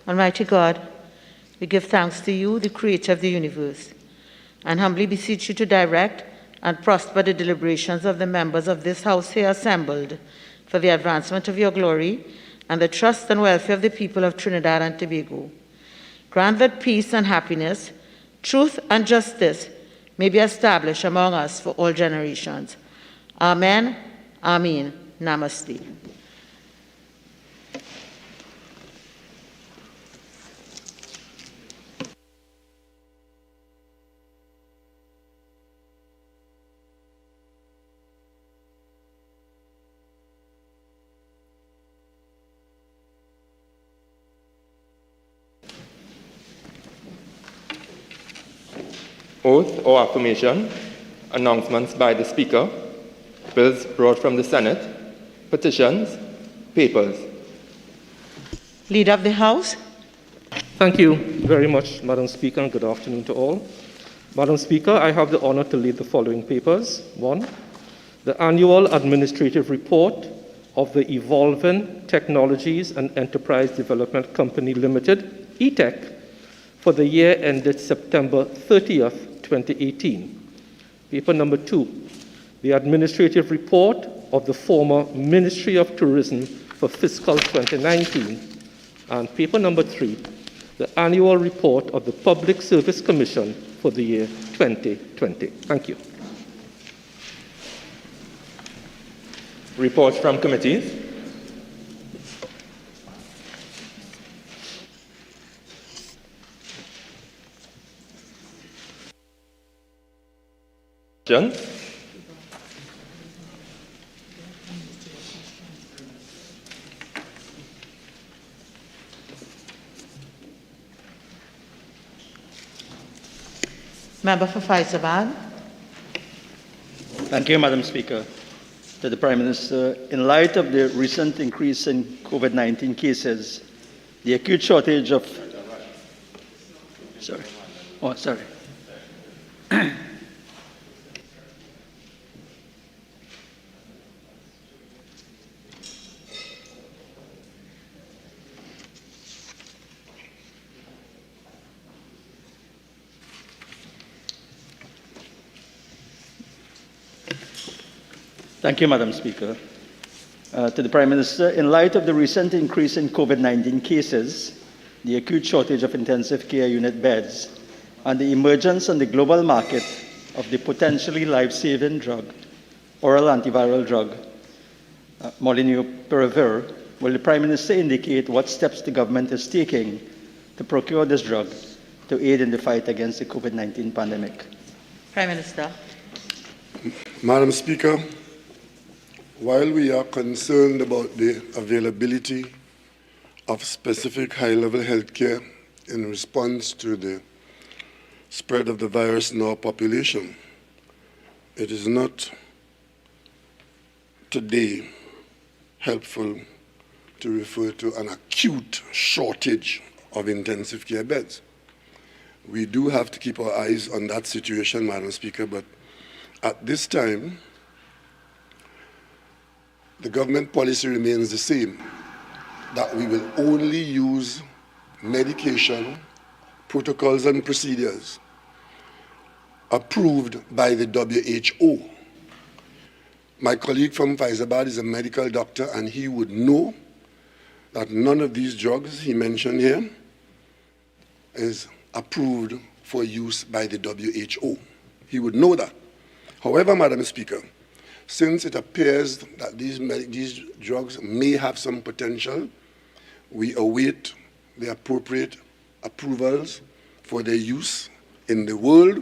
Almighty God, we give thanks to you, the creator of the universe, and humbly beseech you to direct and prosper the deliberations of the members of this house here assembled for the advancement of your glory and the trust and welfare of the people of Trinidad and Tobago. Grant that peace and happiness, truth and justice may be established among us for all generations. Amen. Amen. Namaste. Oath or affirmation, announcements by the Speaker, bills brought from the Senate, petitions, papers. Leader of the House. Thank you very much, Madam Speaker, and good afternoon to all. Madam Speaker, I have the honor to lead the following papers. 1, the Annual Administrative Report of the Evolving Technologies and Enterprise Development Company Limited, ETEC, for the year ended September 30th, 2018. Paper number 2, the Administrative Report of the former Ministry of Tourism for fiscal 2019. And paper number 3, the Annual Report of the Public Service Commission for the year 2020. Thank you. Reports from committees. Member for Faizabad. Thank you, Madam Speaker. To the Prime Minister, in light of the recent increase in COVID-19 cases, the acute shortage of... Sorry. Thank you, Madam Speaker. To the Prime Minister, in light of the recent increase in COVID-19 cases, the acute shortage of intensive care unit beds, and the emergence on the global market of the potentially life-saving drug, oral antiviral drug, molnupiravir, will the Prime Minister indicate what steps the government is taking to procure this drug to aid in the fight against the COVID-19 pandemic? Prime Minister. Madam Speaker, while we are concerned about the availability of specific high-level health care in response to the spread of the virus in our population, it is not today helpful to refer to an acute shortage of intensive care beds. We do have to keep our eyes on that situation, Madam Speaker, but at this time, the government policy remains the same, that we will only use medication, protocols and procedures approved by the WHO. My colleague from Faizabad is a medical doctor, and he would know that none of these drugs he mentioned here is approved for use by the WHO. He would know that. However, Madam Speaker, since it appears that these drugs may have some potential, we await the appropriate approvals for their use in the world.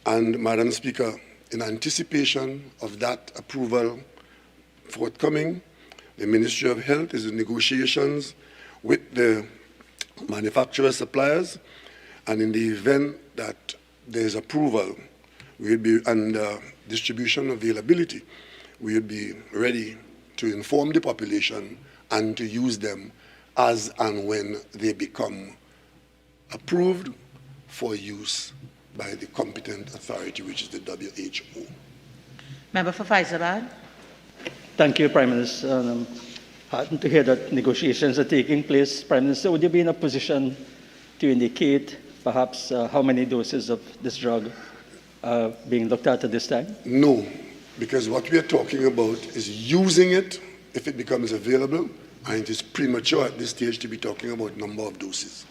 And, Madam Speaker, in anticipation of that approval forthcoming, the Ministry of Health is in negotiations with the manufacturer suppliers, and in the event that there is approval, we will be under distribution availability. We will be ready to inform the population and to use them as and when they become approved for use by the competent authority, which is the WHO. Member for Faizabad. Thank you, Prime Minister. heartened to hear that negotiations are taking place. Prime Minister, would you be in a position to indicate perhaps how many doses of this drug are being looked at this time? No, because what we are talking about is using it if it becomes available, and it is premature at this stage to be talking about number of doses.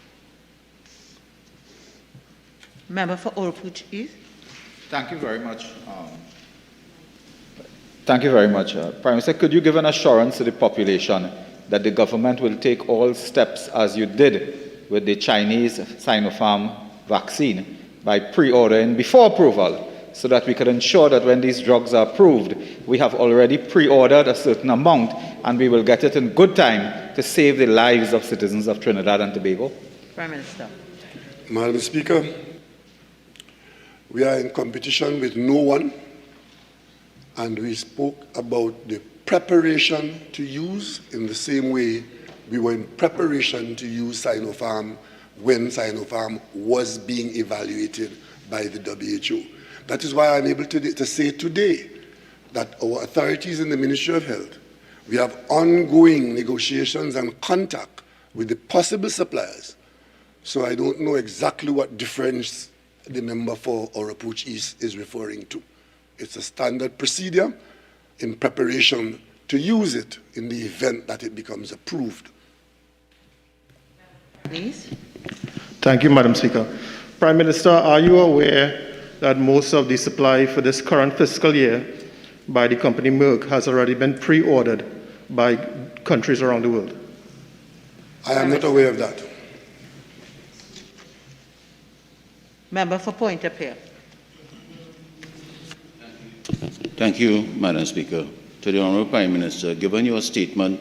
Member for Oropouche East. Thank you very much. Thank you very much. Prime Minister, could you give an assurance to the population that the government will take all steps as you did with the Chinese Sinopharm vaccine by pre-ordering before approval, so that we can ensure that when these drugs are approved, we have already pre-ordered a certain amount and we will get it in good time to save the lives of citizens of Trinidad and Tobago? Prime Minister. Madam Speaker, we are in competition with no one, and we spoke about the preparation to use in the same way we were in preparation to use Sinopharm when Sinopharm was being evaluated by the WHO. That is why I'm able to say today that our authorities in the Ministry of Health, we have ongoing negotiations and contact with the possible suppliers. So I don't know exactly what difference the member for Oropouche East is referring to. It's a standard procedure in preparation to use it in the event that it becomes approved. Please. Thank you, Madam Speaker. Prime Minister, are you aware that most of the supply for this current fiscal year by the company Merck has already been pre-ordered by countries around the world? I am not aware of that. Member for Pointe-à-Pierre. Thank you, Madam Speaker. To the Honourable Prime Minister, given your statement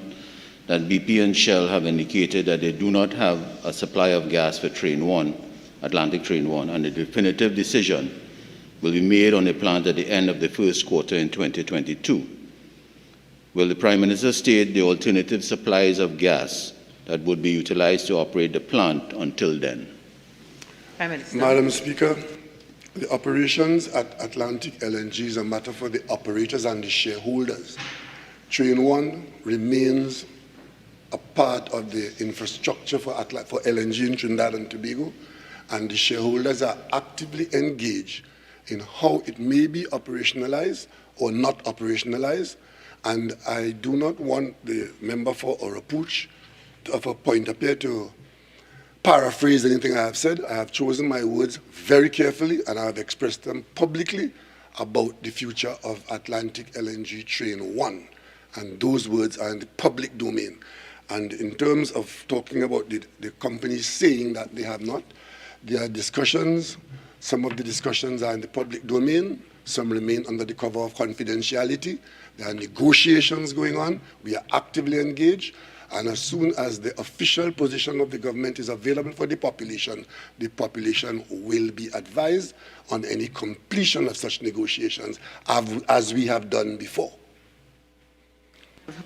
that BP and Shell have indicated that they do not have a supply of gas for Train 1, Atlantic Train 1, and the definitive decision will be made on the plant at the end of the first quarter in 2022, will the Prime Minister state the alternative supplies of gas that would be utilized to operate the plant until then? Prime Minister. Madam Speaker, the operations at Atlantic LNG is a matter for the operators and the shareholders. Train 1 remains a part of the infrastructure for LNG in Trinidad and Tobago, and the shareholders are actively engaged in how it may be operationalized or not operationalized. And I do not want the member for Oropouche for Pointe-à-Pierre to paraphrase anything I have said. I have chosen my words very carefully, and I have expressed them publicly about the future of Atlantic LNG Train 1. And those words are in the public domain. And in terms of talking about the companies saying that they have not, there are discussions. Some of the discussions are in the public domain. Some remain under the cover of confidentiality. There are negotiations going on. We are actively engaged. And as soon as the official position of the government is available for the population will be advised on any completion of such negotiations, as we have done before.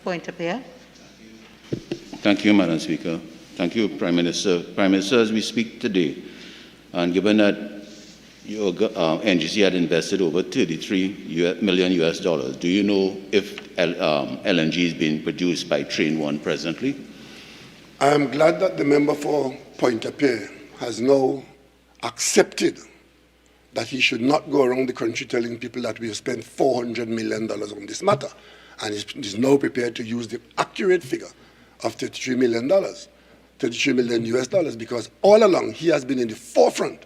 Pointe-à-Pierre. Thank you, Madam Speaker. Thank you, Prime Minister. Prime Minister, as we speak today, and given that your NGC had invested over $33 million, do you know if LNG is being produced by Train 1 presently? I am glad that the member for Pointe-à-Pierre has now accepted that he should not go around the country telling people that we have spent $400 million on this matter, and is now prepared to use the accurate figure of $33 million, $33 million US, because all along he has been in the forefront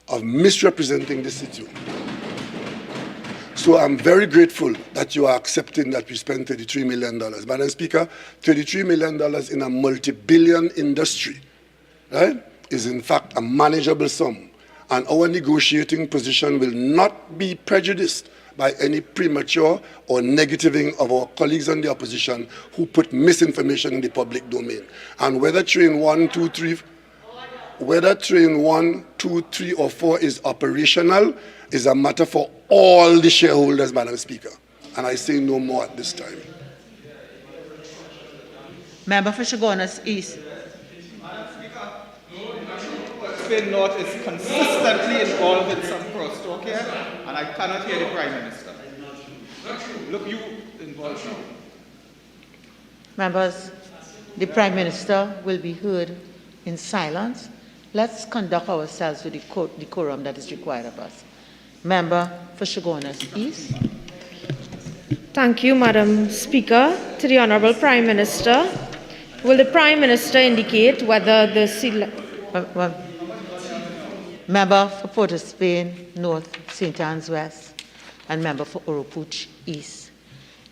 of misrepresenting the situation. So I'm very grateful that you are accepting that we spent $33 million. Madam Speaker, $33 million in a multi-billion industry, right, is in fact a manageable sum. And our negotiating position will not be prejudiced by any premature or negativing of our colleagues in the opposition who put misinformation in the public domain. And whether Train 1, 2, 3, whether Train 1, 2, 3, or 4 is operational is a matter for all the shareholders, Madam Speaker. And I say no more at this time. Member for Chaguanas East. Madam Speaker, Spain North is consistently involved in some crosstalk here, and I cannot hear the Prime Minister. Look, you involved now. Members The Prime Minister will be heard in silence. Let's conduct ourselves with the decorum that is required of us. Member for Chaguanas East. Thank you, Madam Speaker. To the Honourable Prime Minister, will the Prime Minister indicate whether the Member for Port of Spain North, St. Anne's West, and member for Oropuch East.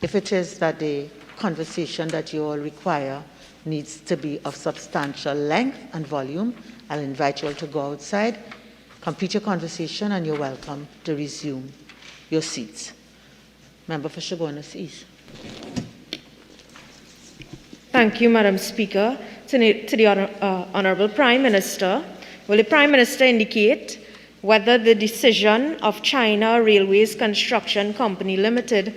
If it is that the conversation that you all require needs to be of substantial length and volume, I'll invite you all to go outside, complete your conversation, and you're welcome to resume your seats. Member for Chaguanas East. Thank you, Madam Speaker. To the Honourable Prime Minister, will the Prime Minister indicate whether the decision of China Railways Construction Company Limited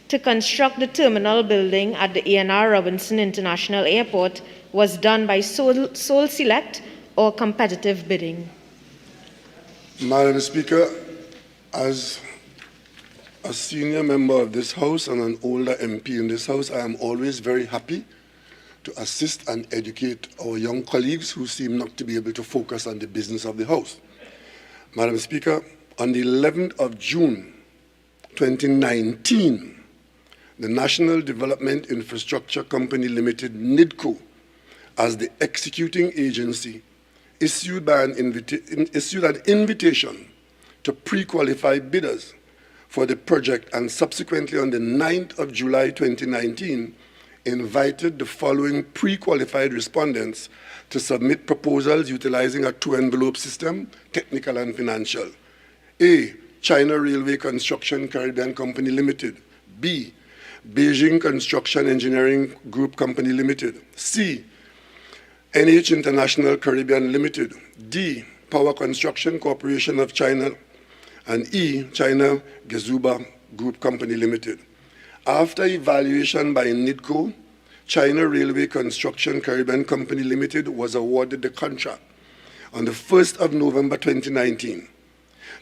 to construct the terminal building at the A&R Robinson International Airport was done by sole select or competitive bidding? Madam Speaker, as a senior member of this House and an older MP in this House, I am always very happy to assist and educate our young colleagues who seem not to be able to focus on the business of the House. Madam Speaker, on the 11th of June 2019, the National Development Infrastructure Company Limited, NIDCO, as the executing agency, issued an invitation to pre-qualify bidders for the project, and subsequently on the 9th of July 2019, invited the following pre-qualified respondents to submit proposals utilizing a two-envelope system, technical and financial. A, China Railway Construction Caribbean Company Limited. B, Beijing Construction Engineering Group Company Limited. C, NH International Caribbean Limited. D, Power Construction Corporation of China. And E, China Gezuba Group Company Limited. After evaluation by NIDCO, China Railway Construction Caribbean Company Limited was awarded the contract on the 1st of November 2019.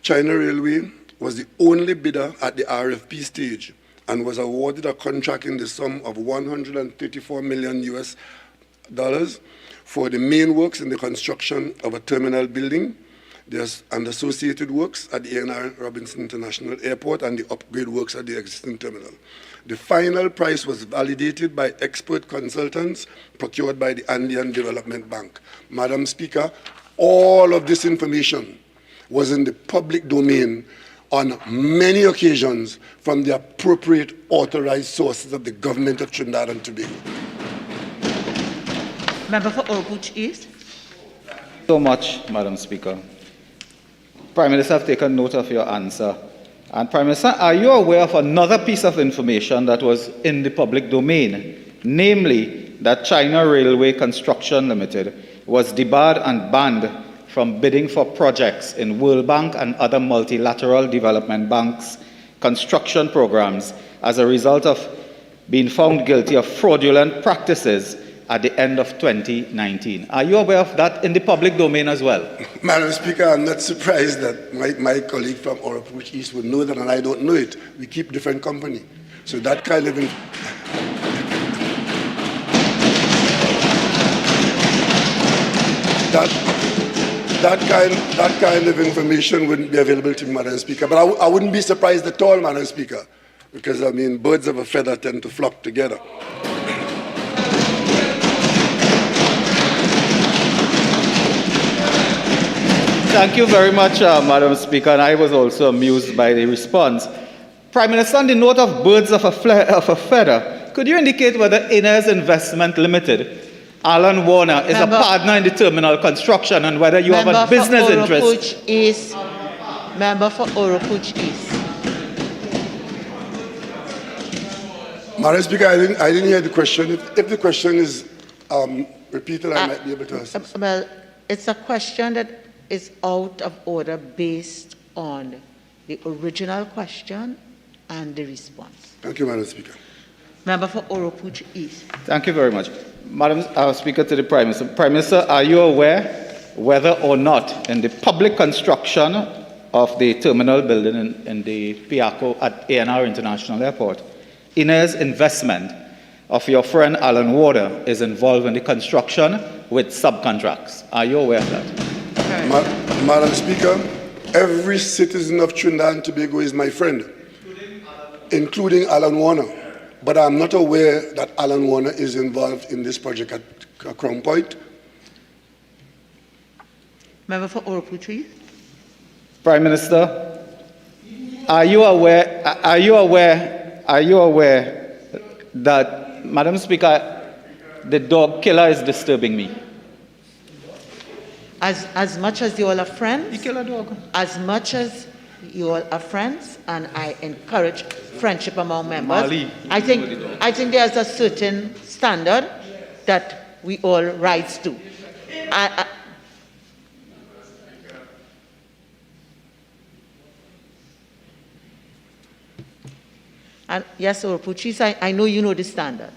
China Railway was the only bidder at the RFP stage and was awarded a contract in the sum of $134 million for the main works in the construction of a terminal building and associated works at the A&R Robinson International Airport and the upgrade works at the existing terminal. The final price was validated by expert consultants procured by the Andean Development Bank. Madam Speaker, all of this information was in the public domain on many occasions from the appropriate authorized sources of the government of Trinidad and Tobago. Member for Oropuch East. So much, Madam Speaker. Prime Minister, I've taken note of your answer. And Prime Minister, are you aware of another piece of information that was in the public domain, namely that China Railway Construction Limited was debarred and banned from bidding for projects in World Bank and other multilateral development banks' construction programs as a result of being found guilty of fraudulent practices at the end of 2019. Are you aware of that in the public domain as well? Madam Speaker, I'm not surprised that my colleague from Oropuch East would know that, and I don't know it. We keep different company. So that kind of that kind of information wouldn't be available to me, Madam Speaker. But I wouldn't be surprised at all, Madam Speaker, because, I mean, birds of a feather tend to flock together. Thank you very much, Madam Speaker, and I was also amused by the response. Prime Minister, on the note of birds of a feather, could you indicate whether Inez Investment Limited, Alan Warner, is a partner in the terminal construction and whether you have a business interest? Member for Oropuch East. Madam Speaker, I didn't hear the question. If the question is repeated, I might be able to answer. Well, it's a question that is out of order based on the original question and the response. Thank you, Madam Speaker. Member for Oropuch East. Thank you very much. Madam Speaker, to the Prime Minister. Prime Minister, are you aware whether or not in the public construction of the terminal building in the Piaco at A&R International Airport, Inez Investment of your friend Alan Warder is involved in the construction with subcontracts. Are you aware of that? Madam Speaker, every citizen of Trinidad and Tobago is my friend, including Alan Warner. But I'm not aware that Alan Warner is involved in this project at Crown Point. Member for Oropuchi. Prime Minister, are you aware that, Madam Speaker, the dog killer is disturbing me? As much as you all are friends, He killed a dog. as much as you all are friends, and I encourage friendship among members, Mali, I think there's a certain standard that we all rise to. And yes, Oropuchi, I know you know the standard.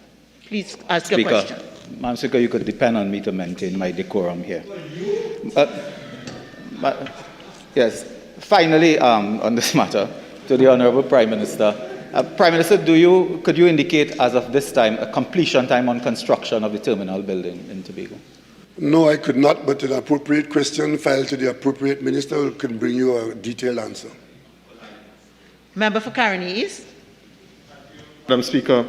Please ask your question. Madam Speaker, you could depend on me to maintain my decorum here. Yes, finally, on this matter, to the Honourable Prime Minister. Prime Minister, could you indicate as of this time a completion time on construction of the terminal building in Tobago? No, I could not, but an appropriate question filed to the appropriate minister can bring you a detailed answer. Member for Caroni East. Madam Speaker,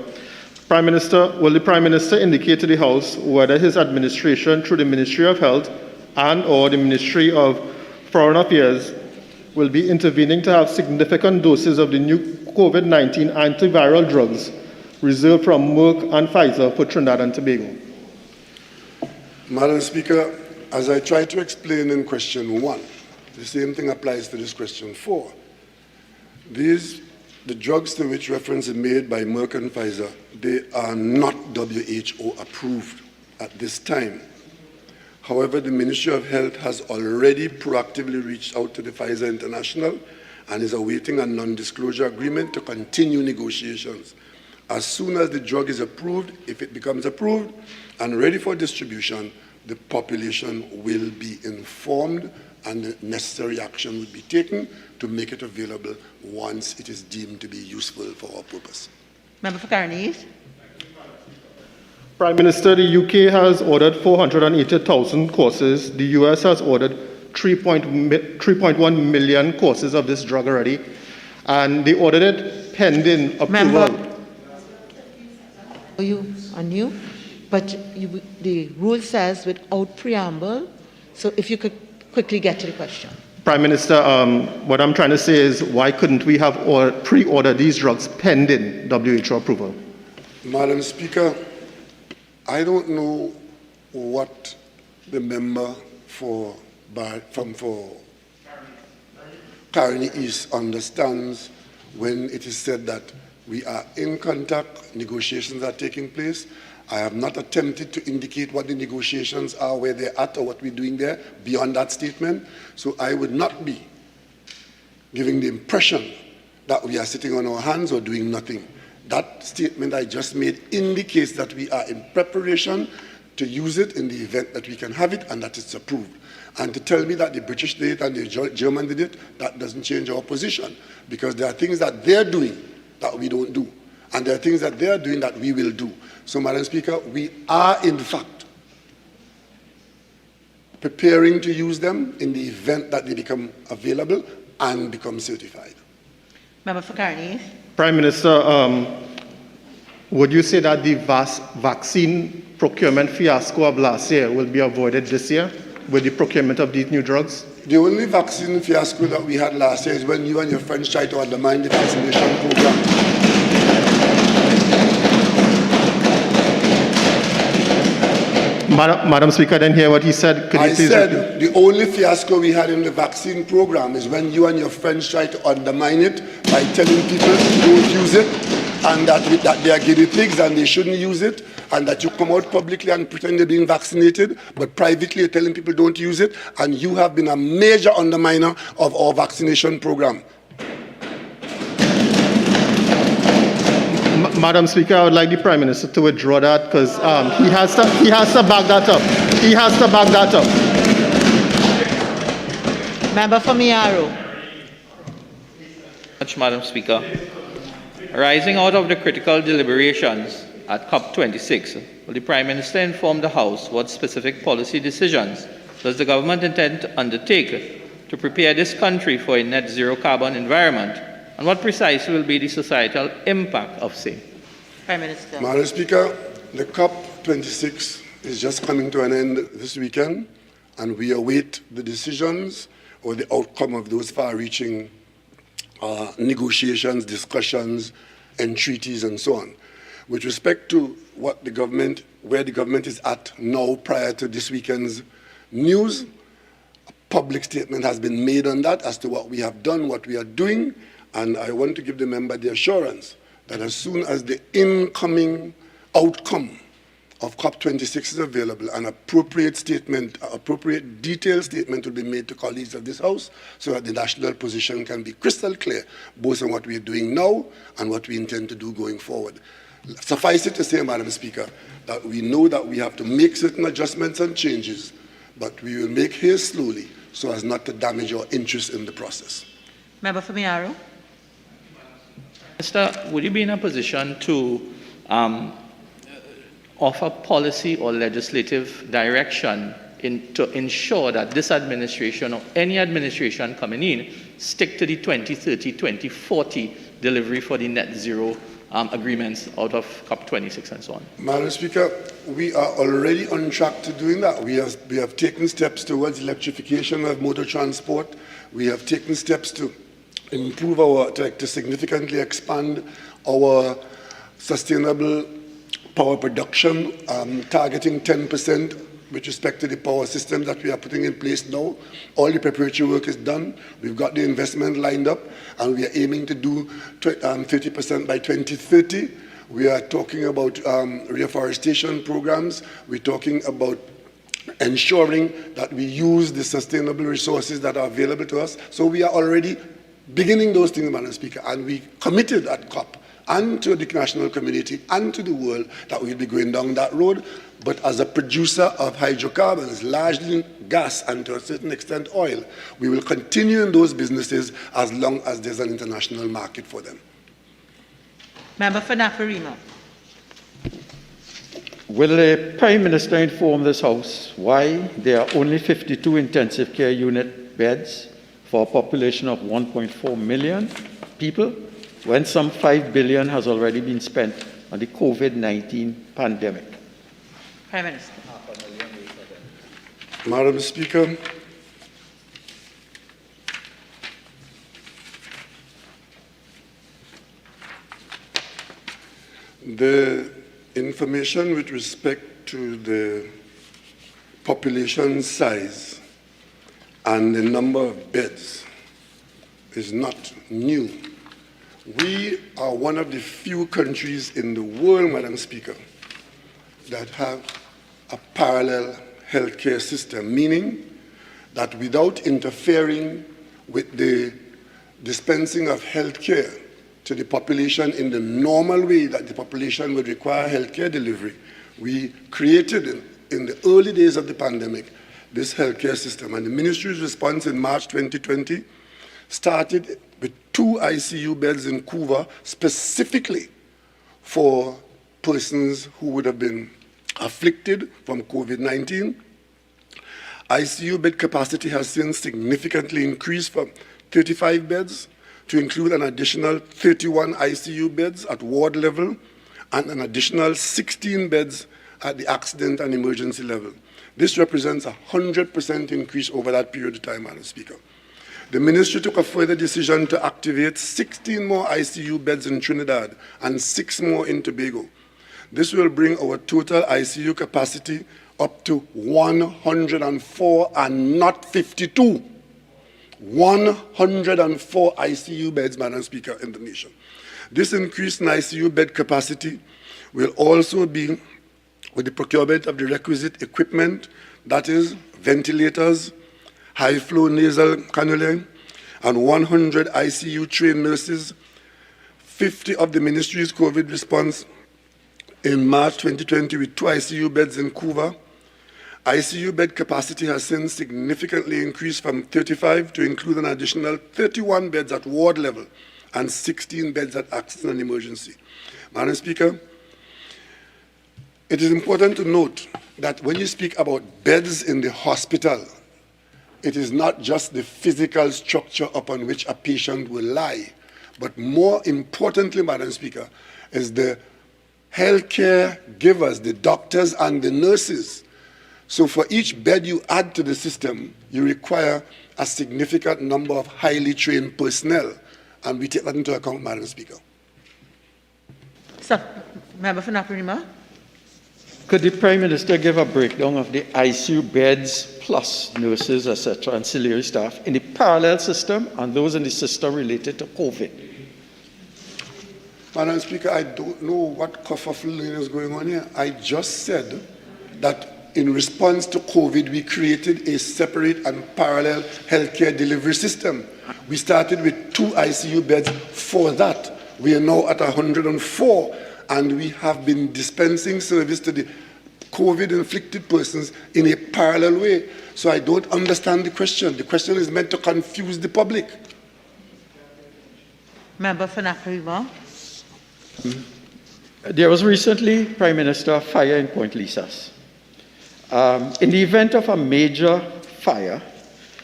Prime Minister, will the Prime Minister indicate to the House whether his administration through the Ministry of Health and or the Ministry of Foreign Affairs will be intervening to have significant doses of the new COVID-19 antiviral drugs reserved from Merck and Pfizer for Trinidad and Tobago? Madam Speaker, as I tried to explain in question 1, the same thing applies to this question 4. The drugs to which reference is made by Merck and Pfizer, they are not WHO approved at this time. However, the Ministry of Health has already proactively reached out to the Pfizer International and is awaiting a non-disclosure agreement to continue negotiations. As soon as the drug is approved, if it becomes approved and ready for distribution, the population will be informed and the necessary action will be taken to make it available once it is deemed to be useful for our purpose. Member for Caroni East. Prime Minister, the UK has ordered 480,000 courses. The US has ordered 3.1 million courses of this drug already, and they ordered it pending approval. Member, you are new, but the rule says without preamble, so if you could quickly get to the question. Prime Minister, what I'm trying to say is why couldn't we have pre-ordered these drugs pending WHO approval? Madam Speaker, I don't know what the member for Caroni East understands when it is said that we are in contact, negotiations are taking place. I have not attempted to indicate what the negotiations are, where they're at, or what we're doing there beyond that statement. So I would not be giving the impression that we are sitting on our hands or doing nothing. That statement I just made indicates that we are in preparation to use it in the event that we can have it and that it's approved. And to tell me that the British did it and the German did it, that doesn't change our position, because there are things that they're doing that we don't do. And there are things that they are doing that we will do. So, Madam Speaker, we are, in fact, preparing to use them in the event that they become available and become certified. Member for Caroni East. Prime Minister, would you say that the vaccine procurement fiasco of last year will be avoided this year with the procurement of these new drugs? The only vaccine fiasco that we had last year is when you and your friends tried to undermine the vaccination program. Madam Speaker, I didn't hear what he said. Could you please said the only fiasco we had in the vaccine program is when you and your friends tried to undermine it by telling people don't use it and that they are guinea pigs and they shouldn't use it, and that you come out publicly and pretend they're being vaccinated, but privately you're telling people don't use it, and you have been a major underminer of our vaccination program. Madam Speaker, I would like the Prime Minister to withdraw that because he has to back that up. He has to back that up. Member for Miaro. Madam Speaker. Arising out of the critical deliberations at COP26. Will the Prime Minister inform the House what specific policy decisions does the government intend to undertake to prepare this country for a net zero carbon environment, and what precisely will be the societal impact of same? Prime Minister. Madam Speaker, the COP26 is just coming to an end this weekend, and we await the decisions or the outcome of those far-reaching negotiations, discussions, and treaties, and so on. With respect to what the government, where the government is at now prior to this weekend's news, a public statement has been made on that as to what we have done, what we are doing, and I want to give the member the assurance that as soon as the incoming outcome of COP26 is available, an appropriate statement, appropriate detailed statement will be made to colleagues of this House so that the national position can be crystal clear, both on what we are doing now and what we intend to do going forward. Suffice it to say, Madam Speaker, that we know that we have to make certain adjustments and changes, but we will make haste slowly so as not to damage our interest in the process. Member for Miaro. Minister, would you be in a position to offer policy or legislative direction to ensure that this administration or any administration coming in stick to the 2030, 2040 delivery for the net zero agreements out of COP26 and so on? Madam Speaker, we are already on track to doing that. We have taken steps towards electrification of motor transport. We have taken steps to improve to significantly expand our sustainable power production, targeting 10% with respect to the power systems that we are putting in place now. All the preparatory work is done. We've got the investment lined up, and we are aiming to do 30% by 2030. We are talking about reforestation programs. We're talking about ensuring that we use the sustainable resources that are available to us. So we are already beginning those things, Madam Speaker, and we committed at COP and to the international community and to the world that we'll be going down that road. But as a producer of hydrocarbons, largely gas and to a certain extent oil, we will continue in those businesses as long as there's an international market for them. Member for Naparima. Will the Prime Minister inform this House why there are only 52 intensive care unit beds for a population of 1.4 million people, when some 5 billion has already been spent on the COVID-19 pandemic? Prime Minister. Madam Speaker, the information with respect to the population size and the number of beds is not new. We are one of the few countries in the world, Madam Speaker, that have a parallel healthcare system, meaning that without interfering with the dispensing of healthcare to the population in the normal way that the population would require healthcare delivery, we created in the early days of the pandemic this healthcare system. And the ministry's response in March 2020 started with 2 ICU beds in Couva specifically for persons who would have been afflicted from COVID-19. ICU bed capacity has since significantly increased from 35 beds to include an additional 31 ICU beds at ward level and an additional 16 beds at the accident and emergency level. This represents a 100% increase over that period of time, Madam Speaker. The ministry took a further decision to activate 16 more ICU beds in Trinidad and 6 more in Tobago. This will bring our total ICU capacity up to 104 and not 52. 104 ICU beds, Madam Speaker, in the nation. This increase in ICU bed capacity will also be with the procurement of the requisite equipment, that is, ventilators, high-flow nasal cannulae, and 100 ICU trained nurses, 50 of the ministry's COVID response in March 2020 with 2 ICU beds in Couva. ICU bed capacity has since significantly increased from 35 to include an additional 31 beds at ward level and 16 beds at accident and emergency. Madam Speaker, It is important to note that when you speak about beds in the hospital, it is not just the physical structure upon which a patient will lie, but more importantly, Madam Speaker, is the healthcare givers, the doctors and the nurses. So for each bed you add to the system, you require a significant number of highly trained personnel, and we take that into account, Madam Speaker. Member for Naparima. Could the Prime Minister give a breakdown of the ICU beds plus nurses, etc., ancillary staff in the parallel system and those in the system related to COVID? Madam Speaker, I don't know what kerfuffle is going on here. I just said that in response to COVID, we created a separate and parallel healthcare delivery system. We started with 2 ICU beds for that. We are now at 104, and we have been dispensing service to the COVID-inflicted persons in a parallel way. So I don't understand the question. The question is meant to confuse the public. Member for Naparima. There was recently, Prime Minister, a fire in Point Lisas. In the event of a major fire,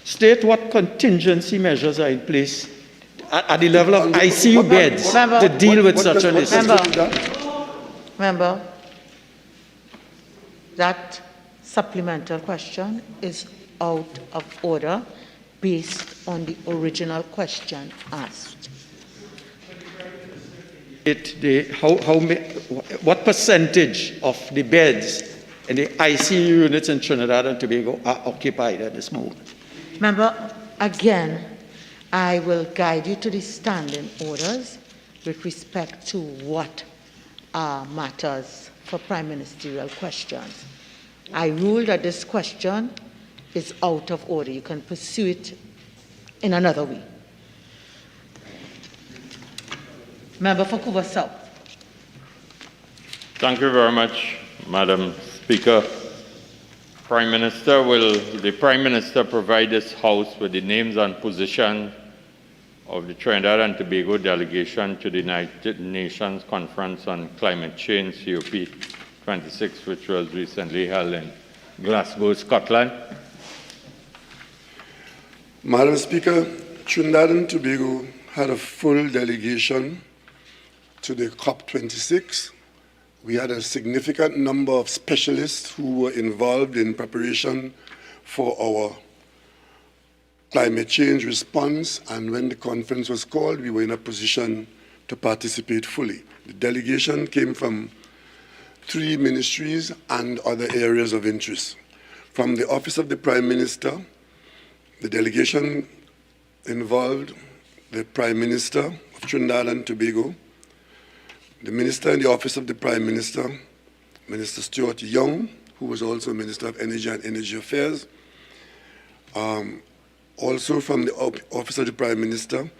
state what contingency measures are in place at the level of ICU beds to deal with such an issue. Member, that supplemental question is out of order based on the original question asked. What percentage of the beds in the ICU units in Trinidad and Tobago are occupied at this moment? Member, again, I will guide you to the standing orders with respect to what are matters for prime ministerial questions. I rule that this question is out of order. You can pursue it in another way. Member for Kuba South. Thank you very much, Madam Speaker. Will the Prime Minister provide this House with the names and position of the Trinidad and Tobago delegation to the United Nations Conference on Climate Change, COP26, which was recently held in Glasgow, Scotland? Madam Speaker, Trinidad and Tobago had a full delegation to the COP26. We had a significant number of specialists who were involved in preparation for our climate change response, and when the conference was called, we were in a position to participate fully. The delegation came from 3 ministries and other areas of interest. From the Office of the Prime Minister, the delegation involved the Prime Minister of Trinidad and Tobago, the Minister in the Office of the Prime Minister, Minister Stuart Young, who was also Minister of Energy and Energy Affairs. Also from the Office of the Prime Minister,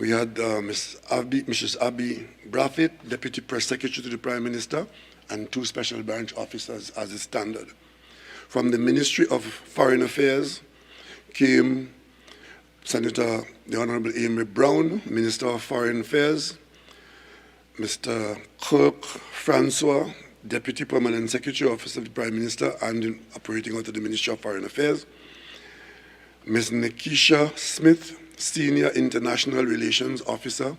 we had Mrs. Abby Braffett, Deputy Press Secretary to the Prime Minister, and 2 special branch officers as is standard. From the Ministry of Foreign Affairs came Senator the Honorable Amory Brown, Minister of Foreign Affairs, Mr. Kirk Francois, Deputy Permanent Secretary, Office of the Prime Minister, and operating out of the Ministry of Foreign Affairs, Ms. Nikisha Smith, Senior International Relations Officer,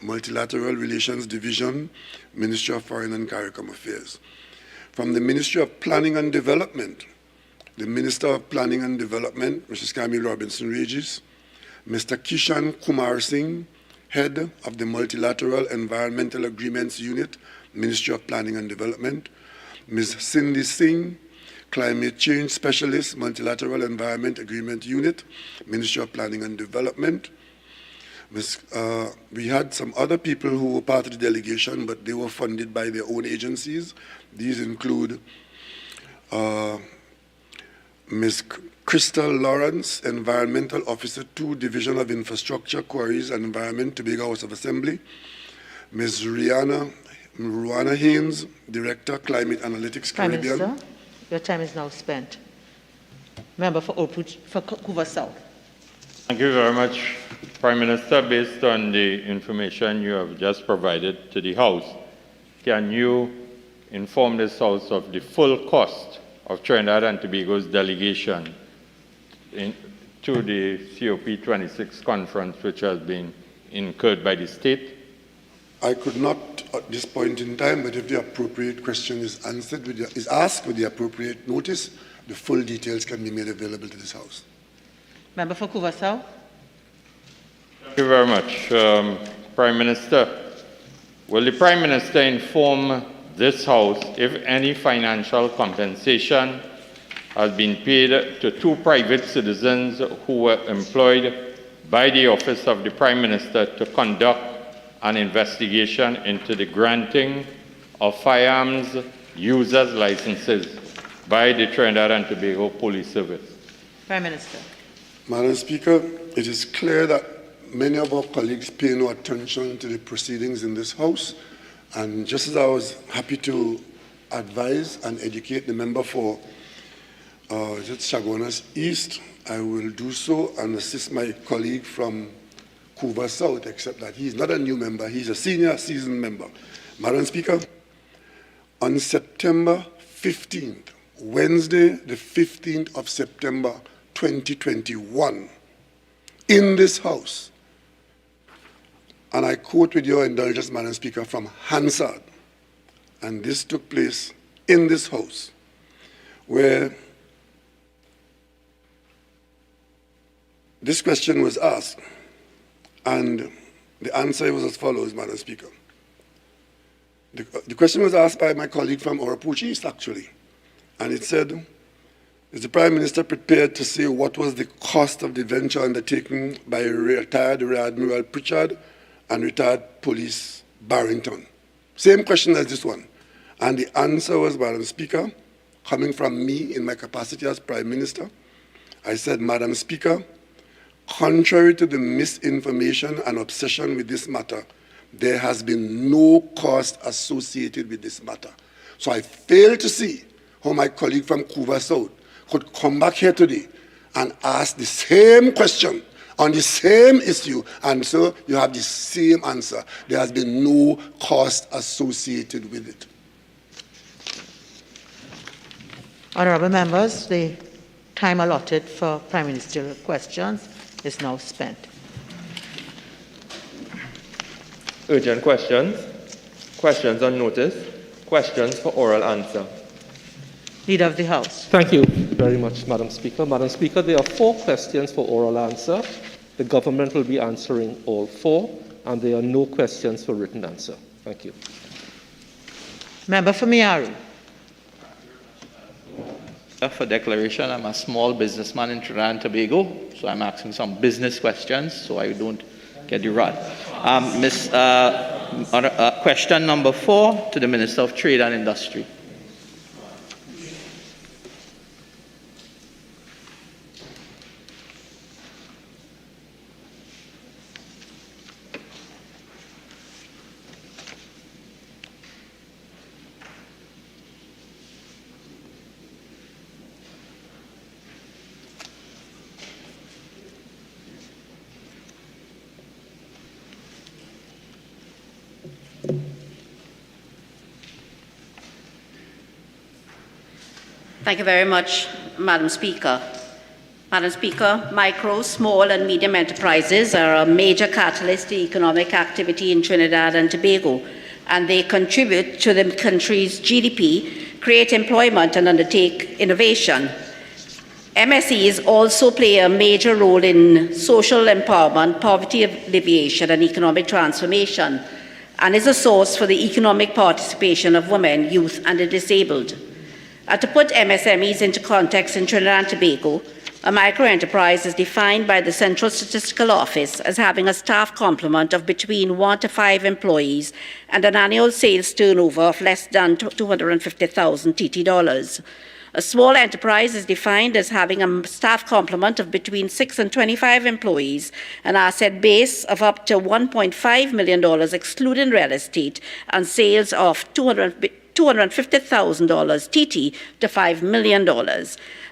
Multilateral Relations Division, Ministry of Foreign and CARICOM Affairs. From the Ministry of Planning and Development, the Minister of Planning and Development, Mrs. Camille Robinson-Regis, Mr. Kishan Kumar Singh, Head of the Multilateral Environmental Agreements Unit, Ministry of Planning and Development, Ms. Cindy Singh, Climate Change Specialist, Multilateral Environment Agreement Unit, Ministry of Planning and Development. We had some other people who were part of the delegation, but they were funded by their own agencies. These include Ms. Crystal Lawrence, Environmental Officer 2, Division of Infrastructure, Quarries and Environment, Tobago House of Assembly. Ms. Ruana Haynes, Director, Climate Analytics, Caribbean. Prime Minister, your time is now spent. Member for Kuba South. Thank you very much, Prime Minister. Based on the information you have just provided to the House, can you inform this House of the full cost of Trinidad and Tobago's delegation to the COP26 conference, which has been incurred by the state? I could not at this point in time, but if the appropriate question is asked with the appropriate notice, the full details can be made available to this House. Member for Curaçao. Thank you very much. Prime Minister, will the Prime Minister inform this House if any financial compensation has been paid to two private citizens who were employed by the Office of the Prime Minister to conduct an investigation into the granting of firearms users licenses by the Trinidad and Tobago Police Service? Prime Minister. Madam Speaker, it is clear that many of our colleagues pay no attention to the proceedings in this House, and just as I was happy to advise and educate the member for Chaguanas East, I will do so and assist my colleague from Cuba South, except that he's not a new member, he's a senior seasoned member. Madam Speaker, on September 15th, Wednesday, the 15th of September 2021, in this House, and I quote with your indulgence, Madam Speaker, from Hansard, and this took place in this House, where this question was asked, and the answer was as follows, Madam Speaker. The question was asked by my colleague from Orapuch East, actually, and it said, is the Prime Minister prepared to say what was the cost of the venture undertaken by retired Rear Admiral Pritchard and retired Police Barrington? Same question as this one. And the answer was, Madam Speaker, coming from me in my capacity as Prime Minister, I said, Madam Speaker, contrary to the misinformation and obsession with this matter, there has been no cost associated with this matter. So I fail to see how my colleague from Cuba South could come back here today and ask the same question on the same issue, and so you have the same answer. There has been no cost associated with it. Honourable members, the time allotted for Prime Ministerial questions is now spent. Urgent questions, questions on notice, questions for oral answer. Leader of the House. Thank you very much, Madam Speaker. Madam Speaker, there are 4 questions for oral answer. The government will be answering all 4, and there are no questions for written answer. Thank you. Member for Miaru. For declaration, I'm a small businessman in Trinidad and Tobago, so I'm asking some business questions so I don't get the rod. Question number 4 to the Minister of Trade and Industry. Thank you very much, Madam Speaker. Madam Speaker, micro, small and medium enterprises are a major catalyst to economic activity in Trinidad and Tobago, and they contribute to the country's GDP, create employment and undertake innovation. MSEs also play a major role in social empowerment, poverty alleviation and economic transformation, and is a source for the economic participation of women, youth and the disabled. To put MSMEs into context in Trinidad and Tobago, a microenterprise is defined by the Central Statistical Office as having a staff complement of between 1 to 5 employees and an annual sales turnover of less than 250,000 TT dollars. A small enterprise is defined as having a staff complement of between 6 and 25 employees, an asset base of up to $1.5 million excluding real estate, and sales of $250,000 TT to $5 million.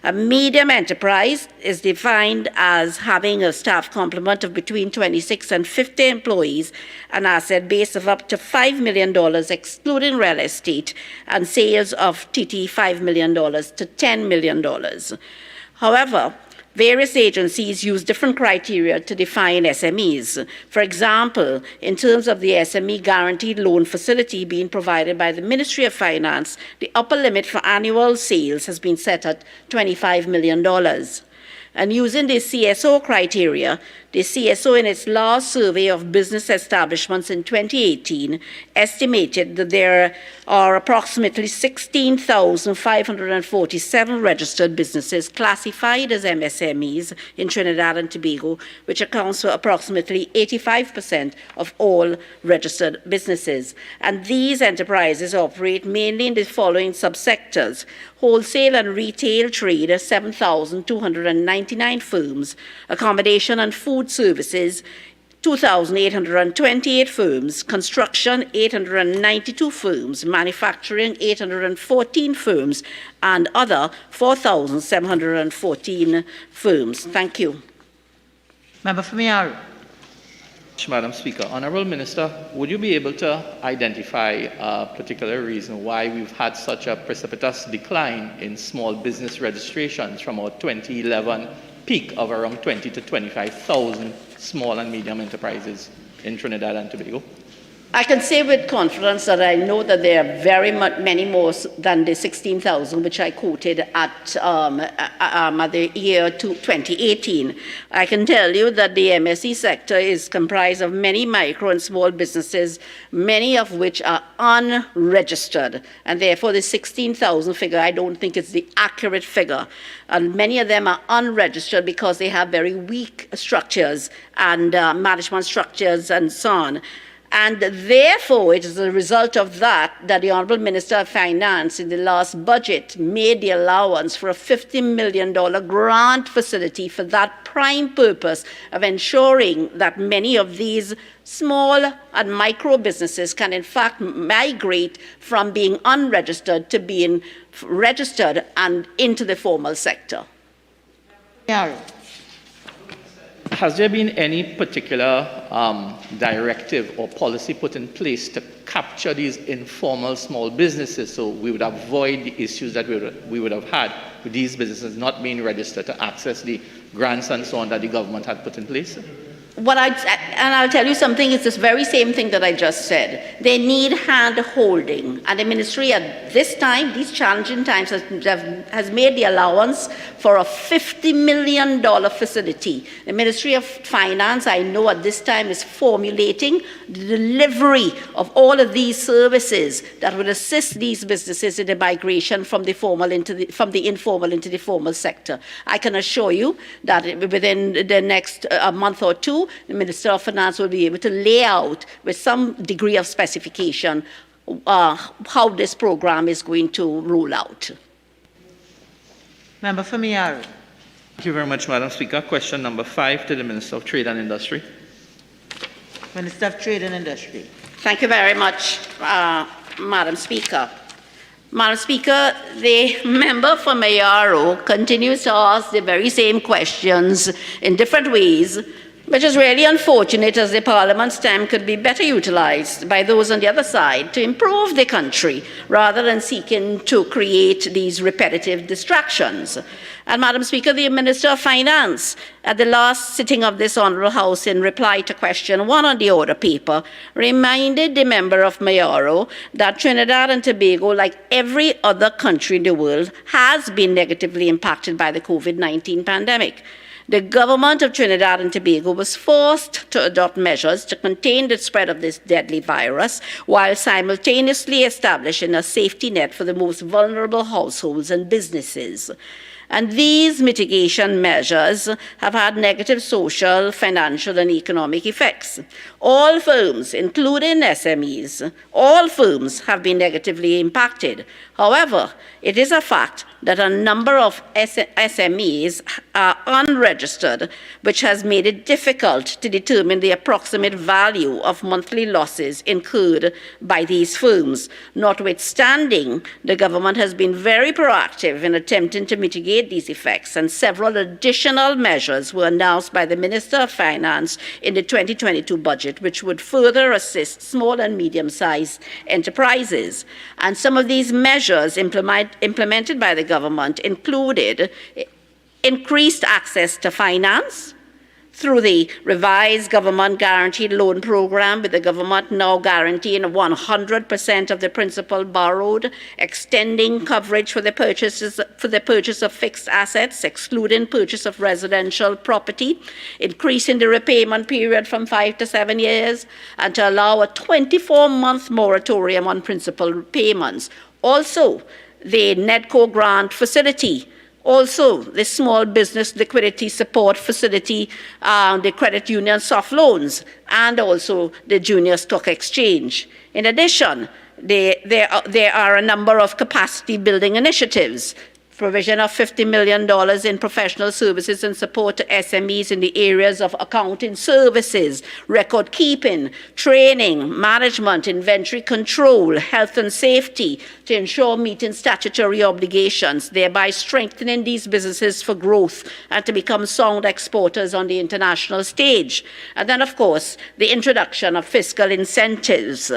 A medium enterprise is defined as having a staff complement of between 26 and 50 employees, an asset base of up to $5 million, excluding real estate, and sales of TT $5 million to $10 million. However, various agencies use different criteria to define SMEs. For example, in terms of the SME guaranteed loan facility being provided by the Ministry of Finance, the upper limit for annual sales has been set at $25 million. And using the CSO criteria, the CSO in its last survey of business establishments in 2018 estimated that there are approximately 16,547 registered businesses classified as MSMEs in Trinidad and Tobago, which accounts for approximately 85% of all registered businesses. And these enterprises operate mainly in the following subsectors: wholesale and retail trade, 7,299 firms; accommodation and food services, 2,828 firms; construction, 892 firms; manufacturing, 814 firms; and other, 4,714 firms. Thank you. Member for Mayaro. Madam Speaker, Honourable Minister, would you be able to identify a particular reason why we've had such a precipitous decline in small business registrations from our 2011 peak of around 20 to 25,000 small and medium enterprises in Trinidad and Tobago? I can say with confidence that I know that there are very many more than the 16,000 which I quoted at the year 2018. I can tell you that the MSE sector is comprised of many micro and small businesses, many of which are unregistered, and therefore the 16,000 figure I don't think is the accurate figure. And many of them are unregistered because they have very weak structures and management structures and so on. And therefore, it is a result of that that the Honourable Minister of Finance in the last budget made the allowance for a $50 million grant facility for that prime purpose of ensuring that many of these small and micro businesses can in fact migrate from being unregistered to being registered and into the formal sector. Mayaro. Has there been any particular directive or policy put in place to capture these informal small businesses so we would avoid the issues that we would have had with these businesses not being registered to access the grants and so on that the government had put in place? And I'll tell you something, it's this very same thing that I just said. They need hand-holding. And the ministry at this time, these challenging times, has made the allowance for a $50 million facility. The Ministry of Finance, I know at this time, is formulating the delivery of all of these services that would assist these businesses in the migration from the informal into the formal sector. I can assure you that within the next month or two, the Minister of Finance will be able to lay out with some degree of specification how this program is going to roll out. Member for Mayaro. Thank you very much, Madam Speaker. Question number 5 to the Minister of Trade and Industry. Minister of Trade and Industry. Thank you very much, Madam Speaker. Madam Speaker, the member for Mayaro continues to ask the very same questions in different ways, which is really unfortunate, as the Parliament's time could be better utilized by those on the other side to improve the country rather than seeking to create these repetitive distractions. And Madam Speaker, the Minister of Finance at the last sitting of this Honourable House in reply to question 1 on the order paper reminded the member of Mayaro that Trinidad and Tobago, like every other country in the world, has been negatively impacted by the COVID-19 pandemic. The government of Trinidad and Tobago was forced to adopt measures to contain the spread of this deadly virus while simultaneously establishing a safety net for the most vulnerable households and businesses. And these mitigation measures have had negative social, financial, and economic effects. All firms, including SMEs, all firms have been negatively impacted. However, it is a fact that a number of SMEs are unregistered, which has made it difficult to determine the approximate value of monthly losses incurred by these firms. Notwithstanding, the government has been very proactive in attempting to mitigate these effects, and several additional measures were announced by the Minister of Finance in the 2022 budget, which would further assist small and medium-sized enterprises. And some of these measures implemented by the government included increased access to finance through the revised government guaranteed loan program, with the government now guaranteeing 100% of the principal borrowed, extending coverage for the purchase of fixed assets, excluding purchase of residential property, increasing the repayment period from 5 to 7 years, and to allow a 24-month moratorium on principal payments. Also, the NEDCO grant facility, also the small business liquidity support facility, the credit union soft loans, and also the junior stock exchange. In addition, there are a number of capacity building initiatives. Provision of $50 million in professional services and support to SMEs in the areas of accounting services, record keeping, training, management, inventory control, health and safety, to ensure meeting statutory obligations, thereby strengthening these businesses for growth and to become sound exporters on the international stage. And then, of course, the introduction of fiscal incentives,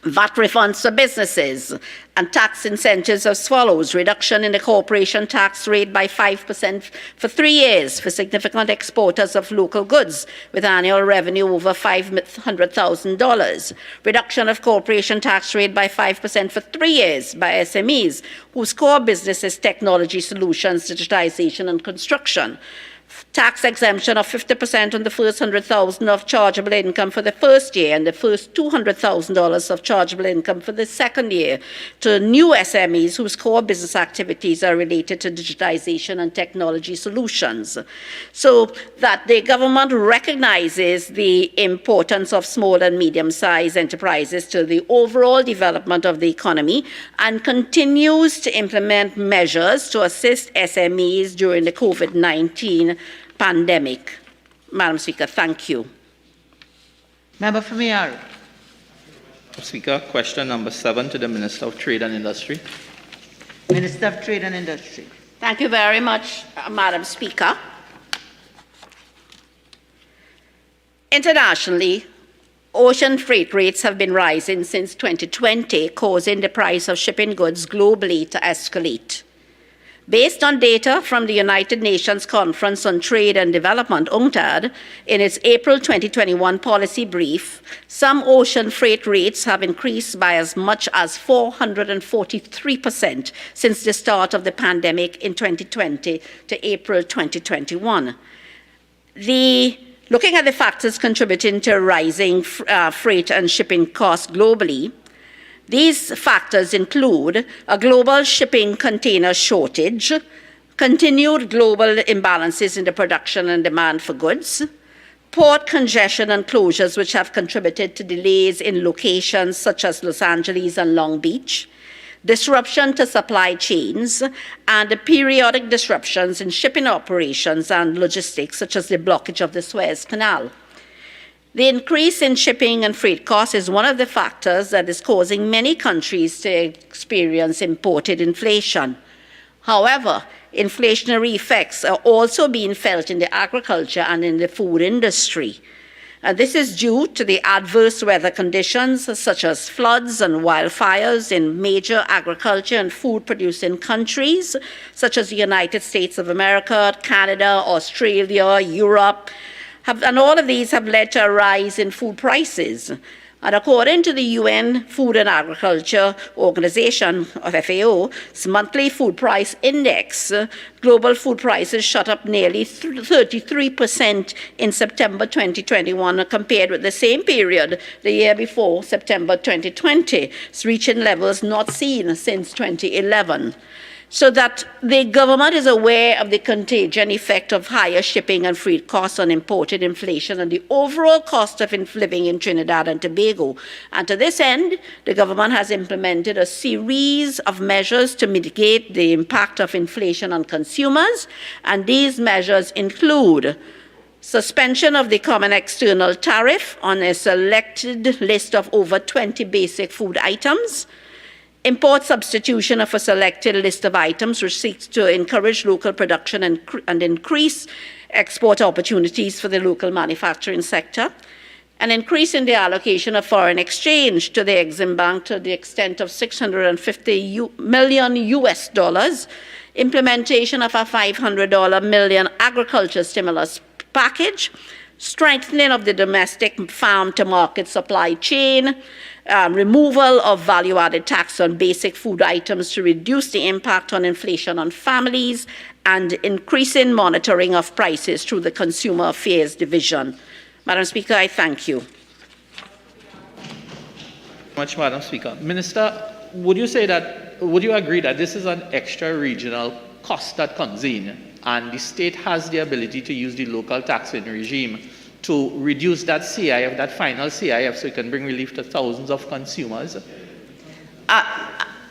VAT refunds for businesses, and tax incentives as follows: reduction in the corporation tax rate by 5% for 3 years for significant exporters of local goods with annual revenue over $500,000. Reduction of corporation tax rate by 5% for 3 years by SMEs whose core business is technology solutions, digitization, and construction. Tax exemption of 50% on the first $100,000 of chargeable income for the first year and the first $200,000 of chargeable income for the second year to new SMEs whose core business activities are related to digitization and technology solutions. So that the government recognizes the importance of small and medium-sized enterprises to the overall development of the economy and continues to implement measures to assist SMEs during the COVID-19 pandemic. Madam Speaker, thank you. Member for Mayari. Speaker, question number 7 to the Minister of Trade and Industry. Minister of Trade and Industry. Thank you very much, Madam Speaker. Internationally, ocean freight rates have been rising since 2020, causing the price of shipping goods globally to escalate. Based on data from the United Nations Conference on Trade and Development, UNCTAD, in its April 2021 policy brief, some ocean freight rates have increased by as much as 443% since the start of the pandemic in 2020 to April 2021. Looking at the factors contributing to rising freight and shipping costs globally, these factors include a global shipping container shortage, continued global imbalances in the production and demand for goods, port congestion and closures which have contributed to delays in locations such as Los Angeles and Long Beach, disruption to supply chains, and the periodic disruptions in shipping operations and logistics such as the blockage of the Suez Canal. The increase in shipping and freight costs is one of the factors that is causing many countries to experience imported inflation. However, inflationary effects are also being felt in the agriculture and in the food industry. This is due to the adverse weather conditions such as floods and wildfires in major agriculture and food-producing countries such as the United States of America, Canada, Australia, Europe, and all of these have led to a rise in food prices. And according to the UN Food and Agriculture Organization, or FAO's monthly food price index, global food prices shot up nearly 33% in September 2021 compared with the same period the year before, September 2020, reaching levels not seen since 2011. so that the government is aware of the contagion effect of higher shipping and freight costs on imported inflation and the overall cost of living in Trinidad and Tobago. And to this end, the government has implemented a series of measures to mitigate the impact of inflation on consumers, and these measures include suspension of the common external tariff on a selected list of over 20 basic food items, import substitution of a selected list of items which seeks to encourage local production and increase export opportunities for the local manufacturing sector, an increase in the allocation of foreign exchange to the Exim Bank to the extent of $650 million US dollars, implementation of a $500 million agriculture stimulus package, strengthening of the domestic farm-to-market supply chain, removal of value-added tax on basic food items to reduce the impact on inflation on families, and increasing monitoring of prices through the Consumer Affairs Division. Madam Speaker, I thank you. Much, Madam Speaker. Minister, would you agree that this is an extra regional cost that comes in, and the state has the ability to use the local taxing regime to reduce that CIF, that final CIF, so it can bring relief to thousands of consumers?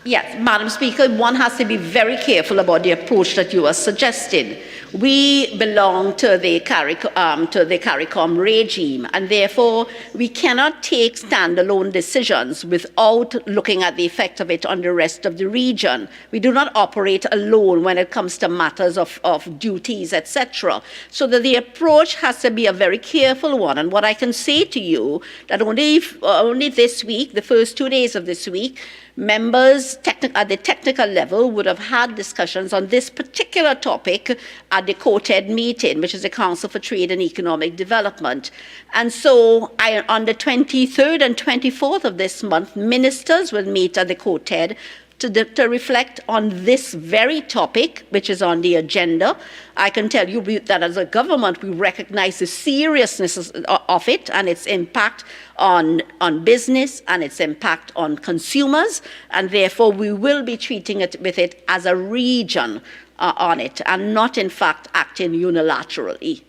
Yes, Madam Speaker, one has to be very careful about the approach that you are suggesting. We belong to the CARICOM regime, and therefore we cannot take standalone decisions without looking at the effect of it on the rest of the region. We do not operate alone when it comes to matters of duties, etc. So that the approach has to be a very careful one. And what I can say to you, that only this week, the first 2 days of this week, members at the technical level would have had discussions on this particular topic at the COTED meeting, which is the Council for Trade and Economic Development. And so on the 23rd and 24th of this month, ministers will meet at the COTED to reflect on this very topic, which is on the agenda. I can tell you that as a government, we recognize the seriousness of it and its impact on business and its impact on consumers, and therefore we will be treating it with it as a region on it, and not in fact acting unilaterally.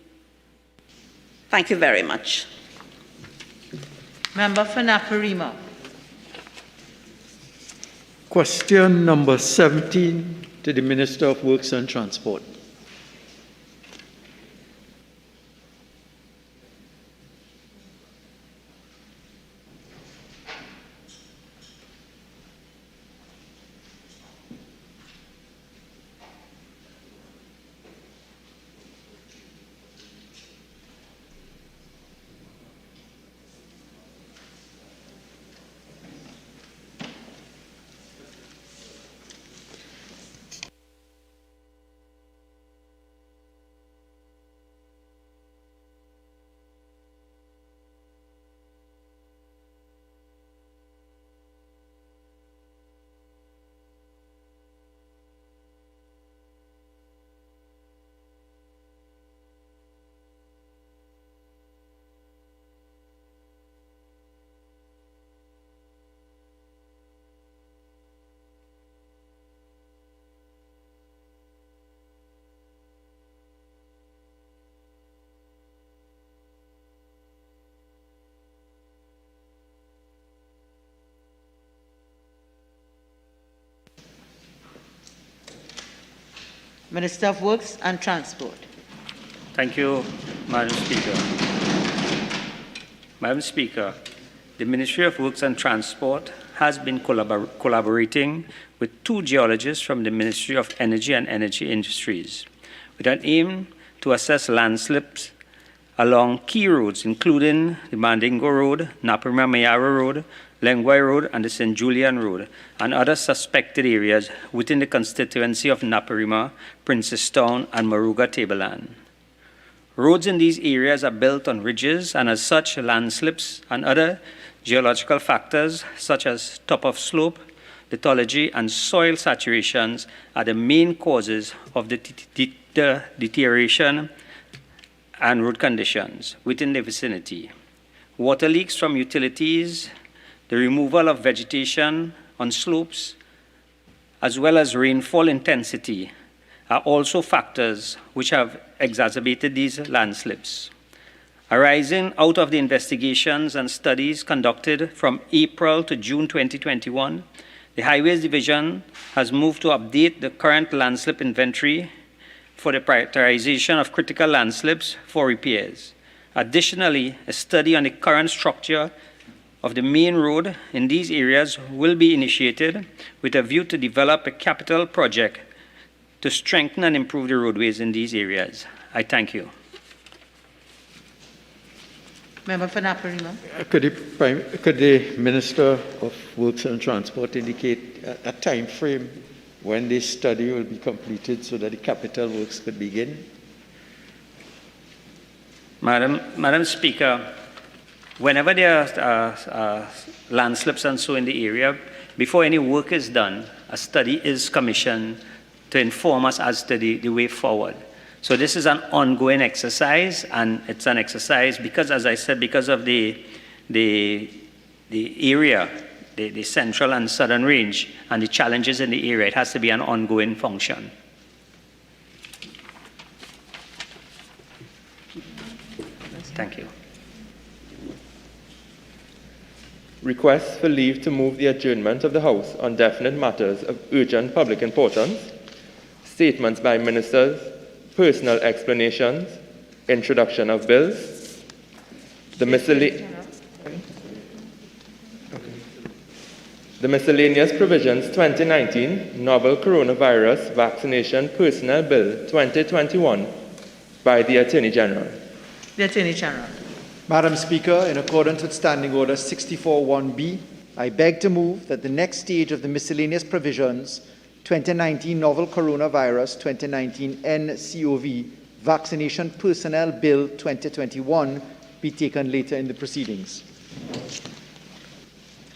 Thank you very much. Member for Naparima. Question number 17 to the Minister of Works and Transport. Minister of Works and Transport. Thank you, Madam Speaker. Madam Speaker, the Ministry of Works and Transport has been collaborating with 2 geologists from the Ministry of Energy and Energy Industries with an aim to assess landslips along key roads, including the Mandingo Road, Naparima-Mayara Road, Lengwai Road, and the St. Julian Road, and other suspected areas within the constituency of Naparima, Princestown, and Maruga Tableland. Roads in these areas are built on ridges, and as such, landslips and other geological factors such as top of slope, lithology, and soil saturations are the main causes of the deterioration and road conditions within the vicinity. Water leaks from utilities, the removal of vegetation on slopes, as well as rainfall intensity, are also factors which have exacerbated these landslips. Arising out of the investigations and studies conducted from April to June 2021, the Highways Division has moved to update the current landslip inventory for the prioritization of critical landslips for repairs. Additionally, a study on the current structure of the main road in these areas will be initiated with a view to develop a capital project to strengthen and improve the roadways in these areas. I thank you. Member for Naparima. Could the Minister of Works and Transport indicate a time frame when this study will be completed so that the capital works could begin? Madam Speaker, whenever there are landslips and so in the area, before any work is done, a study is commissioned to inform us as to the way forward. So this is an ongoing exercise, and it's an exercise because, as I said, because of the area, the central and southern range, and the challenges in the area, it has to be an ongoing function. Thank you. Requests for leave to move the adjournment of the House on definite matters of urgent public importance, statements by ministers, personal explanations, introduction of bills, the Miscellaneous Provisions 2019 Novel Coronavirus Vaccination Personnel Bill 2021 by the Attorney General. The Attorney General. Madam Speaker, in accordance with Standing Order 64.1b, I beg to move that the next stage of the Miscellaneous Provisions 2019 Novel Coronavirus 2019 nCoV Vaccination Personnel Bill 2021 be taken later in the proceedings.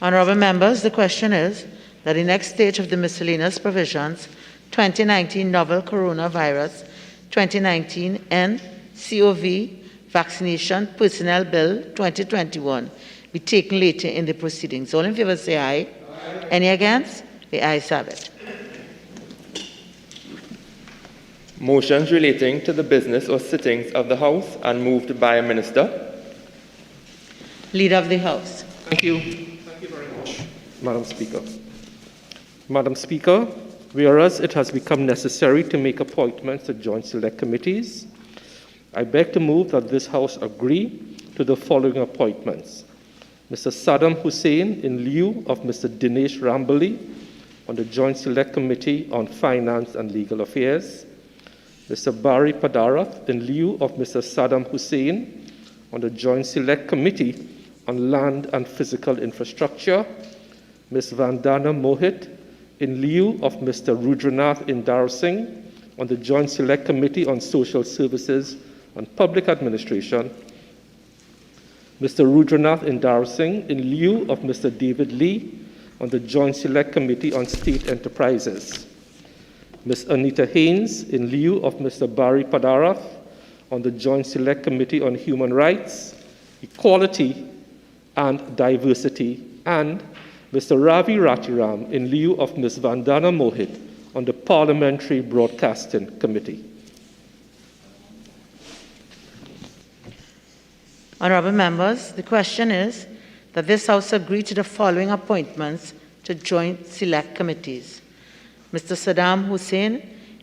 Honourable members, the question is that the next stage of the Miscellaneous Provisions 2019 Novel Coronavirus 2019 nCoV Vaccination Personnel Bill 2021 be taken later in the proceedings. All in favour say aye. Aye. Any against? The ayes have it. Motions relating to the business or sittings of the House and moved by a minister. Leader of the House. Thank you. Thank you very much, Madam Speaker. Madam Speaker, whereas it has become necessary to make appointments to joint select committees, I beg to move that this House agree to the following appointments. Mr. Saddam Hussain in lieu of Mr. Dinesh Rambali on the Joint Select Committee on Finance and Legal Affairs, Mr. Barry Padarath in lieu of Mr. Saddam Hussain on the Joint Select Committee on Land and Physical Infrastructure, Ms. Vandana Mohit in lieu of Mr. Rudranath Indar Singh on the Joint Select Committee on Social Services and Public Administration, Mr. Rudranath Indar Singh in lieu of Mr. David Lee on the Joint Select Committee on State Enterprises, Ms. Anita Haynes in lieu of Mr. Barry Padarath on the Joint Select Committee on Human Rights, Equality and Diversity, and Mr. Ravi Ratiram in lieu of Ms. Vandana Mohit on the Parliamentary Broadcasting Committee. Honourable members, the question is that this House agree to the following appointments to joint select committees. Mr. Saddam Hussain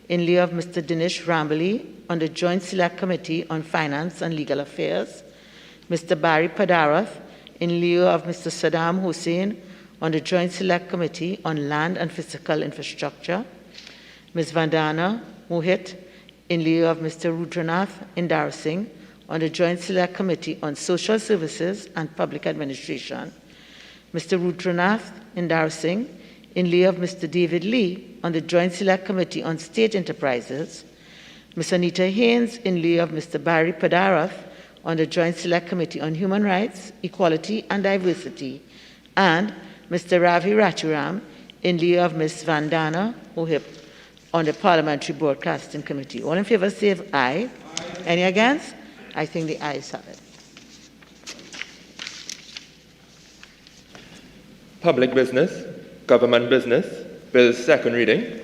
in lieu of Mr. Dinesh Rambali on the Joint Select Committee on Finance and Legal Affairs, Mr. Barry Padarath in lieu of Mr. Saddam Hussain on the Joint Select Committee on Land and Physical Infrastructure, Ms. Vandana Mohit in lieu of Mr. Rudranath Indar Singh on the Joint Select Committee on Social Services and Public Administration, Mr. Rudranath Indar Singh in lieu of Mr. David Lee on the Joint Select Committee on State Enterprises, Ms. Anita Haynes in lieu of Mr. Barry Padarath on the Joint Select Committee on Human Rights, Equality and Diversity, and Mr. Ravi Ratiram in lieu of Ms. Vandana Mohit on the Parliamentary Broadcasting Committee. All in favour say aye. Aye. Any against? I think the ayes have it. Public business, government business, Bill's second reading.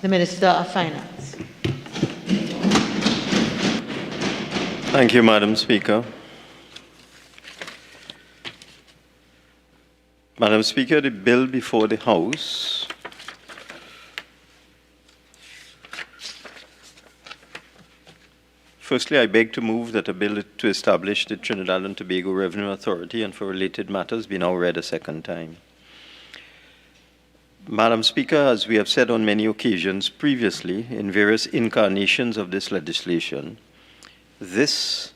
The Minister of Finance. Thank you, Madam Speaker. Madam Speaker, the bill before the House firstly, I beg to move that a bill to establish the Trinidad and Tobago Revenue Authority and for related matters be now read a second time. Madam Speaker, as we have said on many occasions previously in various incarnations of this legislation, this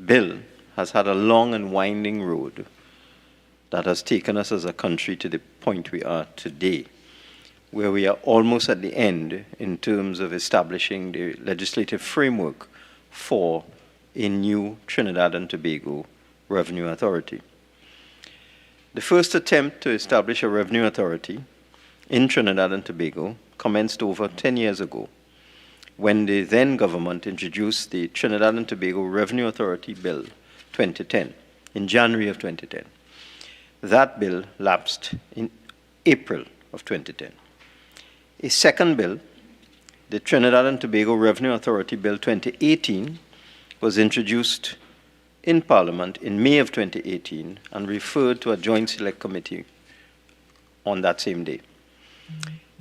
bill has had a long and winding road that has taken us as a country to the point we are today, where we are almost at the end in terms of establishing the legislative framework for a new Trinidad and Tobago Revenue Authority. The first attempt to establish a revenue authority in Trinidad and Tobago commenced over 10 years ago, when the then government introduced the Trinidad and Tobago Revenue Authority Bill 2010, in January of 2010. That bill lapsed in April of 2010. A second bill, the Trinidad and Tobago Revenue Authority Bill 2018, was introduced in Parliament in May of 2018 and referred to a joint select committee on that same day.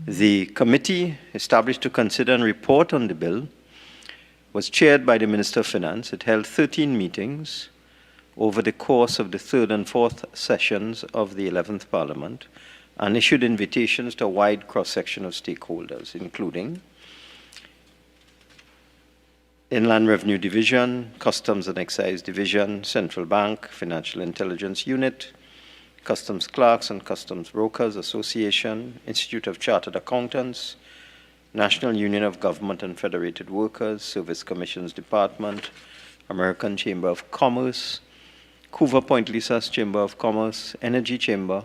The committee established to consider and report on the bill was chaired by the Minister of Finance. It held 13 meetings over the course of the third and fourth sessions of the 11th Parliament and issued invitations to a wide cross-section of stakeholders, including Inland Revenue Division, Customs and Excise Division, Central Bank, Financial Intelligence Unit, Customs Clerks and Customs Brokers Association, Institute of Chartered Accountants, National Union of Government and Federated Workers, Service Commissions Department, American Chamber of Commerce, Coover Point Lisas Chamber of Commerce, Energy Chamber,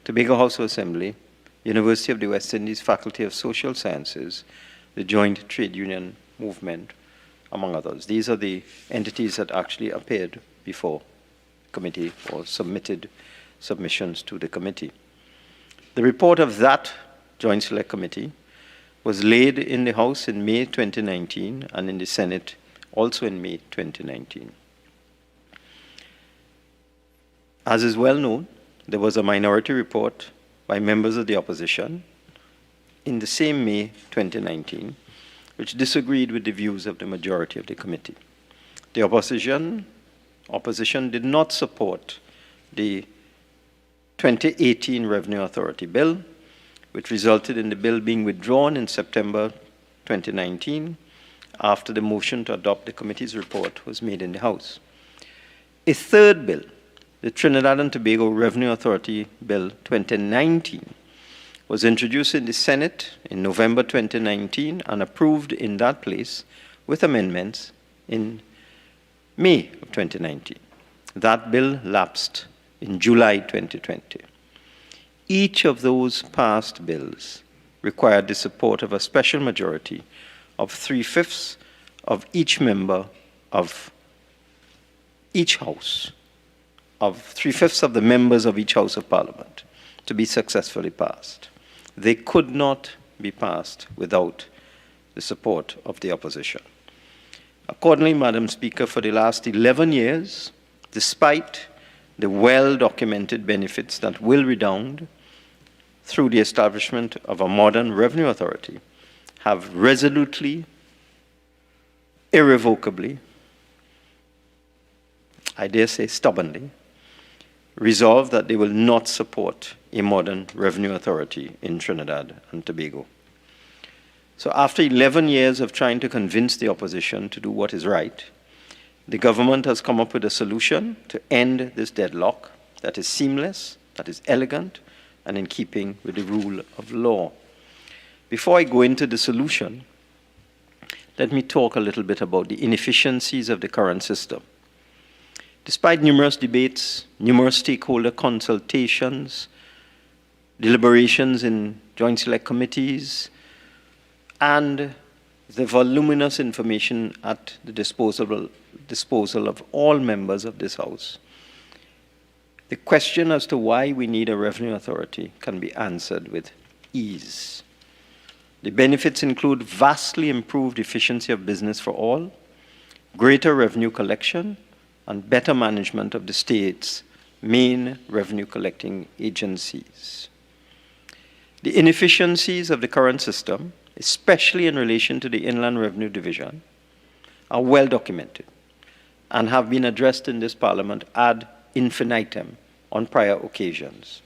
Tobago House of Assembly, University of the West Indies Faculty of Social Sciences, the Joint Trade Union Movement, among others. These are the entities that actually appeared before the committee or submitted submissions to the committee. The report of that Joint Select Committee was laid in the House in May 2019 and in the Senate also in May 2019. As is well known, there was a minority report by members of the opposition in the same May 2019 which disagreed with the views of the majority of the committee. The opposition did not support the 2018 Revenue Authority Bill, which resulted in the bill being withdrawn in September 2019 after the motion to adopt the committee's report was made in the House. A third bill, the Trinidad and Tobago Revenue Authority Bill 2019, was introduced in the Senate in November 2019 and approved in that place with amendments in May of 2019. That bill lapsed in July 2020. Each of those past bills required the support of a special majority of 3/5 of each member of each house, of 3/5 of the members of each House of Parliament to be successfully passed. They could not be passed without the support of the opposition. Accordingly, Madam Speaker, for the last 11 years, despite the well-documented benefits that will redound through the establishment of a modern revenue authority, have resolutely, irrevocably, I dare say stubbornly, resolved that they will not support a modern revenue authority in Trinidad and Tobago. So after 11 years of trying to convince the opposition to do what is right, the government has come up with a solution to end this deadlock that is seamless, that is elegant, and in keeping with the rule of law. Before I go into the solution, let me talk a little bit about the inefficiencies of the current system. Despite numerous debates, numerous stakeholder consultations, deliberations in joint select committees, and the voluminous information at the disposal of all members of this House, the question as to why we need a revenue authority can be answered with ease. The benefits include vastly improved efficiency of business for all, greater revenue collection, and better management of the state's main revenue collecting agencies. The inefficiencies of the current system, especially in relation to the Inland Revenue Division, are well documented and have been addressed in this Parliament ad infinitum on prior occasions.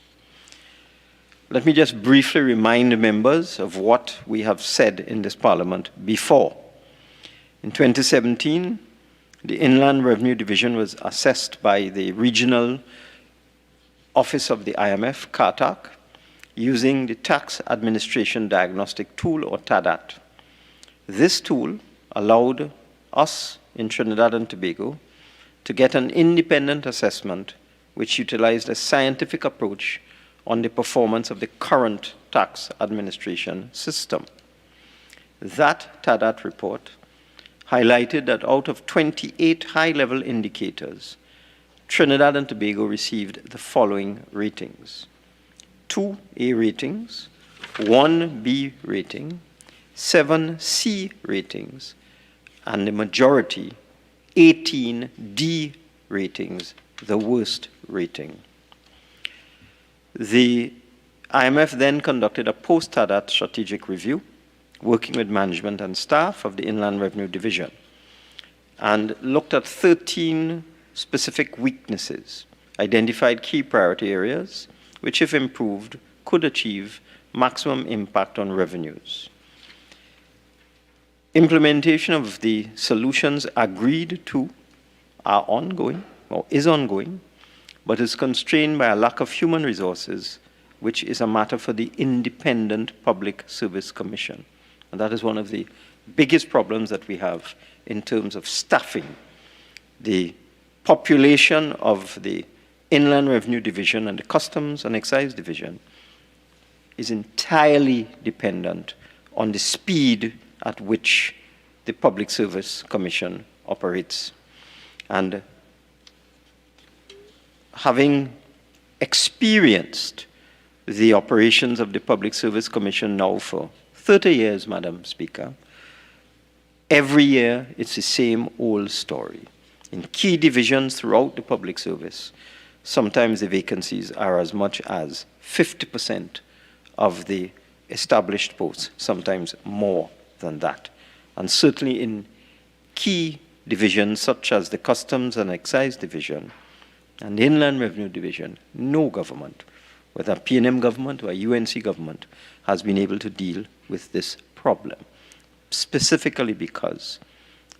Let me just briefly remind members of what we have said in this Parliament before. In 2017, the Inland Revenue Division was assessed by the Regional Office of the IMF, CARTAC, using the Tax Administration Diagnostic Tool, or TADAT. This tool allowed us in Trinidad and Tobago to get an independent assessment which utilized a scientific approach on the performance of the current tax administration system. That TADAT report highlighted that out of 28 high-level indicators, Trinidad and Tobago received the following ratings: 2 A ratings, 1 B rating, 7 C ratings, and the majority, 18 D ratings, the worst rating. The IMF then conducted a post-TADAT strategic review, working with management and staff of the Inland Revenue Division, and looked at 13 specific weaknesses, identified key priority areas, which, if improved, could achieve maximum impact on revenues. Implementation of the solutions agreed to are ongoing, or is ongoing, but is constrained by a lack of human resources, which is a matter for the Independent Public Service Commission. And that is one of the biggest problems that we have in terms of staffing. The population of the Inland Revenue Division and the Customs and Excise Division is entirely dependent on the speed at which the Public Service Commission operates. And having experienced the operations of the Public Service Commission now for 30 years, Madam Speaker, every year it's the same old story. In key divisions throughout the public service, sometimes the vacancies are as much as 50% of the established posts, sometimes more than that. And certainly in key divisions such as the Customs and Excise Division and the Inland Revenue Division, no government, whether P&M government or UNC government, has been able to deal with this problem, specifically because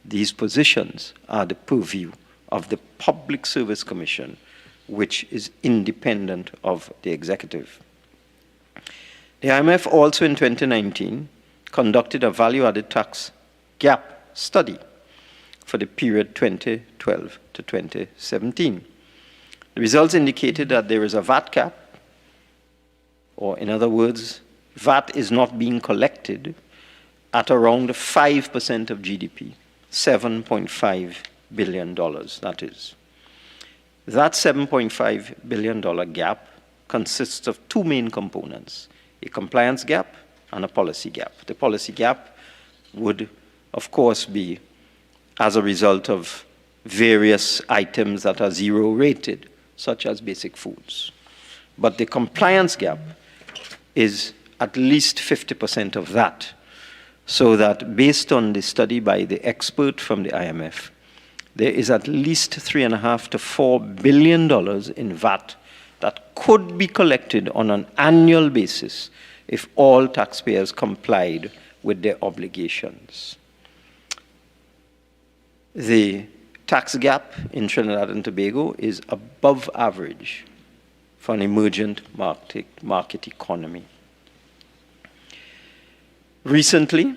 these positions are the purview of the Public Service Commission, which is independent of the executive. The IMF also in 2019 conducted a value-added tax gap study for the period 2012 to 2017. The results indicated that there is a VAT cap, or in other words, VAT is not being collected at around 5% of GDP, $7.5 billion, that is. That $7.5 billion gap consists of 2 main components: a compliance gap and a policy gap. The policy gap would, of course, be as a result of various items that are zero rated, such as basic foods. But the compliance gap is at least 50% of that, so that based on the study by the expert from the IMF, there is at least $3.5 to $4 billion in VAT that could be collected on an annual basis if all taxpayers complied with their obligations. The tax gap in Trinidad and Tobago is above average for an emergent market economy. Recently,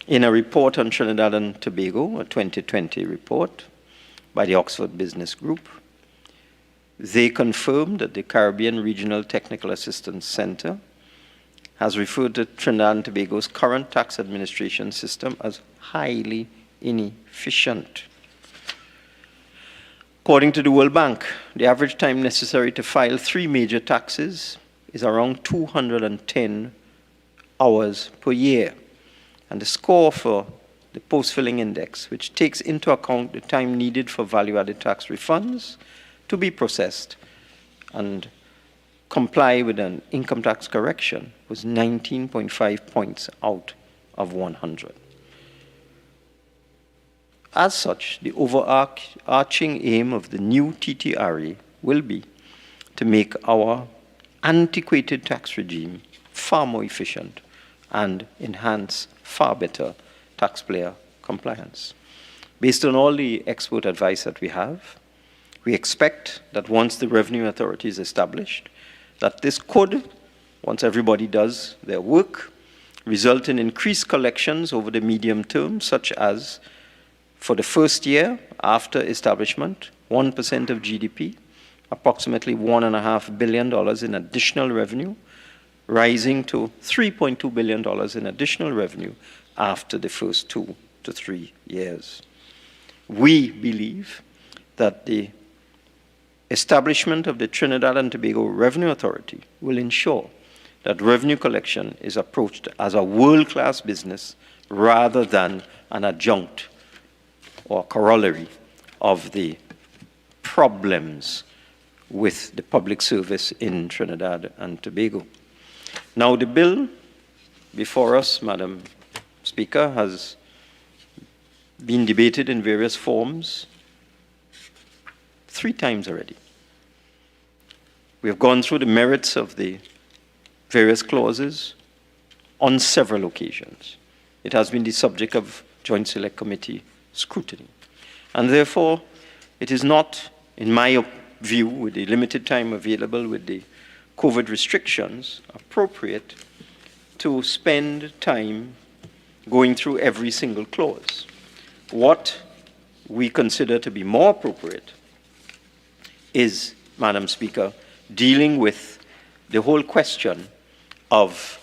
in a report on Trinidad and Tobago, a 2020 report by the Oxford Business Group, they confirmed that the Caribbean Regional Technical Assistance Center has referred to Trinidad and Tobago's current tax administration system as highly inefficient. According to the World Bank, the average time necessary to file 3 major taxes is around 210 hours per year. And the score for the post-filling index, which takes into account the time needed for value-added tax refunds to be processed and comply with an income tax correction, was 19.5 points out of 100. As such, the overarching aim of the new TTRA will be to make our antiquated tax regime far more efficient and enhance far better taxpayer compliance. Based on all the expert advice that we have, we expect that once the Revenue Authority is established, that this could, once everybody does their work, result in increased collections over the medium term, such as for the first year after establishment, 1% of GDP, approximately $1.5 billion in additional revenue, rising to $3.2 billion in additional revenue after the first 2 to 3 years. We believe that the establishment of the Trinidad and Tobago Revenue Authority will ensure that revenue collection is approached as a world-class business rather than an adjunct or corollary of the problems with the public service in Trinidad and Tobago. Now, the bill before us, Madam Speaker, has been debated in various forms 3 times already. We have gone through the merits of the various clauses on several occasions. It has been the subject of Joint Select Committee scrutiny. And therefore, it is not, in my view, with the limited time available with the COVID restrictions, appropriate to spend time going through every single clause. What we consider to be more appropriate is, Madam Speaker, dealing with the whole question of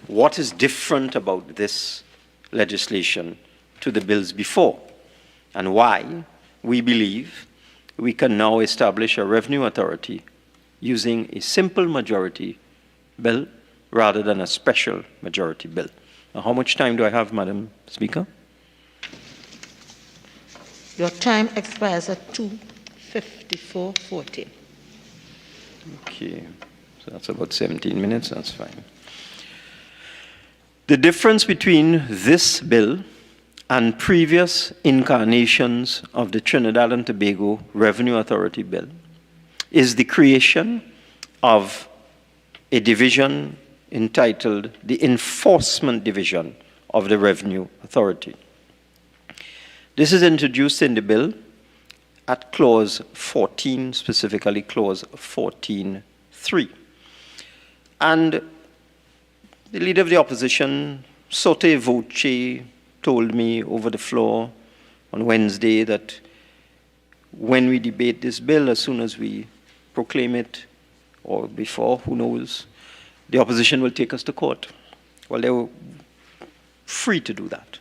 what is different about this legislation to the bills before, and why we believe we can now establish a revenue authority using a simple majority bill rather than a special majority bill. Now, how much time do I have, Madam Speaker? Your time expires at 2:54:40. Okay, so that's about 17 minutes, that's fine. The difference between this bill and previous incarnations of the Trinidad and Tobago Revenue Authority bill is the creation of a division entitled the Enforcement Division of the Revenue Authority. This is introduced in the bill at clause 14, specifically clause 14.3. And the leader of the opposition, sotto voce, told me over the floor on Wednesday that when we debate this bill, as soon as we proclaim it, or before, who knows, the opposition will take us to court. Well, they were free to do that.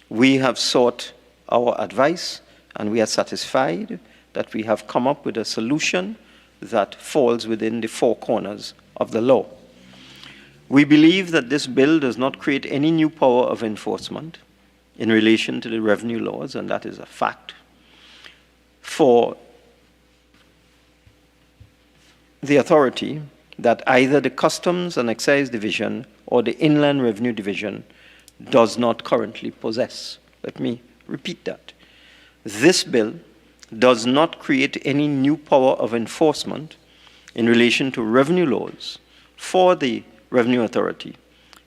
We have sought our advice, and we are satisfied that we have come up with a solution that falls within the 4 corners of the law. We believe that this bill does not create any new power of enforcement in relation to the revenue laws, and that is a fact. For the authority that either the Customs and Excise Division or the Inland Revenue Division does not currently possess. Let me repeat that. This bill does not create any new power of enforcement in relation to revenue laws for the Revenue Authority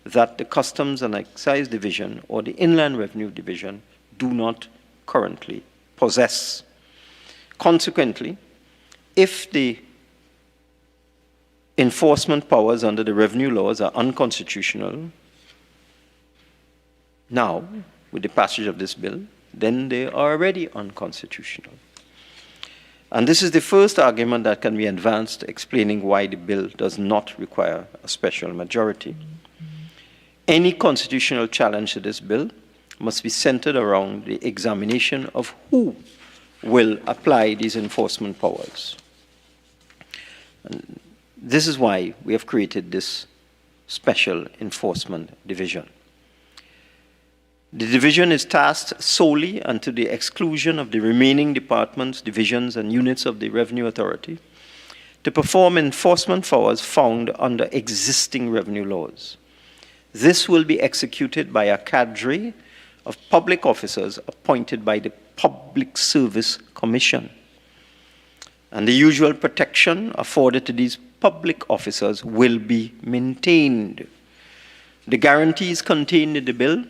that the Customs and Excise Division or the Inland Revenue Division do not currently possess. Consequently, if the enforcement powers under the revenue laws are unconstitutional now, with the passage of this bill, then they are already unconstitutional. And this is the first argument that can be advanced explaining why the bill does not require a special majority. Any constitutional challenge to this bill must be centered around the examination of who will apply these enforcement powers. And this is why we have created this Special Enforcement Division. The division is tasked solely and to the exclusion of the remaining departments, divisions, and units of the Revenue Authority to perform enforcement powers found under existing revenue laws. This will be executed by a cadre of public officers appointed by the Public Service Commission. And the usual protection afforded to these public officers will be maintained. The guarantees contained in the bill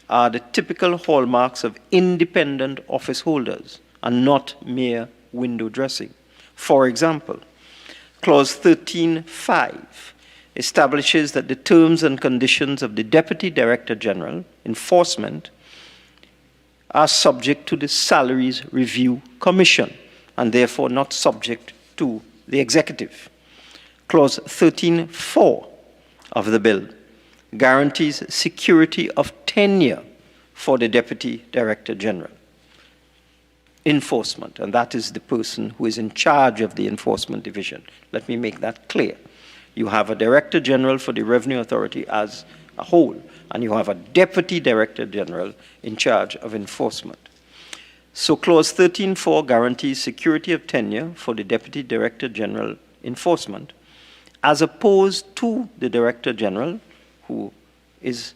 are the typical hallmarks of independent office holders and not mere window dressing. For example, Clause 13.5 establishes that the terms and conditions of the Deputy Director General Enforcement are subject to the Salaries Review Commission and therefore not subject to the Executive. Clause 13.4 of the bill guarantees security of tenure for the Deputy Director General. Enforcement, and that is the person who is in charge of the Enforcement Division. Let me make that clear. You have a Director General for the Revenue Authority as a whole, and you have a Deputy Director General in charge of enforcement. So Clause 13.4 guarantees security of tenure for the Deputy Director General Enforcement, as opposed to the Director General, who is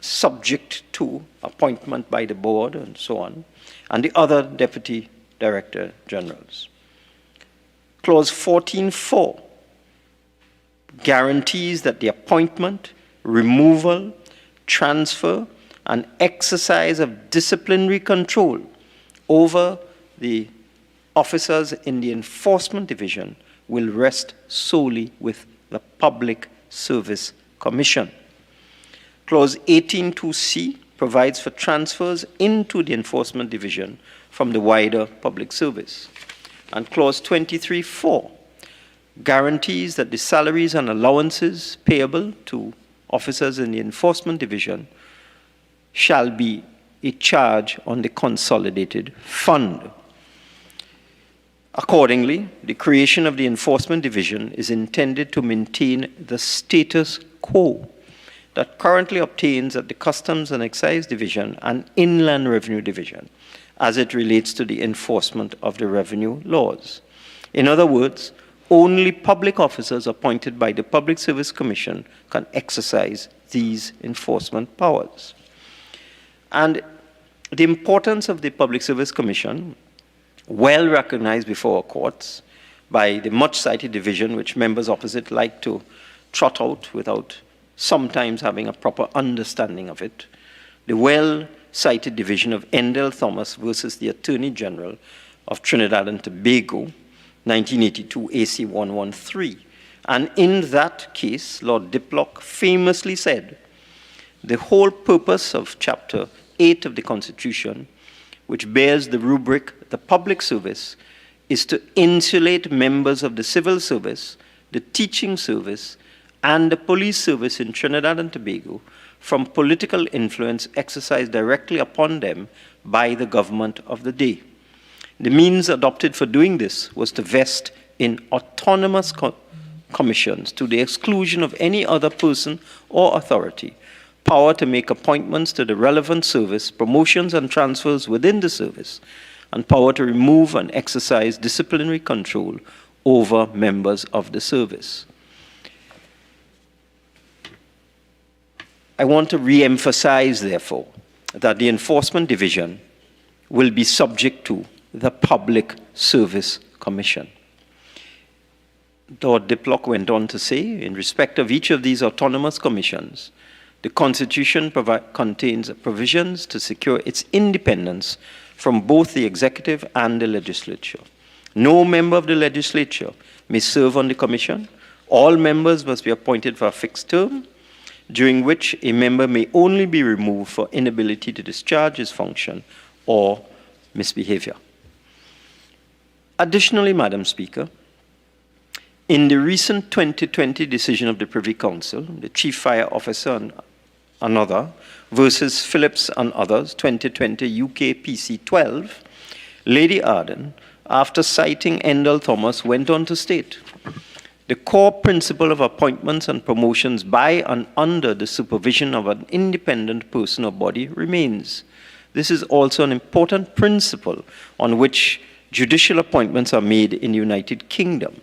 subject to appointment by the board and so on, and the other Deputy Director Generals. Clause 14.4 guarantees that the appointment, removal, transfer, and exercise of disciplinary control over the officers in the Enforcement Division will rest solely with the Public Service Commission. Clause 18.2c provides for transfers into the Enforcement Division from the wider public service. And Clause 23.4 guarantees that the salaries and allowances payable to officers in the Enforcement Division shall be a charge on the consolidated fund. Accordingly, the creation of the Enforcement Division is intended to maintain the status quo that currently obtains at the Customs and Excise Division and Inland Revenue Division as it relates to the enforcement of the revenue laws. In other words, only public officers appointed by the Public Service Commission can exercise these enforcement powers. And the importance of the Public Service Commission, well recognized before our courts by the much-cited division, which members opposite like to trot out without sometimes having a proper understanding of it, the well-cited division of Endell Thomas versus the Attorney General of Trinidad and Tobago, 1982 AC 113. And in that case, Lord Diplock famously said, the whole purpose of Chapter 8 of the Constitution, which bears the rubric, the public service, is to insulate members of the civil service, the teaching service, and the police service in Trinidad and Tobago from political influence exercised directly upon them by the government of the day. The means adopted for doing this was to vest in autonomous commissions, to the exclusion of any other person or authority, power to make appointments to the relevant service, promotions and transfers within the service, and power to remove and exercise disciplinary control over members of the service. I want to re-emphasize, therefore, that the Enforcement Division will be subject to the Public Service Commission. Lord Diplock went on to say, in respect of each of these autonomous commissions, the Constitution contains provisions to secure its independence from both the executive and the legislature. No member of the legislature may serve on the commission. All members must be appointed for a fixed term, during which a member may only be removed for inability to discharge his function or misbehavior. Additionally, Madam Speaker, in the recent 2020 decision of the Privy Council, the Chief Fire Officer and another versus Phillips and others, 2020 UK PC 12, Lady Arden, after citing Endell Thomas, went on to state, the core principle of appointments and promotions by and under the supervision of an independent person or body remains. This is also an important principle on which judicial appointments are made in the United Kingdom.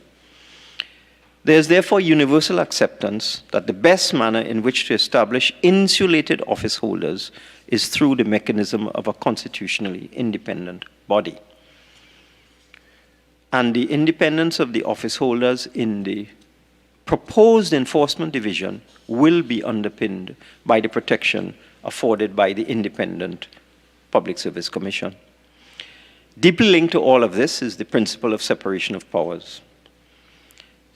There is therefore universal acceptance that the best manner in which to establish insulated office holders is through the mechanism of a constitutionally independent body. And the independence of the office holders in the proposed enforcement division will be underpinned by the protection afforded by the Independent Public Service Commission. Deeply linked to all of this is the principle of separation of powers.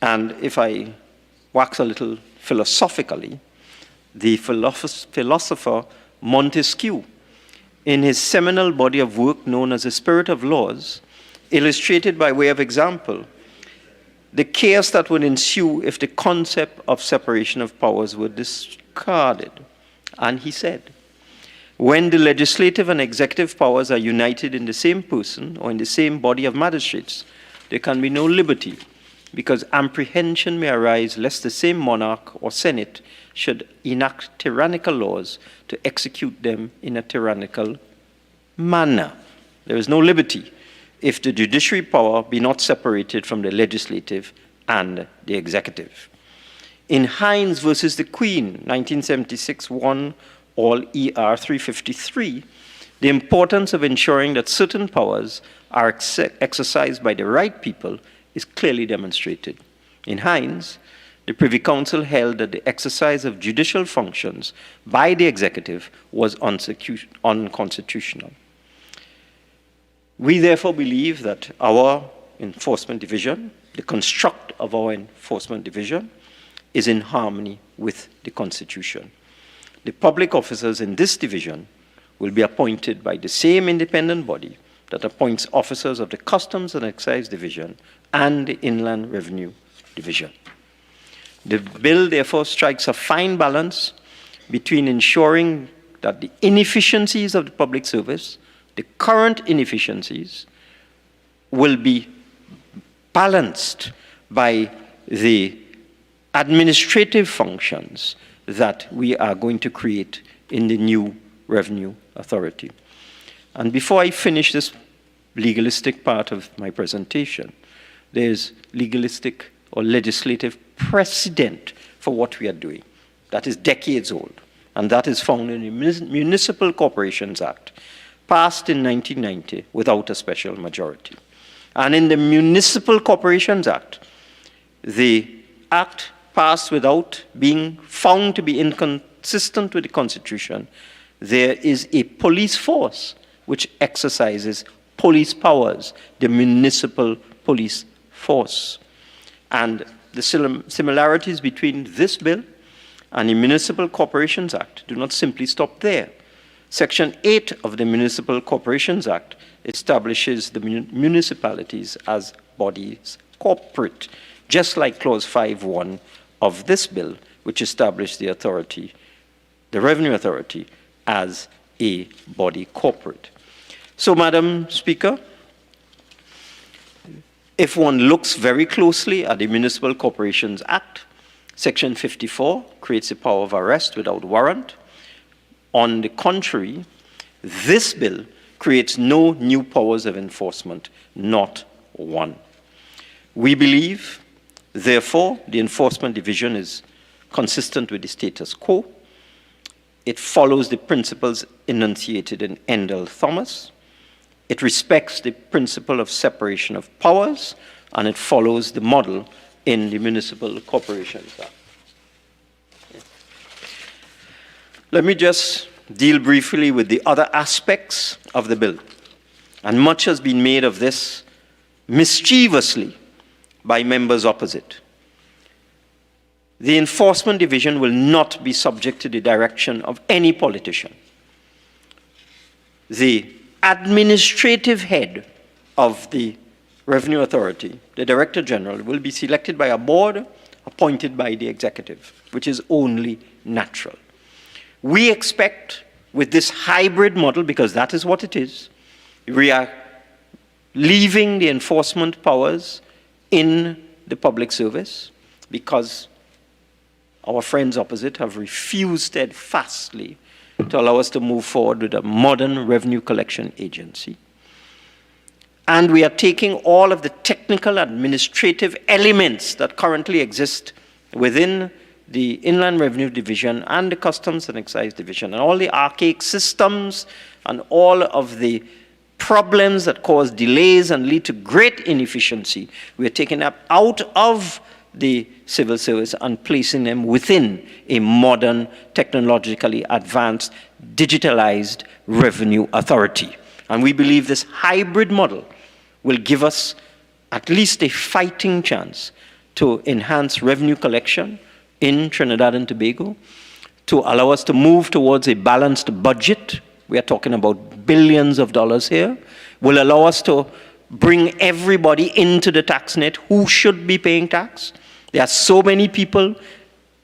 And if I wax a little philosophically, the philosopher Montesquieu, in his seminal body of work known as The Spirit of Laws, illustrated by way of example the chaos that would ensue if the concept of separation of powers were discarded. And he said, when the legislative and executive powers are united in the same person or in the same body of magistrates, there can be no liberty, because apprehension may arise lest the same monarch or senate should enact tyrannical laws to execute them in a tyrannical manner. There is no liberty if the judiciary power be not separated from the legislative and the executive. In Hines versus the Queen, 1976, 1 all ER 353, the importance of ensuring that certain powers are exercised by the right people is clearly demonstrated. In Hines, the Privy Council held that the exercise of judicial functions by the executive was unconstitutional. We therefore believe that our enforcement division, the construct of our enforcement division, is in harmony with the Constitution. The public officers in this division will be appointed by the same independent body that appoints officers of the Customs and Excise Division and the Inland Revenue Division. The bill therefore strikes a fine balance between ensuring that the inefficiencies of the public service, the current inefficiencies, will be balanced by the administrative functions that we are going to create in the new Revenue Authority. And before I finish this legalistic part of my presentation, there's legalistic or legislative precedent for what we are doing. That is decades old, and that is found in the Municipal Corporations Act, passed in 1990 without a special majority. And in the Municipal Corporations Act, the act passed without being found to be inconsistent with the Constitution, there is a police force which exercises police powers, the municipal police force. And the similarities between this bill and the Municipal Corporations Act do not simply stop there. Section 8 of the Municipal Corporations Act establishes the municipalities as bodies corporate, just like Clause 5.1 of this bill, which established the authority, the Revenue Authority, as a body corporate. So, Madam Speaker, if one looks very closely at the Municipal Corporations Act, Section 54 creates a power of arrest without warrant. On the contrary, this bill creates no new powers of enforcement, not one. We believe, therefore, the Enforcement Division is consistent with the status quo. It follows the principles enunciated in Endell Thomas. It respects the principle of separation of powers, and it follows the model in the Municipal Corporations Act. Let me just deal briefly with the other aspects of the bill. And much has been made of this mischievously by members opposite. The Enforcement Division will not be subject to the direction of any politician. The administrative head of the Revenue Authority, the Director General, will be selected by a board appointed by the executive, which is only natural. We expect with this hybrid model, because that is what it is, we are leaving the enforcement powers in the public service, because our friends opposite have refused steadfastly to allow us to move forward with a modern revenue collection agency. And we are taking all of the technical administrative elements that currently exist within the Inland Revenue Division and the Customs and Excise Division, and all the archaic systems and all of the problems that cause delays and lead to great inefficiency. We are taking them out of the civil service and placing them within a modern, technologically advanced, digitalized revenue authority. And we believe this hybrid model will give us at least a fighting chance to enhance revenue collection in Trinidad and Tobago, to allow us to move towards a balanced budget. We are talking about billions of dollars here. Will allow us to bring everybody into the tax net who should be paying tax. There are so many people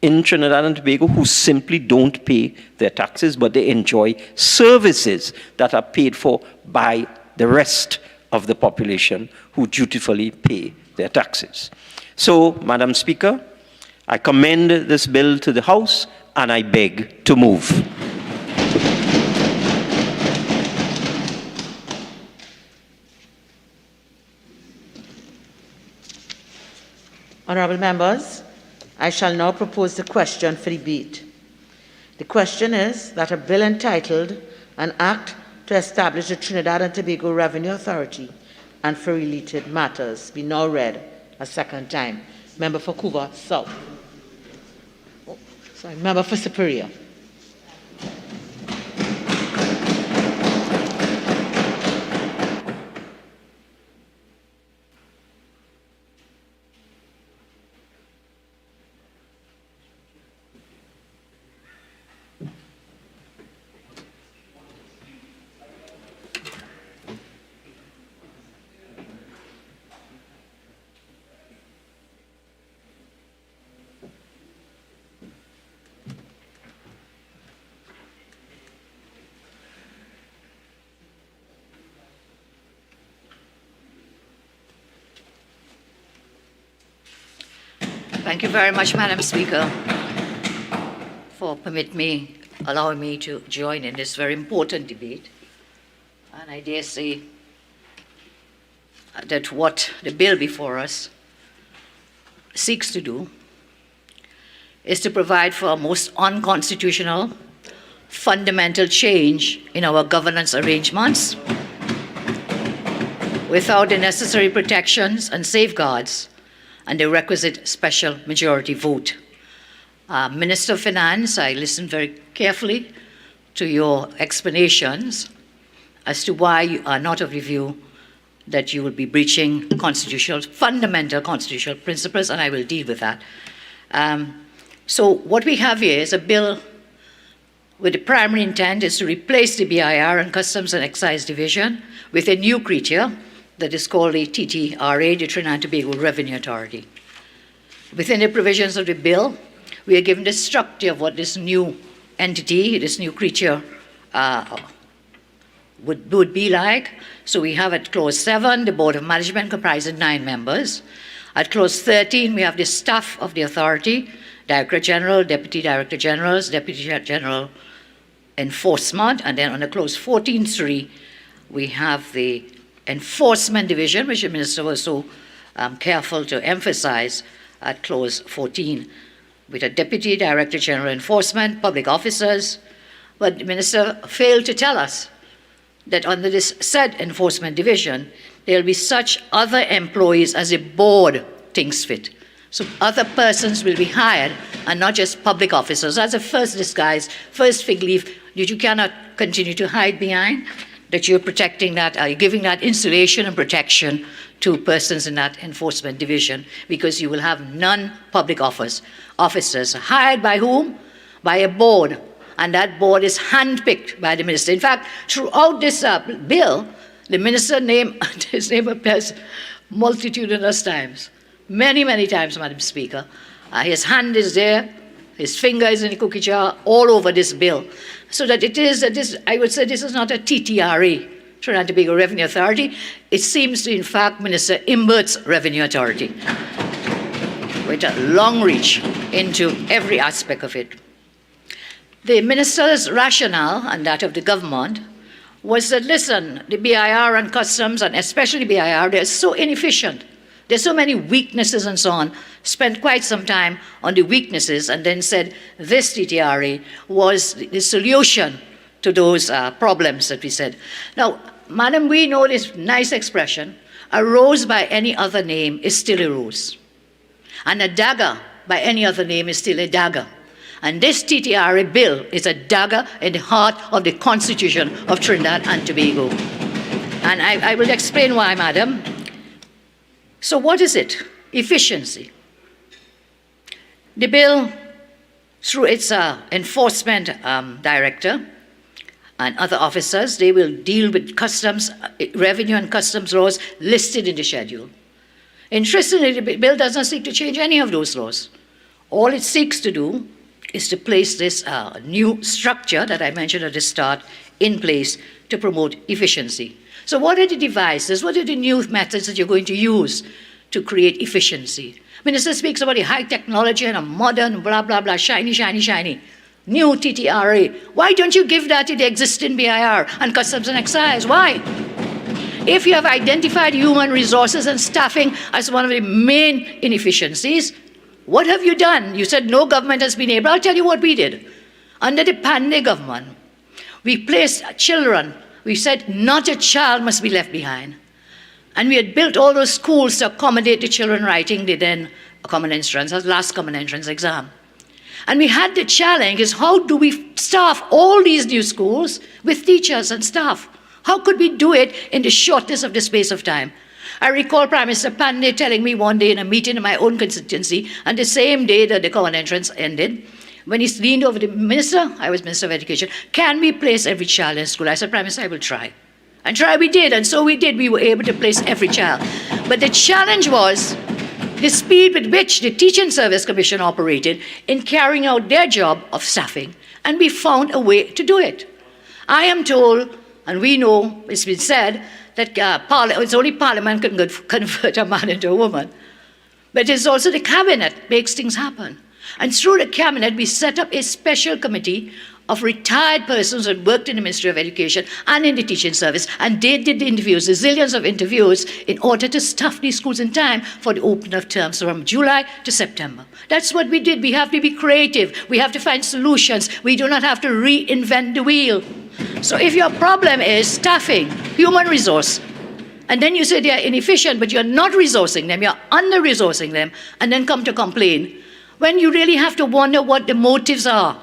in Trinidad and Tobago who simply don't pay their taxes, but they enjoy services that are paid for by the rest of the population who dutifully pay their taxes. So, Madam Speaker, I commend this bill to the House and I beg to move. Honourable members, I shall now propose the question for debate. The question is that a bill entitled An Act to Establish the Trinidad and Tobago Revenue Authority and for related matters be now read a second time. Member for Cuba South. Member for Superior. Thank you very much, Madam Speaker, for allowing me to join in this very important debate. And I dare say that what the bill before us seeks to do is to provide for a most unconstitutional, fundamental change in our governance arrangements without the necessary protections and safeguards and the requisite special majority vote. Minister of Finance, I listened very carefully to your explanations as to why you are not of the view that you will be breaching fundamental constitutional principles, and I will deal with that. So what we have here is a bill with the primary intent is to replace the BIR and Customs and Excise Division with a new creature that is called the TTRA, the Trinidad and Tobago Revenue Authority. Within the provisions of the bill, we are given the structure of what this new entity, this new creature would be like. So we have at Clause 7, the Board of Management comprises 9 members. At Clause 13, we have the staff of the authority, Director General, Deputy Director Generals, Deputy General Enforcement, and then on the Clause 14.3, we have the Enforcement Division, which the Minister was so careful to emphasize at Clause 14, with a Deputy Director General Enforcement, public officers, but the Minister failed to tell us that under this said Enforcement Division, there will be such other employees as the board thinks fit. So other persons will be hired and not just public officers. That's a first disguise, first fig leaf that you cannot continue to hide behind, that you're protecting that, you're giving that insulation and protection to persons in that enforcement division, because you will have non-public officers hired by whom? By a board, and that board is handpicked by the minister. In fact, throughout this bill, the minister his name appears multitudinous times, many, many times, Madam Speaker. His hand is there, his finger is in the cookie jar, all over this bill. So that it is, I would say this is not a TTRA Trinidad and Tobago Revenue Authority. It seems to, in fact, Minister Imbert's Revenue Authority, with a long reach into every aspect of it. The minister's rationale, and that of the government, was that, listen, the BIR and customs, and especially BIR, they're so inefficient. There's so many weaknesses and so on. Spent quite some time on the weaknesses and then said this TTRA was the solution to those problems that we said. Now, Madam, we know this nice expression, a rose by any other name is still a rose. And a dagger by any other name is still a dagger. And this TTRA bill is a dagger in the heart of the Constitution of Trinidad and Tobago. And I will explain why, Madam. So what is it? Efficiency. The bill, through its enforcement director and other officers, they will deal with customs, revenue and customs laws listed in the schedule. Interestingly, the bill does not seek to change any of those laws. All it seeks to do is to place this new structure that I mentioned at the start in place to promote efficiency. So what are the devices, what are the new methods that you're going to use to create efficiency? Minister speaks about the high technology and a modern blah, blah, blah, shiny, shiny, shiny. New TTRA. Why don't you give that to the existing BIR and Customs and Excise? Why? If you have identified human resources and staffing as one of the main inefficiencies, what have you done? You said no government has been able. I'll tell you what we did. Under the Pandey government, we placed children. We said not a child must be left behind. And we had built all those schools to accommodate the children writing the then common entrance, as last common entrance exam. And we had the challenge is how do we staff all these new schools with teachers and staff? How could we do it in the shortest of the space of time? I recall Prime Minister Pandey telling me one day in a meeting in my own constituency, and the same day that the common entrance ended, when he leaned over the minister, I was Minister of Education, can we place every child in school? I said, Prime Minister, I will try. And try we did, and so we did. We were able to place every child. But the challenge was the speed with which the Teaching Service Commission operated in carrying out their job of staffing. And we found a way to do it. I am told, and we know, it's been said, that it's only Parliament can convert a man into a woman. But it's also the Cabinet makes things happen. And through the Cabinet, we set up a special committee of retired persons who had worked in the Ministry of Education and in the teaching service, and they did the interviews, the zillions of interviews, in order to staff these schools in time for the opening of terms from July to September. That's what we did. We have to be creative. We have to find solutions. We do not have to reinvent the wheel. So if your problem is staffing, human resource, and then you say they are inefficient, but you're not resourcing them, you're under-resourcing them, and then come to complain, when you really have to wonder what the motives are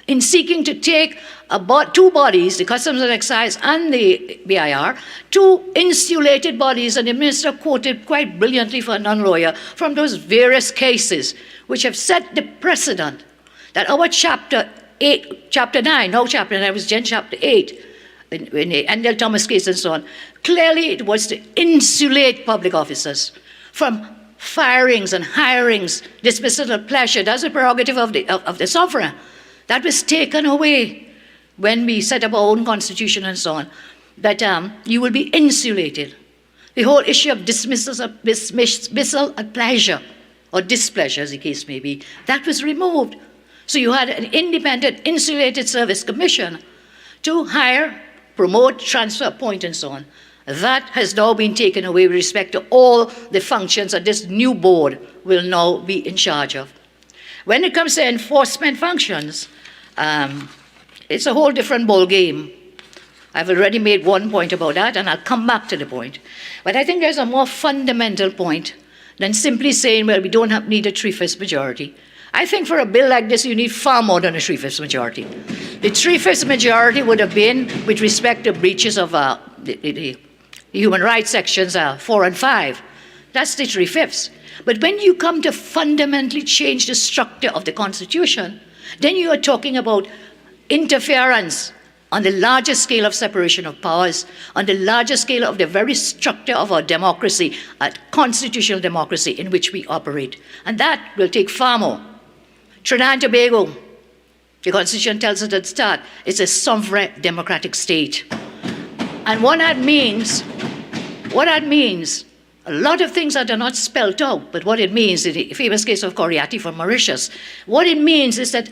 in seeking to take two bodies, the Customs and Excise and the BIR, two insulated bodies, and the minister quoted quite brilliantly for a non-lawyer from those various cases which have set the precedent that our Chapter 9, no Chapter 9, was Gen Chapter 8, in the Endell Thomas case and so on, clearly it was to insulate public officers from firings and hirings, dismissal of pleasure. That's a prerogative of the sovereign. That was taken away when we set up our own constitution and so on, that you will be insulated. The whole issue of dismissal at pleasure, or displeasure as the case may be, that was removed. So you had an independent, insulated service commission to hire, promote, transfer, appoint, and so on. That has now been taken away with respect to all the functions that this new board will now be in charge of. When it comes to enforcement functions, it's a whole different ball game. I've already made one point about that, and I'll come back to the point. But I think there's a more fundamental point than simply saying, well, we don't need a 3/5 majority. I think for a bill like this, you need far more than a 3/5 majority. The 3/5 majority would have been with respect to breaches of the human rights sections 4 and 5. That's the 3/5. But when you come to fundamentally change the structure of the Constitution, then you are talking about interference on the larger scale of separation of powers, on the larger scale of the very structure of our democracy, a constitutional democracy in which we operate. And that will take far more. Trinidad and Tobago, the Constitution tells us at the start, it's a sovereign democratic state. And what that means, a lot of things that are not spelled out, but what it means, in the famous case of Coriati from Mauritius, what it means is that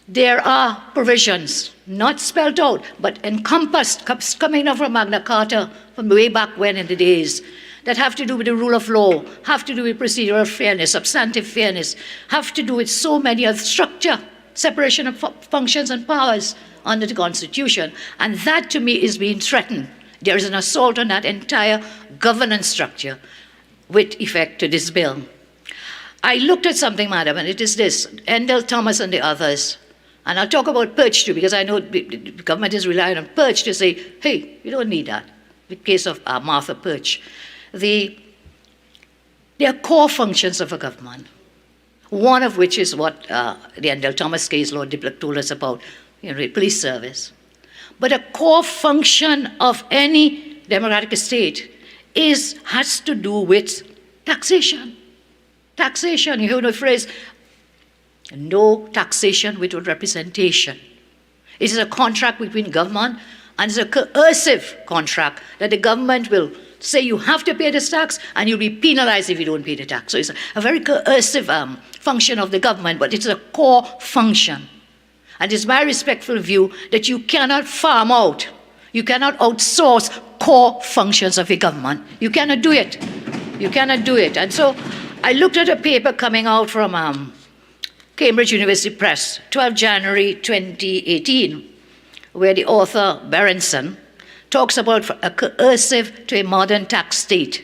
there are provisions, not spelled out, but encompassed, coming up from Magna Carta, from way back when in the days, that have to do with the rule of law, have to do with procedural fairness, substantive fairness, have to do with so many other structure, separation of functions and powers under the Constitution. And that, to me, is being threatened. There is an assault on that entire governance structure with effect to this bill. I looked at something, madam, and it is this. Endell Thomas and the others, and I'll talk about Perch too, because I know the government is relying on Perch to say, hey, you don't need that. The case of Martha Perch. There are core functions of a government, one of which is what the Endell Thomas case, Lord Diplock told us about, the police service. But a core function of any democratic state has to do with taxation. Taxation, you hear the phrase, no taxation without representation. It is a contract between government, and it's a coercive contract that the government will say you have to pay this tax and you'll be penalized if you don't pay the tax. So it's a very coercive function of the government, but it's a core function. And it's my respectful view that you cannot farm out, you cannot outsource core functions of a government. You cannot do it. You cannot do it. And so I looked at a paper coming out from Cambridge University Press, 12 January 2018, where the author, Berenson, talks about a coercive to a modern tax state.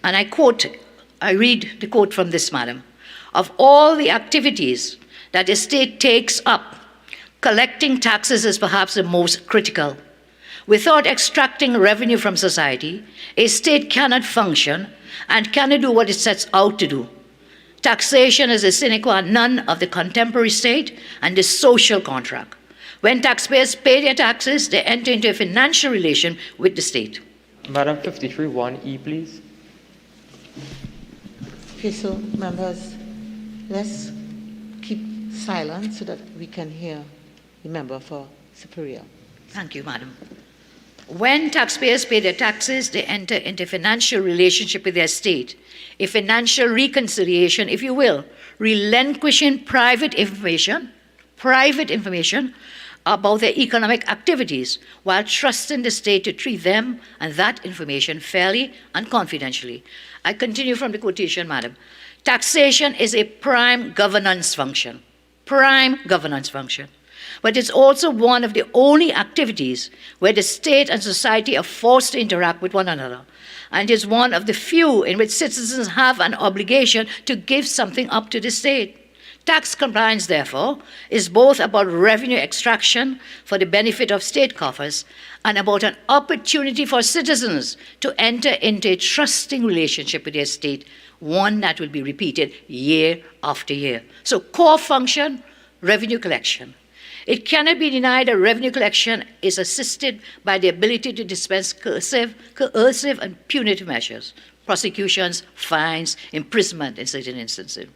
And I read the quote from this, madam. Of all the activities that a state takes up, collecting taxes is perhaps the most critical. Without extracting revenue from society, a state cannot function and cannot do what it sets out to do. Taxation is a sine qua non of the contemporary state and the social contract. When taxpayers pay their taxes, they enter into a financial relation with the state. Madam 53(1)E, please. Okay, so members, let's keep silent so that we can hear the member for Superior. Thank you, madam. When taxpayers pay their taxes, they enter into a financial relationship with their state, a financial reconciliation, if you will, relinquishing private information about their economic activities while trusting the state to treat them and that information fairly and confidentially. I continue from the quotation, madam. Taxation is a prime governance function. But it's also one of the only activities where the state and society are forced to interact with one another. And is one of the few in which citizens have an obligation to give something up to the state. Tax compliance, therefore, is both about revenue extraction for the benefit of state coffers and about an opportunity for citizens to enter into a trusting relationship with their state, one that will be repeated year after year. So core function, revenue collection. It cannot be denied that revenue collection is assisted by the ability to dispense coercive and punitive measures, prosecutions, fines, imprisonment in certain instances.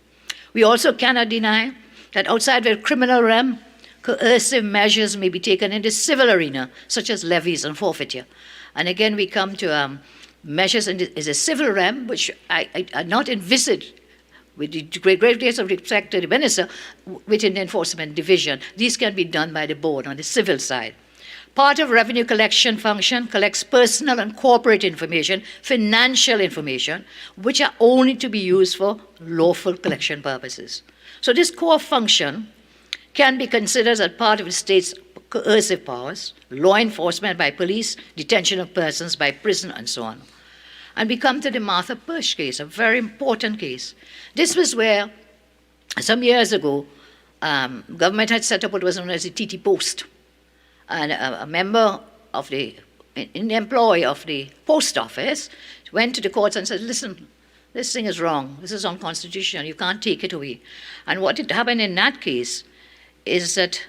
We also cannot deny that outside the criminal realm, coercive measures may be taken in the civil arena, such as levies and forfeiture. And again, we come to measures in the civil realm, which I not envisaged, with the great deals of respect to the minister, within the enforcement division. These can be done by the board on the civil side. Part of revenue collection function collects personal and corporate information, financial information, which are only to be used for lawful collection purposes. So this core function can be considered as part of the state's coercive powers, law enforcement by police, detention of persons by prison, and so on. And we come to the Martha Perch case, a very important case. This was where, some years ago, government had set up what was known as the TT Post. And a member of an employee of the post office went to the courts and said, listen, this thing is wrong. This is unconstitutional. You can't take it away. And what had happened in that case is that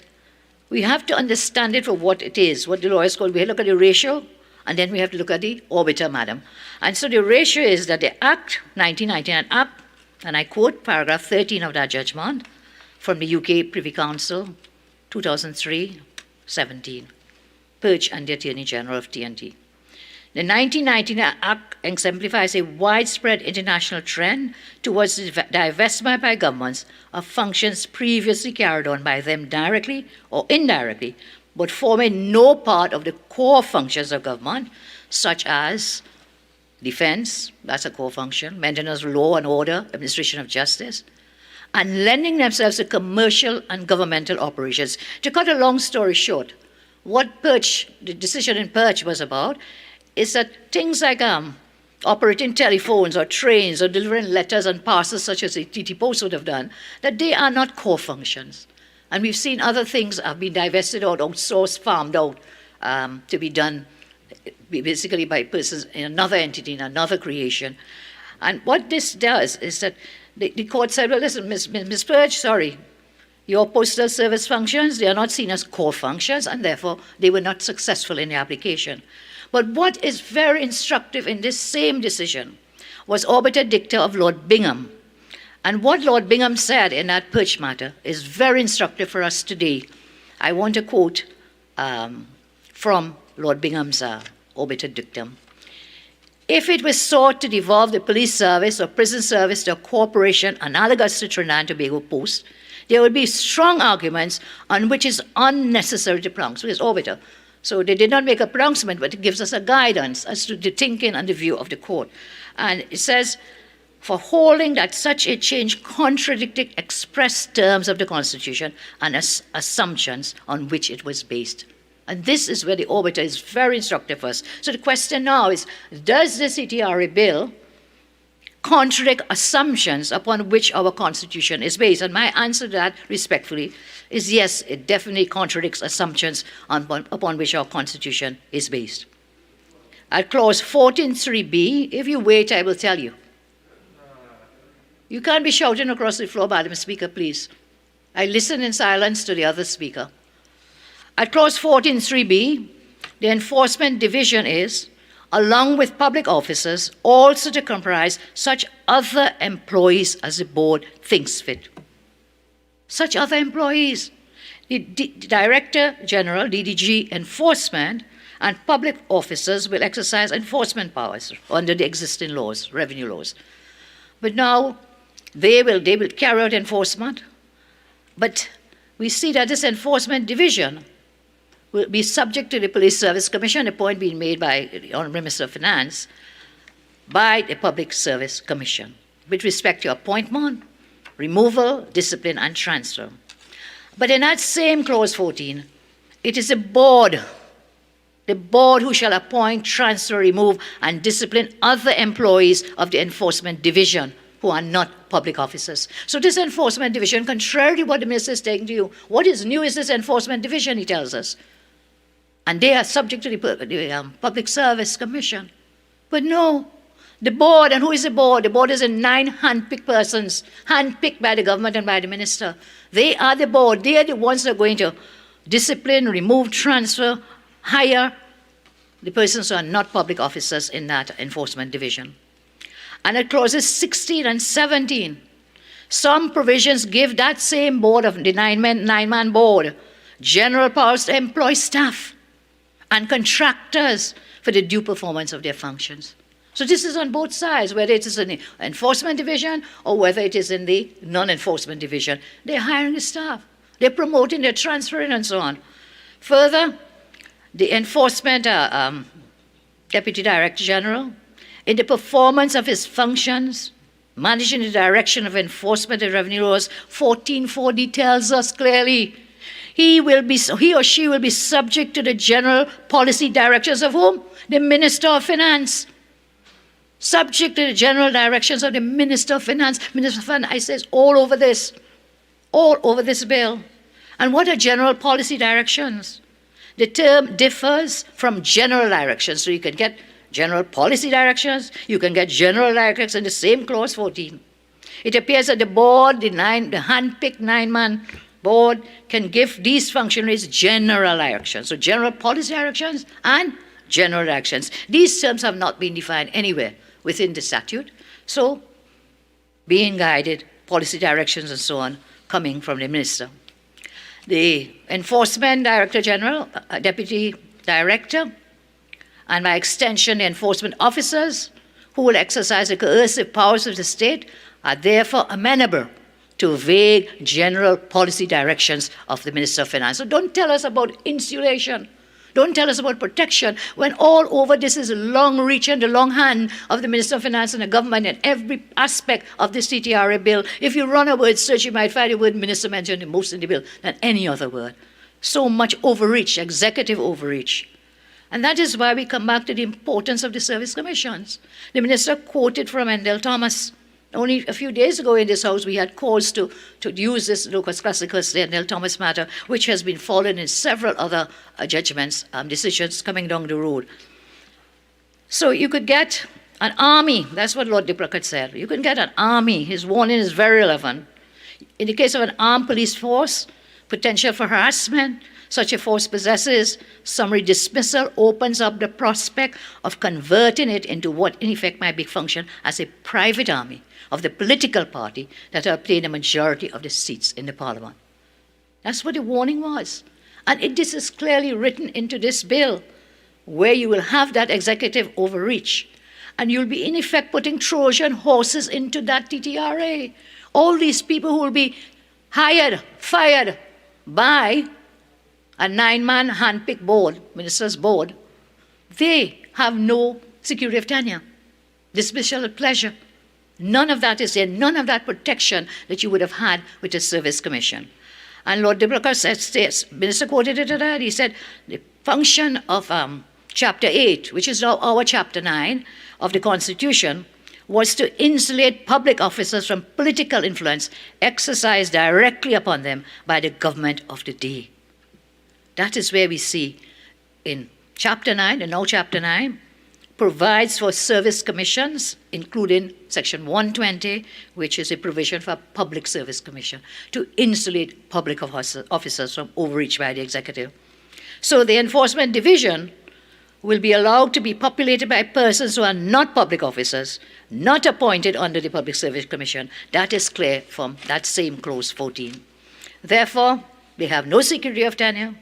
we have to understand it for what it is, what the lawyers call, we look at the ratio, and then we have to look at the orbiter, madam. And so the ratio is that the Act, 1999 Act, and I quote paragraph 13 of that judgment from the UK Privy Council, 2003-17, Perch and the Attorney General of TNT. The 1919 Act exemplifies a widespread international trend towards the divestment by governments of functions previously carried on by them directly or indirectly, but forming no part of the core functions of government, such as defense, that's a core function, maintenance of law and order, administration of justice, and lending themselves to commercial and governmental operations. To cut a long story short, what Perch, the decision in Perch was about, is that things like operating telephones or trains or delivering letters and parcels such as the TT Post would have done, that they are not core functions. And we've seen other things have been divested or outsourced, farmed out to be done basically by persons in another entity, in another creation. And what this does is that the court said, well, listen, Ms. Perch, sorry, your postal service functions, they are not seen as core functions, and therefore they were not successful in the application. But what is very instructive in this same decision was obiter dicta of Lord Bingham. And what Lord Bingham said in that Perch matter is very instructive for us today. I want to quote from Lord Bingham's obiter dictum. If it was sought to devolve the police service or prison service to a corporation analogous to Trinidad and Tobago Post, there would be strong arguments on which is unnecessary to pronounce, which is obiter. So they did not make a pronouncement, but it gives us a guidance as to the thinking and the view of the court. And it says, for holding that such a change contradicted express terms of the Constitution and assumptions on which it was based. And this is where the obiter is very instructive for us. So the question now is, does the CTRA bill contradict assumptions upon which our Constitution is based? And my answer to that, respectfully, is yes, it definitely contradicts assumptions upon which our Constitution is based. At clause 14.3b, if you wait, I will tell you. You can't be shouting across the floor, Madam Speaker, please. I listen in silence to the other speaker. At clause 14.3b, the enforcement division is, along with public officers, also to comprise such other employees as the board thinks fit. Such other employees. The Director General, DDG Enforcement, and public officers will exercise enforcement powers under the existing laws, revenue laws. But now they will carry out enforcement, but we see that this enforcement division will be subject to the Police Service Commission, a point being made by the Honourable Minister of Finance, by the Public Service Commission, with respect to appointment, removal, discipline, and transfer. But in that same clause 14, it is the board who shall appoint, transfer, remove, and discipline other employees of the enforcement division who are not public officers. So this enforcement division, contrary to what the minister is saying to you, what is new is this enforcement division, he tells us. And they are subject to the Public Service Commission. But no, the board, and who is the board? The board is 9 hand-picked persons, hand-picked by the government and by the minister. They are the board. They are the ones that are going to discipline, remove, transfer, hire the persons who are not public officers in that enforcement division. And at clauses 16 and 17, some provisions give that same board of the nine-man board general powers to employ staff and contractors for the due performance of their functions. So this is on both sides, whether it is in the enforcement division or whether it is in the non-enforcement division. They're hiring the staff. They're promoting, they're transferring, and so on. Further, the enforcement Deputy Director General, in the performance of his functions, managing the direction of enforcement of revenue laws, 14.4 tells us clearly, he or she will be subject to the general policy directions of whom? The Minister of Finance. Subject to the general directions of the Minister of Finance. Minister of Finance, I says all over this bill. And what are general policy directions? The term differs from general directions. So you can get general policy directions, you can get general directions in the same clause 14. It appears that the board, the hand-picked 9-man board, can give these functionaries general directions. So general policy directions and general directions. These terms have not been defined anywhere within the statute. So being guided, policy directions and so on, coming from the minister. The Enforcement Director General, Deputy Director, and by extension, the enforcement officers who will exercise the coercive powers of the state are therefore amenable to vague general policy directions of the Minister of Finance. So don't tell us about insulation. Don't tell us about protection when all over this is a long reach and the long hand of the Minister of Finance and the government in every aspect of this TTRA bill. If you run a word search, you might find the word minister mentioned the most in the bill than any other word. So much overreach, executive overreach. And that is why we come back to the importance of the service commissions. The minister quoted from Endell Thomas. Only a few days ago in this House, we had calls to use this locus classicus, the Endell Thomas matter, which has been followed in several other judgments, decisions coming down the road. So you could get an army. That's what Lord Diplock had said. You can get an army. His warning is very relevant. In the case of an armed police force, potential for harassment, such a force possesses, summary dismissal opens up the prospect of converting it into what in effect might be function as a private army of the political party that obtain a majority of the seats in the parliament. That's what the warning was. And this is clearly written into this bill, where you will have that executive overreach. And you'll be in effect putting Trojan horses into that TTRA. All these people who will be hired, fired by a 9-man hand-picked board, minister's board, they have no security of tenure, dismissal at pleasure. None of that is there, none of that protection that you would have had with the Service Commission. And Lord Diplock says, Minister quoted it today, he said, the function of Chapter 8, which is now our Chapter 9 of the Constitution, was to insulate public officers from political influence exercised directly upon them by the government of the day. That is where we see in Chapter 9, and now Chapter 9, provides for service commissions, including Section 120, which is a provision for a public service commission, to insulate public officers from overreach by the executive. So the enforcement division will be allowed to be populated by persons who are not public officers, not appointed under the Public Service Commission. That is clear from that same clause 14. Therefore, they have no security of tenure,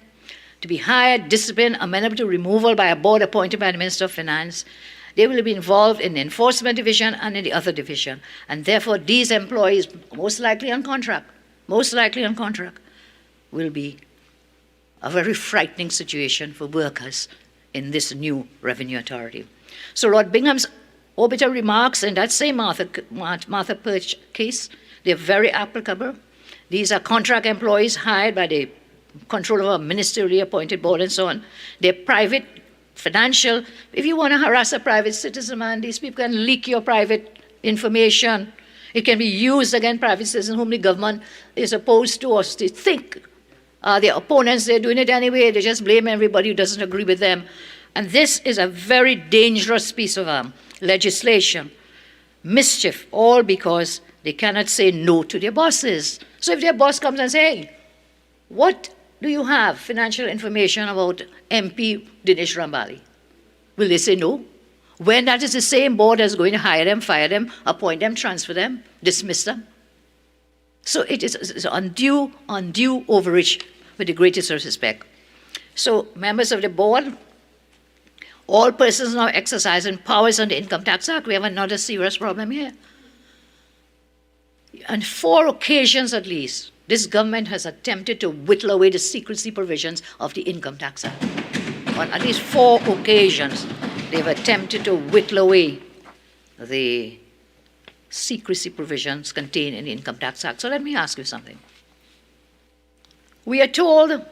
to be hired, disciplined, amenable to removal by a board appointed by the Minister of Finance. They will be involved in the enforcement division and in the other division. And therefore, these employees, most likely on contract, will be a very frightening situation for workers in this new revenue authority. So Lord Bingham's orbital remarks in that same Martha Perch case, they're very applicable. These are contract employees hired by the control of a ministerially appointed board and so on. They're private, financial. If you want to harass a private citizen, man, these people can leak your private information. It can be used against private citizens whom the government is opposed to, or they think their opponents, they're doing it anyway. They just blame everybody who doesn't agree with them. And this is a very dangerous piece of legislation. Mischief, all because they cannot say no to their bosses. So if their boss comes and says, hey, what do you have financial information about MP Dinesh Rambali? Will they say no? When that is the same board that's going to hire them, fire them, appoint them, transfer them, dismiss them. So it is undue overreach with the greatest respect. So members of the board, all persons now exercising powers under the Income Tax Act, we have another serious problem here. On 4 occasions at least, this government has attempted to whittle away the secrecy provisions of the Income Tax Act. On at least 4 occasions, they've attempted to whittle away the secrecy provisions contained in the Income Tax Act. So let me ask you something. We are told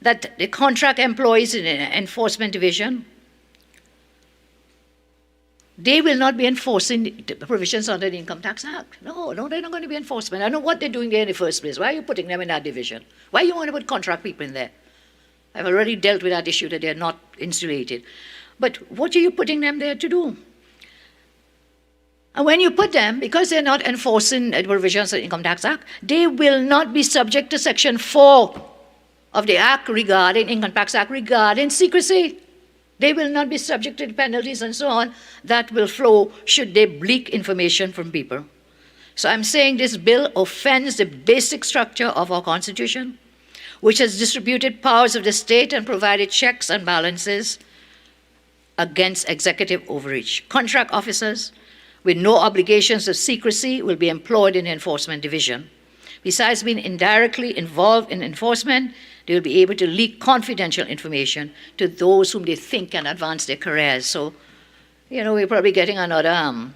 that the contract employees in the Enforcement Division, they will not be enforcing the provisions under the Income Tax Act. No, they're not going to be enforcement. I don't know what they're doing there in the first place. Why are you putting them in that division? Why you want to put contract people in there? I've already dealt with that issue that they're not insulated. But what are you putting them there to do? And when you put them, because they're not enforcing the provisions of the Income Tax Act, they will not be subject to Section 4 of the Act regarding, Income Tax Act regarding secrecy. They will not be subject to the penalties and so on that will flow should they leak information from people. So I'm saying this bill offends the basic structure of our Constitution, which has distributed powers of the state and provided checks and balances against executive overreach. Contract officers with no obligations of secrecy will be employed in the enforcement division. Besides being indirectly involved in enforcement, they will be able to leak confidential information to those whom they think can advance their careers. So, we're probably getting another,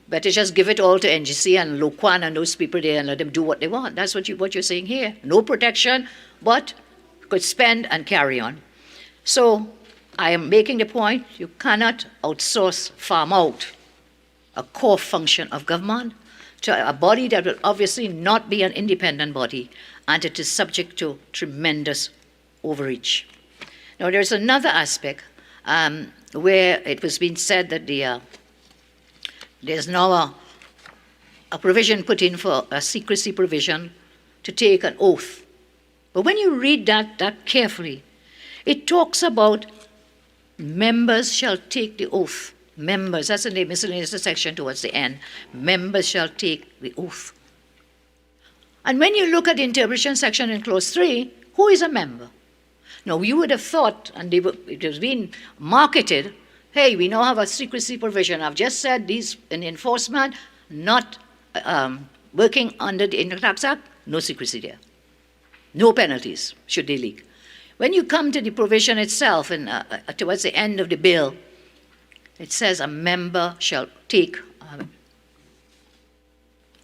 better just give it all to NGC and Loquan and those people there and let them do what they want. That's what you're saying here. No protection, but could spend and carry on. So I am making the point, you cannot outsource, farm out a core function of government to a body that will obviously not be an independent body, and it is subject to tremendous overreach. Now, there's another aspect where it was being said that there's now a provision put in for a secrecy provision to take an oath. But when you read that carefully, it talks about members shall take the oath. Members, that's in the miscellaneous section towards the end. Members shall take the oath. And when you look at the interpretation section in clause 3, who is a member? Now, you would have thought, and it was being marketed, hey, we now have a secrecy provision. I've just said these in enforcement, not working under the Income Tax Act, no secrecy there. No penalties should they leak. When you come to the provision itself, and towards the end of the bill, it says a member shall take,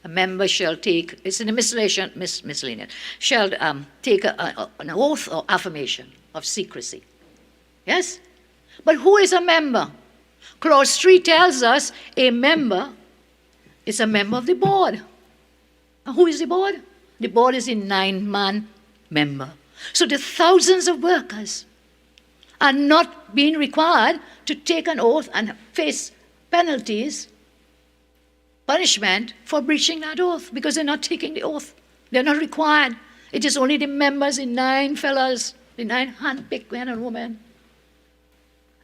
it's in the miscellaneous, shall take an oath or affirmation of secrecy. Yes? But who is a member? Clause 3 tells us a member is a member of the board. And who is the board? The board is a 9-man member. So the thousands of workers are not being required to take an oath and face penalties, punishment for breaching that oath, because they're not taking the oath. They're not required. It is only the members, the 9 fellas, the 9 hand-picked men and women.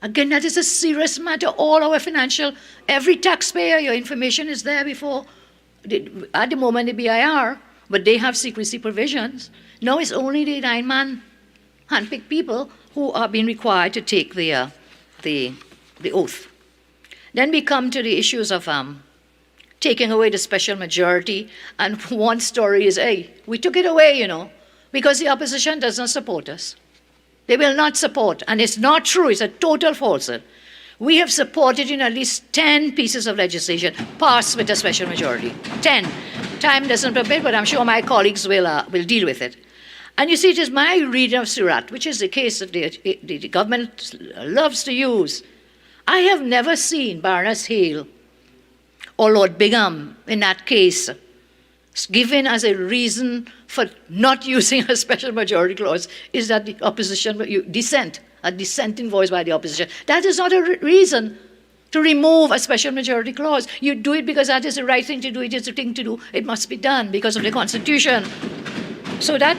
Again, that is a serious matter. All our financial, every taxpayer, your information is there before, at the moment, the BIR, but they have secrecy provisions. Now it's only the 9-man hand-picked people who are being required to take the oath. Then we come to the issues of taking away the special majority. And one story is, hey, we took it away, because the opposition does not support us. They will not support. And it's not true. It's a total falsehood. We have supported at least 10 pieces of legislation passed with a special majority. 10. Time doesn't permit, but I'm sure my colleagues will deal with it. And you see, it is my reading of Surat, which is the case that the government loves to use. I have never seen Baroness Hale or Lord Bingham in that case given as a reason for not using a special majority clause is that the opposition, a dissenting voice by the opposition. That is not a reason to remove a special majority clause. You do it because that is the right thing to do. It is the thing to do. It must be done because of the Constitution. So that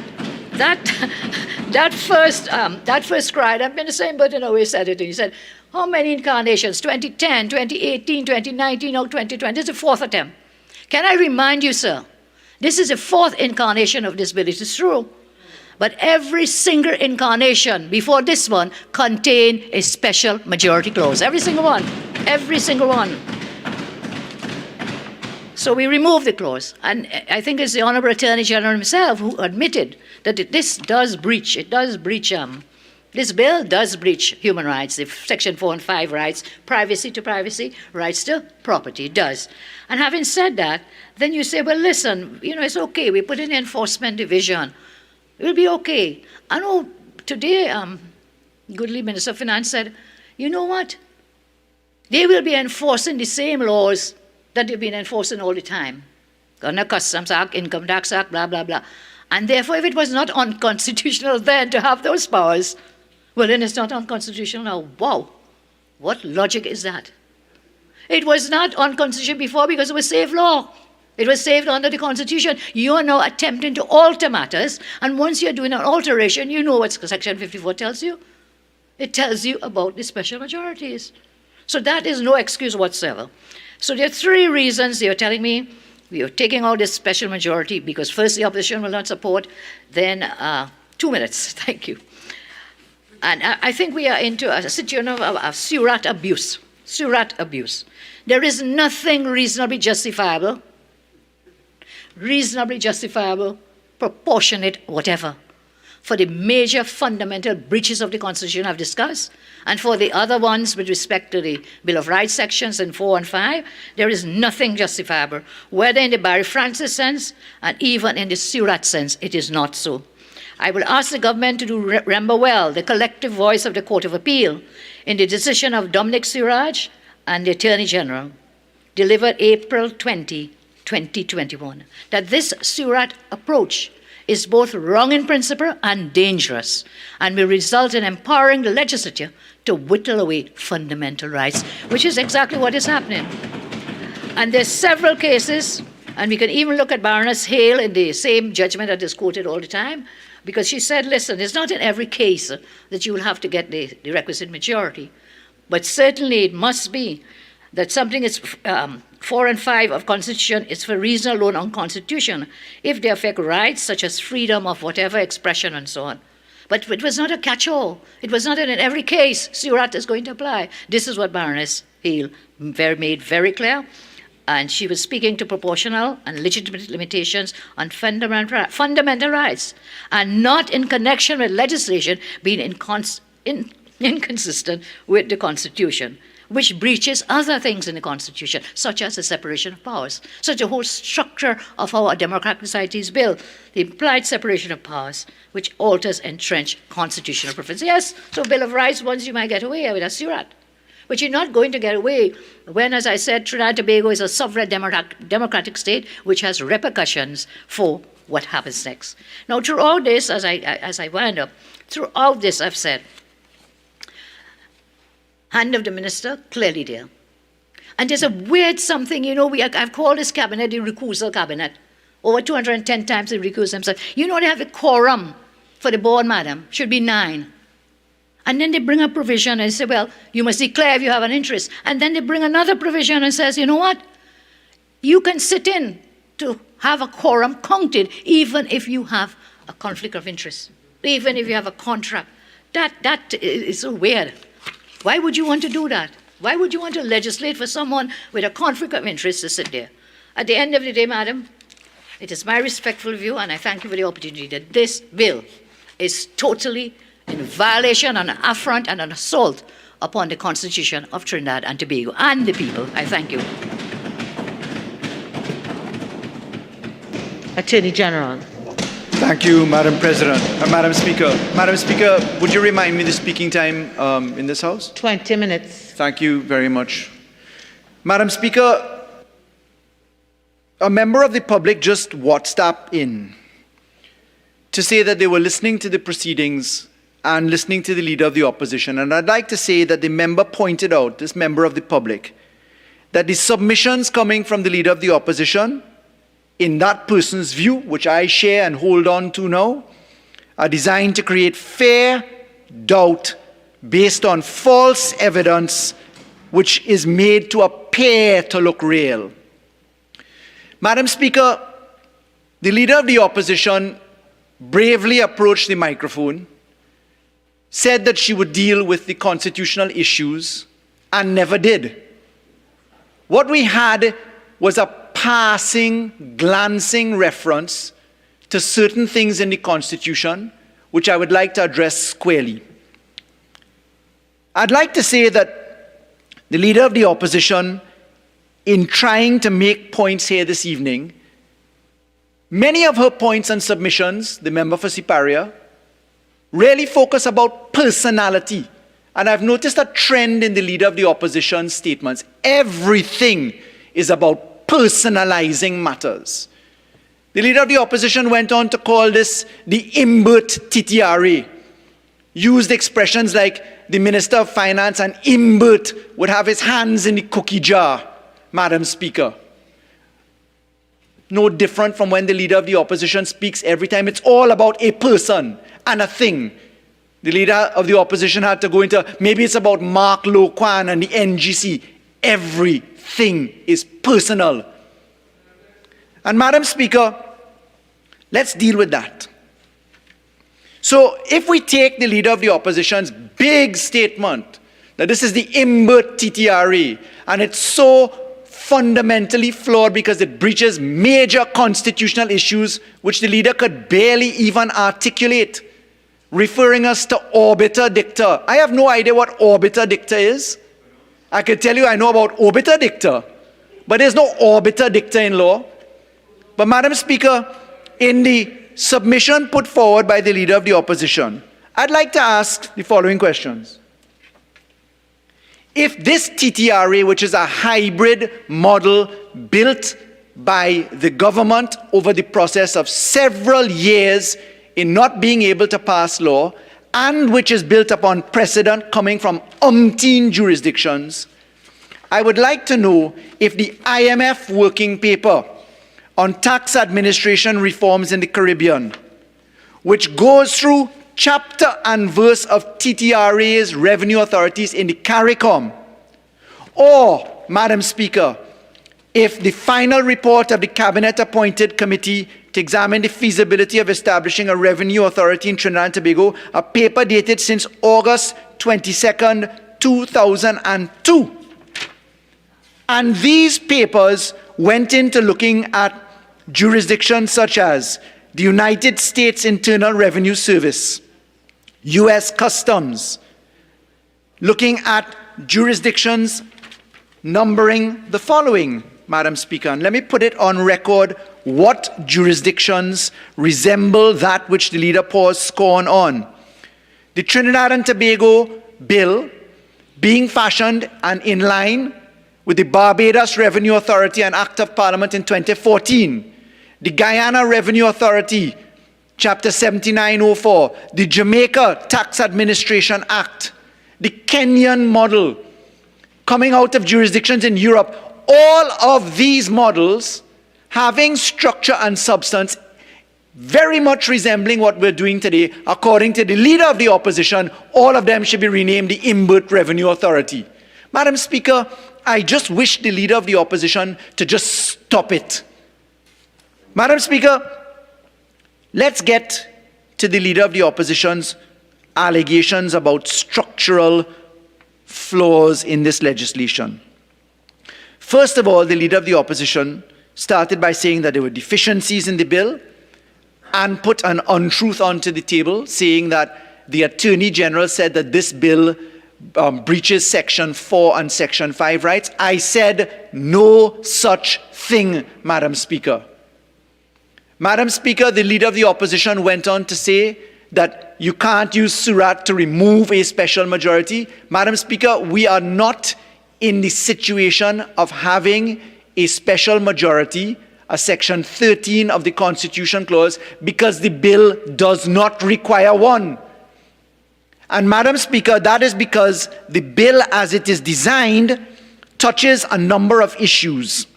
first cried, I've been the same, but always said it. He said, how many incarnations? 2010, 2018, 2019, or 2020? This is the 4th attempt. Can I remind you, sir, this is the 4th incarnation of this bill. It is true. But every single incarnation before this one contained a special majority clause. Every single one. Every single one. So we removed the clause. And I think it's the Honorable Attorney General himself who admitted that this bill does breach human rights, the Section 4 and 5 rights, privacy to privacy, rights to property, it does. And having said that, then you say, well, listen, it's okay, we put in the enforcement division. It will be okay. I know today, goodly Minister of Finance said, you know what? They will be enforcing the same laws that they've been enforcing all the time. Gun Customs Act, Income Tax Act, blah, blah, blah. And therefore, if it was not unconstitutional then to have those powers, well, then it's not unconstitutional now. Wow. What logic is that? It was not unconstitutional before because it was safe law. It was saved under the Constitution. You are now attempting to alter matters, and once you're doing an alteration, you know what Section 54 tells you. It tells you about the special majorities. So that is no excuse whatsoever. So there are 3 reasons you're telling me we are taking out this special majority because first the opposition will not support, then 2 minutes, thank you. And I think we are into a situation of surat abuse. Surat abuse. There is nothing reasonably justifiable, proportionate, whatever, for the major fundamental breaches of the Constitution I've discussed, and for the other ones with respect to the Bill of Rights sections in 4 and 5, there is nothing justifiable. Whether in the Barry Francis sense and even in the Surat sense, it is not so. I will ask the government to remember well the collective voice of the Court of Appeal in the decision of Dominic Suraj and the Attorney General, delivered April 20, 2021, that this Surat approach is both wrong in principle and dangerous, and will result in empowering the legislature to whittle away fundamental rights, which is exactly what is happening. And there's several cases, and we can even look at Baroness Hale in the same judgment that is quoted all the time, because she said, listen, it's not in every case that you will have to get the requisite majority, but certainly it must be that something is 4 and 5 of Constitution is for reason alone unconstitutional if they affect rights such as freedom of whatever expression and so on. But it was not a catch-all. It was not in every case Surat is going to apply. This is what Baroness Hale made very clear. And she was speaking to proportional and legitimate limitations on fundamental rights, and not in connection with legislation being inconsistent with the Constitution, which breaches other things in the Constitution, such as the separation of powers, such a whole structure of how our democratic society is built, the implied separation of powers, which alters entrenched constitutional preference. Yes, so Bill of Rights, once you might get away with a Surat. But you're not going to get away when, as I said, Trinidad and Tobago is a sovereign democratic state which has repercussions for what happens next. Now, throughout this, as I wind up, throughout this I've said, hand of the minister, clearly there. And there's a weird something, you know, I've called this cabinet the recusal cabinet. Over 210 times they recuse themselves. You know they have a quorum for the board, madam, should be 9. And then they bring a provision and say, well, you must declare if you have an interest. And then they bring another provision and says, you know what? You can sit in to have a quorum counted even if you have a conflict of interest, even if you have a contract. That is so weird. Why would you want to do that? Why would you want to legislate for someone with a conflict of interest to sit there? At the end of the day, madam, it is my respectful view, and I thank you for the opportunity, that this bill is totally in violation and an affront and an assault upon the Constitution of Trinidad and Tobago and the people. I thank you. Attorney General. Thank you, Madam President. Madam Speaker. Madam Speaker, would you remind me the speaking time in this House? 20 minutes. Thank you very much. Madam Speaker, a member of the public just WhatsApped in to say that they were listening to the proceedings and listening to the Leader of the Opposition. And I'd like to say that the member pointed out, this member of the public, that the submissions coming from the Leader of the Opposition, in that person's view, which I share and hold on to now, are designed to create fear, doubt, based on false evidence, which is made to appear to look real. Madam Speaker, the Leader of the Opposition bravely approached the microphone, said that she would deal with the constitutional issues, and never did. What we had was a passing, glancing reference to certain things in the Constitution, which I would like to address squarely. I'd like to say that the Leader of the Opposition, in trying to make points here this evening, many of her points and submissions, the member for Siparia, really focus about personality. And I've noticed a trend in the Leader of the Opposition statements. Everything is about personalizing matters. The Leader of the Opposition went on to call this the Imbert TTRA, used expressions like the Minister of Finance and Imbert would have his hands in the cookie jar, Madam Speaker. No different from when the Leader of the Opposition speaks every time. It's all about a person and a thing. The Leader of the Opposition had to go into, maybe it's about Mark Lo Kwan and the NGC. Everything is personal. And Madam Speaker, let's deal with that. So if we take the Leader of the Opposition's big statement that this is the IMBERT TTRA, and it's so fundamentally flawed because it breaches major constitutional issues which the leader could barely even articulate, referring us to Orbiter Dicta. I have no idea what Orbiter Dicta is. I can tell you I know about Obiter Dicta, but there's no Orbiter Dicta in law. But Madam Speaker, in the submission put forward by the Leader of the Opposition, I'd like to ask the following questions. If this TTRA, which is a hybrid model built by the government over the process of several years in not being able to pass law, and which is built upon precedent coming from umpteen jurisdictions, I would like to know if the IMF working paper on tax administration reforms in the Caribbean, which goes through chapter and verse of TTRA's revenue authorities in the CARICOM, or, Madam Speaker, if the final report of the Cabinet-appointed committee to examine the feasibility of establishing a revenue authority in Trinidad and Tobago, a paper dated since August 22nd, 2002. And these papers went into looking at jurisdictions such as the United States Internal Revenue Service, U.S. Customs, looking at jurisdictions numbering the following, Madam Speaker. And let me put it on record what jurisdictions resemble that which the leader pours scorn on. The Trinidad and Tobago bill being fashioned and in line with the Barbados Revenue Authority and Act of Parliament in 2014, the Guyana Revenue Authority, Chapter 7904, the Jamaica Tax Administration Act, the Kenyan model, coming out of jurisdictions in Europe, all of these models having structure and substance very much resembling what we're doing today, according to the Leader of the Opposition, all of them should be renamed the IMBERT Revenue Authority. Madam Speaker, I just wish the Leader of the Opposition to just stop it. Madam Speaker, let's get to the Leader of the Opposition's allegations about structural flaws in this legislation. First of all, the Leader of the Opposition started by saying that there were deficiencies in the bill and put an untruth onto the table, saying that the Attorney General said that this bill breaches Section 4 and Section 5 rights. I said no such thing, Madam Speaker. Madam Speaker, the Leader of the Opposition went on to say that you can't use Surat to remove a special majority. Madam Speaker, we are not in the situation of having a special majority, a Section 13 of the Constitution clause, because the bill does not require one. And Madam Speaker, that is because the bill as it is designed touches a number of issues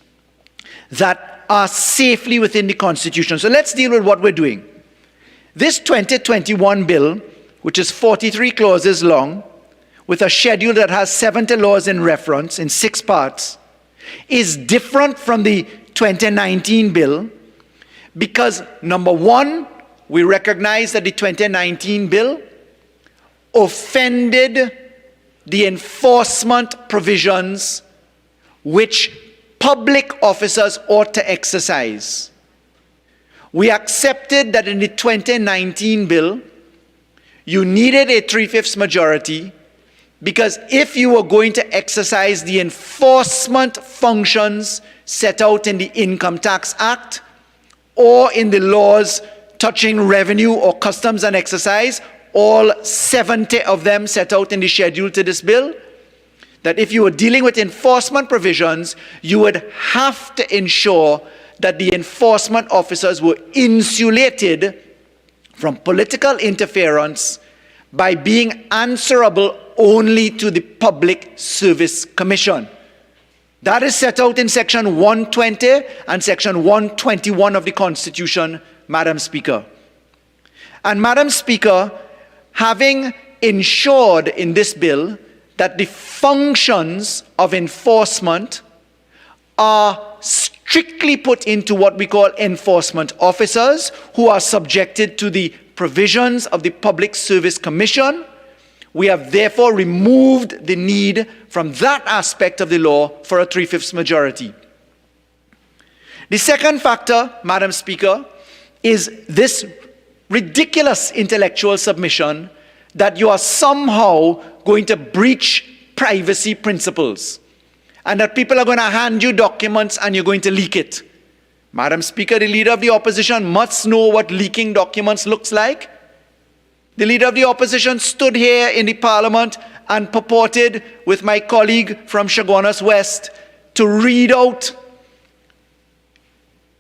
that are safely within the Constitution. So let's deal with what we're doing. This 2021 bill, which is 43 clauses long, with a schedule that has 70 laws in reference in 6 parts, is different from the 2019 bill because, number one, we recognize that the 2019 bill offended the enforcement provisions which public officers ought to exercise. We accepted that in the 2019 bill, you needed a 3/5 majority because if you were going to exercise the enforcement functions set out in the Income Tax Act or in the laws touching revenue or customs and excise, all 70 of them set out in the schedule to this bill, that if you were dealing with enforcement provisions, you would have to ensure that the enforcement officers were insulated from political interference by being answerable only to the Public Service Commission. That is set out in Section 120 and Section 121 of the Constitution, Madam Speaker. And Madam Speaker, having ensured in this bill that the functions of enforcement are strictly put into what we call enforcement officers, who are subjected to the provisions of the Public Service Commission. We have therefore removed the need from that aspect of the law for a 3/5 majority. The second factor, Madam Speaker, is this ridiculous intellectual submission that you are somehow going to breach privacy principles and that people are going to hand you documents and you're going to leak it. Madam Speaker, the Leader of the Opposition must know what leaking documents looks like. The Leader of the Opposition stood here in the Parliament and purported with my colleague from Chaguanas West to read out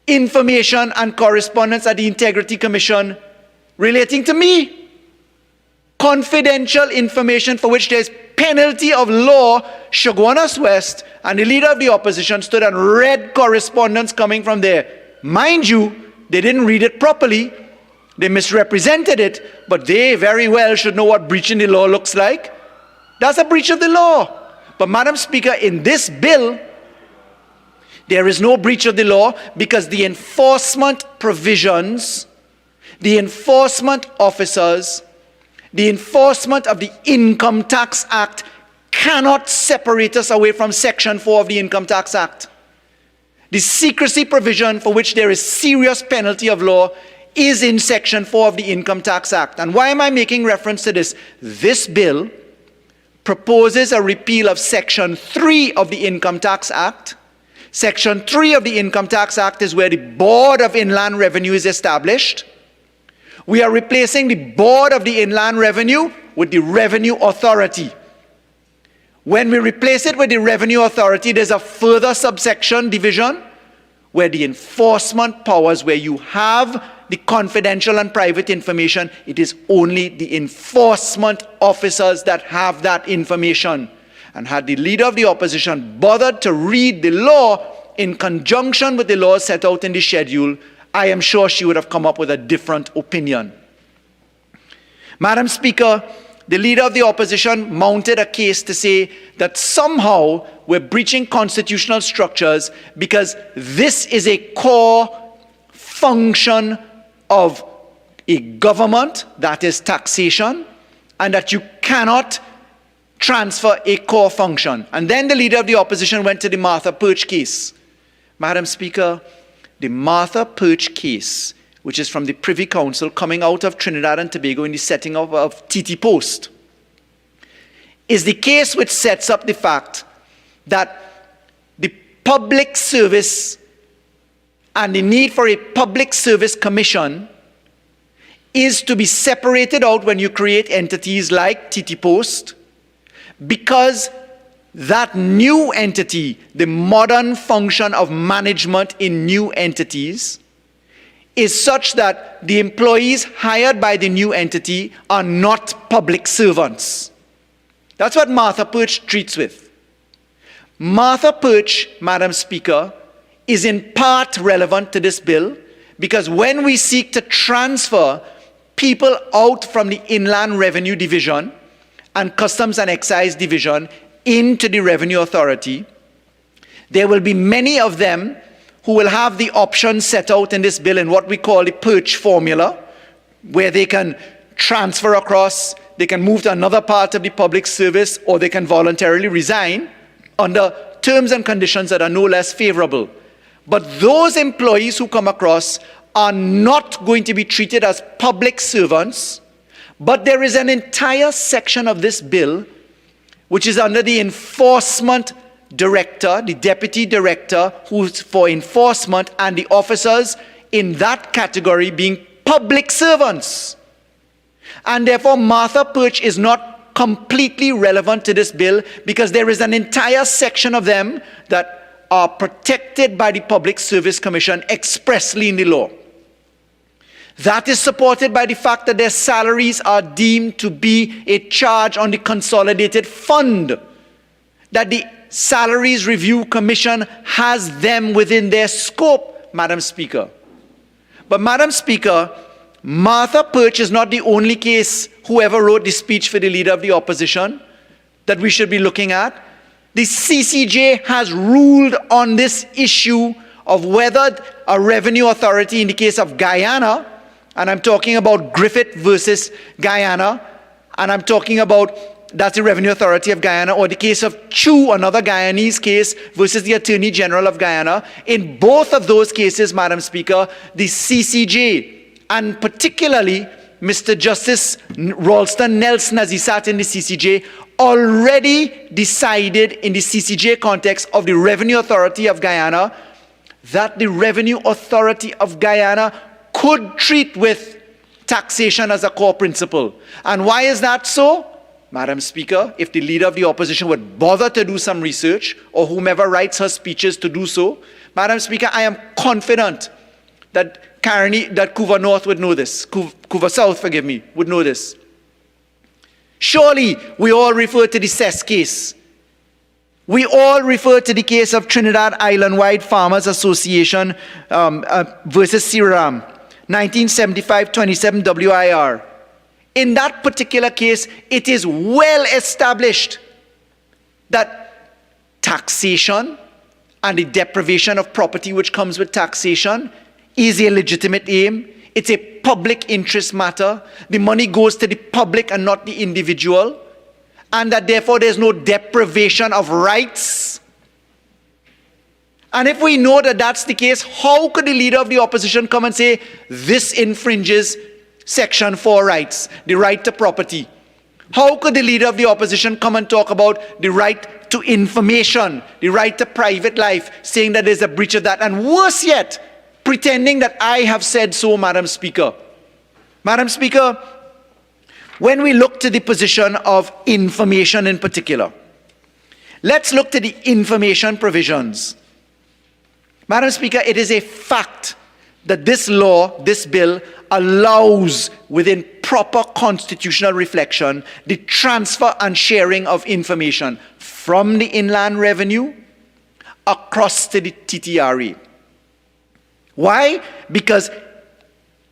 information and correspondence at the Integrity Commission relating to me. Confidential information for which there's penalty of law. Chaguanas West and the Leader of the Opposition stood and read correspondence coming from there. Mind you, they didn't read it properly. They misrepresented it, but they very well should know what breaching the law looks like. That's a breach of the law. But Madam Speaker, in this bill, there is no breach of the law because the enforcement provisions, the enforcement officers, the enforcement of the Income Tax Act cannot separate us away from Section 4 of the Income Tax Act. The secrecy provision for which there is serious penalty of law is in Section 4 of the Income Tax Act. And why am I making reference to this? This bill proposes a repeal of Section 3 of the Income Tax Act. Section 3 of the Income Tax Act is where the Board of Inland Revenue is established. We are replacing the Board of the Inland Revenue with the Revenue Authority. When we replace it with the Revenue Authority, there's a further subsection division where the enforcement powers, where you have the confidential and private information, it is only the enforcement officers that have that information. And had the Leader of the Opposition bothered to read the law in conjunction with the laws set out in the schedule, I am sure she would have come up with a different opinion. Madam Speaker, the Leader of the Opposition mounted a case to say that somehow we're breaching constitutional structures because this is a core function of a government, that is taxation, and that you cannot transfer a core function. And then the Leader of the Opposition went to the Martha Perch case. Madam Speaker, the Martha Perch case, which is from the Privy Council coming out of Trinidad and Tobago in the setting of TT Post, is the case which sets up the fact that the public service and the need for a public service commission is to be separated out when you create entities like TT Post, because that new entity, the modern function of management in new entities, is such that the employees hired by the new entity are not public servants. That's what Martha Perch treats with. Martha Perch, Madam Speaker, is in part relevant to this bill because when we seek to transfer people out from the Inland Revenue Division and Customs and Excise Division into the Revenue Authority, there will be many of them who will have the option set out in this bill in what we call the Perch formula, where they can transfer across, they can move to another part of the public service, or they can voluntarily resign under terms and conditions that are no less favorable. But those employees who come across are not going to be treated as public servants, but there is an entire section of this bill which is under the enforcement director, the deputy director who's for enforcement, and the officers in that category being public servants. And therefore Martha Perch is not completely relevant to this bill because there is an entire section of them that are protected by the Public Service Commission expressly in the law. That is supported by the fact that their salaries are deemed to be a charge on the consolidated fund, that the Salaries Review Commission has them within their scope, Madam Speaker. But Madam Speaker, Martha Perch is not the only case, whoever wrote the speech for the Leader of the Opposition, that we should be looking at. The CCJ has ruled on this issue of whether a revenue authority in the case of Guyana and I'm talking about Griffith versus Guyana, and I'm talking about that's the Revenue Authority of Guyana, or the case of Chu, another Guyanese case, versus the Attorney General of Guyana. In both of those cases, Madam Speaker, the CCJ, and particularly Mr. Justice Ralston Nelson, as he sat in the CCJ, already decided in the CCJ context of the Revenue Authority of Guyana that the Revenue Authority of Guyana could treat with taxation as a core principle. And why is that so? Madam Speaker, if the Leader of the Opposition would bother to do some research, or whomever writes her speeches to do so, Madam Speaker, I am confident that Couva North would know this, Couva South, forgive me, would know this. Surely we all refer to the CES case. We all refer to the case of Trinidad Island-wide Farmers Association versus Siram, 1975-27 WIR. In that particular case, it is well established that taxation and the deprivation of property which comes with taxation is a legitimate aim. It's a public interest matter. The money goes to the public and not the individual. And that therefore there's no deprivation of rights. And if we know that that's the case, how could the Leader of the Opposition come and say this infringes Section 4 rights, the right to property? How could the Leader of the Opposition come and talk about the right to information, the right to private life, saying that there's a breach of that, and worse yet, pretending that I have said so, Madam Speaker? Madam Speaker, when we look to the position of information in particular, let's look to the information provisions. Madam Speaker, it is a fact that this law, this bill, allows, within proper constitutional reflection, the transfer and sharing of information from the Inland Revenue across to the TTRE. Why? Because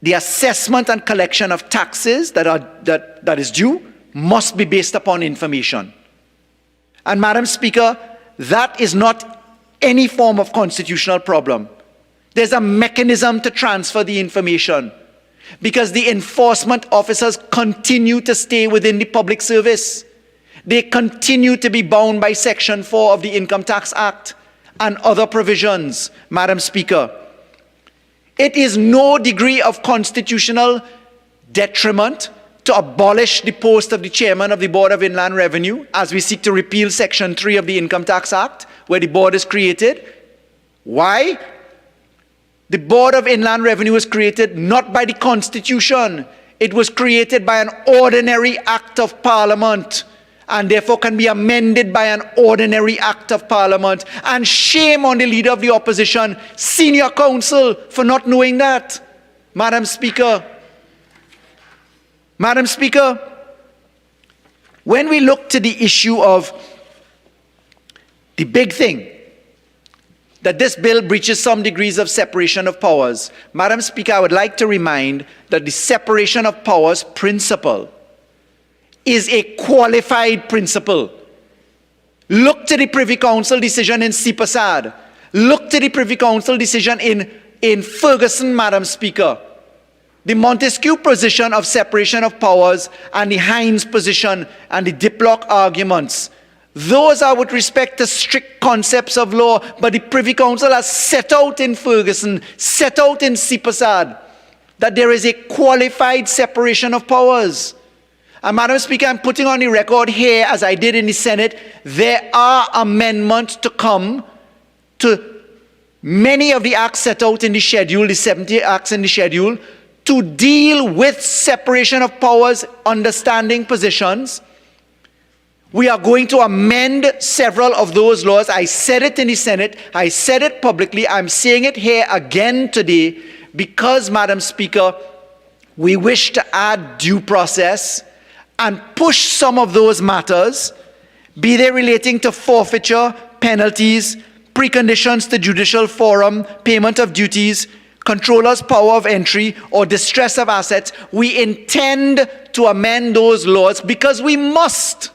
the assessment and collection of taxes that is due must be based upon information. And Madam Speaker, that is not any form of constitutional problem. There's a mechanism to transfer the information because the enforcement officers continue to stay within the public service. They continue to be bound by Section 4 of the Income Tax Act and other provisions, Madam Speaker. It is no degree of constitutional detriment to abolish the post of the Chairman of the Board of Inland Revenue as we seek to repeal Section 3 of the Income Tax Act, where the board is created. Why? The Board of Inland Revenue was created not by the Constitution. It was created by an ordinary act of Parliament, and therefore can be amended by an ordinary act of Parliament. And shame on the Leader of the Opposition, senior counsel, for not knowing that. Madam Speaker, when we look to the issue of the big thing, that this bill breaches some degrees of separation of powers, Madam Speaker, I would like to remind that the separation of powers principle is a qualified principle. Look to the Privy Council decision in Sipasad. Look to the Privy Council decision in Ferguson, Madam Speaker. The Montesquieu position of separation of powers and the Hines position and the Diplock arguments, those are with respect to strict concepts of law, but the Privy Council has set out in Ferguson, set out in Sipasad, that there is a qualified separation of powers. And Madam Speaker, I'm putting on the record here, as I did in the Senate, there are amendments to come to many of the acts set out in the schedule, the 70 acts in the schedule, to deal with separation of powers, understanding positions. We are going to amend several of those laws. I said it in the Senate. I said it publicly. I'm saying it here again today because, Madam Speaker, we wish to add due process and push some of those matters, be they relating to forfeiture, penalties, preconditions to judicial forum, payment of duties, controller's power of entry, or distress of assets. We intend to amend those laws because we must.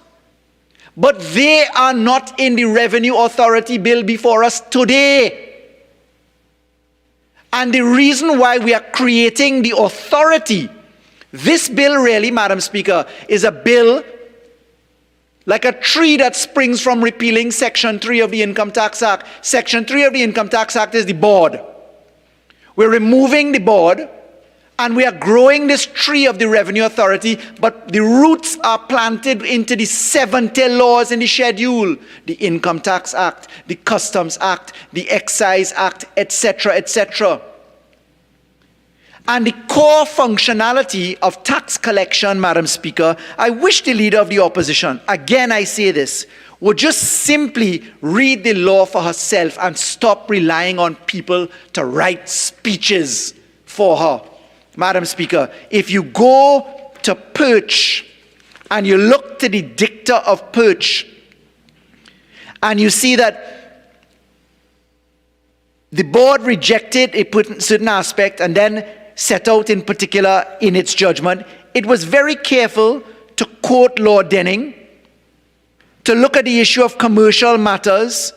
But they are not in the Revenue Authority bill before us today. And the reason why we are creating the authority, this bill really, Madam Speaker, is a bill like a tree that springs from repealing Section 3 of the Income Tax Act. Section 3 of the Income Tax Act is the board. We're removing the board, and we are growing this tree of the Revenue Authority, but the roots are planted into the 70 laws in the schedule: the Income Tax Act, the Customs Act, the Excise Act, etc., etc. And the core functionality of tax collection, Madam Speaker, I wish the Leader of the Opposition, again I say this, would just simply read the law for herself and stop relying on people to write speeches for her. Madam Speaker, if you go to Perch and you look to the dicta of Perch and you see that the board rejected a certain aspect and then set out in particular in its judgment, it was very careful to quote Lord Denning, to look at the issue of commercial matters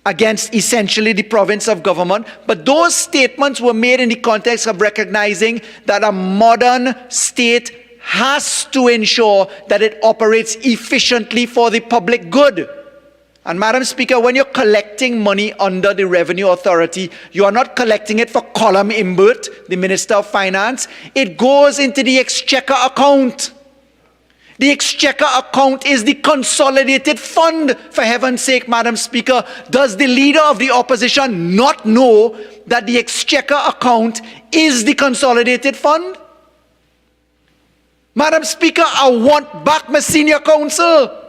against essentially the province of government. But those statements were made in the context of recognizing that a modern state has to ensure that it operates efficiently for the public good. And Madam Speaker, when you're collecting money under the Revenue Authority, you are not collecting it for Colum Imbert, the Minister of Finance. It goes into the Exchequer account. The Exchequer account is the consolidated fund, for heaven's sake, Madam Speaker. Does the Leader of the Opposition not know that the Exchequer account is the consolidated fund? Madam Speaker, I want back my senior counsel.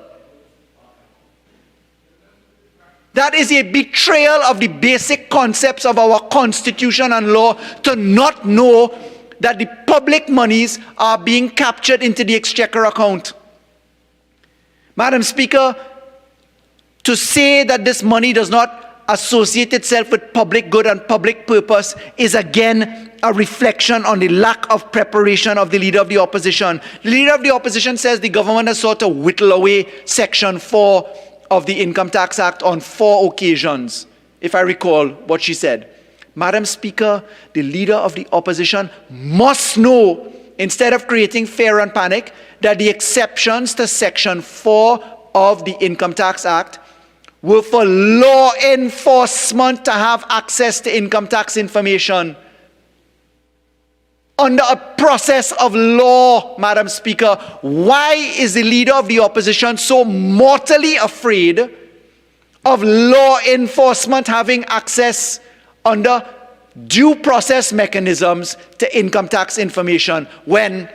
That is a betrayal of the basic concepts of our Constitution and law to not know that the public monies are being captured into the Exchequer account. Madam Speaker, to say that this money does not associate itself with public good and public purpose is again a reflection on the lack of preparation of the Leader of the Opposition. The Leader of the Opposition says the government has sought to whittle away Section 4 of the Income Tax Act on 4 occasions, if I recall what she said. Madam Speaker, the Leader of the Opposition must know, instead of creating fear and panic, that the exceptions to Section 4 of the Income Tax Act were for law enforcement to have access to income tax information under a process of law. Madam Speaker, why is the Leader of the Opposition so mortally afraid of law enforcement having access under due process mechanisms to income tax information when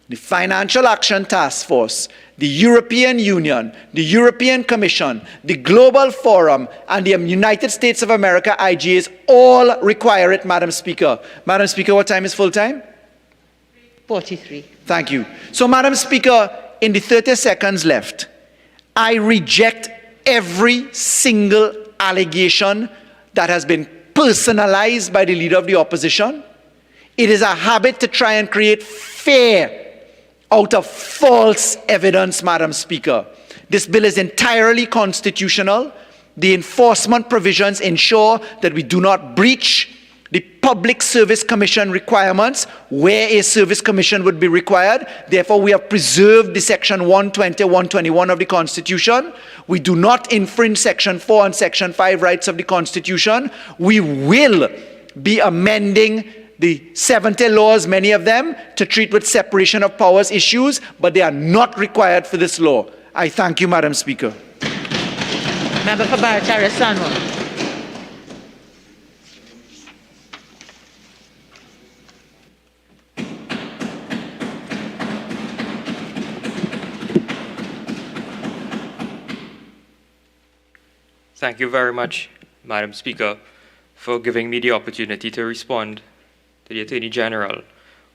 the Financial Action Task Force, the European Union, the European Commission, the Global Forum, and the United States of America, IGAs, all require it, Madam Speaker. Madam Speaker, what time is full time? 43. Thank you. So, Madam Speaker, in the 30 seconds left, I reject every single allegation that has been personalized by the Leader of the Opposition. It is a habit to try and create fear out of false evidence, Madam Speaker. This bill is entirely constitutional. The enforcement provisions ensure that we do not breach the Public Service Commission requirements where a service commission would be required. Therefore, we have preserved the Section 120, 121 of the Constitution. We do not infringe Section 4 and Section 5 rights of the Constitution. We will be amending the 70 laws, many of them, to treat with separation of powers issues, but they are not required for this law. I thank you, Madam Speaker. Member for Barataria Sanwa. Thank you very much, Madam Speaker, for giving me the opportunity to respond to the Attorney General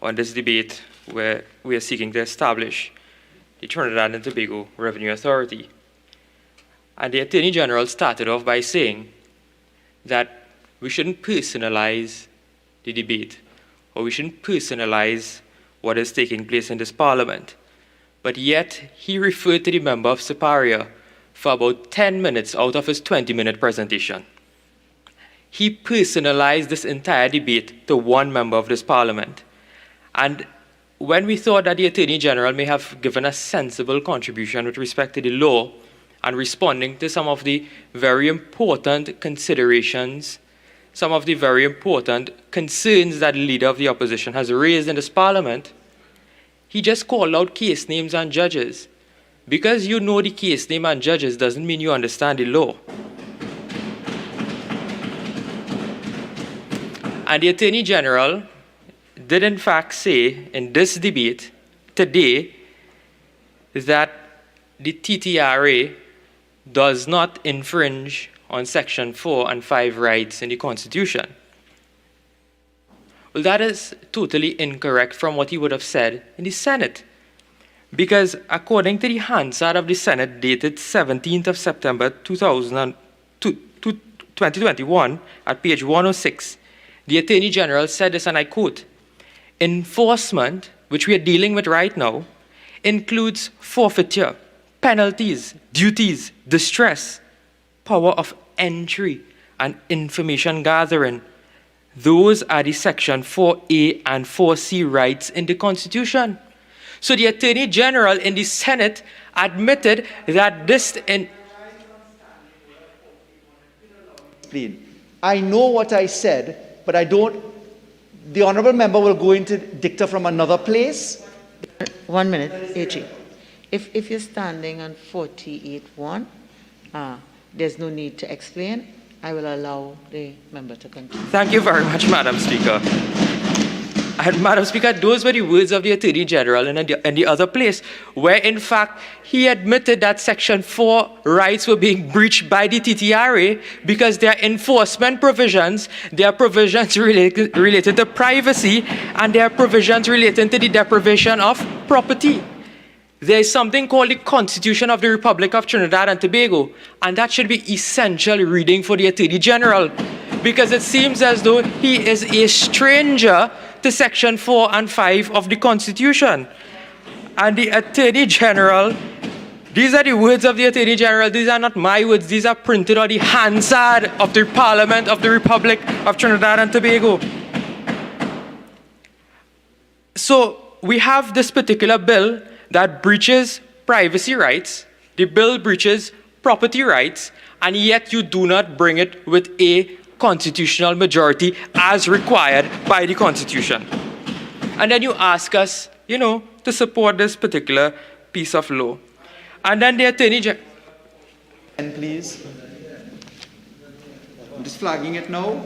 on this debate where we are seeking to establish the Trinidad and Tobago Revenue Authority. And the Attorney General started off by saying that we shouldn't personalize the debate, or we shouldn't personalize what is taking place in this Parliament. But yet, he referred to the member of Superior for about 10 minutes out of his 20-minute presentation. he personalized this entire debate to one member of this parliament. And when we thought that the Attorney General may have given a sensible contribution with respect to the law and responding to some of the very important considerations, some of the very important concerns that the leader of the opposition has raised in this parliament, he just called out case names and judges. Because you know the case name and judges doesn't mean you understand the law. And the Attorney General did in fact say in this debate today that the TTRA does not infringe on Section 4 and 5 rights in the Constitution. Well, that is totally incorrect from what he would have said in the Senate. Because according to the Hansard of the Senate dated 17th of September 2021 at page 106, the Attorney General said this, and I quote, "Enforcement, which we are dealing with right now, includes forfeiture, penalties, duties, distress, power of entry, and information gathering. Those are the Section 4A and 4C rights in the Constitution." So the Attorney General in the Senate admitted that this... I know what I said, but I don't... The honourable member will go into dicta from another place. 1 minute, AG. If you're standing on 48.1, there's no need to explain. I will allow the member to continue. Thank you very much, Madam Speaker. And Madam Speaker, those were the words of the Attorney General in the other place, where in fact he admitted that Section 4 rights were being breached by the TTRA because there are enforcement provisions, there are provisions related to privacy, and there are provisions relating to the deprivation of property. There is something called the Constitution of the Republic of Trinidad and Tobago, and that should be essential reading for the Attorney General, because it seems as though he is a stranger to Section 4 and 5 of the Constitution. And the Attorney General, these are the words of the Attorney General, these are not my words, these are printed on the Hansard of the Parliament of the Republic of Trinidad and Tobago. So we have this particular bill that breaches privacy rights, the bill breaches property rights, and yet you do not bring it with a constitutional majority as required by the Constitution. And then you ask us, to support this particular piece of law. And then the Attorney General... And please. I'm just flagging it now.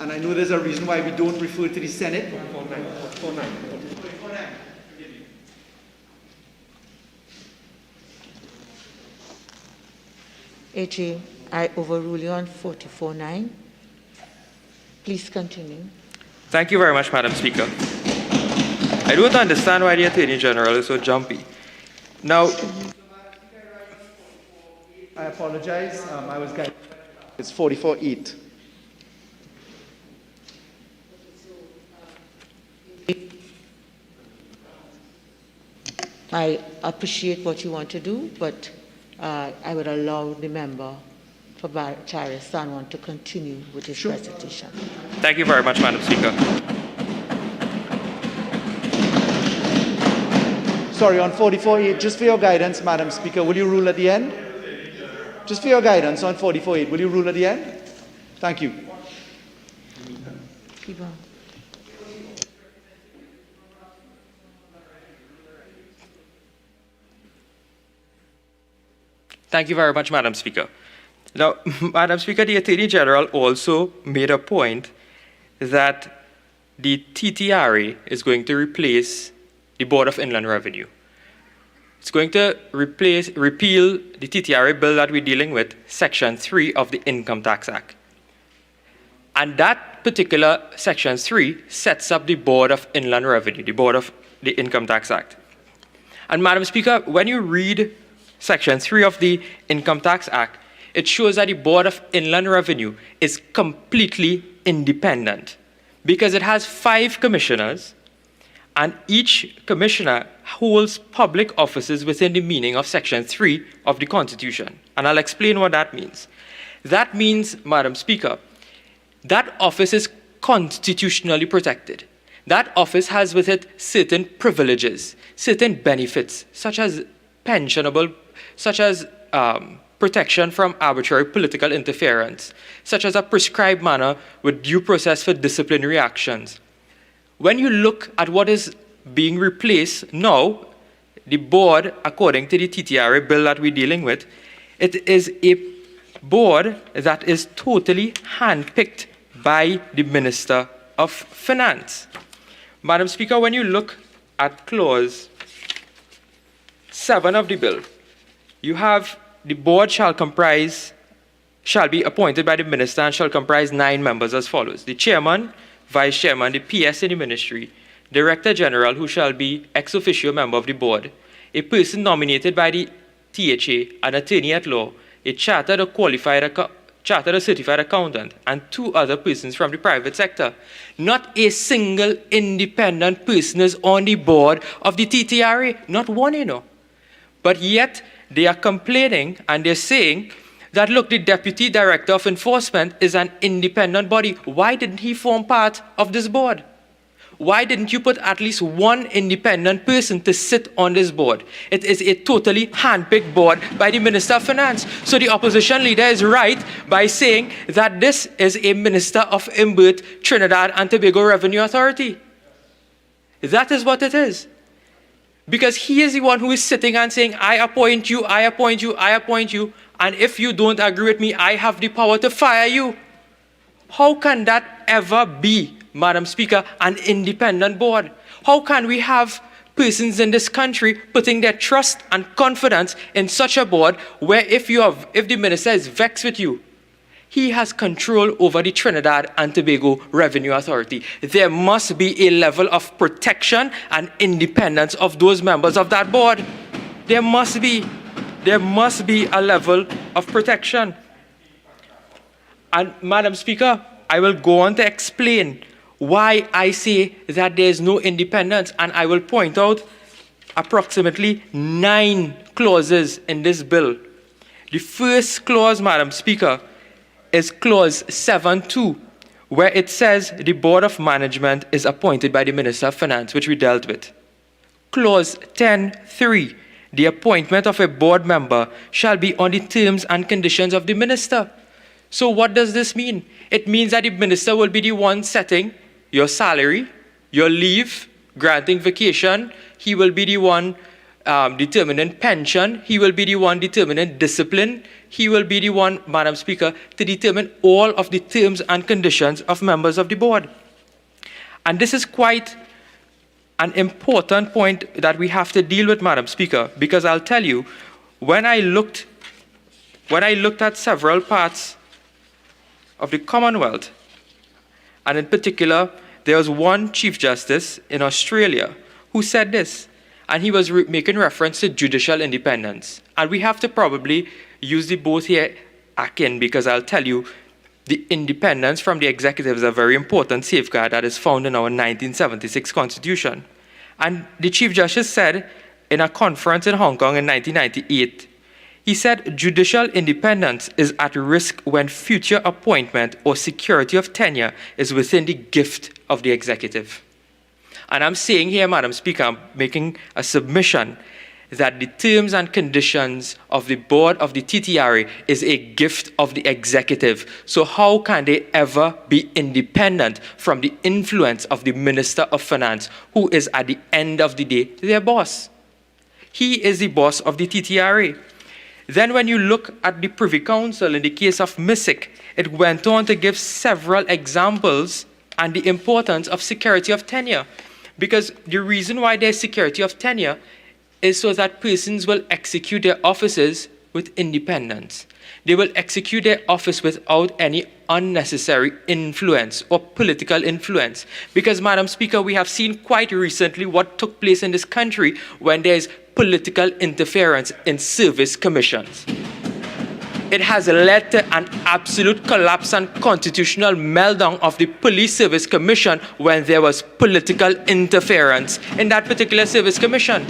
And I know there's a reason why we don't refer to the Senate. AG, I overrule you on 44.9. Please continue. Thank you very much, Madam Speaker. I don't understand why the Attorney General is so jumpy. Now... I apologize. I was guided. It's 44.8. I appreciate what you want to do, but I would allow the member for Charis Sanwan to continue with his presentation. Thank you very much, Madam Speaker. Sorry, on 44.8, just for your guidance, Madam Speaker, will you rule at the end? Just for your guidance on 44.8, will you rule at the end? Thank you. Keep on. Thank you very much, Madam Speaker. Now, Madam Speaker, the Attorney General also made a point that the TTRA is going to replace the Board of Inland Revenue. It's going to repeal the TTRA bill that we're dealing with, Section 3 of the Income Tax Act. And that particular Section 3 sets up the Board of Inland Revenue, the Board of the Income Tax Act. And Madam Speaker, when you read Section 3 of the Income Tax Act, it shows that the Board of Inland Revenue is completely independent because it has 5 commissioners, and each commissioner holds public offices within the meaning of Section 3 of the Constitution. And I'll explain what that means. That means, Madam Speaker, That office is constitutionally protected. That office has with it certain privileges, certain benefits, such as pensionable, such as protection from arbitrary political interference, such as a prescribed manner with due process for disciplinary actions. When you look at what is being replaced now, the board, according to the TTRA bill that we're dealing with, it is a board that is totally handpicked by the Minister of Finance. Madam Speaker, when you look at clause 7 of the bill, you have the board shall be appointed by the minister and shall comprise 9 members as follows: the chairman, vice chairman, the PS in the ministry, director general, who shall be ex officio member of the board, a person nominated by the THA, an attorney at law, a chartered or certified accountant, and 2 other persons from the private sector. Not a single independent person is on the board of the TTRA, not one, But yet, they are complaining and they're saying that, look, the Deputy Director of Enforcement is an independent body. Why didn't he form part of this board? Why didn't you put at least one independent person to sit on this board? It is a totally handpicked board by the Minister of Finance. So the opposition leader is right by saying that this is a Minister of Imbert, Trinidad and Tobago Revenue Authority. That is what it is. Because he is the one who is sitting and saying, I appoint you, I appoint you, I appoint you, and if you don't agree with me, I have the power to fire you. How can that ever be, Madam Speaker, an independent board? How can we have persons in this country putting their trust and confidence in such a board where if the minister is vexed with you, he has control over the Trinidad and Tobago Revenue Authority? There must be a level of protection and independence of those members of that board. There must be a level of protection. And Madam Speaker, I will go on to explain why I say that there is no independence, and I will point out approximately 9 clauses in this bill. The first clause, Madam Speaker, is clause 7.2, where it says the Board of Management is appointed by the Minister of Finance, which we dealt with. Clause 10.3, the appointment of a board member shall be on the terms and conditions of the minister. So what does this mean? It means that the minister will be the one setting your salary, your leave, granting vacation. He will be the one determining pension. He will be the one determining discipline. He will be the one, Madam Speaker, to determine all of the terms and conditions of members of the board. And this is quite an important point that we have to deal with, Madam Speaker, because I'll tell you, when I looked at several parts of the Commonwealth, and in particular, there was one Chief Justice in Australia who said this, and he was making reference to judicial independence. And we have to probably use the both here akin, because I'll tell you, the independence from the executive is a very important safeguard that is found in our 1976 Constitution. And the Chief Justice said in a conference in Hong Kong in 1998, he said, judicial independence is at risk when future appointment or security of tenure is within the gift of the executive. And I'm saying here, Madam Speaker, I'm making a submission that the terms and conditions of the board of the TTRA is a gift of the executive. So how can they ever be independent from the influence of the Minister of Finance, who is at the end of the day their boss? He is the boss of the TTRA. Then when you look at the Privy Council in the case of MISIC, it went on to give several examples and the importance of security of tenure. Because the reason why there's security of tenure is so that persons will execute their offices with independence. They will execute their office without any unnecessary influence or political influence. Because, Madam Speaker, we have seen quite recently what took place in this country when there's political interference in service commissions. It has led to an absolute collapse and constitutional meltdown of the Police Service Commission when there was political interference in that particular service commission.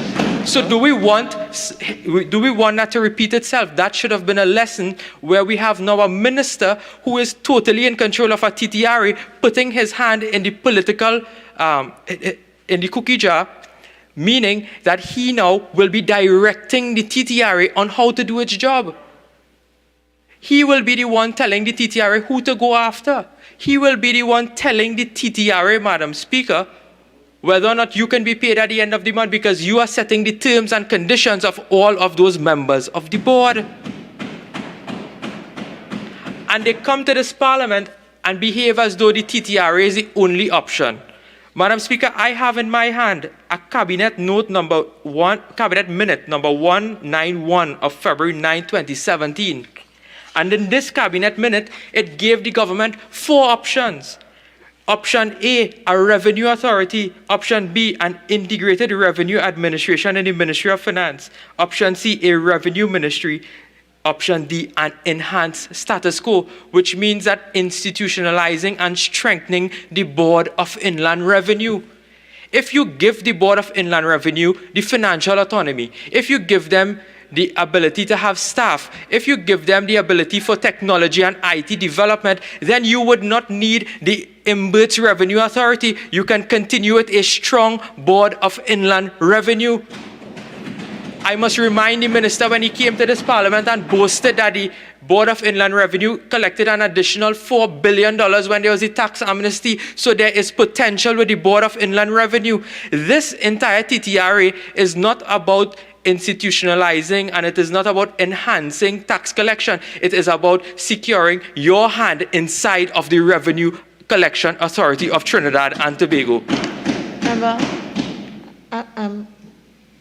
So do we want that to repeat itself? That should have been a lesson where we have now a minister who is totally in control of a TTRA, putting his hand in the political, in the cookie jar, meaning that he now will be directing the TTRA on how to do its job. He will be the one telling the TTRA who to go after. He will be the one telling the TTRA, Madam Speaker, whether or not you can be paid at the end of the month, because you are setting the terms and conditions of all of those members of the board. And they come to this parliament and behave as though the TTRA is the only option. Madam Speaker, I have in my hand a cabinet minute number 191 of February 9, 2017. And in this cabinet minute, it gave the government 4 options. Option A, a revenue authority. Option B, an integrated revenue administration in the Ministry of Finance. Option C, a revenue ministry. Option D, an enhanced status quo, which means that institutionalizing and strengthening the Board of Inland Revenue. If you give the Board of Inland Revenue the financial autonomy, if you give them the ability to have staff, if you give them the ability for technology and IT development, then you would not need the Imberts Revenue Authority. You can continue with a strong Board of Inland Revenue. I must remind the minister when he came to this parliament and boasted that the Board of Inland Revenue collected an additional $4 billion when there was a tax amnesty. So there is potential with the Board of Inland Revenue. This entire TTRA is not about institutionalizing, and it is not about enhancing tax collection. It is about securing your hand inside of the Revenue Collection Authority of Trinidad and Tobago.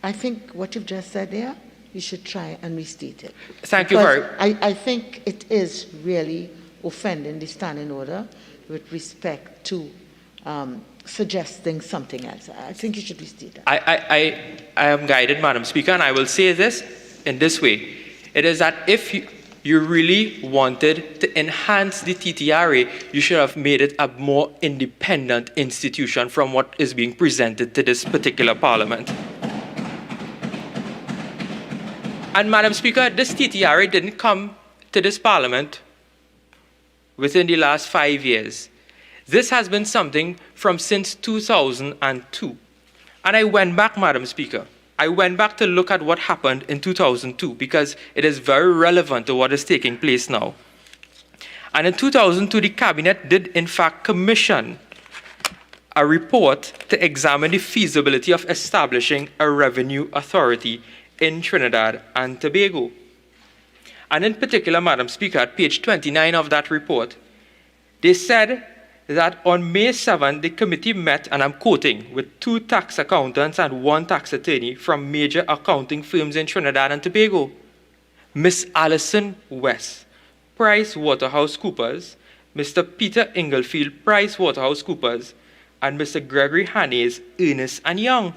I think what you've just said there, you should try and restate it. Thank you very much. I think it is really offending the standing order with respect to suggesting something else. I think you should restate that. I am guided, Madam Speaker, and I will say this in this way. It is that if you really wanted to enhance the TTRA, you should have made it a more independent institution from what is being presented to this particular parliament. And Madam Speaker, this TTRA didn't come to this parliament within the last 5 years. This has been something from since 2002. And I went back, Madam Speaker. I went back to look at what happened in 2002 because it is very relevant to what is taking place now. And in 2002, the Cabinet did in fact commission a report to examine the feasibility of establishing a revenue authority in Trinidad and Tobago. And in particular, Madam Speaker, at page 29 of that report, they said that on May 7, the committee met, and I'm quoting, with 2 tax accountants and 1 tax attorney from major accounting firms in Trinidad and Tobago. Miss Alison West, PricewaterhouseCoopers, Mr. Peter Inglefield, PricewaterhouseCoopers, and Mr. Gregory Hannes, Ernst & Young.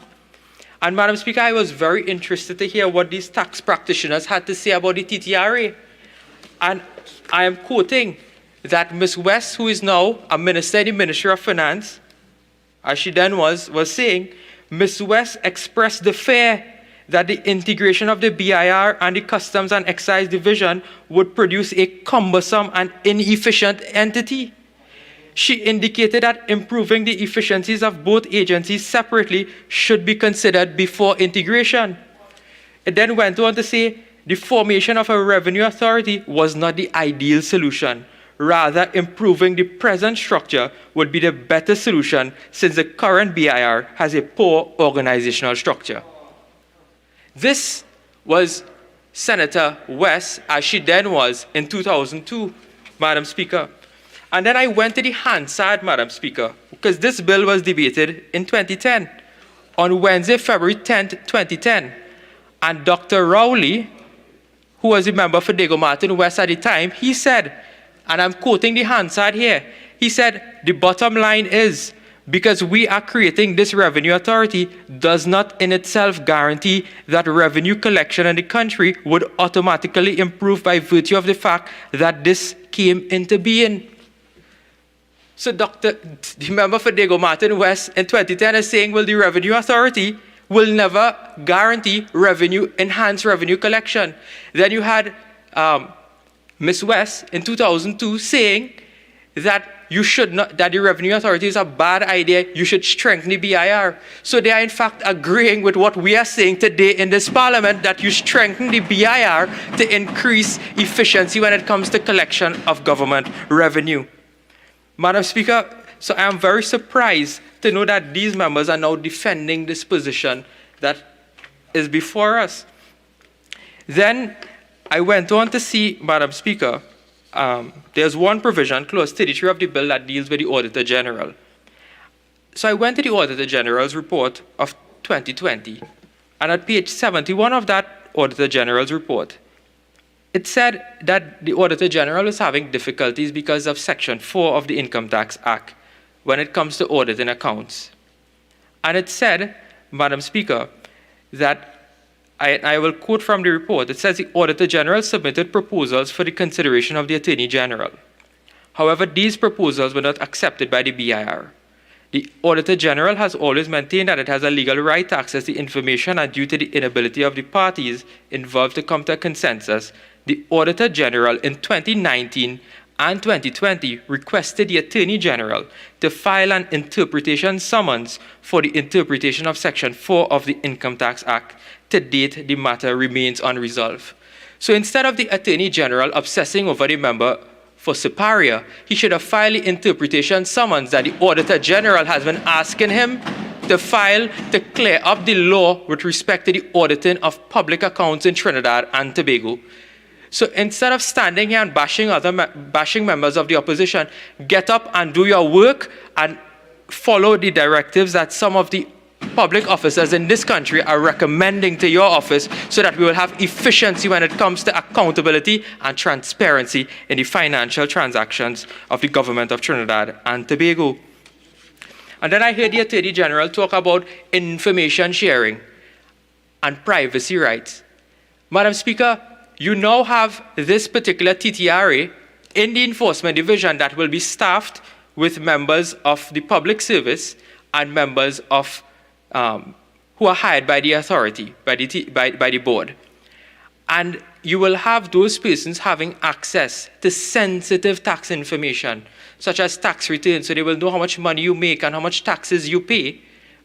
And Madam Speaker, I was very interested to hear what these tax practitioners had to say about the TTRA. And I am quoting that Ms. West, who is now a minister in the Ministry of Finance, as she then was saying, Ms. West expressed the fear that the integration of the BIR and the Customs and Excise Division would produce a cumbersome and inefficient entity. She indicated that improving the efficiencies of both agencies separately should be considered before integration. It then went on to say the formation of a revenue authority was not the ideal solution. Rather, improving the present structure would be the better solution since the current BIR has a poor organizational structure. This was Senator West, as she then was in 2002, Madam Speaker. And then I went to the Hansard, Madam Speaker, because this bill was debated in 2010, on Wednesday, February 10th, 2010. And Dr. Rowley, who was a member for Diego Martin West at the time, he said, and I'm quoting the Hansard here, he said, the bottom line is, because we are creating this revenue authority does not in itself guarantee that revenue collection in the country would automatically improve by virtue of the fact that this came into being. So the member for Diego Martin West in 2010 is saying, well, the revenue authority will never guarantee enhanced revenue collection. Then you had Ms. West in 2002 saying that that the Revenue Authority is a bad idea, you should strengthen the BIR. So they are in fact agreeing with what we are saying today in this Parliament, that you strengthen the BIR to increase efficiency when it comes to collection of government revenue. Madam Speaker, so I am very surprised to know that these members are now defending this position that is before us. Then I went on to see, Madam Speaker, there's one provision, clause 33 of the bill, that deals with the Auditor General. So I went to the Auditor General's report of 2020, and at page 71 of that Auditor General's report, it said that the Auditor General is having difficulties because of Section 4 of the Income Tax Act when it comes to auditing accounts. And it said, Madam Speaker, that I will quote from the report. It says the Auditor General submitted proposals for the consideration of the Attorney General. However, these proposals were not accepted by the BIR. The Auditor General has always maintained that it has a legal right to access the information, and due to the inability of the parties involved to come to a consensus, the Auditor General in 2019 and 2020 requested the Attorney General to file an interpretation summons for the interpretation of Section 4 of the Income Tax Act. To date, the matter remains unresolved. So instead of the Attorney General obsessing over the member for superior, he should have filed the interpretation summons that the Auditor General has been asking him to file to clear up the law with respect to the auditing of public accounts in Trinidad and Tobago. So instead of standing here and bashing members of the opposition, get up and do your work and follow the directives that some of the public officers in this country are recommending to your office, so that we will have efficiency when it comes to accountability and transparency in the financial transactions of the government of Trinidad and Tobago. And then I heard the Attorney General talk about information sharing and privacy rights. Madam Speaker, you now have this particular TTRA in the Enforcement Division that will be staffed with members of the public service and members of who are hired by the authority, by the board. And you will have those persons having access to sensitive tax information, such as tax returns, so they will know how much money you make and how much taxes you pay.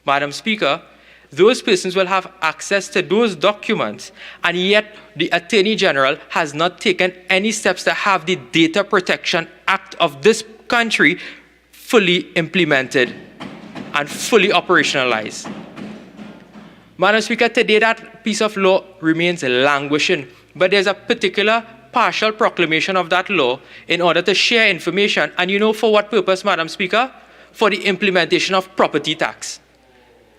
Madam Speaker, those persons will have access to those documents, and yet the Attorney General has not taken any steps to have the Data Protection Act of this country fully implemented and fully operationalized. Madam Speaker, today that piece of law remains languishing, but there's a particular partial proclamation of that law in order to share information. And you know for what purpose, Madam Speaker? For the implementation of property tax.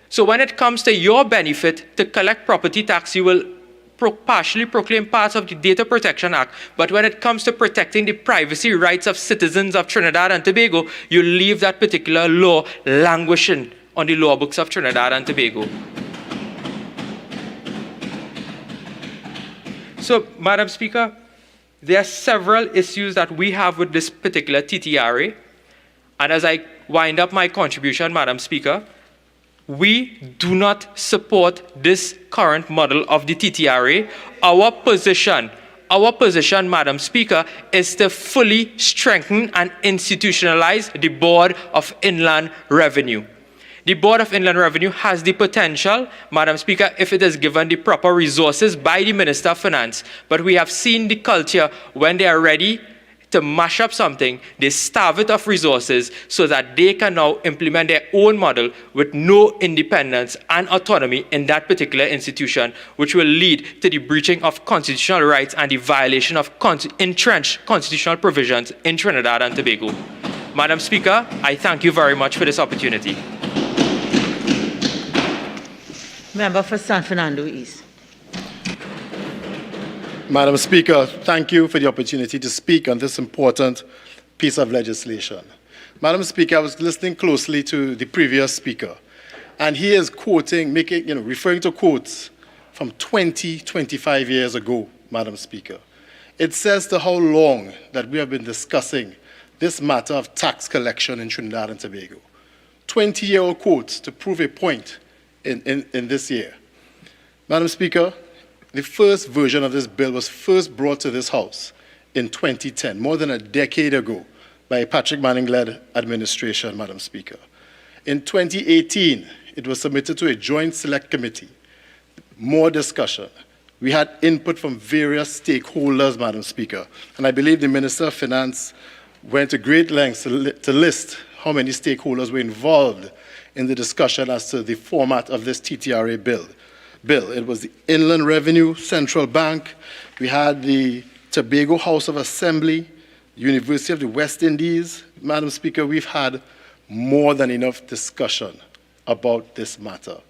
So when it comes to your benefit to collect property tax, you will partially proclaim parts of the Data Protection Act, but when it comes to protecting the privacy rights of citizens of Trinidad and Tobago, you leave that particular law languishing on the law books of Trinidad and Tobago. So, Madam Speaker, there are several issues that we have with this particular TTRA, and as I wind up my contribution, Madam Speaker, we do not support this current model of the TTRA. Our position, Madam Speaker, is to fully strengthen and institutionalize the Board of Inland Revenue. The Board of Inland Revenue has the potential, Madam Speaker, if it is given the proper resources by the Minister of Finance. But we have seen the culture when they are ready to mash up something, they starve it of resources so that they can now implement their own model with no independence and autonomy in that particular institution, which will lead to the breaching of constitutional rights and the violation of entrenched constitutional provisions in Trinidad and Tobago. Madam Speaker, I thank you very much for this opportunity. Member for San Fernando East. Madam Speaker, thank you for the opportunity to speak on this important piece of legislation. Madam Speaker, I was listening closely to the previous speaker, and he is quoting, referring to quotes from 25 years ago, Madam Speaker. It says to how long that we have been discussing this matter of tax collection in Trinidad and Tobago. 20-year-old quotes to prove a point in this year. Madam Speaker, the first version of this bill was first brought to this House in 2010, more than a decade ago, by a Patrick Manning-led administration, Madam Speaker. In 2018, it was submitted to a joint select committee. More discussion. We had input from various stakeholders, Madam Speaker, and I believe the Minister of Finance went to great lengths to list how many stakeholders were involved in the discussion as to the format of this TTRA bill. It was the Inland Revenue Central Bank, we had the Tobago House of Assembly, University of the West Indies. Madam Speaker, we've had more than enough discussion about this matter.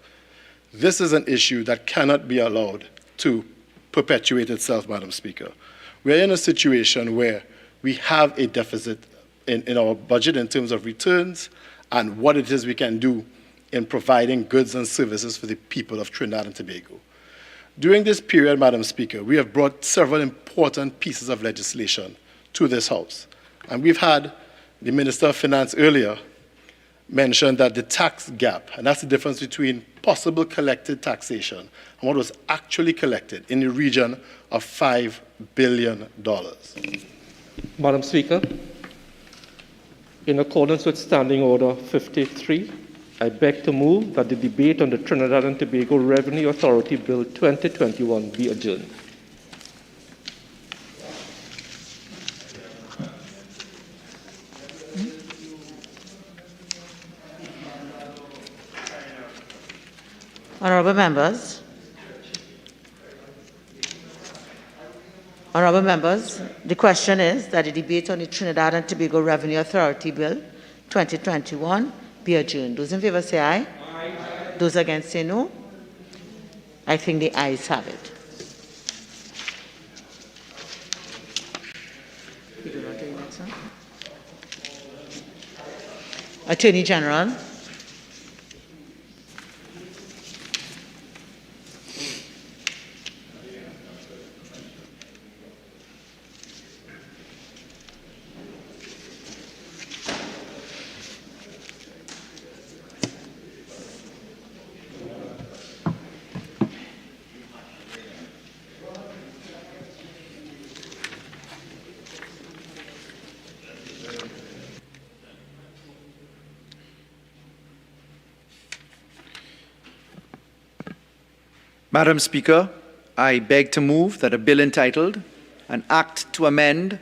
This is an issue that cannot be allowed to perpetuate itself, Madam Speaker. We're in a situation where we have a deficit in our budget in terms of returns and what it is we can do in providing goods and services for the people of Trinidad and Tobago. During this period, Madam Speaker, we have brought several important pieces of legislation to this House. And we've had the Minister of Finance earlier mention that the tax gap, and that's the difference between possible collected taxation and what was actually collected, in the region of $5 billion. Madam Speaker, in accordance with Standing Order 53, I beg to move that the debate on the Trinidad and Tobago Revenue Authority Bill 2021 be adjourned. Honourable members, the question is that the debate on the Trinidad and Tobago Revenue Authority Bill 2021 be adjourned. Those in favour say aye. Aye. Those against say no. I think the ayes have it. Attorney General. Madam Speaker, I beg to move that a bill entitled An Act to Amend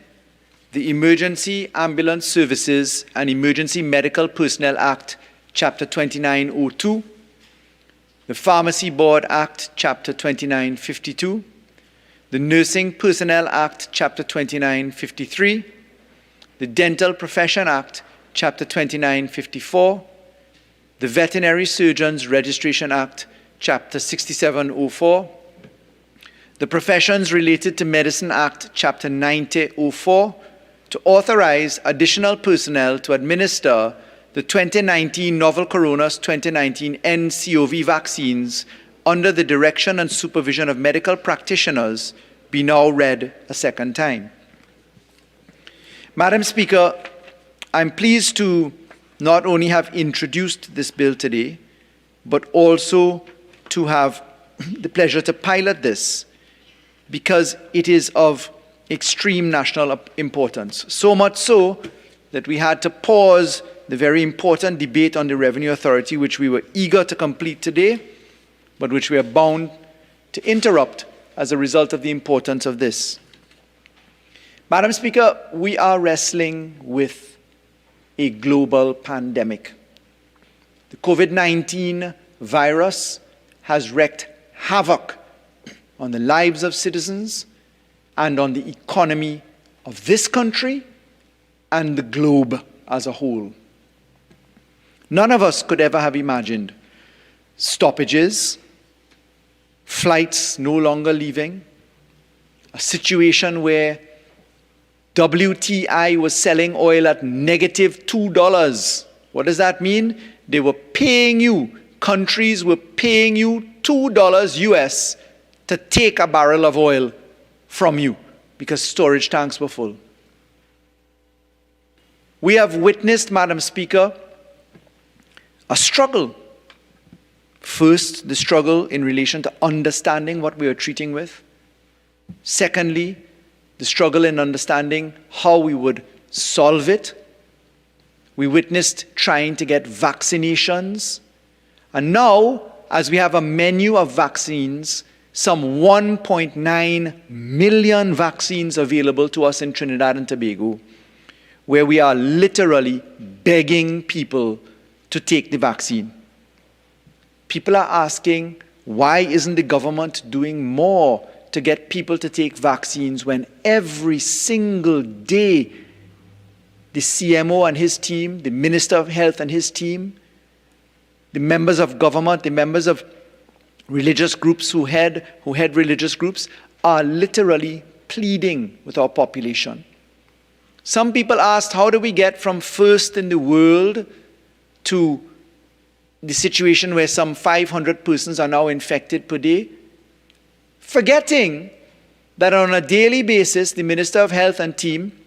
the Emergency Ambulance Services and Emergency Medical Personnel Act, Chapter 2902, the Pharmacy Board Act, Chapter 2952, the Nursing Personnel Act, Chapter 2953, the Dental Profession Act, Chapter 2954, the Veterinary Surgeons Registration Act, Chapter 6704, the Professions Related to Medicine Act, Chapter 9004, to authorize additional personnel to administer the 2019 novel coronavirus 2019 nCoV vaccines under the direction and supervision of medical practitioners, be now read a second time. Madam Speaker, I'm pleased to not only have introduced this bill today, but also to have the pleasure to pilot this, because it is of extreme national importance. So much so that we had to pause the very important debate on the Revenue Authority, which we were eager to complete today, but which we are bound to interrupt as a result of the importance of this. Madam Speaker, we are wrestling with a global pandemic. The COVID-19 virus has wreaked havoc on the lives of citizens and on the economy of this country and the globe as a whole. None of us could ever have imagined stoppages, flights no longer leaving, a situation where WTI was selling oil at negative $2. What does that mean? They were paying you, countries were paying you $2 US to take a barrel of oil from you because storage tanks were full. We have witnessed, Madam Speaker, a struggle First, the struggle in relation to understanding what we are treating with. Secondly, the struggle in understanding how we would solve it. We witnessed trying to get vaccinations. And now, as we have a menu of vaccines, some 1.9 million vaccines available to us in Trinidad and Tobago, where we are literally begging people to take the vaccine. People are asking, why isn't the government doing more to get people to take vaccines when every single day the CMO and his team, the Minister of Health and his team, the members of government, the members of religious groups who head religious groups are literally pleading with our population. Some people asked, how do we get from first in the world to the situation where some 500 persons are now infected per day? Forgetting that on a daily basis, the Minister of Health and team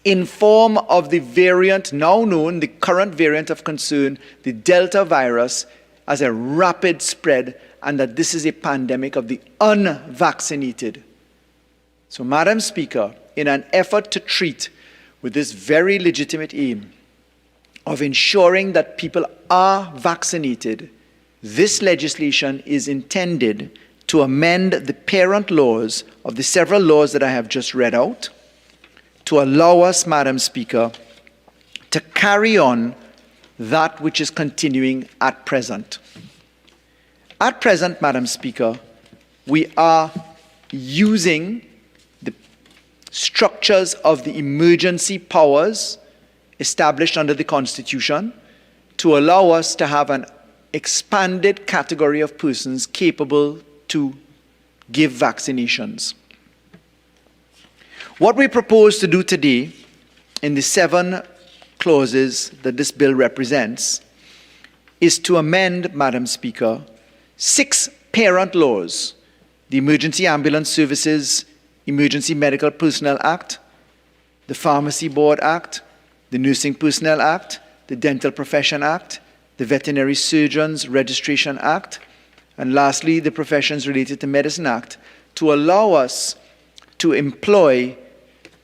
inform of the variant now known, the current variant of concern, the Delta virus, as a rapid spread, and that this is a pandemic of the unvaccinated. So, Madam Speaker, in an effort to treat with this very legitimate aim of ensuring that people are vaccinated, this legislation is intended to amend the parent laws of the several laws that I have just read out, to allow us, Madam Speaker, to carry on that which is continuing at present. At present, Madam Speaker, we are using the structures of the emergency powers established under the Constitution to allow us to have an expanded category of persons capable to give vaccinations. What we propose to do today in the 7 clauses that this bill represents is to amend, Madam Speaker, 6 parent laws: the Emergency Ambulance Services Emergency Medical Personnel Act, the Pharmacy Board Act, the Nursing Personnel Act, the Dental Profession Act, the Veterinary Surgeons Registration Act, and lastly, the Professions Related to Medicine Act, to allow us to employ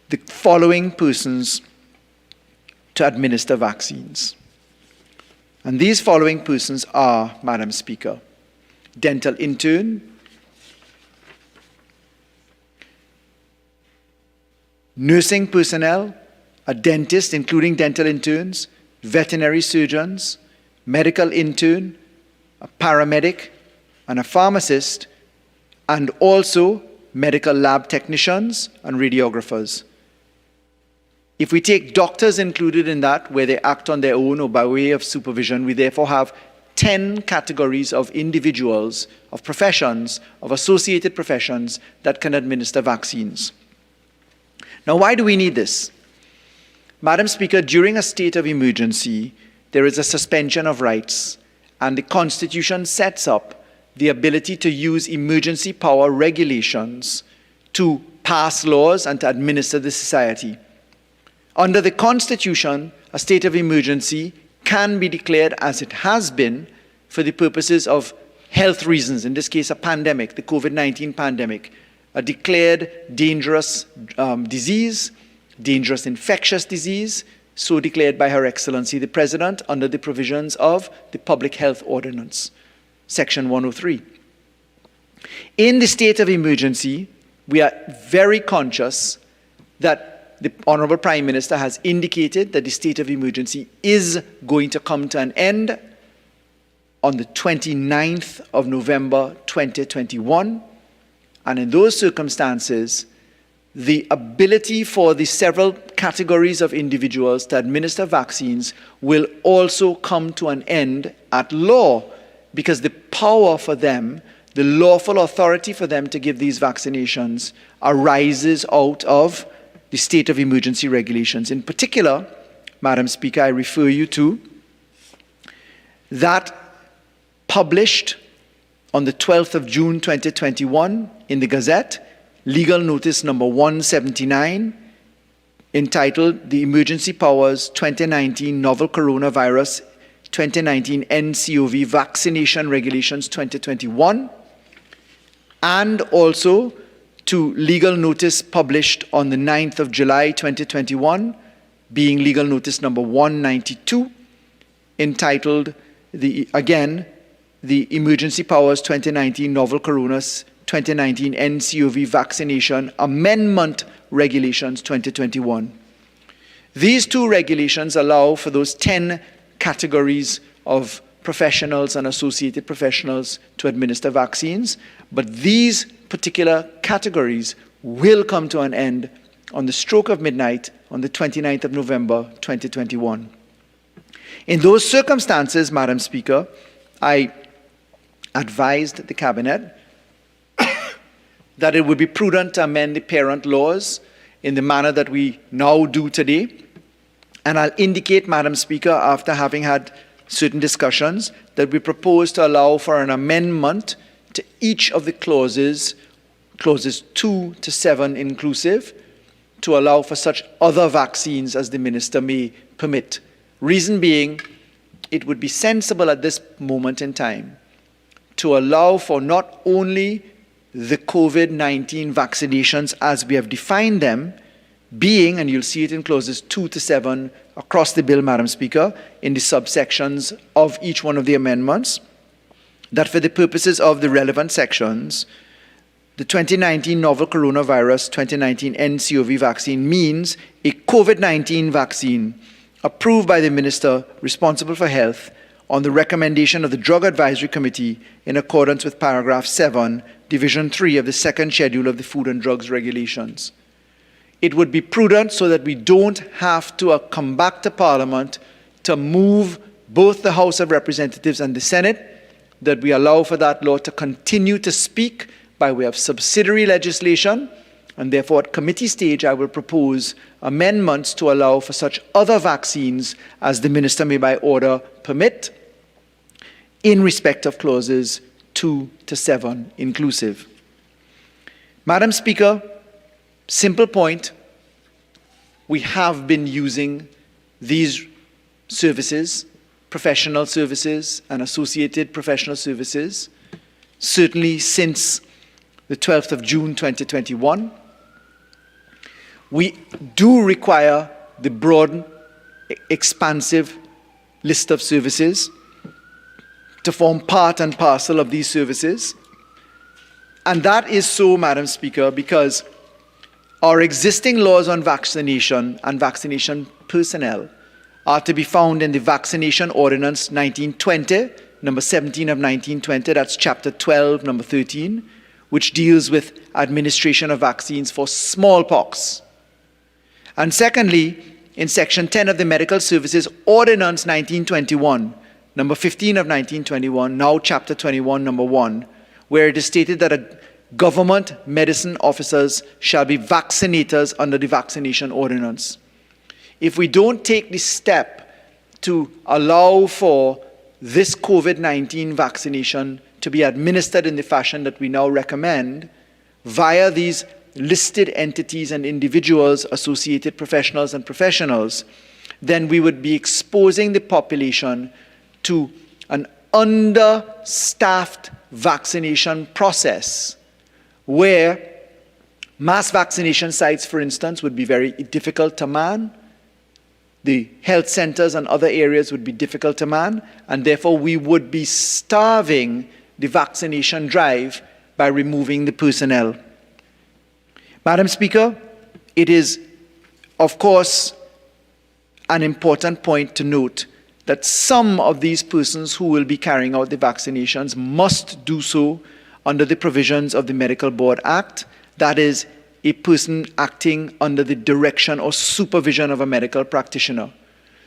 the following persons to administer vaccines. And these following persons are, Madam Speaker, dental intern, nursing personnel, a dentist, including dental interns, veterinary surgeons, medical intern, a paramedic, and a pharmacist, and also medical lab technicians and radiographers. If we take doctors included in that, where they act on their own or by way of supervision, we therefore have 10 categories of individuals, of professions, of associated professions that can administer vaccines. Now, why do we need this? Madam Speaker, during a state of emergency, there is a suspension of rights, and the Constitution sets up the ability to use emergency power regulations to pass laws and to administer the society. Under the Constitution, a state of emergency can be declared, as it has been, for the purposes of health reasons, in this case a pandemic, the COVID-19 pandemic, a declared dangerous disease, dangerous infectious disease, so declared by Her Excellency the President under the provisions of the Public Health Ordinance, Section 103. In the state of emergency, we are very conscious that the Honorable Prime Minister has indicated that the state of emergency is going to come to an end on the 29th of November 2021. And in those circumstances, the ability for the several categories of individuals to administer vaccines will also come to an end at law, because the power for them, the lawful authority for them to give these vaccinations, arises out of the state of emergency regulations. In particular, Madam Speaker, I refer you to that published on the 12th of June 2021 in the Gazette, Legal Notice number 179, entitled The Emergency Powers 2019 Novel Coronavirus 2019 NCOV Vaccination Regulations 2021, and also to legal notice published on the 9th of July 2021, being legal notice number 192, entitled, the Emergency Powers 2019 Novel Coronas 2019 NCOV Vaccination Amendment Regulations 2021. These two regulations allow for those 10 categories of professionals and associated professionals to administer vaccines, but these particular categories will come to an end on the stroke of midnight on the 29th of November 2021. In those circumstances, Madam Speaker, I advised the Cabinet that it would be prudent to amend the parent laws in the manner that we now do today. And I'll indicate, Madam Speaker, after having had certain discussions, that we propose to allow for an amendment to each of the clauses 2 to 7 inclusive, to allow for such other vaccines as the Minister may permit. Reason being, it would be sensible at this moment in time to allow for not only the COVID-19 vaccinations as we have defined them, being, and you'll see it in clauses 2 to 7 across the bill, Madam Speaker, in the subsections of each one of the amendments, that for the purposes of the relevant sections, the 2019 novel coronavirus 2019 NCOV vaccine means a COVID-19 vaccine approved by the Minister responsible for health on the recommendation of the Drug Advisory Committee in accordance with paragraph 7, division 3 of the second schedule of the Food and Drugs Regulations. It would be prudent so that we don't have to come back to Parliament to move both the House of Representatives and the Senate, that we allow for that law to continue to speak by way of subsidiary legislation, and therefore at committee stage I will propose amendments to allow for such other vaccines as the Minister may by order permit in respect of clauses 2 to 7 inclusive. Madam Speaker, simple point, we have been using these services, professional services and associated professional services, certainly since the 12th of June 2021. We do require the broad, expansive list of services to form part and parcel of these services. And that is so, Madam Speaker, because our existing laws on vaccination and vaccination personnel are to be found in the Vaccination Ordinance 1920, number 17 of 1920, that's chapter 12, number 13, which deals with administration of vaccines for smallpox. And secondly, in section 10 of the Medical Services Ordinance 1921, number 15 of 1921, now chapter 21, number 1, where it is stated that government medicine officers shall be vaccinators under the vaccination ordinance. If we don't take the step to allow for this COVID-19 vaccination to be administered in the fashion that we now recommend via these listed entities and individuals, associated professionals and professionals, then we would be exposing the population to an understaffed vaccination process where mass vaccination sites, for instance, would be very difficult to man. The health centers and other areas would be difficult to man, and therefore we would be starving the vaccination drive by removing the personnel. Madam Speaker, it is, of course, an important point to note that some of these persons who will be carrying out the vaccinations must do so under the provisions of the Medical Board Act, that is, a person acting under the direction or supervision of a medical practitioner.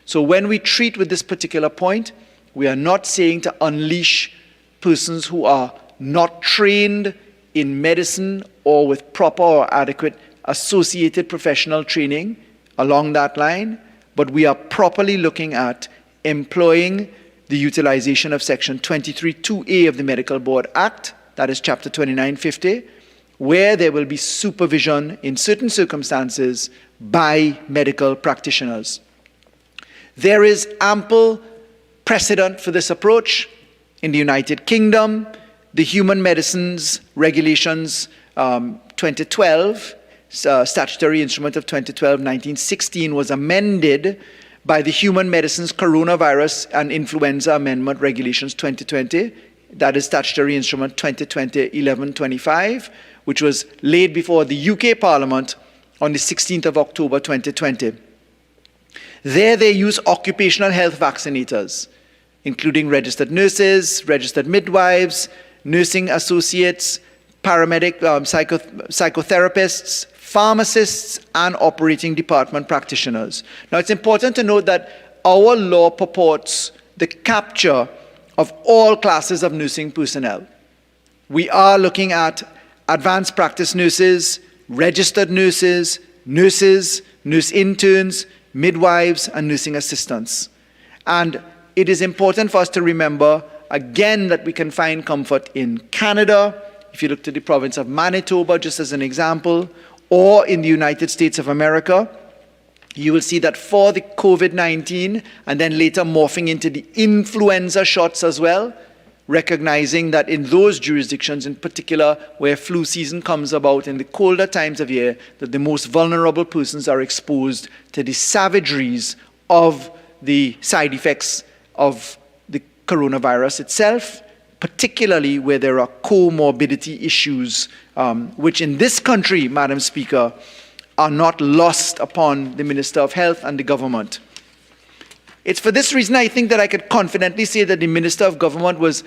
So when we treat with this particular point, we are not saying to unleash persons who are not trained in medicine or with proper or adequate associated professional training along that line, but we are properly looking at employing the utilization of section 23(2)A of the Medical Board Act, that is chapter 2950, where there will be supervision in certain circumstances by medical practitioners. There is ample precedent for this approach. In the United Kingdom, the Human Medicines Regulations 2012, statutory instrument of 2012-1916, was amended by the Human Medicines Coronavirus and Influenza Amendment Regulations 2020. That is statutory instrument 2020-1125, which was laid before the UK Parliament on the 16th of October 2020. There they use occupational health vaccinators, including registered nurses, registered midwives, nursing associates, paramedic, psychotherapists, pharmacists, and operating department practitioners. Now, it's important to note that our law purports the capture of all classes of nursing personnel. We are looking at advanced practice nurses, registered nurses, nurse interns, midwives, and nursing assistants. And it is important for us to remember, again, that we can find comfort in Canada, if you look to the province of Manitoba, just as an example, or in the United States of America. You will see that for the COVID-19, and then later morphing into the influenza shots as well, recognizing that in those jurisdictions, in particular where flu season comes about in the colder times of year, that the most vulnerable persons are exposed to the savageries of the side effects of the coronavirus itself, particularly where there are comorbidity issues, which in this country, Madam Speaker, are not lost upon the Minister of Health and the government. It's for this reason I think that I could confidently say that the Minister of Government was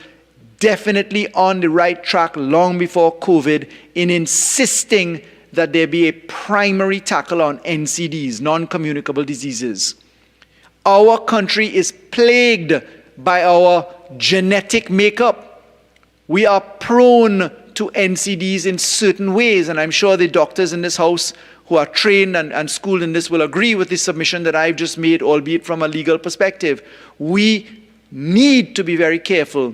definitely on the right track long before COVID in insisting that there be a primary tackle on NCDs, non-communicable diseases. Our country is plagued by our genetic makeup. We are prone to NCDs in certain ways, and I'm sure the doctors in this house who are trained and schooled in this will agree with the submission that I've just made, albeit from a legal perspective. We need to be very careful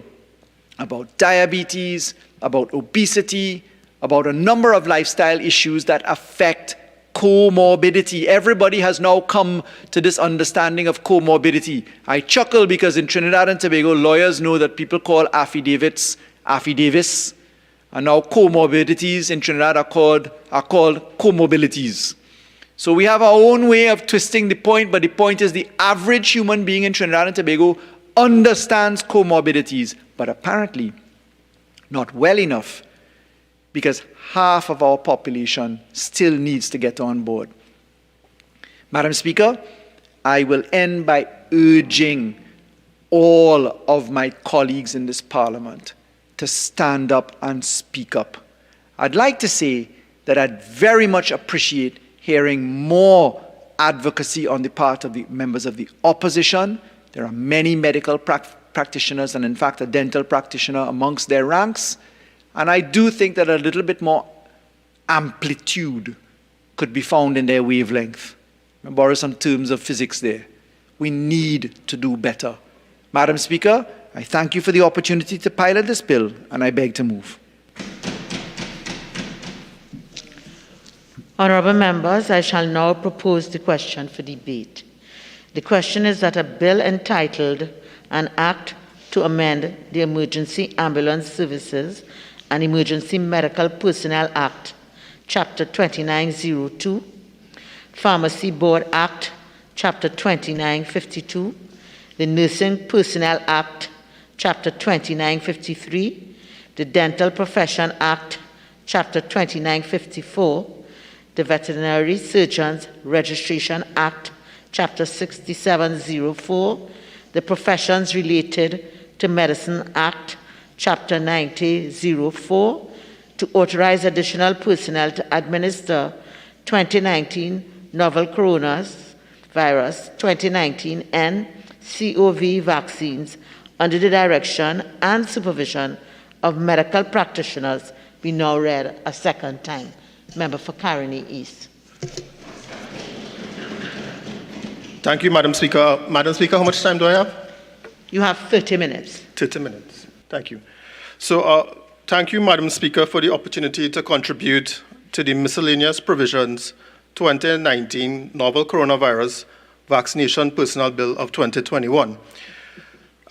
about diabetes, about obesity, about a number of lifestyle issues that affect comorbidity. Everybody has now come to this understanding of comorbidity. I chuckle because in Trinidad and Tobago, lawyers know that people call affidavits affidavits, and now comorbidities in Trinidad are called comorbidities. So we have our own way of twisting the point, but the point is the average human being in Trinidad and Tobago understands comorbidities, but apparently not well enough, because half of our population still needs to get on board. Madam Speaker, I will end by urging all of my colleagues in this Parliament to stand up and speak up. I'd like to say that I'd very much appreciate hearing more advocacy on the part of the members of the opposition. There are many medical practitioners and in fact a dental practitioner amongst their ranks. And I do think that a little bit more amplitude could be found in their wavelength. I borrow some terms of physics there. We need to do better. Madam Speaker, I thank you for the opportunity to pilot this bill, and I beg to move. Honourable members, I shall now propose the question for debate. The question is that a bill entitled An Act to Amend the Emergency Ambulance Services and Emergency Medical Personnel Act, Chapter 2902, Pharmacy Board Act, Chapter 2952, the Nursing Personnel Act, Chapter 2953, the Dental Profession Act, Chapter 2954, the Veterinary Surgeons Registration Act, Chapter 6704, the Professions Related to Medicine Act, Chapter 9004, to authorize additional personnel to administer 2019 novel coronavirus 2019 nCoV vaccines under the direction and supervision of medical practitioners be now read a second time. Member for Caroni East. Thank you, Madam Speaker. Madam Speaker, how much time do I have? You have 30 minutes. 30 minutes. Thank you. So, thank you, Madam Speaker, for the opportunity to contribute to the miscellaneous provisions 2019 Novel Coronavirus Vaccination Personnel Bill of 2021.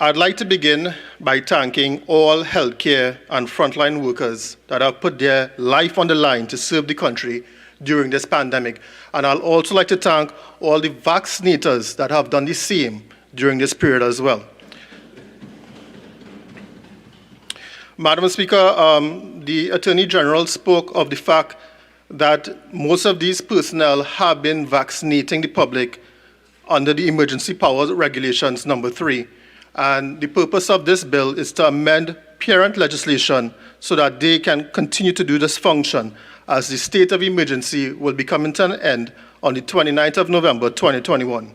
I'd like to begin by thanking all healthcare and frontline workers that have put their life on the line to serve the country during this pandemic. And I'd also like to thank all the vaccinators that have done the same during this period as well. Madam Speaker, the Attorney General spoke of the fact that most of these personnel have been vaccinating the public under the Emergency Powers Regulations number 3. And the purpose of this bill is to amend parent legislation so that they can continue to do this function, as the state of emergency will be coming to an end on the 29th of November 2021.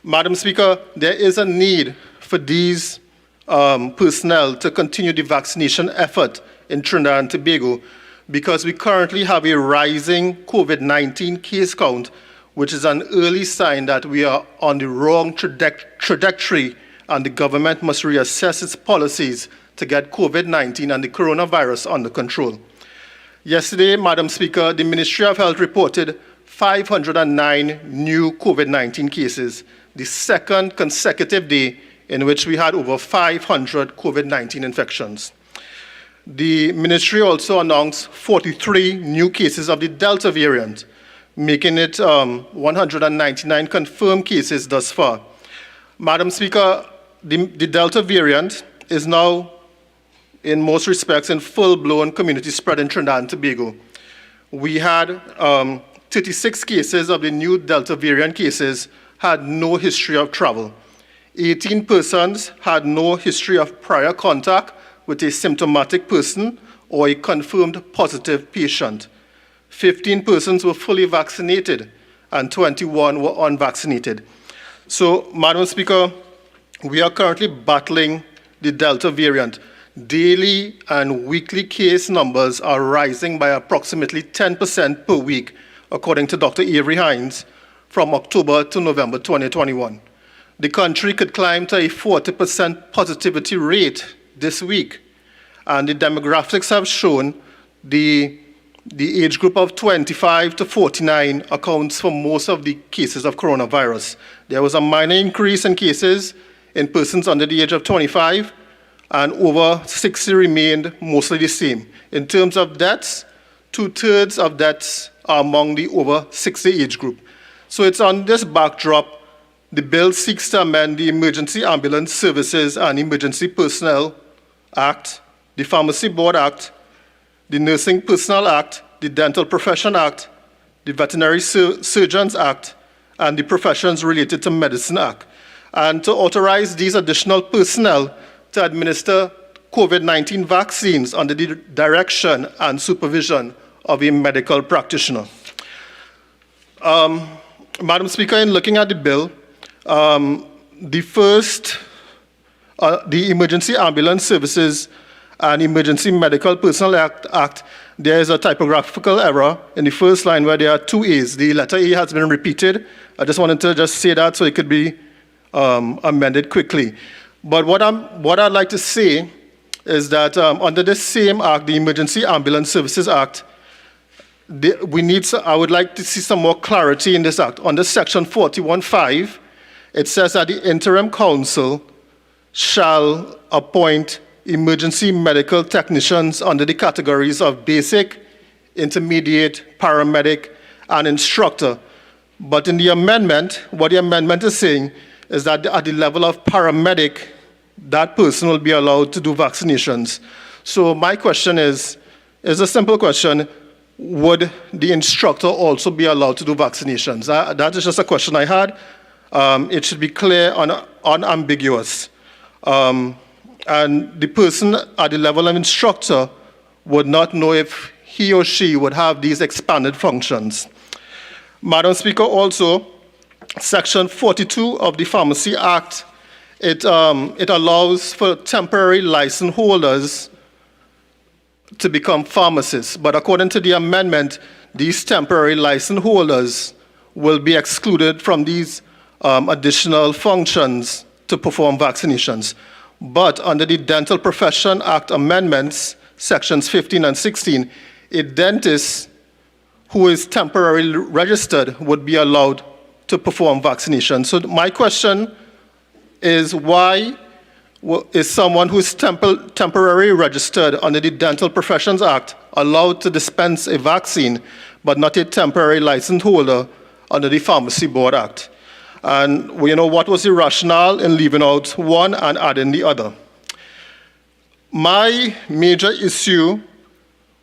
Madam Speaker, there is a need for these personnel to continue the vaccination effort in Trinidad and Tobago because we currently have a rising COVID-19 case count, which is an early sign that we are on the wrong trajectory, and the government must reassess its policies to get COVID-19 and the coronavirus under control. Yesterday, Madam Speaker, the Ministry of Health reported 509 new COVID-19 cases, the second consecutive day in which we had over 500 COVID-19 infections. The ministry also announced 43 new cases of the Delta variant, making it 199 confirmed cases thus far. Madam Speaker, the Delta variant is now, in most respects, in full-blown community spread in Trinidad and Tobago. We had 36 cases of the new Delta variant cases had no history of travel. 18 persons had no history of prior contact with a symptomatic person or a confirmed positive patient. 15 persons were fully vaccinated and 21 were unvaccinated. So, Madam Speaker, we are currently battling the Delta variant. Daily and weekly case numbers are rising by approximately 10% per week, according to Dr. Avery Hines, from October to November 2021. The country could climb to a 40% positivity rate this week, and the demographics have shown the age group of 25 to 49 accounts for most of the cases of coronavirus. There was a minor increase in cases in persons under the age of 25, and over 60 remained mostly the same. In terms of deaths, 2/3 of deaths are among the over 60 age group. So it's on this backdrop the bill seeks to amend the Emergency Ambulance Services and Emergency Personnel Act, the Pharmacy Board Act, the Nursing Personnel Act, the Dental Profession Act, the Veterinary Surgeons Act, and the Professions Related to Medicine Act, and to authorize these additional personnel to administer COVID-19 vaccines under the direction and supervision of a medical practitioner. Madam Speaker, in looking at the bill, the Emergency Ambulance Services and Emergency Medical Personnel Act, there is a typographical error in the first line where there are 2 A's. The letter A has been repeated. I just wanted to just say that so it could be amended quickly. But what I'd like to say is that under this same act, the Emergency Ambulance Services Act, I would like to see some more clarity in this act. Under section 41.5, it says that the interim council shall appoint emergency medical technicians under the categories of basic, intermediate, paramedic, and instructor. But in the amendment, what the amendment is saying is that at the level of paramedic, that person will be allowed to do vaccinations. So my question is a simple question: would the instructor also be allowed to do vaccinations? That is just a question I had. It should be clear and unambiguous. And the person at the level of instructor would not know if he or she would have these expanded functions. Madam Speaker, also, Section 42 of the Pharmacy Act, it allows for temporary license holders to become pharmacists. But according to the amendment, these temporary license holders will be excluded from these additional functions to perform vaccinations. But under the Dental Profession Act amendments, sections 15 and 16, a dentist who is temporarily registered would be allowed to perform vaccinations. So my question is, why is someone who is temporarily registered under the Dental Professions Act, allowed to dispense a vaccine, but not a temporary license holder under the Pharmacy Board Act. And what was the rationale in leaving out one and adding the other? My major issue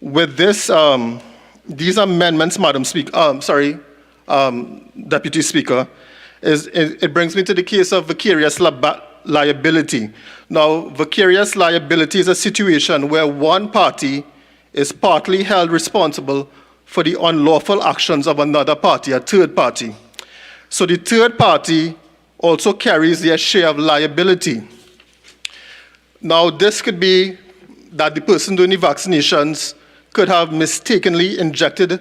with these amendments, Deputy Speaker, is it brings me to the case of vicarious liability. Now, vicarious liability is a situation where one party is partly held responsible for the unlawful actions of another party, a third party. So the third party also carries their share of liability. Now, this could be that the person doing the vaccinations could have mistakenly injected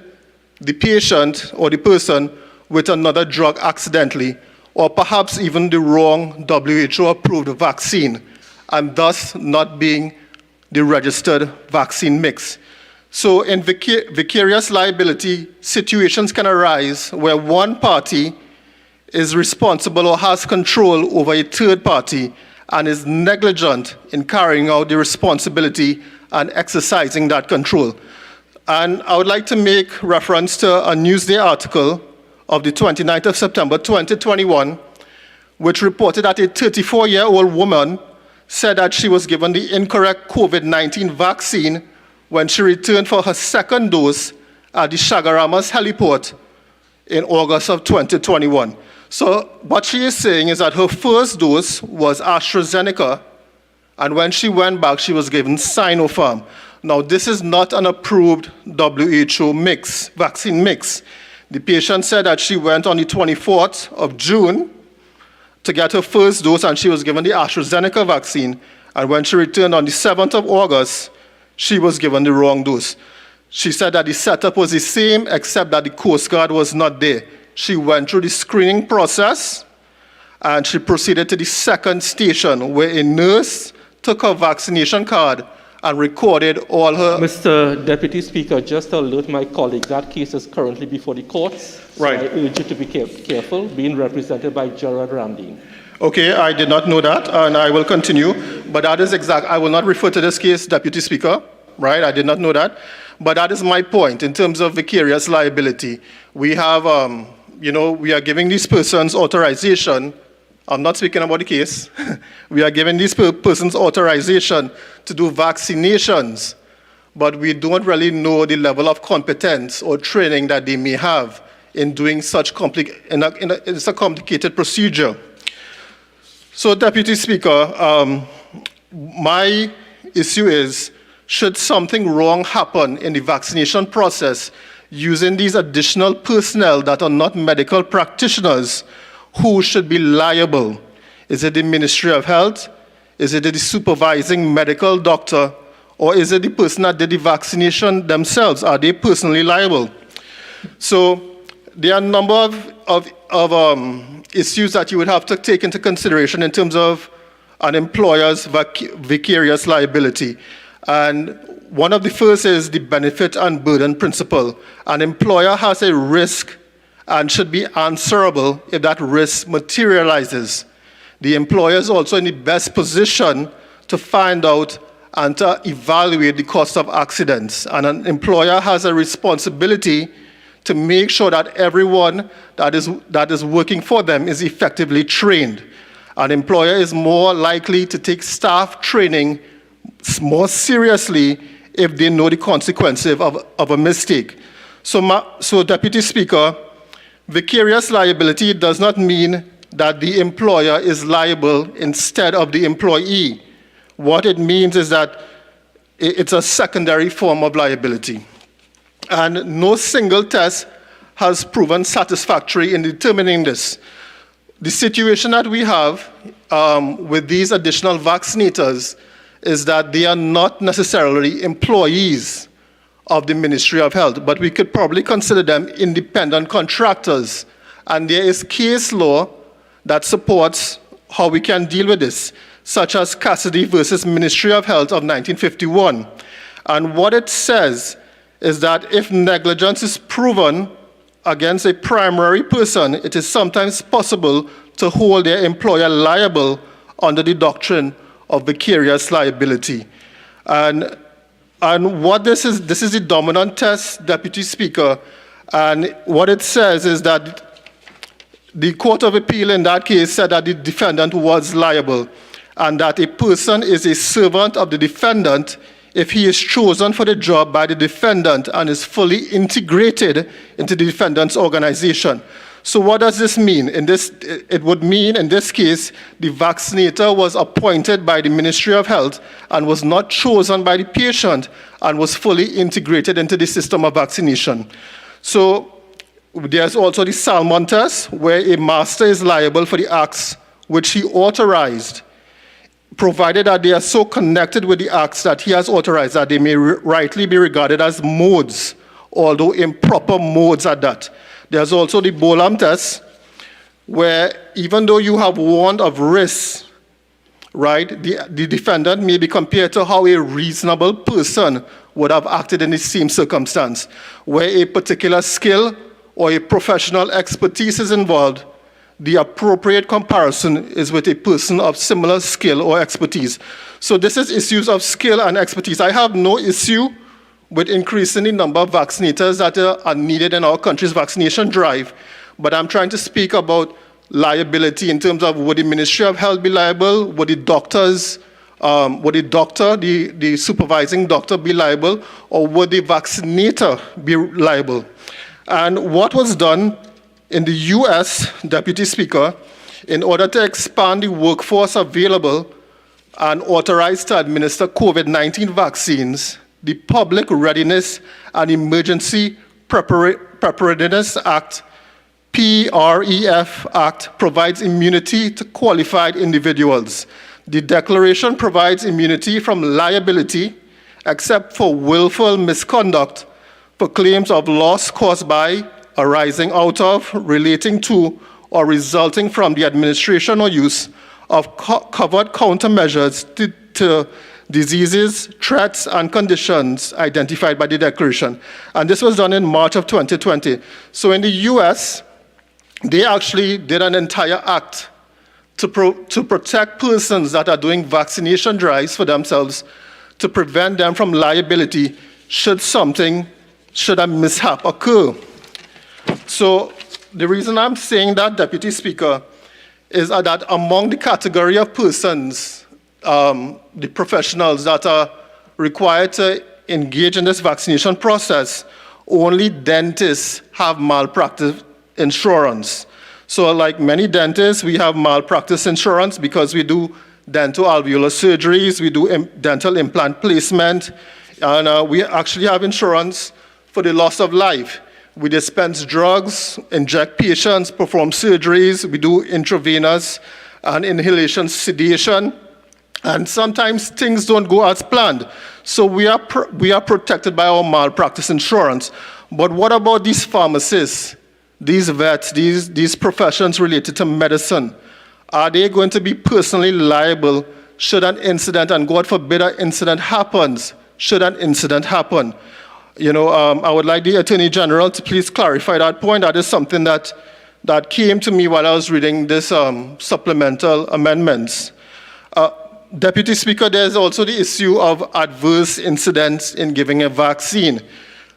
the patient or the person with another drug accidentally, or perhaps even the wrong WHO-approved vaccine, and thus not being the registered vaccine mix. So in vicarious liability, situations can arise where one party is responsible or has control over a third party and is negligent in carrying out the responsibility and exercising that control. And I would like to make reference to a Newsday article of the 29th of September 2021, which reported that a 34-year-old woman said that she was given the incorrect COVID-19 vaccine when she returned for her second dose at the Chaguaramas heliport in August of 2021. So what she is saying is that her first dose was AstraZeneca, and when she went back, she was given Sinopharm. Now, this is not an approved WHO vaccine mix. The patient said that she went on the 24th of June to get her first dose, and she was given the AstraZeneca vaccine. And when she returned on the 7th of August, she was given the wrong dose. She said that the setup was the same, except that the Coast Guard was not there. She went through the screening process, and she proceeded to the second station, where a nurse took her vaccination card and recorded all her... Mr. Deputy Speaker, just to alert my colleague, that case is currently before the courts. Right. So I urge you to be careful, being represented by Gerard Ramdeen. Okay, I did not know that, and I will continue. But that is exact. I will not refer to this case, Deputy Speaker, right? I did not know that. But that is my point in terms of vicarious liability. We have, we are giving these persons authorization. I'm not speaking about the case. We are giving these persons authorization to do vaccinations, but we don't really know the level of competence or training that they may have in doing such it's a complicated procedure. So, Deputy Speaker, my issue is, should something wrong happen in the vaccination process using these additional personnel that are not medical practitioners, who should be liable? Is it the Ministry of Health? Is it the supervising medical doctor? Or is it the person that did the vaccination themselves? Are they personally liable? So there are a number of issues that you would have to take into consideration in terms of an employer's vicarious liability. And one of the first is the benefit and burden principle. An employer has a risk and should be answerable if that risk materializes. The employer is also in the best position to find out and to evaluate the cost of accidents. And an employer has a responsibility to make sure that everyone that is working for them is effectively trained. An employer is more likely to take staff training more seriously if they know the consequences of a mistake. So Deputy Speaker, vicarious liability does not mean that the employer is liable instead of the employee. What it means is that it's a secondary form of liability. And no single test has proven satisfactory in determining this. The situation that we have with these additional vaccinators is that they are not necessarily employees of the Ministry of Health, but we could probably consider them independent contractors. And there is case law that supports how we can deal with this, such as Cassidy versus Ministry of Health of 1951. And what it says is that if negligence is proven against a primary person, it is sometimes possible to hold their employer liable under the doctrine of vicarious liability. And what this is the dominant test, Deputy Speaker, and what it says is that the Court of Appeal in that case said that the defendant was liable and that a person is a servant of the defendant if he is chosen for the job by the defendant and is fully integrated into the defendant's organization. So what does this mean? It would mean, in this case, the vaccinator was appointed by the Ministry of Health and was not chosen by the patient and was fully integrated into the system of vaccination. So there's also the Salmon test, where a master is liable for the acts which he authorized, provided that they are so connected with the acts that he has authorized that they may rightly be regarded as modes, although improper modes at that. There's also the Bolam test, where even though you have warned of risks, right, the defendant may be compared to how a reasonable person would have acted in the same circumstance, where a particular skill or a professional expertise is involved. The appropriate comparison is with a person of similar skill or expertise. So this is issues of skill and expertise. I have no issue with increasing the number of vaccinators that are needed in our country's vaccination drive. But I'm trying to speak about liability in terms of would the Ministry of Health be liable, would the doctors, would the supervising doctor be liable, or would the vaccinator be liable? And what was done in the US, Deputy Speaker, in order to expand the workforce available and authorized to administer COVID-19 vaccines, the Public Readiness and Emergency Preparedness Act, PREF Act, provides immunity to qualified individuals. The declaration provides immunity from liability except for willful misconduct for claims of loss caused by, arising out of, relating to, or resulting from the administration or use of covered countermeasures to diseases, threats, and conditions identified by the declaration. And this was done in March of 2020. So in the US, they actually did an entire act to protect persons that are doing vaccination drives for themselves, to prevent them from liability should a mishap occur. So the reason I'm saying that, Deputy Speaker, is that among the category of persons, the professionals that are required to engage in this vaccination process, only dentists have malpractice insurance. So like many dentists, we have malpractice insurance because we do dental alveolar surgeries, we do dental implant placement, and we actually have insurance for the loss of life. We dispense drugs, inject patients, perform surgeries, we do intravenous and inhalation sedation, and sometimes things don't go as planned. So we are protected by our malpractice insurance. But what about these pharmacists, these vets, these professions related to medicine? Are they going to be personally liable should an incident, and God forbid an incident happens, should an incident happen? I would like the Attorney General to please clarify that point. That is something that came to me while I was reading this supplemental amendments. Deputy Speaker, there's also the issue of adverse incidents in giving a vaccine.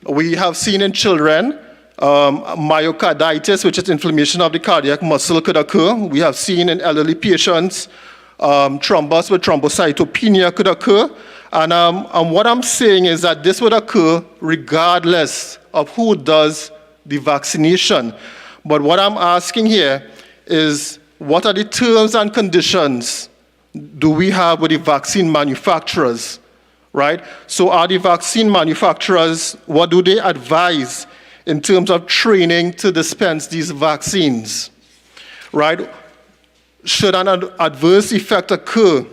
We have seen in children myocarditis, which is inflammation of the cardiac muscle, could occur. We have seen in elderly patients thrombus with thrombocytopenia could occur. And what I'm saying is that this would occur regardless of who does the vaccination. But what I'm asking here is, what are the terms and conditions do we have with the vaccine manufacturers, right? So are the vaccine manufacturers, what do they advise in terms of training to dispense these vaccines, right? Should an adverse effect occur,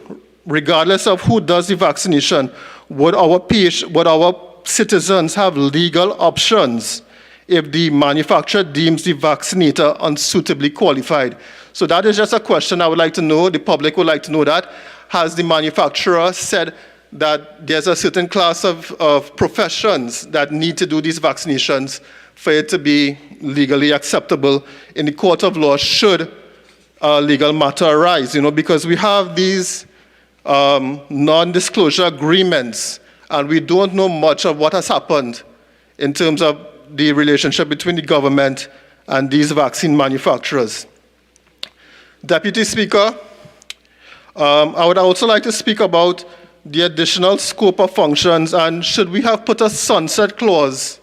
regardless of who does the vaccination, would our citizens have legal options if the manufacturer deems the vaccinator unsuitably qualified? So that is just a question I would like to know. The public would like to know that. Has the manufacturer said that there's a certain class of professions that need to do these vaccinations for it to be legally acceptable in the court of law should a legal matter arise? Because we have these non-disclosure agreements, and we don't know much of what has happened in terms of the relationship between the government and these vaccine manufacturers. Deputy Speaker, I would also like to speak about the additional scope of functions, and should we have put a sunset clause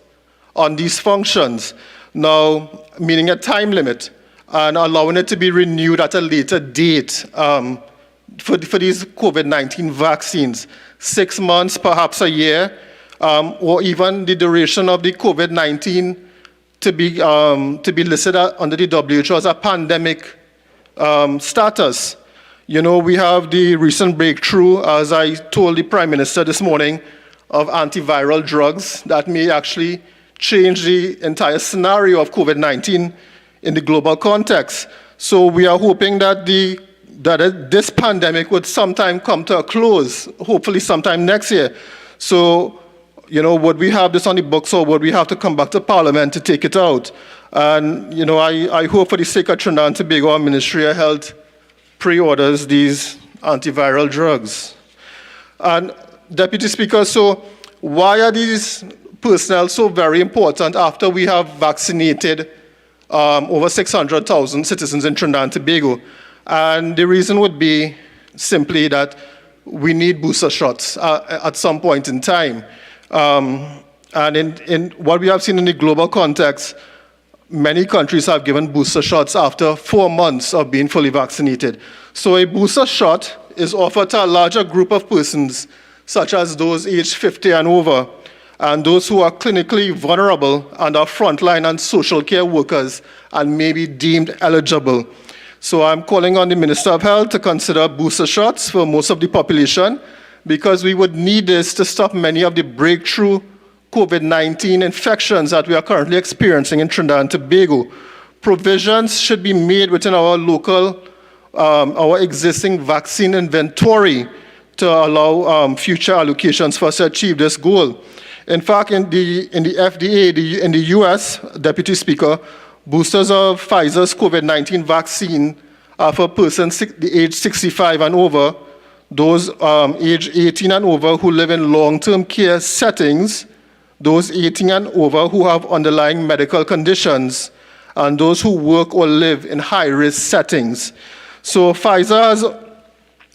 on these functions, now meaning a time limit, and allowing it to be renewed at a later date for these COVID-19 vaccines, 6 months, perhaps a year, or even the duration of the COVID-19 to be listed under the WHO as a pandemic status. You know, we have the recent breakthrough, as I told the Prime Minister this morning, of antiviral drugs that may actually change the entire scenario of COVID-19 in the global context. So we are hoping that this pandemic would sometime come to a close, hopefully sometime next year. So, you know, would we have this on the books, or would we have to come back to Parliament to take it out? And, you know, I hope for the sake of Trinidad and Tobago, our Ministry of Health pre-orders these antiviral drugs. And Deputy Speaker, so why are these personnel so very important after we have vaccinated over 600,000 citizens in Trinidad and Tobago? And the reason would be simply that we need booster shots at some point in time. And in what we have seen in the global context, many countries have given booster shots after 4 months of being fully vaccinated. So a booster shot is offered to a larger group of persons, such as those aged 50 and over, and those who are clinically vulnerable and are frontline and social care workers and may be deemed eligible. So I'm calling on the Minister of Health to consider booster shots for most of the population, because we would need this to stop many of the breakthrough COVID-19 infections that we are currently experiencing in Trinidad and Tobago. Provisions should be made within our local, our existing vaccine inventory to allow future allocations for us to achieve this goal. In fact, in the FDA, in the US, Deputy Speaker, boosters of Pfizer's COVID-19 vaccine are for persons age 65 and over, those age 18 and over who live in long-term care settings, those 18 and over who have underlying medical conditions, and those who work or live in high-risk settings. So Pfizer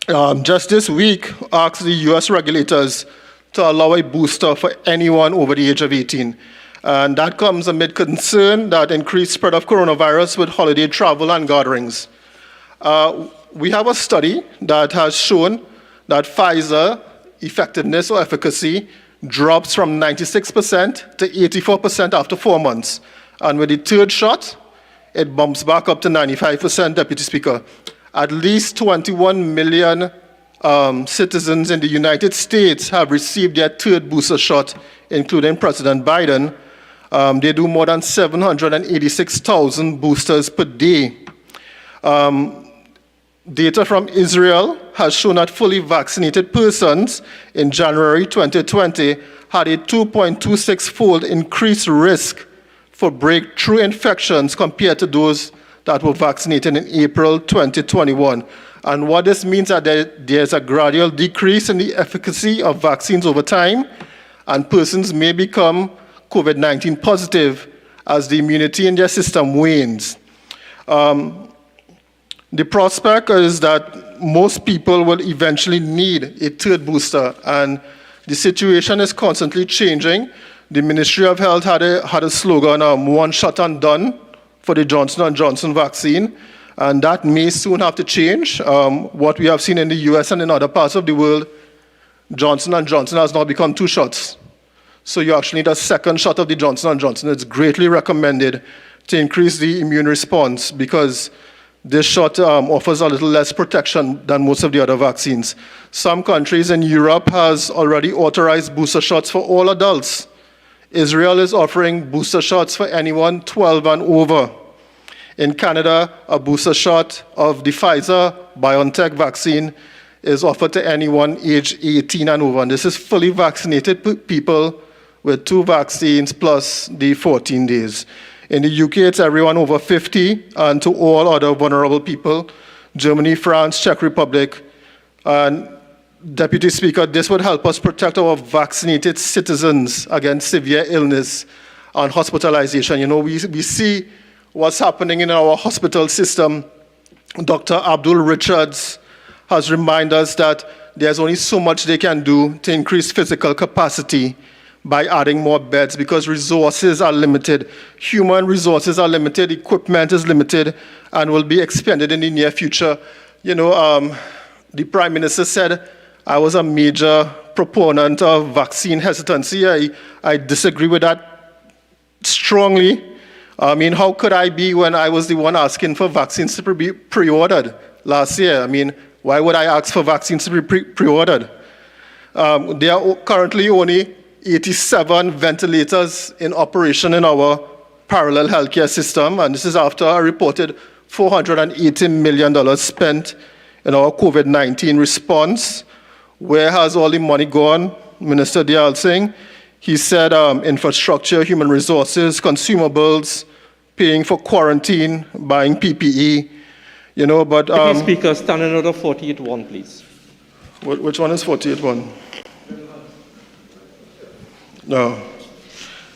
has just this week asked the US regulators to allow a booster for anyone over the age of 18. And that comes amid concern that increased spread of coronavirus with holiday travel and gatherings. We have a study that has shown that Pfizer effectiveness or efficacy drops from 96% to 84% after 4 months. And with the third shot, it bumps back up to 95%, Deputy Speaker. At least 21 million citizens in the United States have received their third booster shot, including President Biden. They do more than 786,000 boosters per day. Data from Israel has shown that fully vaccinated persons in January 2020 had a 2.26-fold increased risk for breakthrough infections compared to those that were vaccinated in April 2021. And what this means is that there's a gradual decrease in the efficacy of vaccines over time, and persons may become COVID-19 positive as the immunity in their system wanes. The prospect is that most people will eventually need a third booster, and the situation is constantly changing. The Ministry of Health had a slogan, one shot and done for the Johnson & Johnson vaccine, and that may soon have to change. What we have seen in the US and in other parts of the world, Johnson & Johnson has now become 2 shots. So you actually need a second shot of the Johnson & Johnson. It's greatly recommended to increase the immune response, because this shot offers a little less protection than most of the other vaccines. Some countries in Europe has already authorized booster shots for all adults. Israel is offering booster shots for anyone 12 and over. In Canada, a booster shot of the Pfizer-BioNTech vaccine is offered to anyone aged 18 and over. And this is fully vaccinated people with 2 vaccines plus the 14 days. In the UK, it's everyone over 50, and to all other vulnerable people, Germany, France, Czech Republic. And Deputy Speaker, this would help us protect our vaccinated citizens against severe illness and hospitalization. You know, we see what's happening in our hospital system. Dr. Abdul Richards has reminded us that there's only so much they can do to increase physical capacity by adding more beds because resources are limited. Human resources are limited, equipment is limited, and will be expended in the near future. You know, the Prime Minister said I was a major proponent of vaccine hesitancy. I disagree with that strongly. I mean, how could I be when I was the one asking for vaccines to be pre-ordered last year? I mean, why would I ask for vaccines to be pre-ordered? There are currently only 87 ventilators in operation in our parallel healthcare system, and this is after a reported $480 million spent in our COVID-19 response. Where has all the money gone? Minister Dayal Singh, he said infrastructure, human resources, consumables, paying for quarantine, buying PPE, you know, but... Deputy Speaker, standing order 48-1, please. Which one is 48-1? No.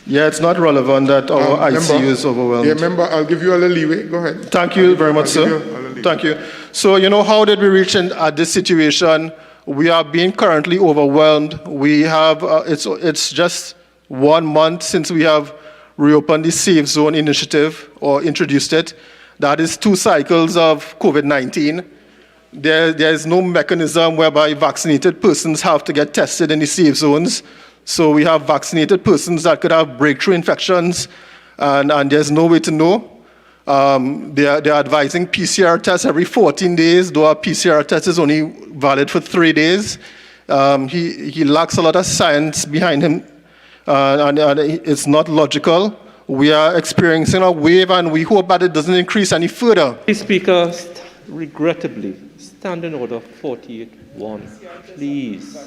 Yeah, it's not relevant that our ICU is overwhelmed. Yeah, member, I'll give you a little leeway. Go ahead. Thank you very much, sir. Thank you. So, you know, how did we reach at this situation? We are being currently overwhelmed. We have, it's just 1 month since we have reopened the Safe Zone initiative or introduced it. That is 2 cycles of COVID-19. There is no mechanism whereby vaccinated persons have to get tested in the safe zones. So we have vaccinated persons that could have breakthrough infections, and there's no way to know. They're advising PCR tests every 14 days, though our PCR test is only valid for 3 days. He lacks a lot of science behind him, and it's not logical. We are experiencing a wave, and we hope that it doesn't increase any further. Speaker, regrettably, standing order 48-1, please.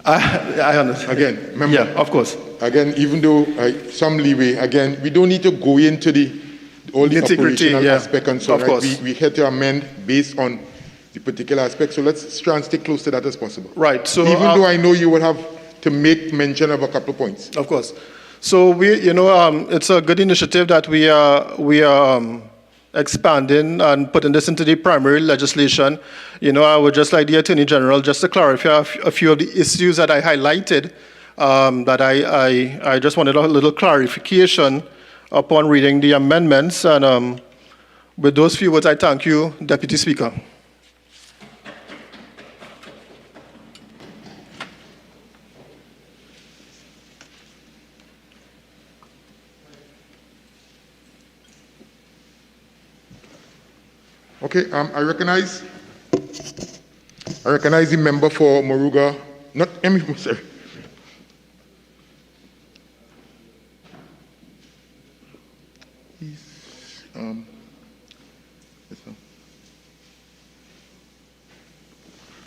I understand. Again, member. Yeah, of course. Again, even though some leeway, again, we don't need to go into all the operational aspect and so on. Right? We had to amend based on the particular aspect. So let's try and stay close to that as possible. Right. So even though I know you will have to make mention of a couple of points. Of course. So it's a good initiative that we are expanding and putting this into the primary legislation. You know, I would just like the Attorney General just to clarify a few of the issues that I highlighted, that I just wanted a little clarification upon reading the amendments. And with those few words, I thank you, Deputy Speaker. Okay, I recognize the member for Moruga, not Emi, sorry.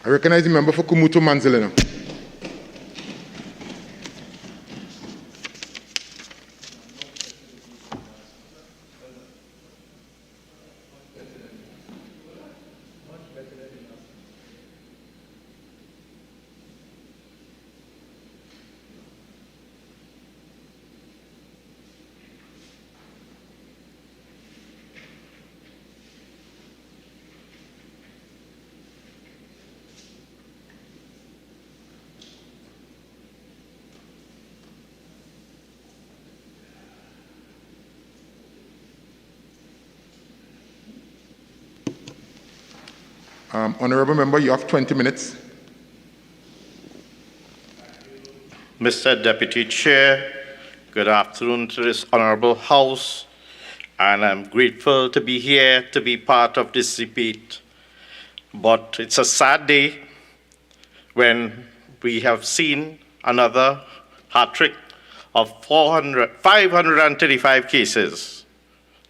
I recognize the member for Kumuto Manzilena. Honourable member, you have 20 minutes. Mr. Deputy Chair, good afternoon to this Honourable House, and I'm grateful to be here to be part of this debate. But it's a sad day when we have seen another hat-trick of 535 cases,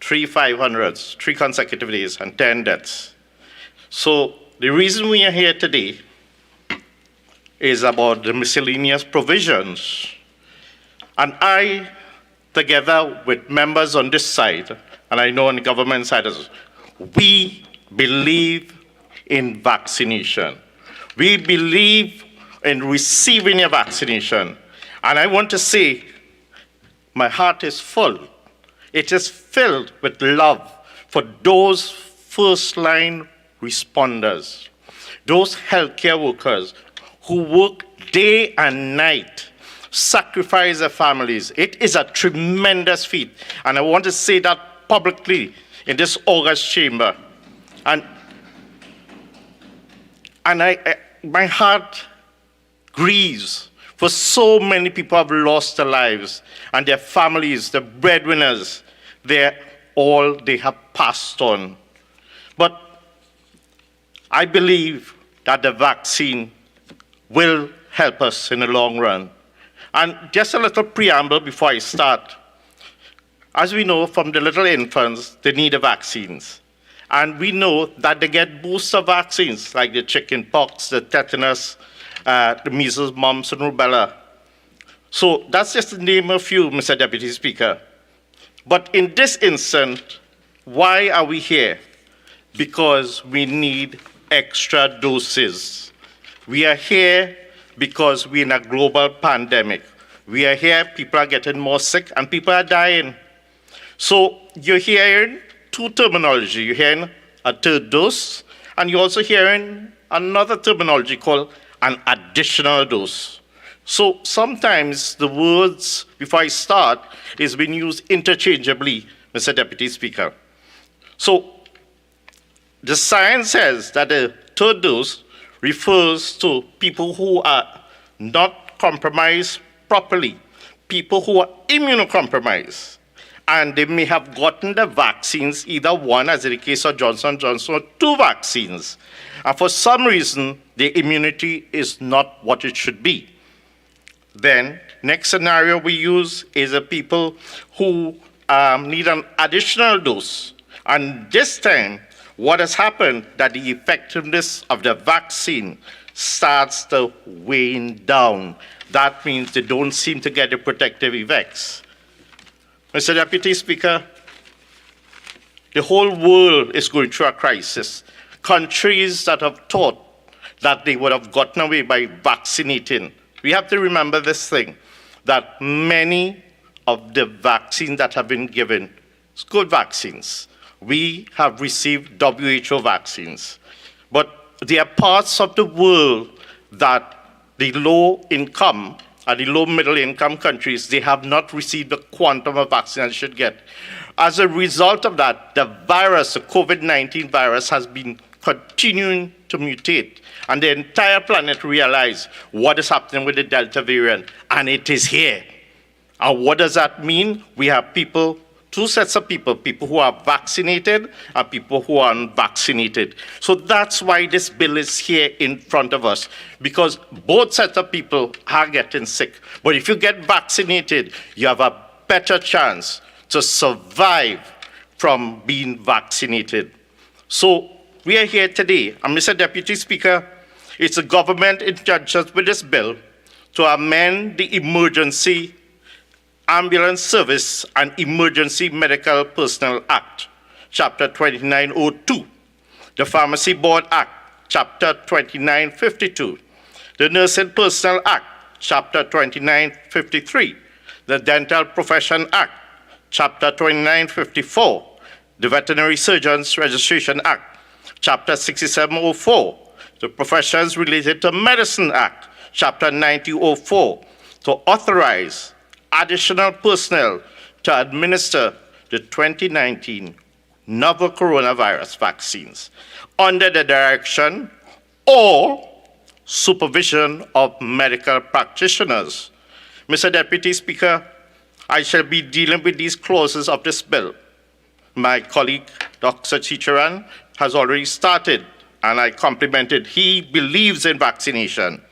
3 500s, 3 consecutive days, and 10 deaths. So the reason we are here today is about the miscellaneous provisions. And I, together with members on this side, and I know on the government side, we believe in vaccination. We believe in receiving your vaccination. And I want to say, my heart is full. It is filled with love for those first-line responders, those healthcare workers who work day and night, sacrifice their families. It is a tremendous feat. And I want to say that publicly in this August chamber. And my heart grieves for so many people have lost their lives and their families, the breadwinners, they're all they have passed on. But I believe that the vaccine will help us in the long run. And just a little preamble before I start. As we know from the little infants, they need the vaccines. And we know that they get booster vaccines like the chicken pox, the tetanus, the measles, mumps, and rubella. So that's just to name a few, Mr. Deputy Speaker. But in this instance, why are we here? Because we need extra doses. We are here because we're in a global pandemic. We are here, people are getting more sick, and people are dying. So you're hearing two terminology. You're hearing a third dose, and you're also hearing another terminology called an additional dose. So sometimes the words, before I start, is being used interchangeably, Mr. Deputy Speaker. So the science says that the third dose refers to people who are not compromised properly, people who are immunocompromised, and they may have gotten the vaccines, either one, as in the case of Johnson & Johnson, or two vaccines. And for some reason, the immunity is not what it should be. Then, next scenario we use is the people who need an additional dose. And this time, what has happened that the effectiveness of the vaccine starts to wane down. That means they don't seem to get the protective effects. Mr. Deputy Speaker, the whole world is going through a crisis. Countries that have thought that they would have gotten away by vaccinating. We have to remember this thing, that many of the vaccines that have been given, it's good vaccines. We have received WHO vaccines. But there are parts of the world that the low income and the low middle income countries, they have not received the quantum of vaccine they should get. As a result of that, the virus, the COVID-19 virus, has been continuing to mutate. And the entire planet realized what is happening with the Delta variant, and it is here. And what does that mean? We have people, two sets of people, people who are vaccinated and people who are unvaccinated. So that's why this bill is here in front of us, because both sets of people are getting sick. But if you get vaccinated, you have a better chance to survive from being vaccinated. So we are here today, and Mr. Deputy Speaker, it's the government in conjunction with this bill to amend the Emergency Ambulance Service and Emergency Medical Personnel Act, Chapter 2902, the Pharmacy Board Act, Chapter 2952, the Nursing Personnel Act, Chapter 2953, the Dental Profession Act, Chapter 2954, the Veterinary Surgeons Registration Act, Chapter 6704, the Professions Related to Medicine Act, Chapter 9004, to authorize additional personnel to administer the 2019 novel coronavirus vaccines under the direction or supervision of medical practitioners. Mr. Deputy Speaker, I shall be dealing with these clauses of this bill. My colleague, Dr. Chicharan, has already started, and I complimented. He believes in vaccination.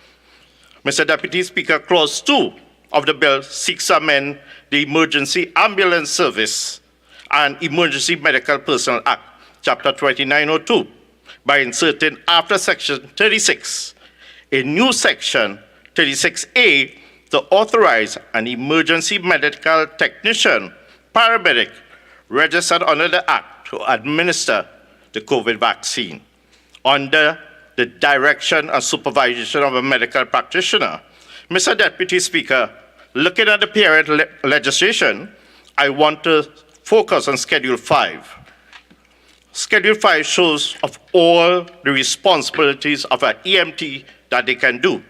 Mr. Deputy Speaker, Clause 2 of the bill seeks to amend the Emergency Ambulance Service and Emergency Medical Personnel Act, Chapter 2902, by inserting after Section 36 a new Section 36A to authorize an emergency medical technician, paramedic, registered under the Act to administer the COVID vaccine under the the direction and supervision of a medical practitioner. Mr. Deputy Speaker, looking at the parent legislation, I want to focus on Schedule 5. Schedule 5 shows of all the responsibilities of an EMT that they can do.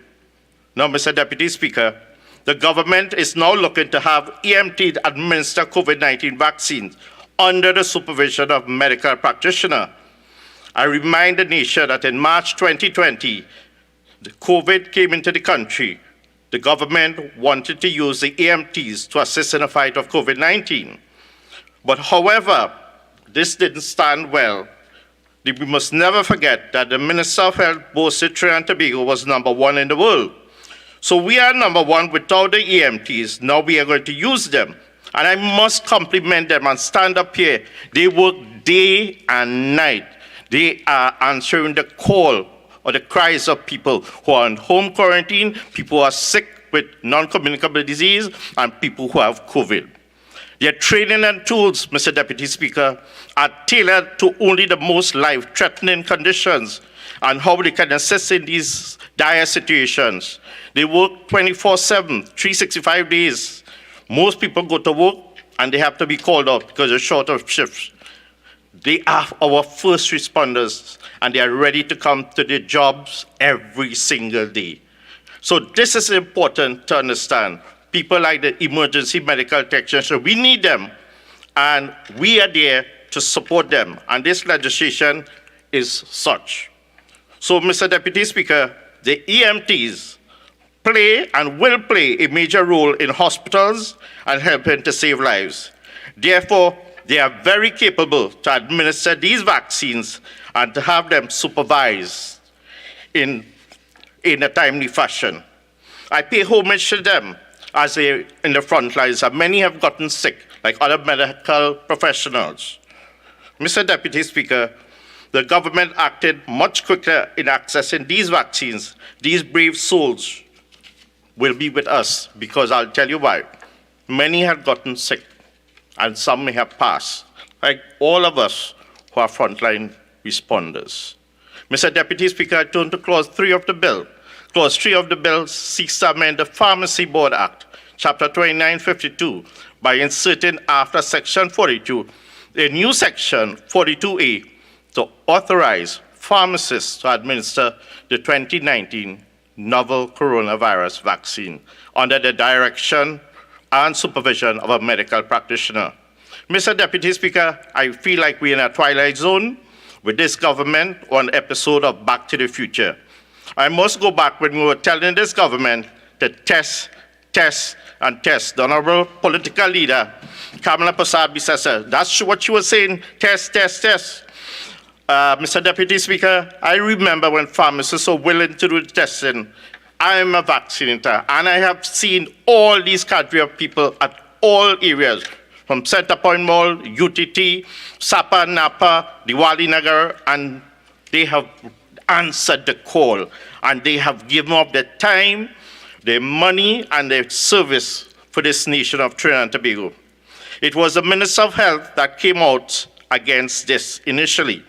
Now, Mr. Deputy Speaker, the government is now looking to have EMT administer COVID-19 vaccines under the supervision of medical practitioner. I remind the nation that in March 2020, the COVID came into the country. The government wanted to use the EMTs to assist in the fight of COVID-19. But however, this didn't stand well. We must never forget that the Minister of Health boasted Trinidad and Tobago was #1 in the world. So we are #1 without the EMTs. Now we are going to use them. And I must compliment them and stand up here. They work day and night. They are answering the call or the cries of people who are in home quarantine, people who are sick with non-communicable disease, and people who have COVID. Their training and tools, Mr. Deputy Speaker, are tailored to only the most life-threatening conditions and how they can assist in these dire situations. They work 24/7, 365 days. Most people go to work and they have to be called out because they're short of shifts. They are our first responders and they are ready to come to their jobs every single day. So this is important to understand. People like the emergency medical technician, we need them, and we are there to support them, and this legislation is such. So, Mr. Deputy Speaker, the EMTs play and will play a major role in hospitals and helping to save lives. Therefore, they are very capable to administer these vaccines and to have them supervised in a timely fashion. I pay homage to them as they in the front lines, and many have gotten sick, like other medical professionals. Mr. Deputy Speaker, the government acted much quicker in accessing these vaccines. These brave souls will be with us because I'll tell you why. Many have gotten sick, and some may have passed, like all of us who are frontline responders. Mr. Deputy Speaker, I turn to Clause 3 of the bill. Clause 3 of the bill seeks to amend the Pharmacy Board Act, Chapter 2952, by inserting after Section 42 a new Section 42A to authorize pharmacists to administer the 2019 novel coronavirus vaccine under the direction and supervision of a medical practitioner. Mr. Deputy Speaker, I feel like we're in a twilight zone with this government on an episode of Back to the Future. I must go back when we were telling this government to test, test, and test. The honorable political leader, Kamala Prasad-Bissessar, that's what she was saying, test, test, test. Mr. Deputy Speaker, I remember when pharmacists were willing to do the testing. I'm a vaccinator, and I have seen all these cadre of people at all areas, from Center Point Mall, UTT, Sapa, Napa, Diwali Nagar, and they have answered the call, and they have given up their time, their money, and their service for this nation of Trinidad and Tobago. It was the Minister of Health that came out against this initially.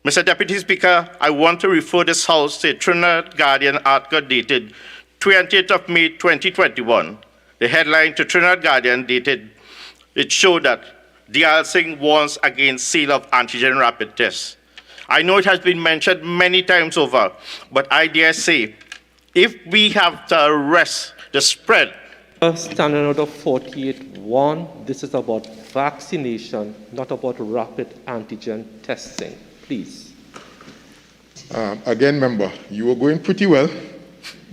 Mr. Deputy Speaker, I want to refer this House to a Trinidad Guardian article dated 20th of May 2021. The headline to Trinidad Guardian dated, it showed that D.R. Singh warns against sale of antigen rapid tests. I know it has been mentioned many times over, but I dare say, if we have to arrest the spread. Standing Order 48.1, this is about vaccination, not about rapid antigen testing. Please. Again, member, you were going pretty well,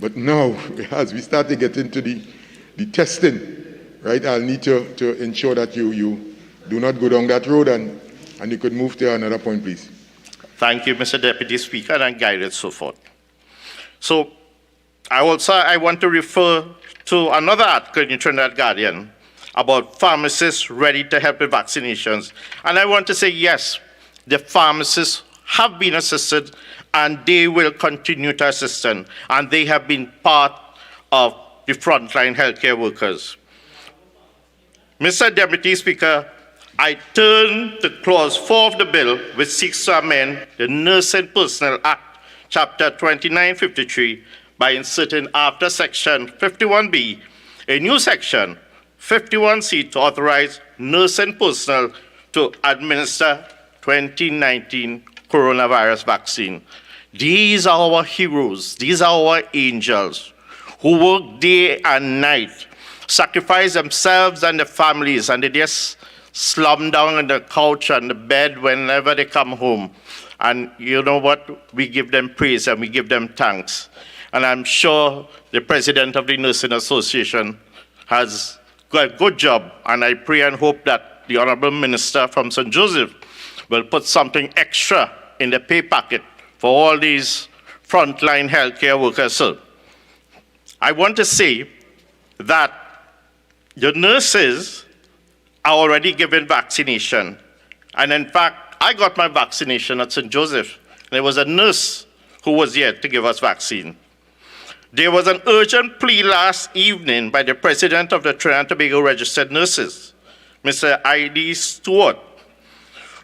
but now, as we start to get into the testing, right, I'll need to ensure that you do not go down that road, and you could move to another point, please. Thank you, Mr. Deputy Speaker, and guided so forth. So, I want to refer to another article in Trinidad Guardian about pharmacists ready to help with vaccinations. And I want to say, yes, the pharmacists have been assisted, and they will continue to assist them, and they have been part of the frontline healthcare workers. Mr. Deputy Speaker, I turn to Clause 4 of the bill, which seeks to amend the Nursing Personnel Act Chapter 2953 by inserting after Section 51B a new Section 51C to authorize nursing personnel to administer 2019 coronavirus vaccine. These are our heroes. These are our angels who work day and night, sacrifice themselves and their families, and they just slump down on the couch and the bed whenever they come home. And you know what? We give them praise and we give them thanks. And I'm sure the president of the Nursing Association has got a good job, and I pray and hope that the Honorable Minister from St. Joseph will put something extra in the pay packet for all these frontline healthcare workers. So I want to say that the nurses are already given vaccination. And in fact, I got my vaccination at St. Joseph. There was a nurse who was here to give us vaccine. There was an urgent plea last evening by the president of the Trinidad and Tobago Registered Nurses, Mr. I.D. Stewart,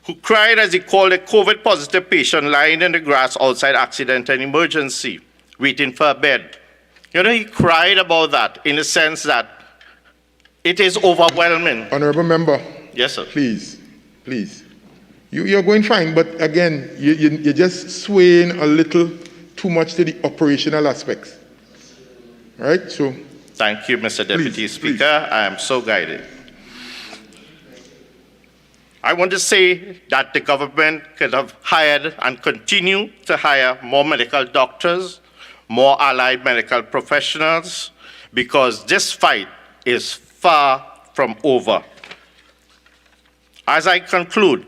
who cried as he called a COVID-positive patient lying in the grass outside accident and emergency, waiting for a bed. You know, he cried about that in the sense that it is overwhelming. Honorable Member. Yes, sir. Please. You're going fine, but again, you're just swaying a little too much to the operational aspects. Right? So. Thank you, Mr. Deputy Speaker. I am so guided. I want to say that the government could have hired and continue to hire more medical doctors, more allied medical professionals, because this fight is far from over. As I conclude,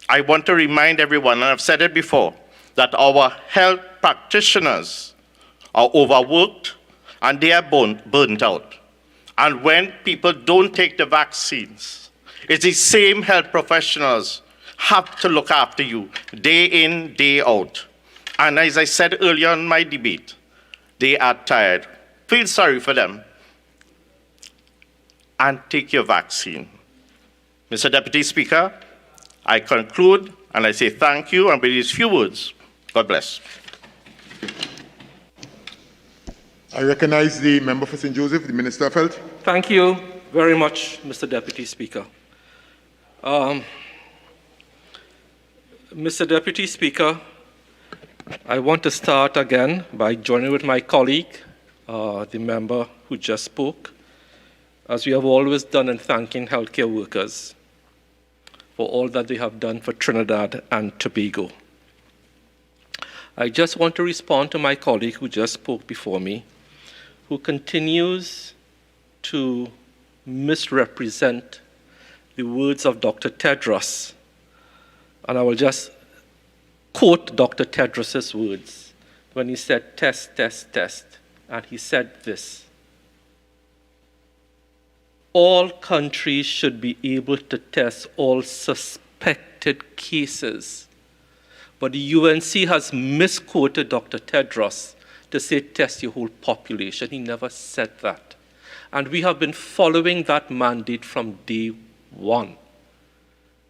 I want to remind everyone, and I've said it before, that our health practitioners are overworked and they are burnt out. And when people don't take the vaccines, it's the same health professionals have to look after you day in, day out. And as I said earlier in my debate, they are tired. Feel sorry for them and take your vaccine. Mr. Deputy Speaker, I conclude and I say thank you, and with these few words, God bless. I recognize the member for St. Joseph, the Minister of Health. Thank you very much, Mr. Deputy Speaker. Mr. Deputy Speaker, I want to start again by joining with my colleague, the member who just spoke, as we have always done, in thanking healthcare workers for all that they have done for Trinidad and Tobago. I just want to respond to my colleague who just spoke before me, who continues to misrepresent the words of Dr. Tedros. And I will just quote Dr. Tedros' words when he said, test, test, test. And he said this: all countries should be able to test all suspected cases. But the UNC has misquoted Dr. Tedros to say test your whole population. He never said that. And we have been following that mandate from day one.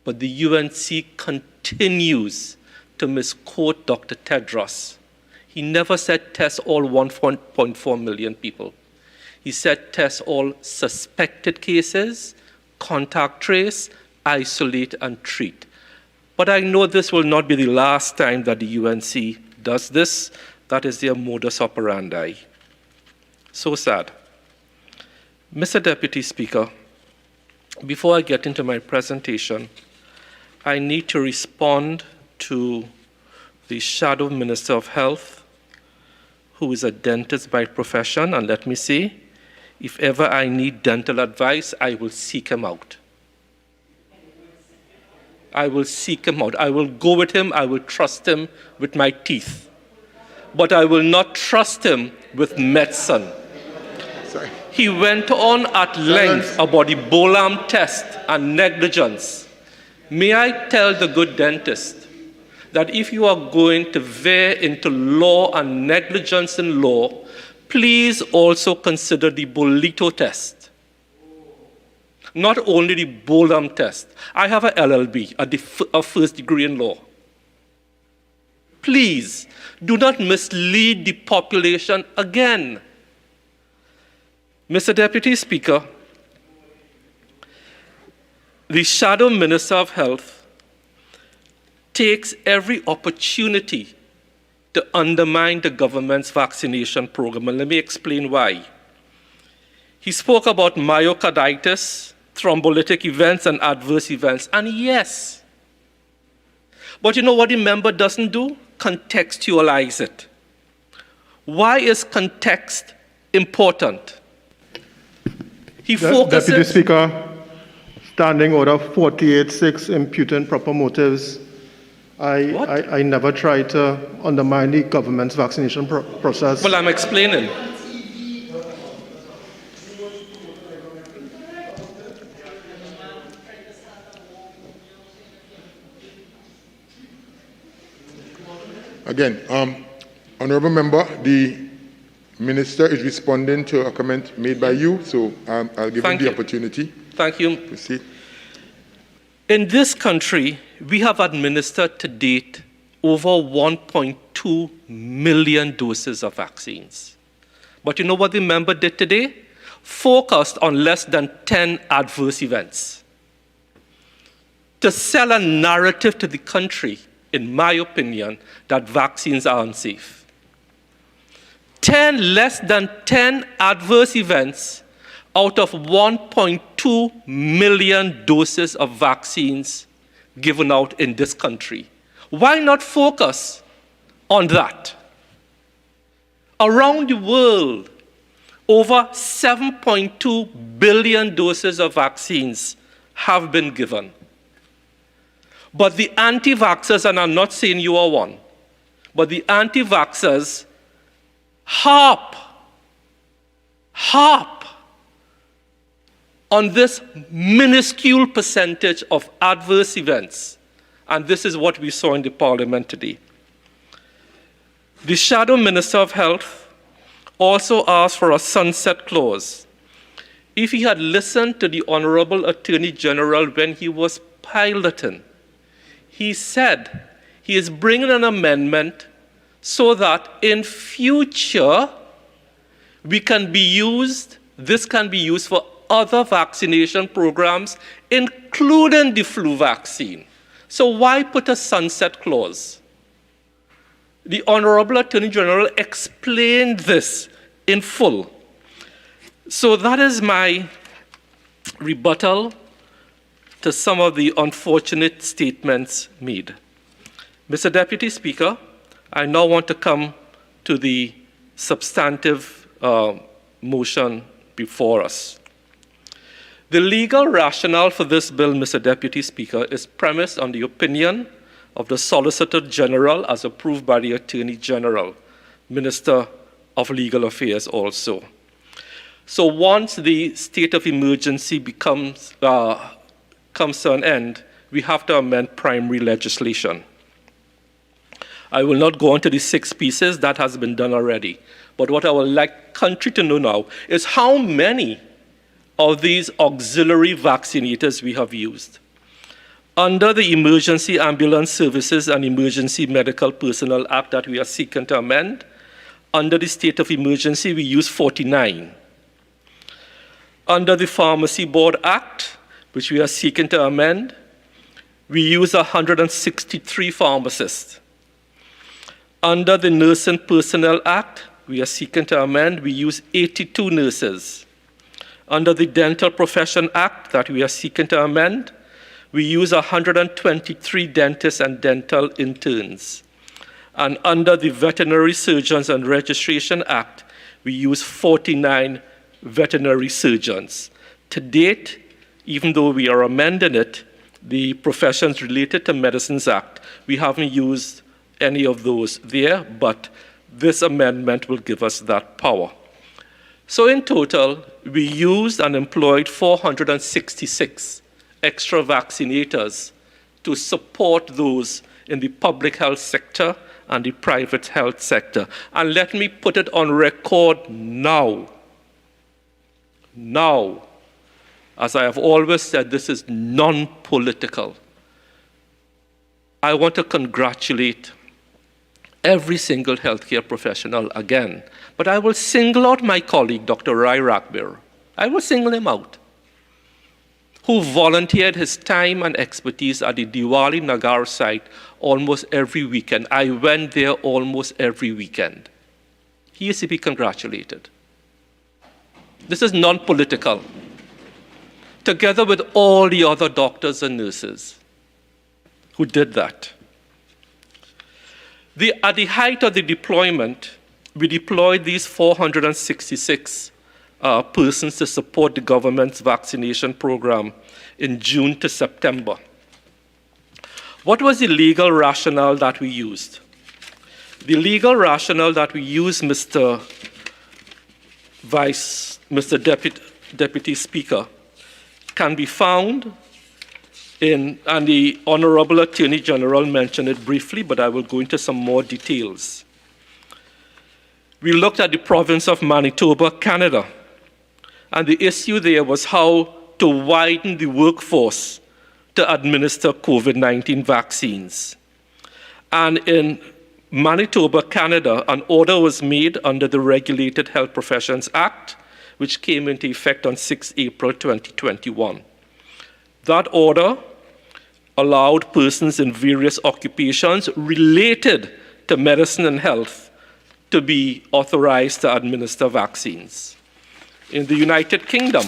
But the UNC continues to misquote Dr. Tedros. He never said test all 1.4 million people. He said test all suspected cases, contact trace, isolate, and treat. But I know this will not be the last time that the UNC does this. That is their modus operandi. So sad. Mr. Deputy Speaker, before I get into my presentation, I need to respond to the Shadow Minister of Health, who is a dentist by profession, and let me say, if ever I need dental advice, I will seek him out. I will seek him out. I will go with him. I will trust him with my teeth. But I will not trust him with medicine. Sorry. He went on at length about the Bolam test and negligence. May I tell the good dentist that if you are going to veer into law and negligence in law, please also consider the Bolito test. Not only the Bolam test. I have a LLB, a first degree in law. Please, do not mislead the population again. Mr. Deputy Speaker, the Shadow Minister of Health takes every opportunity to undermine the government's vaccination program, and let me explain why. He spoke about myocarditis, thrombolytic events, and adverse events, and yes. But you know what the member doesn't do? Contextualize it. Why is context important? He focuses... Deputy Speaker, Standing Order 48.6, imputing proper motives. I never tried to undermine the government's vaccination process. Well, I'm explaining. Again, Honourable Member, the Minister is responding to a comment made by you, so I'll give him the opportunity. Thank you. Proceed. In this country, we have administered to date over 1.2 million doses of vaccines. But you know what the member did today? Focused on less than 10 adverse events. To sell a narrative to the country, in my opinion, that vaccines are unsafe. Less than 10 adverse events out of 1.2 million doses of vaccines given out in this country. Why not focus on that? Around the world, over 7.2 billion doses of vaccines have been given. But the anti-vaxxers, and I'm not saying you are one, but the anti-vaxxers harp on this minuscule percentage of adverse events. And this is what we saw in the Parliament today. The Shadow Minister of Health also asked for a sunset clause. If he had listened to the Honorable Attorney General when he was piloting, he said he is bringing an amendment so that in future this can be used for other vaccination programs, including the flu vaccine. So why put a sunset clause? The Honorable Attorney General explained this in full. So that is my rebuttal to some of the unfortunate statements made. Mr. Deputy Speaker, I now want to come to the substantive motion before us. The legal rationale for this bill, Mr. Deputy Speaker, is premised on the opinion of the Solicitor General as approved by the Attorney General, Minister of Legal Affairs also. So once the state of emergency comes to an end, we have to amend primary legislation. I will not go into the 6 pieces, that has been done already. But what I would like country to know now is how many of these auxiliary vaccinators we have used. Under the Emergency Ambulance Services and Emergency Medical Personnel Act that we are seeking to amend, under the state of emergency, we use 49. Under the Pharmacy Board Act, which we are seeking to amend, we use 163 pharmacists. Under the Nursing Personnel Act, we are seeking to amend, we use 82 nurses. Under the Dental Profession Act that we are seeking to amend, we use 123 dentists and dental interns. And under the Veterinary Surgeons and Registration Act, we use 49 veterinary surgeons. To date, even though we are amending it, the Professions Related to Medicines Act, we haven't used any of those there, but this amendment will give us that power. So in total, we used and employed 466 extra vaccinators to support those in the public health sector and the private health sector. And let me put it on record now. Now, as I have always said, this is non-political. I want to congratulate every single healthcare professional again. But I will single out my colleague, Dr. Rai Rakbir. I will single him out, who volunteered his time and expertise at the Diwali Nagar site almost every weekend. I went there almost every weekend. He is to be congratulated. This is non-political. Together with all the other doctors and nurses who did that. At the height of the deployment, we deployed these 466 persons to support the government's vaccination program in June to September. What was the legal rationale that we used? The legal rationale that we used, Mr. Deputy Speaker, can be found in, and the Honorable Attorney General mentioned it briefly, but I will go into some more details. We looked at the province of Manitoba, Canada, and the issue there was how to widen the workforce to administer COVID-19 vaccines. And in Manitoba, Canada, an order was made under the Regulated Health Professions Act, which came into effect on 6 April 2021. That order allowed persons in various occupations related to medicine and health to be authorized to administer vaccines. In the United Kingdom,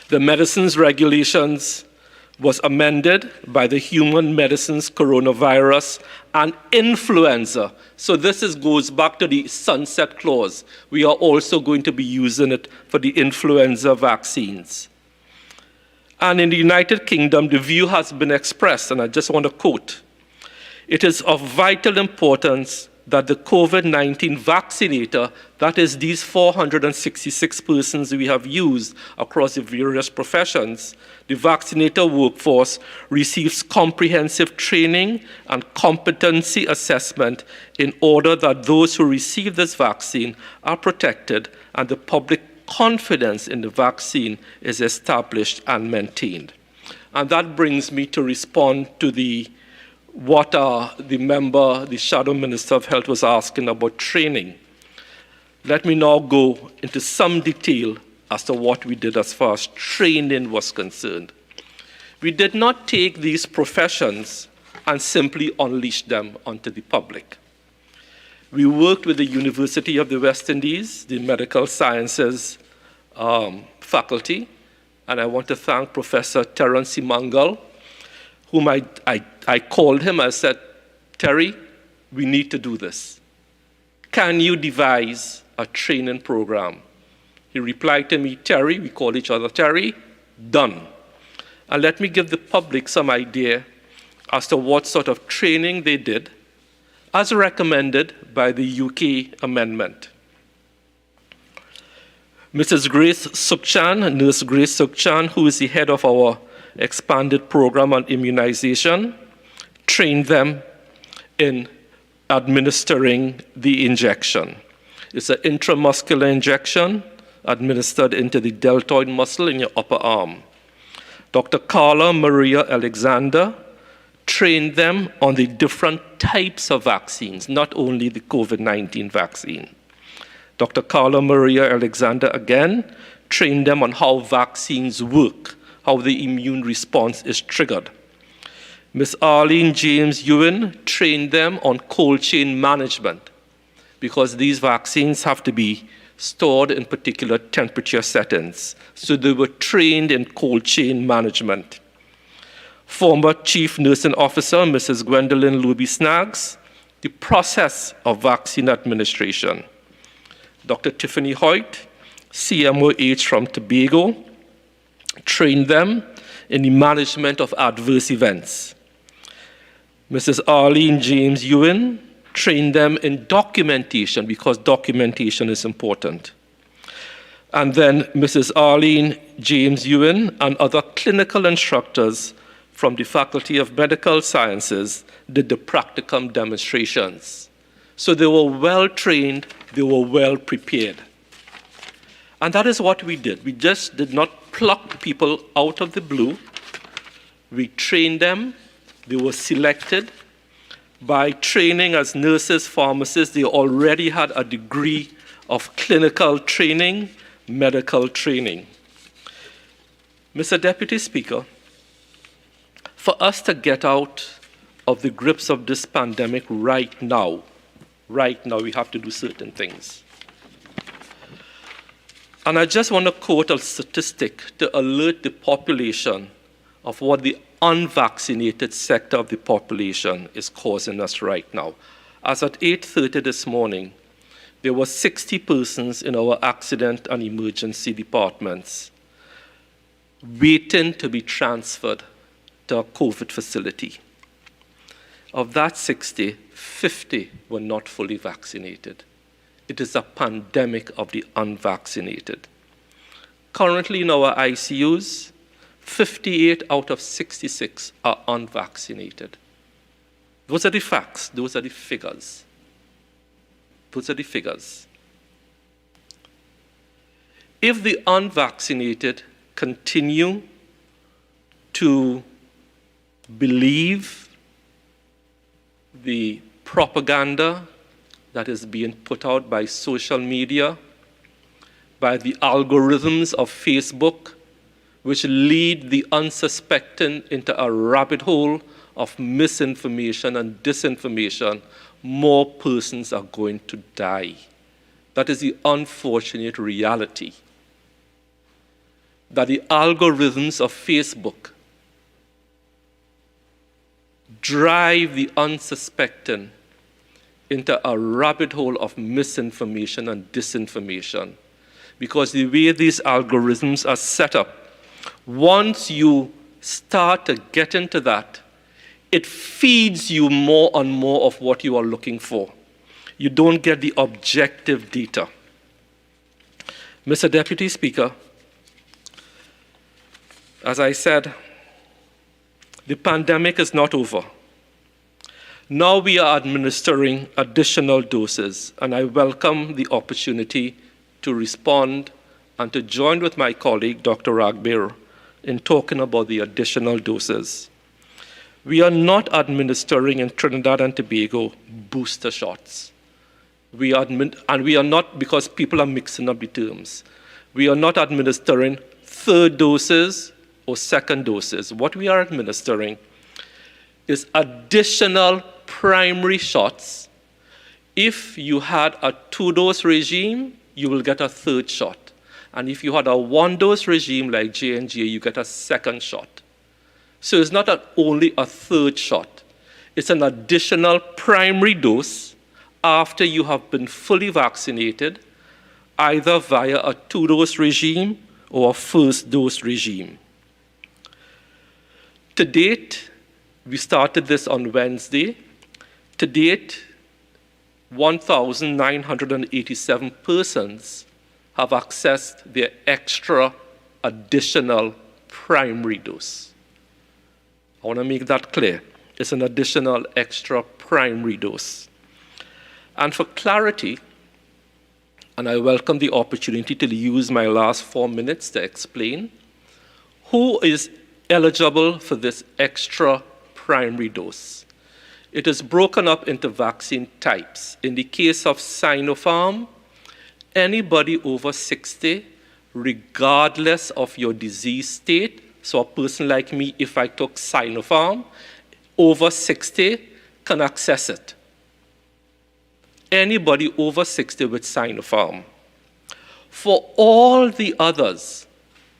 the medicines regulations was amended by the Human Medicines Coronavirus and Influenza. So this goes back to the sunset clause. We are also going to be using it for the influenza vaccines. And in the United Kingdom, the view has been expressed, and I just want to quote, "It is of vital importance that the COVID-19 vaccinator, that is these 466 persons we have used across the various professions, the vaccinator workforce receives comprehensive training and competency assessment in order that those who receive this vaccine are protected and the public confidence in the vaccine is established and maintained." And that brings me to respond to what the Shadow Minister of Health was asking about training. Let me now go into some detail as to what we did as far as training was concerned. We did not take these professions and simply unleash them onto the public. We worked with the University of the West Indies, the Medical Sciences faculty, and I want to thank Professor Terence Simangal, whom I called him. I said, "Terry, we need to do this. Can you devise a training program?" He replied to me, "Terry," we call each other Terry, "done." And let me give the public some idea as to what sort of training they did, as recommended by the UK amendment. Mrs. Grace Sukchan, Nurse Grace Sukchan, who is the head of our expanded program on immunization, trained them in administering the injection. It's an intramuscular injection administered into the deltoid muscle in your upper arm. Dr. Carla Maria Alexander trained them on the different types of vaccines, not only the COVID-19 vaccine. Dr. Carla Maria Alexander, again, trained them on how vaccines work, how the immune response is triggered. Ms. Arlene James Ewan trained them on cold chain management, because these vaccines have to be stored in particular temperature settings. So they were trained in cold chain management. Former Chief Nursing Officer, Mrs. Gwendolyn Luby-Snaggs, the process of vaccine administration. Dr. Tiffany Hoyt, CMOH from Tobago, trained them in the management of adverse events. Mrs. Arlene James Ewan trained them in documentation, because documentation is important. And then Mrs. Arlene James Ewan and other clinical instructors from the Faculty of Medical Sciences did the practicum demonstrations. So they were well trained, they were well prepared. And that is what we did. We just did not pluck people out of the blue. We trained them, they were selected, By training as nurses, pharmacists, they already had a degree of clinical training, medical training. Mr. Deputy Speaker, for us to get out of the grips of this pandemic right now, we have to do certain things. And I just want to quote a statistic to alert the population of what the unvaccinated sector of the population is causing us right now. As at 8:30 this morning, there were 60 persons in our accident and emergency departments waiting to be transferred to a COVID facility. Of that 60, 50 were not fully vaccinated. It is a pandemic of the unvaccinated. Currently in our ICUs, 58 out of 66 are unvaccinated. Those are the facts, those are the figures. Those are the figures. If the unvaccinated continue to believe the propaganda that is being put out by social media, by the algorithms of Facebook, which lead the unsuspecting into a rabbit hole of misinformation and disinformation, more persons are going to die. That is the unfortunate reality. That the algorithms of Facebook drive the unsuspecting into a rabbit hole of misinformation and disinformation. Because the way these algorithms are set up, once you start to get into that, it feeds you more and more of what you are looking for. You don't get the objective data. Mr. Deputy Speaker, as I said, the pandemic is not over. Now we are administering additional doses, and I welcome the opportunity to respond and to join with my colleague, Dr. Ragbir, in talking about the additional doses. We are not administering in Trinidad and Tobago booster shots. And we are not, because people are mixing up the terms, we are not administering third doses or second doses. What we are administering is additional primary shots. If you had a 2-dose regime, you will get a third shot. And if you had a 1-dose regime like J&J, you get a second shot. So it's not only a third shot, it's an additional primary dose after you have been fully vaccinated, either via a 2-dose regime or a first-dose regime. To date, we started this on Wednesday. To date, 1,987 persons have accessed their extra additional primary dose. I want to make that clear. It's an additional extra primary dose. And for clarity, and I welcome the opportunity to use my last 4 minutes to explain, who is eligible for this extra primary dose? It is broken up into vaccine types. In the case of Sinopharm, anybody over 60, regardless of your disease state, so a person like me, if I took Sinopharm, over 60 can access it. Anybody over 60 with Sinopharm. For all the others,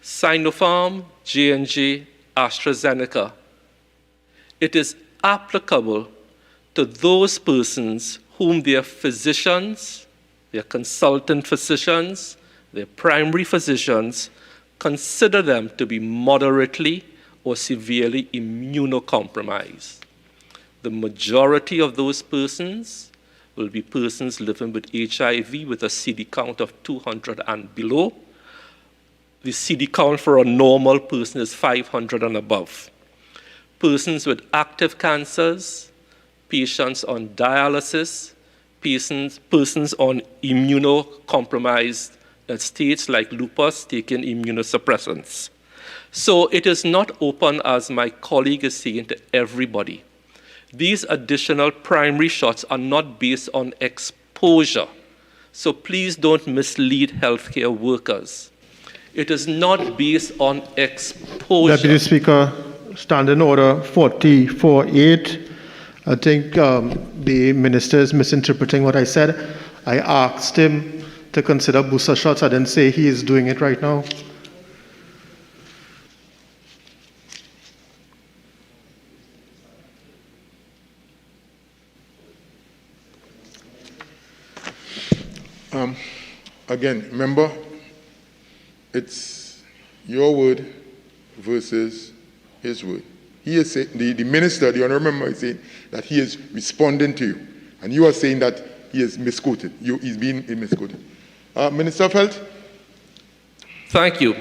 Sinopharm, J&J, AstraZeneca, it is applicable to those persons whom their physicians, their consultant physicians, their primary physicians consider them to be moderately or severely immunocompromised. The majority of those persons will be persons living with HIV with a CD count of 200 and below. The CD count for a normal person is 500 and above. Persons with active cancers, patients on dialysis, persons on immunocompromised states like lupus taking immunosuppressants. So it is not open, as my colleague is saying, to everybody. These additional primary shots are not based on exposure. So please don't mislead healthcare workers. It is not based on exposure. Deputy Speaker, Standing Order 44.8. I think the minister is misinterpreting what I said. I asked him to consider booster shots. I didn't say he is doing it right now. Again, remember, it's your word versus his word. He is saying, the minister, the honourable member, is saying that he is responding to you, and you are saying that he is misquoted. He's being misquoted. Minister of Health? Thank you.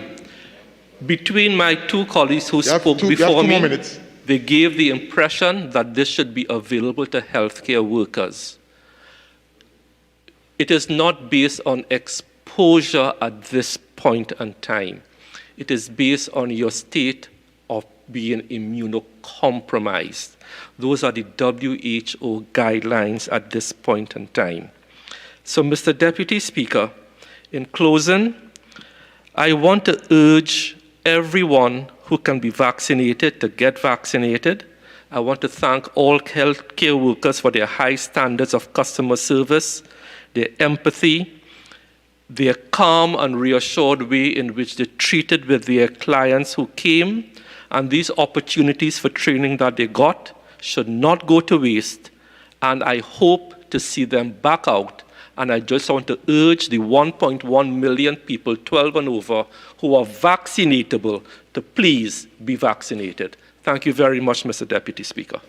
Between my two colleagues who spoke before me, they gave the impression that this should be available to healthcare workers. It is not based on exposure at this point in time. It is based on your state of being immunocompromised. Those are the WHO guidelines at this point in time. So, Mr. Deputy Speaker, in closing, I want to urge everyone who can be vaccinated to get vaccinated. I want to thank all healthcare workers for their high standards of customer service, their empathy, their calm and reassured way in which they treated with their clients who came, and these opportunities for training that they got should not go to waste, and I hope to see them back out. And I just want to urge the 1.1 million people 12 and over who are vaccinatable to please be vaccinated. Thank you very much, Mr. Deputy Speaker.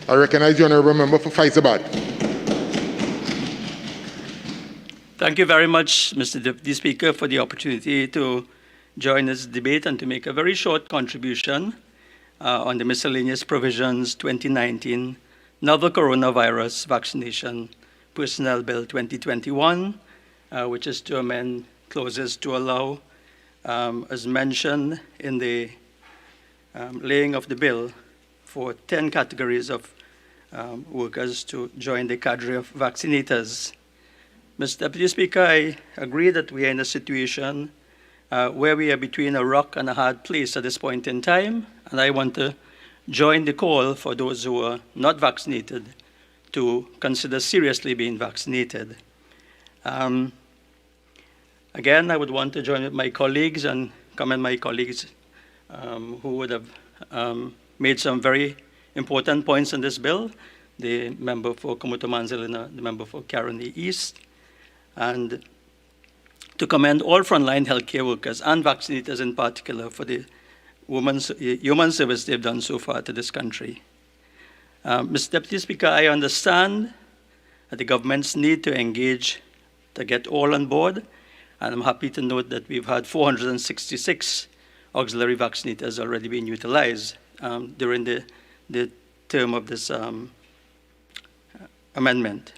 I recognize the honourable member for Faizabad. Thank you very much, Mr. Deputy Speaker, for the opportunity to join this debate and to make a very short contribution on the miscellaneous provisions 2019 Novel Coronavirus Vaccination Personnel Bill 2021, which is to amend clauses to allow, as mentioned in the laying of the bill, for 10 categories of workers to join the cadre of vaccinators. Mr. Deputy Speaker, I agree that we are in a situation where we are between a rock and a hard place at this point in time, and I want to join the call for those who are not vaccinated to consider seriously being vaccinated. Again, I would want to join with my colleagues and commend my colleagues who would have made some very important points in this bill, the member for Komuto Manzilina, the member for Caroni East, and to commend all frontline healthcare workers and vaccinators in particular for the human service they've done so far to this country. Mr. Deputy Speaker, I understand that the government's need to engage to get all on board, and I'm happy to note that we've had 466 auxiliary vaccinators already being utilized during the term of this amendment.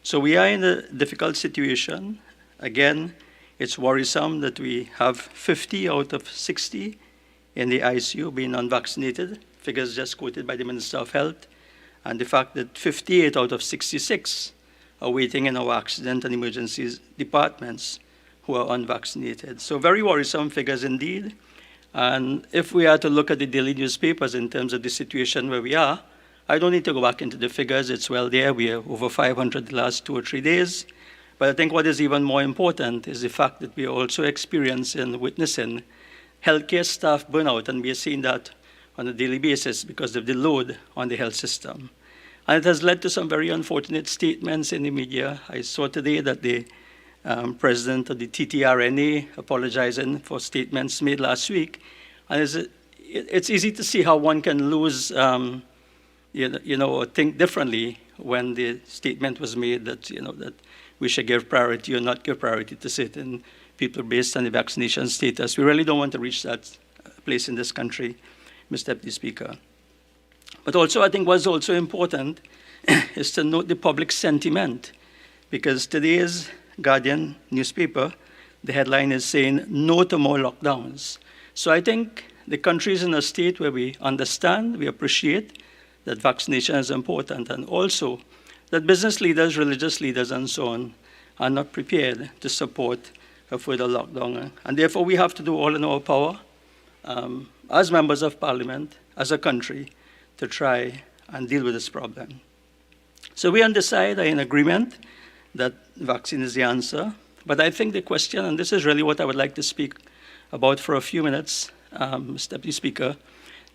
So we are in a difficult situation. Again, it's worrisome that we have 50 out of 60 in the ICU being unvaccinated, figures just quoted by the Minister of Health, and the fact that 58 out of 66 are waiting in our accident and emergencies departments who are unvaccinated. So very worrisome figures indeed. And if we are to look at the daily newspapers in terms of the situation where we are, I don't need to go back into the figures, it's well there. We are over 500 the last 2 or 3 days. But I think what is even more important is the fact that we are also experiencing, witnessing healthcare staff burnout, and we are seeing that on a daily basis because of the load on the health system. And it has led to some very unfortunate statements in the media. I saw today that the president of the TTRNA apologizing for statements made last week. And it's easy to see how one can lose, or think differently when the statement was made that, that we should give priority or not give priority to certain people based on the vaccination status. We really don't want to reach that place in this country, Mr. Deputy Speaker. But also, I think what's also important is to note the public sentiment, because today's Guardian newspaper, the headline is saying, no to more lockdowns. So I think the country is in a state where we understand, we appreciate that vaccination is important, and also that business leaders, religious leaders, and so on are not prepared to support a further lockdown. And therefore, we have to do all in our power as members of Parliament, as a country, to try and deal with this problem. So we on this side are in agreement that vaccine is the answer. But I think the question, and this is really what I would like to speak about for a few minutes, Mr. Deputy Speaker,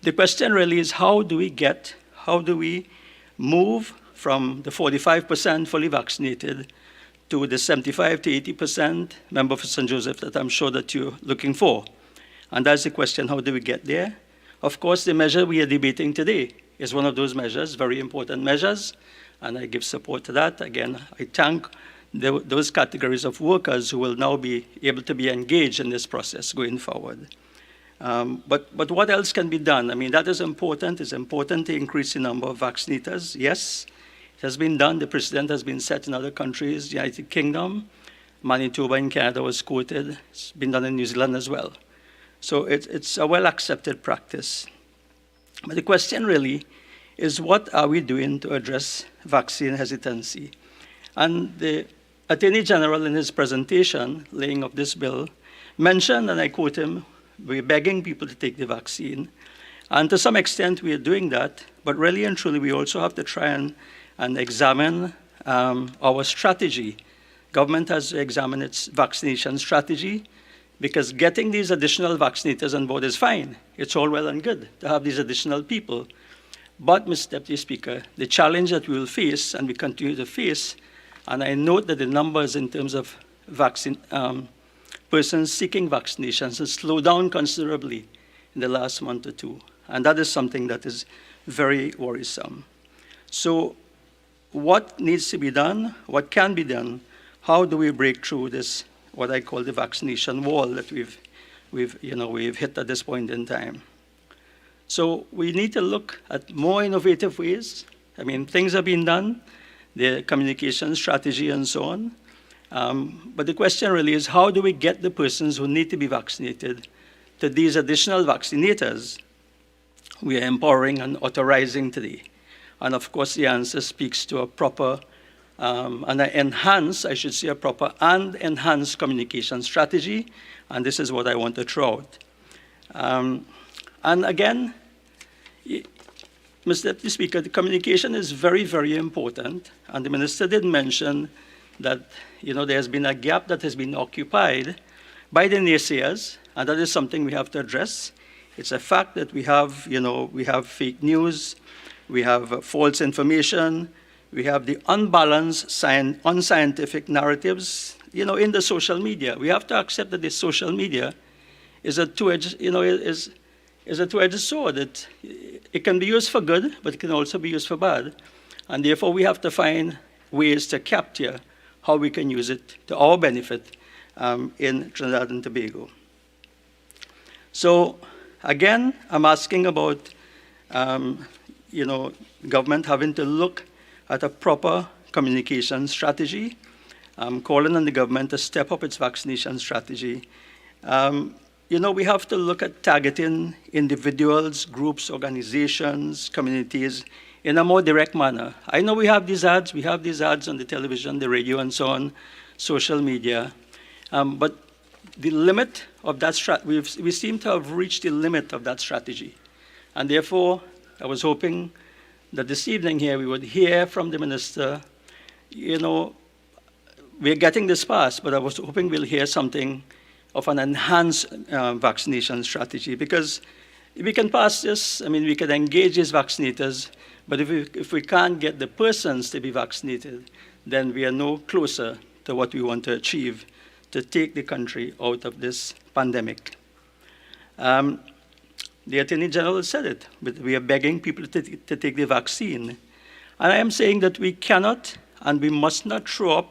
the question really is how do we move from the 45% fully vaccinated to the 75 to 80% member for St. Joseph that I'm sure that you're looking for. And that's the question, how do we get there? Of course, the measure we are debating today is one of those measures, very important measures, and I give support to that. Again, I thank those categories of workers who will now be able to be engaged in this process going forward. But what else can be done? I mean, that is important. It's important to increase the number of vaccinators. Yes, it has been done. The precedent has been set in other countries, the United Kingdom, Manitoba in Canada was quoted. It's been done in New Zealand as well. So it's a well-accepted practice. But the question really is, what are we doing to address vaccine hesitancy? And the Attorney General, in his presentation laying of this bill, mentioned, and I quote him, we're begging people to take the vaccine. And to some extent, we are doing that. But really and truly, we also have to try and examine our strategy. Government has to examine its vaccination strategy, because getting these additional vaccinators on board is fine. It's all well and good to have these additional people. But, Mr. Deputy Speaker, the challenge that we will face, and we continue to face, and I note that the numbers in terms of persons seeking vaccinations has slowed down considerably in the last month or two. And that is something that is very worrisome. So what needs to be done? What can be done? How do we break through this, what I call the vaccination wall that we've hit at this point in time? So we need to look at more innovative ways. I mean, things are being done, the communication strategy and so on. But the question really is, how do we get the persons who need to be vaccinated to these additional vaccinators we are empowering and authorizing today? And of course, the answer speaks to a proper and an enhanced, I should say, a proper and enhanced communication strategy. And this is what I want to throw out. And again, Mr. Deputy Speaker, the communication is very, very important. And the Minister did mention that there has been a gap that has been occupied by the naysayers, and that is something we have to address. It's a fact that we have, we have fake news, we have false information, we have the unbalanced, unscientific narratives, in the social media. We have to accept that the social media is a two-edged, is a two-edged sword. It can be used for good, but it can also be used for bad. And therefore, we have to find ways to capture how we can use it to our benefit in Trinidad and Tobago. So again, I'm asking about, government having to look at a proper communication strategy. I'm calling on the government to step up its vaccination strategy. We have to look at targeting individuals, groups, organizations, communities in a more direct manner. I know we have these ads on the television, the radio, and so on, social media. But the limit of that strategy, we seem to have reached the limit of that strategy. And therefore, I was hoping that this evening here we would hear from the Minister, we're getting this passed, but I was hoping we'll hear something of an enhanced vaccination strategy, because if we can pass this, we can engage these vaccinators, but if we can't get the persons to be vaccinated, then we are no closer to what we want to achieve to take the country out of this pandemic. The Attorney General said it, but we are begging people to take the vaccine. And I am saying that we cannot and we must not throw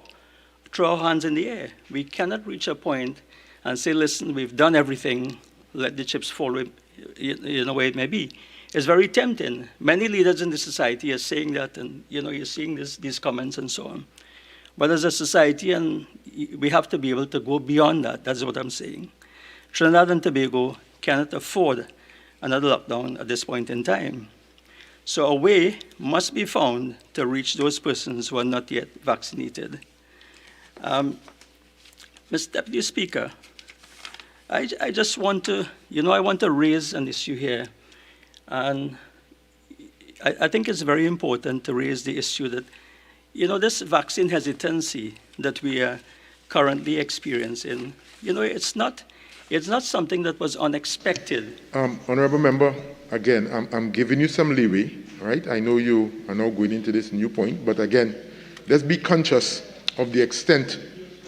our hands in the air. We cannot reach a point and say, listen, we've done everything, let the chips fall where it may be. It's very tempting. Many leaders in the society are saying that, and you're seeing these comments and so on. But as a society, and we have to be able to go beyond that. That's what I'm saying. Trinidad and Tobago cannot afford another lockdown at this point in time. So a way must be found to reach those persons who are not yet vaccinated. Mr. Deputy Speaker, I just want to, I want to raise an issue here. And I think it's very important to raise the issue that, this vaccine hesitancy that we are currently experiencing, it's not something that was unexpected. Honorable Member, again, I'm giving you some leeway, right? I know you are now going into this new point, but again, let's be conscious of the extent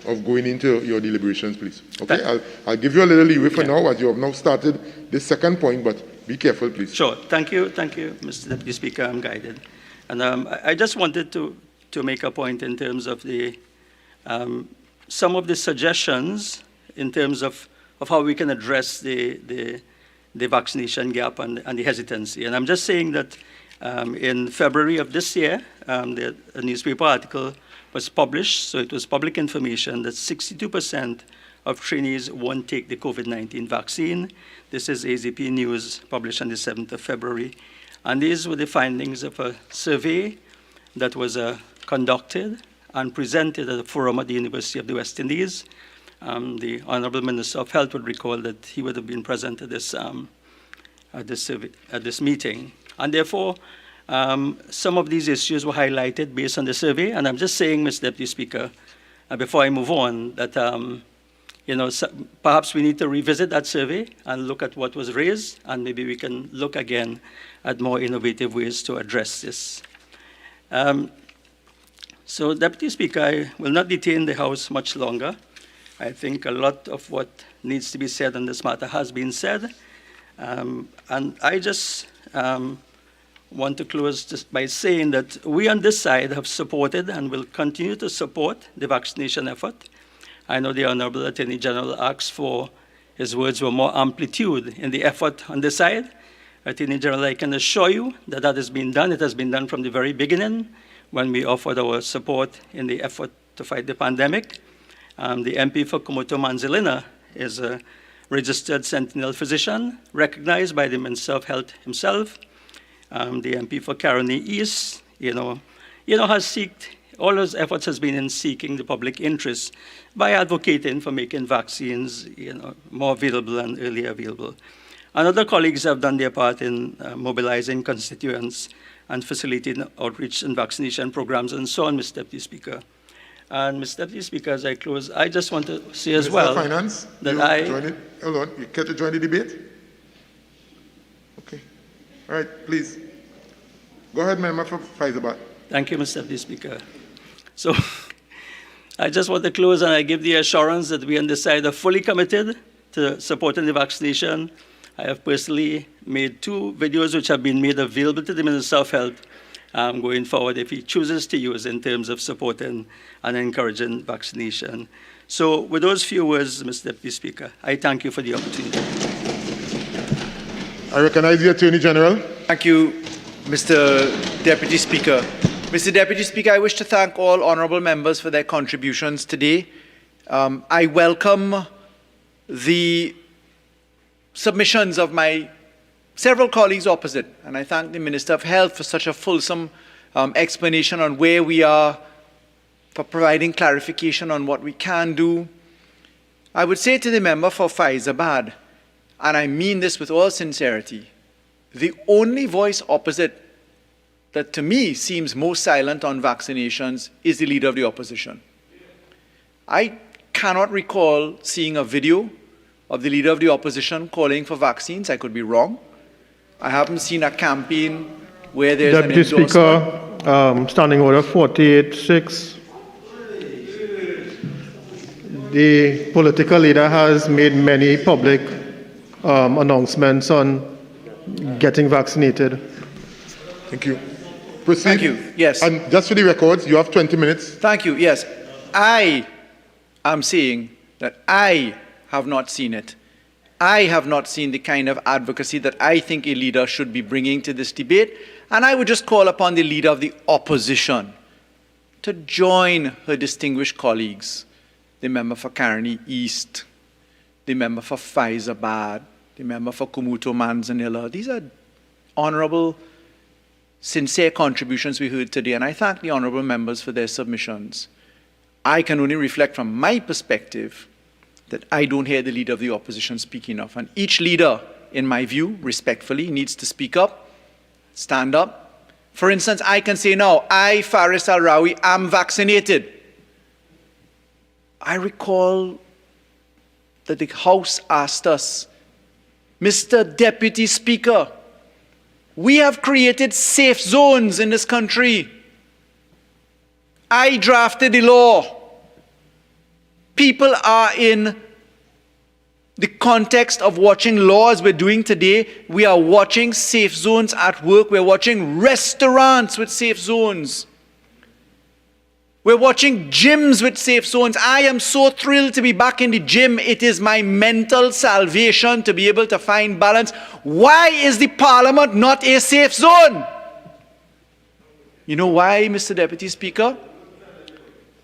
of going into your deliberations, please. Okay, I'll give you a little leeway for now, as you have now started this second point, but be careful, please. Sure. Thank you, Mr. Deputy Speaker. I'm guided. And I just wanted to make a point in terms of the some of the suggestions in terms of how we can address the vaccination gap and the hesitancy. And I'm just saying that in February of this year, a newspaper article was published, so it was public information, that 62% of trainees won't take the COVID-19 vaccine. This is AZP News, published on the 7th of February. And these were the findings of a survey that was conducted and presented at a forum at the University of the West Indies. The Honorable Minister of Health would recall that he would have been present at this meeting. And therefore, some of these issues were highlighted based on the survey. And I'm just saying, Mr. Deputy Speaker, before I move on, that perhaps we need to revisit that survey and look at what was raised, and maybe we can look again at more innovative ways to address this. So, Deputy Speaker, I will not detain the House much longer. I think a lot of what needs to be said on this matter has been said. And I just want to close just by saying that we on this side have supported and will continue to support the vaccination effort. I know the Honorable Attorney General asked for, his words were more amplitude in the effort on this side. Attorney General, I can assure you that that has been done. It has been done from the very beginning when we offered our support in the effort to fight the pandemic. The MP for Komoto Manzilina is a registered sentinel physician, recognized by the Minister of Health himself. The MP for Caroni East, has sought, all his efforts has been in seeking the public interest by advocating for making vaccines, more available and earlier available. And other colleagues have done their part in mobilizing constituents and facilitating outreach and vaccination programs and so on, Mr. Deputy Speaker. And Mr. Deputy Speaker, as I close, I just want to say as well Finance, that hold on, you care to join the debate? Okay. All right, please. Go ahead, Member for Faizabad. Thank you, Mr. Deputy Speaker. So I just want to close, and I give the assurance that we on this side are fully committed to supporting the vaccination. I have personally made 2 videos which have been made available to the Minister of Health going forward if he chooses to use in terms of supporting and encouraging vaccination. So with those few words, Mr. Deputy Speaker, I thank you for the opportunity. I recognize the Attorney General. Thank you, Mr. Deputy Speaker. Mr. Deputy Speaker, I wish to thank all honourable members for their contributions today. I welcome the submissions of my several colleagues opposite, and I thank the Minister of Health for such a fulsome explanation on where we are, for providing clarification on what we can do. I would say to the member for Faizabad, and I mean this with all sincerity, the only voice opposite that to me seems most silent on vaccinations is the Leader of the Opposition. I cannot recall seeing a video of the Leader of the Opposition calling for vaccines. I could be wrong. I haven't seen a campaign where there's Deputy an endorsement. Speaker, Standing Order 48.6. The political leader has made many public announcements on getting vaccinated. Thank you. Proceed. Thank you. Yes. And just for the records, you have 20 minutes. Thank you. Yes. I am saying that I have not seen it. I have not seen the kind of advocacy that I think a leader should be bringing to this debate. And I would just call upon the Leader of the Opposition to join her distinguished colleagues, the member for Caroni East, the member for Faizabad, the member for Kumuto, Manzanilla. These are honorable, sincere contributions we heard today, and I thank the honorable members for their submissions. I can only reflect from my perspective that I don't hear the leader of the opposition speak enough. And each leader, in my view, respectfully, needs to speak up, stand up. For instance, I can say now, I, Faris Al-Rawi, am vaccinated. I recall that the House asked us, Mr. Deputy Speaker, we have created safe zones in this country. I drafted the law. People are in the context of watching laws we're doing today. We are watching safe zones at work. We're watching restaurants with safe zones. We're watching gyms with safe zones. I am so thrilled to be back in the gym. It is my mental salvation to be able to find balance. Why is the Parliament not a safe zone? You know why, Mr. Deputy Speaker?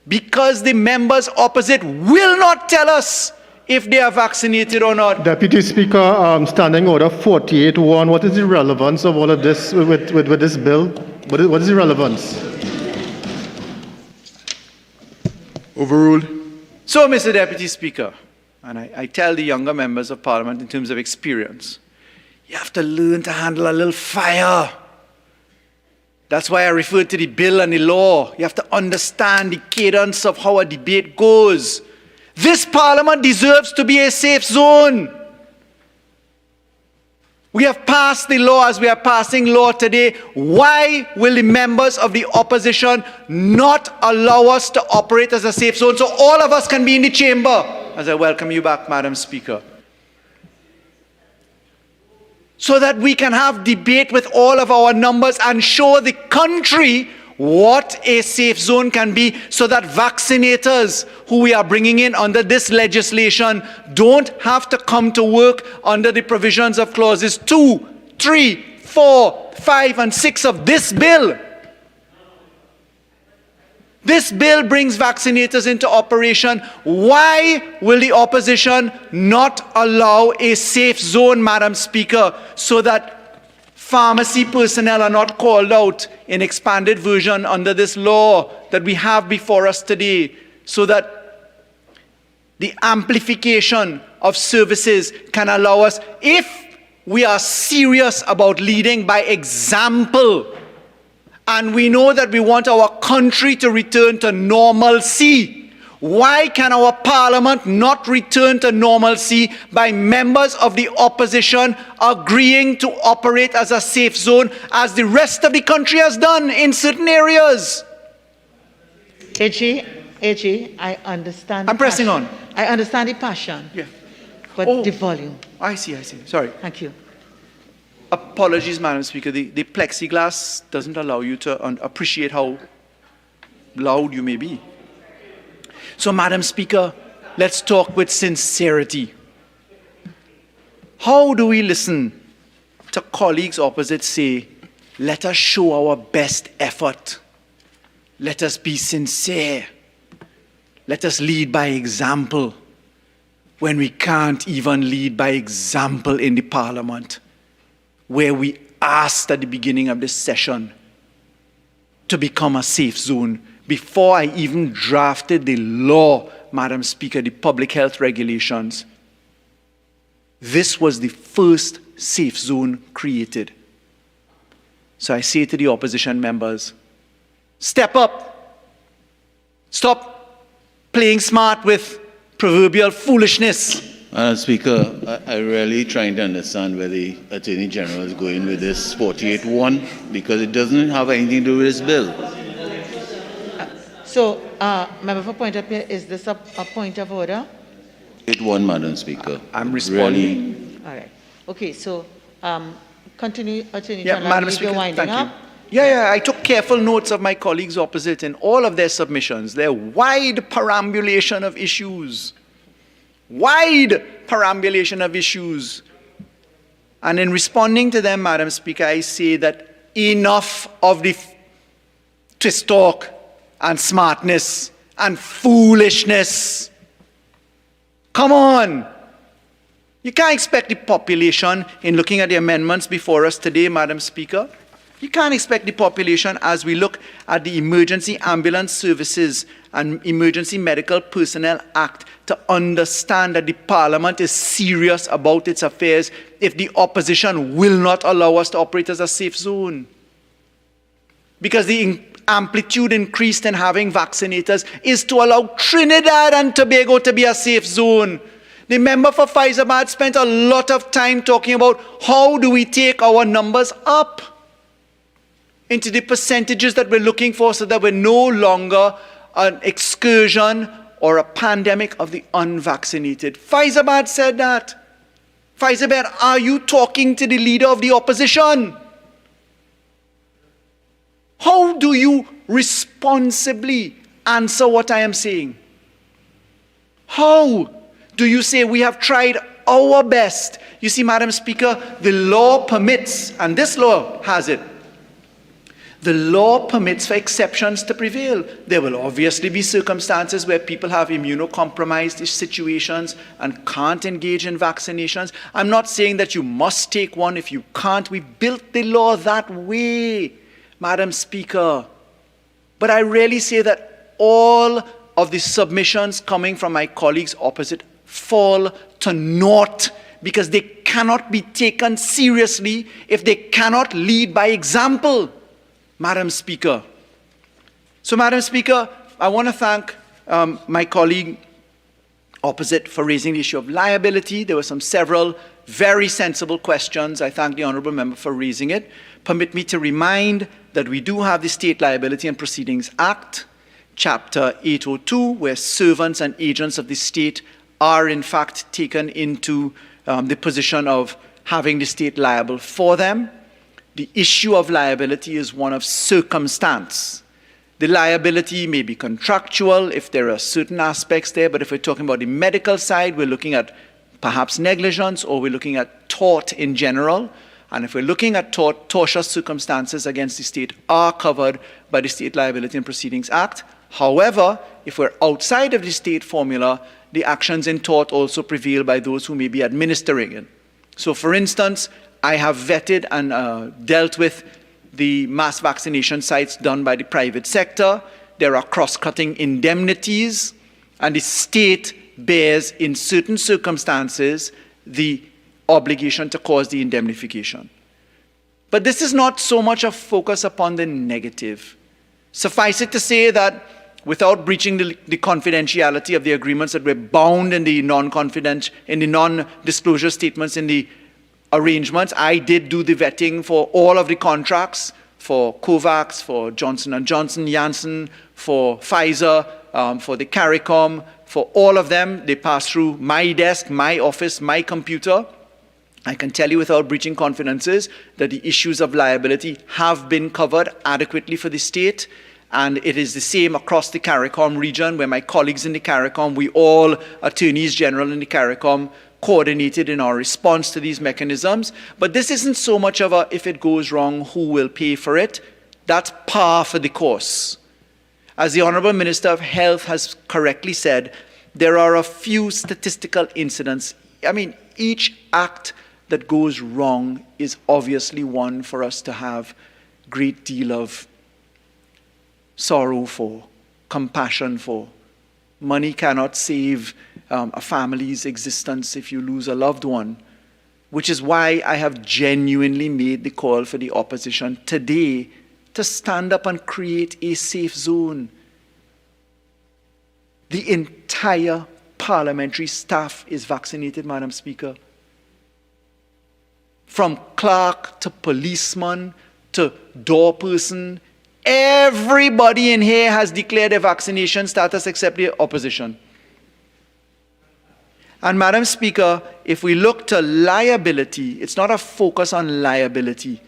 Because the members opposite will not tell us if they are vaccinated or not. Deputy Speaker, Standing Order 48.1, what is the relevance of all of this with this bill? What is the relevance? Overruled. So, Mr. Deputy Speaker, and I tell the younger members of Parliament in terms of experience, you have to learn to handle a little fire. That's why I referred to the bill and the law. You have to understand the cadence of how a debate goes. This Parliament deserves to be a safe zone. We have passed the law as we are passing law today. Why will the members of the opposition not allow us to operate as a safe zone so all of us can be in the chamber? As I welcome you back, Madam Speaker. So that we can have debate with all of our numbers and show the country what a safe zone can be, so that vaccinators who we are bringing in under this legislation don't have to come to work under the provisions of clauses 2, 3, 4, 5, and 6 of this bill. This bill brings vaccinators into operation. Why will the opposition not allow a safe zone, Madam Speaker, so that pharmacy personnel are not called out in expanded version under this law that we have before us today, so that the amplification of services can allow us, if we are serious about leading by example, and we know that we want our country to return to normalcy. Why can our Parliament not return to normalcy by members of the opposition agreeing to operate as a safe zone as the rest of the country has done in certain areas? AG, I understand. I'm pressing on. I understand the passion. Yeah. But the volume. I see. Sorry. Thank you. Apologies, Madam Speaker. The plexiglass doesn't allow you to appreciate how loud you may be. So, Madam Speaker, let's talk with sincerity. How do we listen to colleagues opposite say, let us show our best effort. Let us be sincere. Let us lead by example, when we can't even lead by example in the Parliament, where we asked at the beginning of this session to become a safe zone. Before I even drafted the law, Madam Speaker, the public health regulations, this was the first safe zone created. So I say to the opposition members, step up. Stop playing smart with proverbial foolishness. Madam Speaker, I really trying to understand where the Attorney General is going with this 48.1, because it doesn't have anything to do with this bill. So, Member for Point of Order, is this a point of order? 48.1, Madam Speaker. I'm responding. All right. Okay, so continue, Attorney Yeah, General. Madam Speaker, winding thank up. you. Yeah, I took careful notes of my colleagues opposite in all of their submissions. Their wide perambulation of issues. Wide perambulation of issues. And in responding to them, Madam Speaker, I say that enough of the twist talk and smartness and foolishness. Come on. You can't expect the population, in looking at the amendments before us today, Madam Speaker, you can't expect the population as we look at the Emergency Ambulance Services and Emergency Medical Personnel Act to understand that the Parliament is serious about its affairs if the opposition will not allow us to operate as a safe zone. Because the amplitude increased in having vaccinators is to allow Trinidad and Tobago to be a safe zone. The member for Faizabad spent a lot of time talking about how do we take our numbers up into the percentages that we're looking for so that we're no longer an excursion or a pandemic of the unvaccinated. Faizabad said that. Faizabad, are you talking to the leader of the opposition? How do you responsibly answer what I am saying? How do you say we have tried our best? You see, Madam Speaker, the law permits, and this law has it, the law permits for exceptions to prevail. There will obviously be circumstances where people have immunocompromised situations and can't engage in vaccinations. I'm not saying that you must take one if you can't. We built the law that way, Madam Speaker. But I really say that all of the submissions coming from my colleagues opposite fall to naught because they cannot be taken seriously if they cannot lead by example, Madam Speaker. So, Madam Speaker, I want to thank my colleague opposite for raising the issue of liability. There were several very sensible questions. I thank the honourable member for raising it. Permit me to remind that we do have the State Liability and Proceedings Act, Chapter 802, where servants and agents of the state are in fact taken into the position of having the state liable for them. The issue of liability is one of circumstance. The liability may be contractual if there are certain aspects there, but if we're talking about the medical side, we're looking at perhaps negligence, or we're looking at tort in general. And if we're looking at tort, tortious circumstances against the state are covered by the State Liability and Proceedings Act. However, if we're outside of the state formula, the actions in tort also prevail by those who may be administering it. So, for instance, I have vetted and dealt with the mass vaccination sites done by the private sector. There are cross-cutting indemnities, and the state bears, in certain circumstances, the obligation to cause the indemnification. But this is not so much a focus upon the negative. Suffice it to say that without breaching the confidentiality of the agreements that were bound in the non-disclosure statements in the arrangements, I did do the vetting for all of the contracts, for COVAX, for Johnson & Johnson, Janssen, for Pfizer, for the CARICOM, for all of them. They pass through my desk, my office, my computer. I can tell you without breaching confidences that the issues of liability have been covered adequately for the state, and it is the same across the CARICOM region, where my colleagues in the CARICOM, we all, attorneys general in the CARICOM, coordinated in our response to these mechanisms. But this isn't so much of a, if it goes wrong, who will pay for it? That's par for the course. As the Honourable Minister of Health has correctly said, there are a few statistical incidents. I mean, each act that goes wrong is obviously one for us to have a great deal of sorrow for, compassion for. Money cannot save a family's existence if you lose a loved one, which is why I have genuinely made the call for the opposition today to stand up and create a safe zone. The entire parliamentary staff is vaccinated, Madam Speaker. From clerk to policeman to door person, everybody in here has declared a vaccination status except the opposition. And Madam Speaker, if we look to liability, it's not a focus on liability,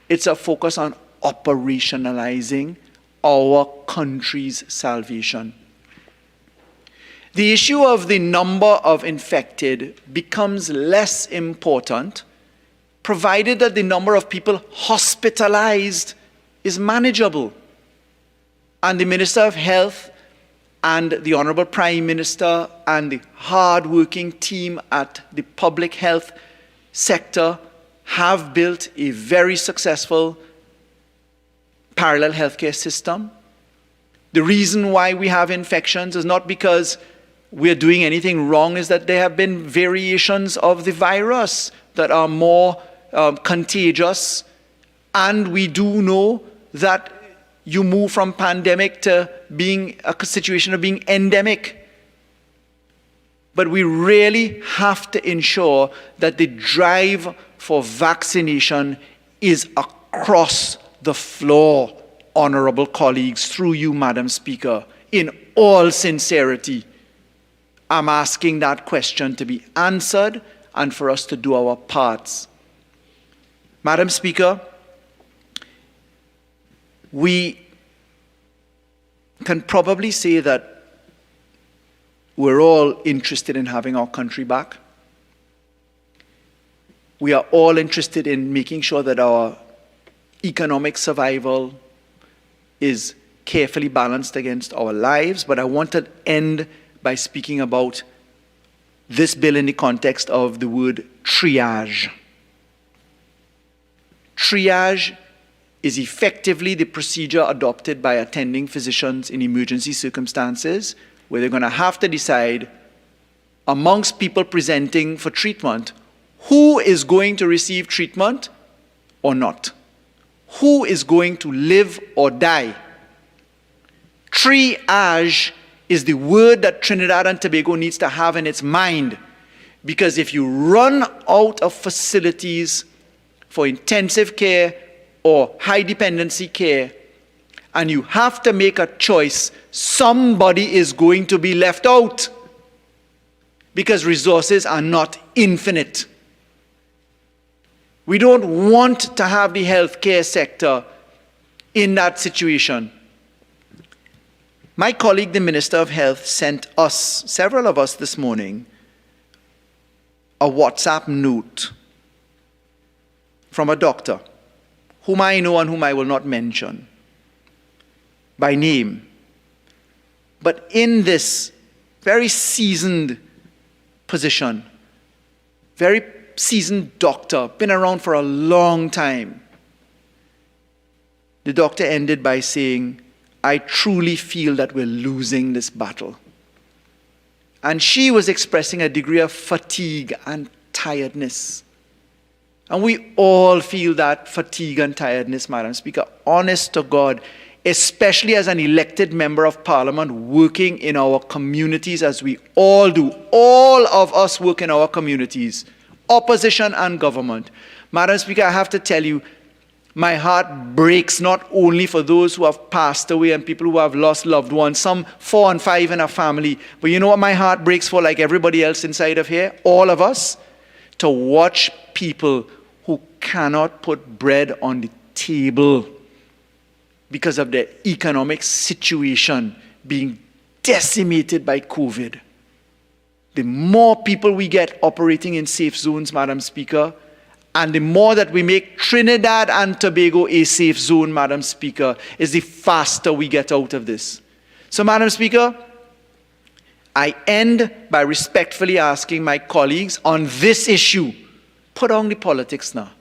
it's a focus on operationalizing our country's salvation. The issue of the number of infected becomes less important provided that the number of people hospitalized is manageable. And the Minister of Health and the Honorable Prime Minister and the hard-working team at the public health sector have built a very successful parallel healthcare system. The reason why we have infections is not because we're doing anything wrong, is that there have been variations of the virus that are more contagious. And we do know that you move from pandemic to being a situation of being endemic. But we really have to ensure that the drive for vaccination is across the floor, honorable colleagues, through you, Madam Speaker. In all sincerity, I'm asking that question to be answered and for us to do our parts. Madam Speaker, we can probably say that we're all interested in having our country back. We are all interested in making sure that our economic survival is carefully balanced against our lives, but I want to end by speaking about this bill in the context of the word triage. Triage is effectively the procedure adopted by attending physicians in emergency circumstances, where they're going to have to decide amongst people presenting for treatment who is going to receive treatment or not, who is going to live or die. Triage is the word that Trinidad and Tobago needs to have in its mind, because if you run out of facilities for intensive care or high dependency care, and you have to make a choice, somebody is going to be left out, because resources are not infinite. We don't want to have the healthcare sector in that situation. My colleague, the Minister of Health, sent us, several of us this morning, a WhatsApp note from a doctor whom I know and whom I will not mention by name. But in this very seasoned position, very seasoned doctor, been around for a long time, the doctor ended by saying, I truly feel that we're losing this battle. And she was expressing a degree of fatigue and tiredness. And we all feel that fatigue and tiredness, Madam Speaker, honest to God, especially as an elected member of Parliament working in our communities, as we all do. All of us work in our communities, opposition and government. Madam Speaker, I have to tell you, my heart breaks not only for those who have passed away and people who have lost loved ones, some 4 and 5 in a family. But you know what my heart breaks for, like everybody else inside of here? All of us. To watch people who cannot put bread on the table because of their economic situation being decimated by COVID. The more people we get operating in safe zones, Madam Speaker, and the more that we make Trinidad and Tobago a safe zone, Madam Speaker, is the faster we get out of this. So, Madam Speaker, I end by respectfully asking my colleagues on this issue, put on the politics now.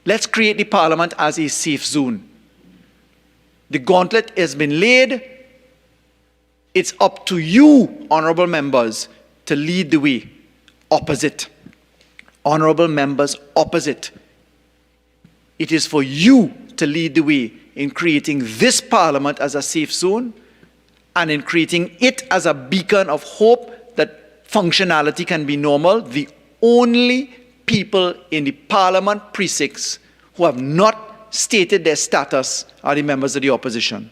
Let's create the Parliament as a safe zone. The gauntlet has been laid. It's up to you, honourable members, to lead the way. Opposite. Honourable members, opposite. It is for you to lead the way in creating this Parliament as a safe zone and in creating it as a beacon of hope that functionality can be normal. The only people in the Parliament precincts who have not stated their status are the members of the opposition.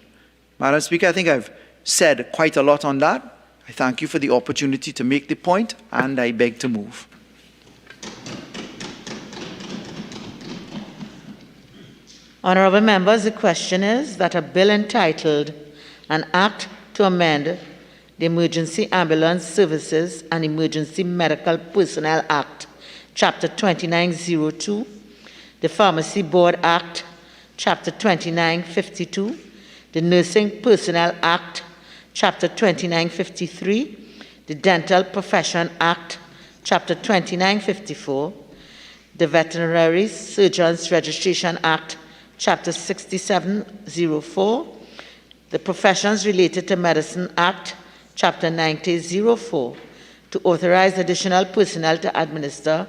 Madam Speaker, I think I've said quite a lot on that. I thank you for the opportunity to make the point, and I beg to move. Honourable members, the question is that a bill entitled An Act to Amend the Emergency Ambulance Services and Emergency Medical Personnel Act, Chapter 2902, the Pharmacy Board Act, Chapter 2952, the Nursing Personnel Act, Chapter 2953, the Dental Profession Act, Chapter 2954, the Veterinary Surgeons Registration Act, Chapter 6704, the Professions Related to Medicine Act, Chapter 9004, to authorize additional personnel to administer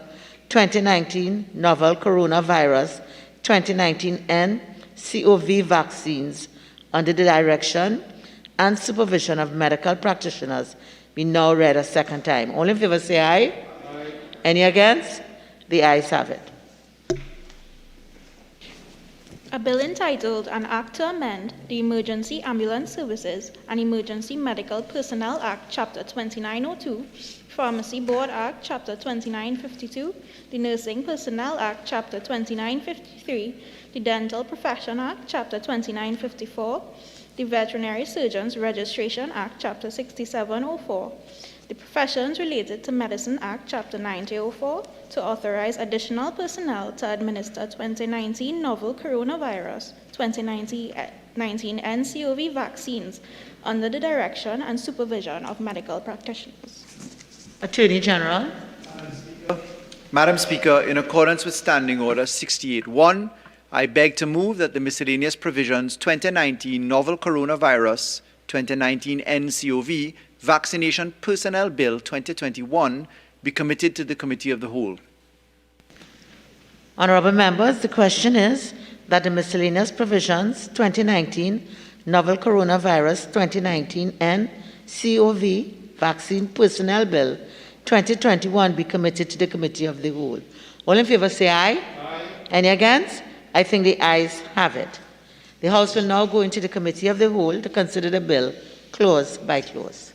2019 novel coronavirus 2019 nCoV vaccines under the direction and supervision of medical practitioners be now read a second time. All in favor say aye. Aye. Any against? The ayes have it. A bill entitled An Act to Amend the Emergency Ambulance Services and Emergency Medical Personnel Act, Chapter 2902, Pharmacy Board Act, Chapter 2952, the Nursing Personnel Act, Chapter 2953, the Dental Profession Act, Chapter 2954, the Veterinary Surgeons Registration Act, Chapter 6704, the Professions Related to Medicine Act, Chapter 9004, to authorize additional personnel to administer 2019 novel coronavirus 2019 nCoV vaccines under the direction and supervision of medical practitioners. Attorney General. Madam Speaker, in accordance with Standing Order 68.1, I beg to move that the miscellaneous provisions 2019 novel coronavirus 2019 nCoV Vaccination Personnel Bill 2021 be committed to the Committee of the Whole. Honourable members, the question is that the miscellaneous provisions 2019 novel coronavirus 2019 nCoV Vaccine Personnel Bill 2021 be committed to the Committee of the Whole. All in favour say aye. Aye. Any against? I think the ayes have it. The House will now go into the Committee of the Whole to consider the bill clause by clause.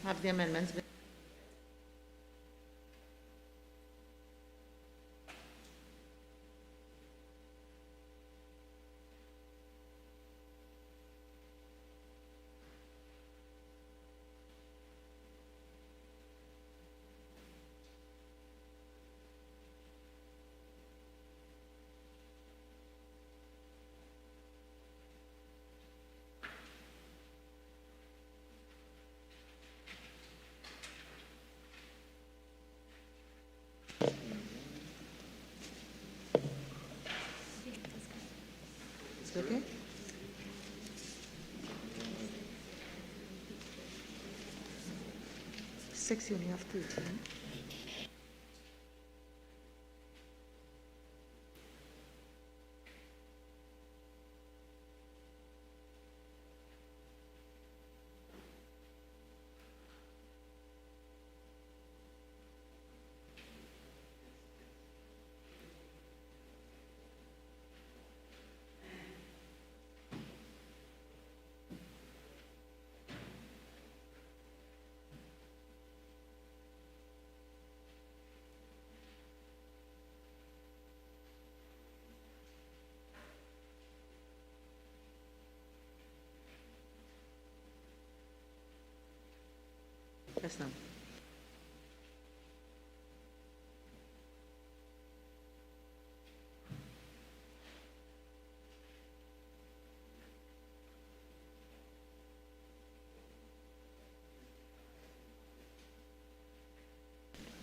Have the amendments been? Okay. Six, you only have 13. Yes, ma'am.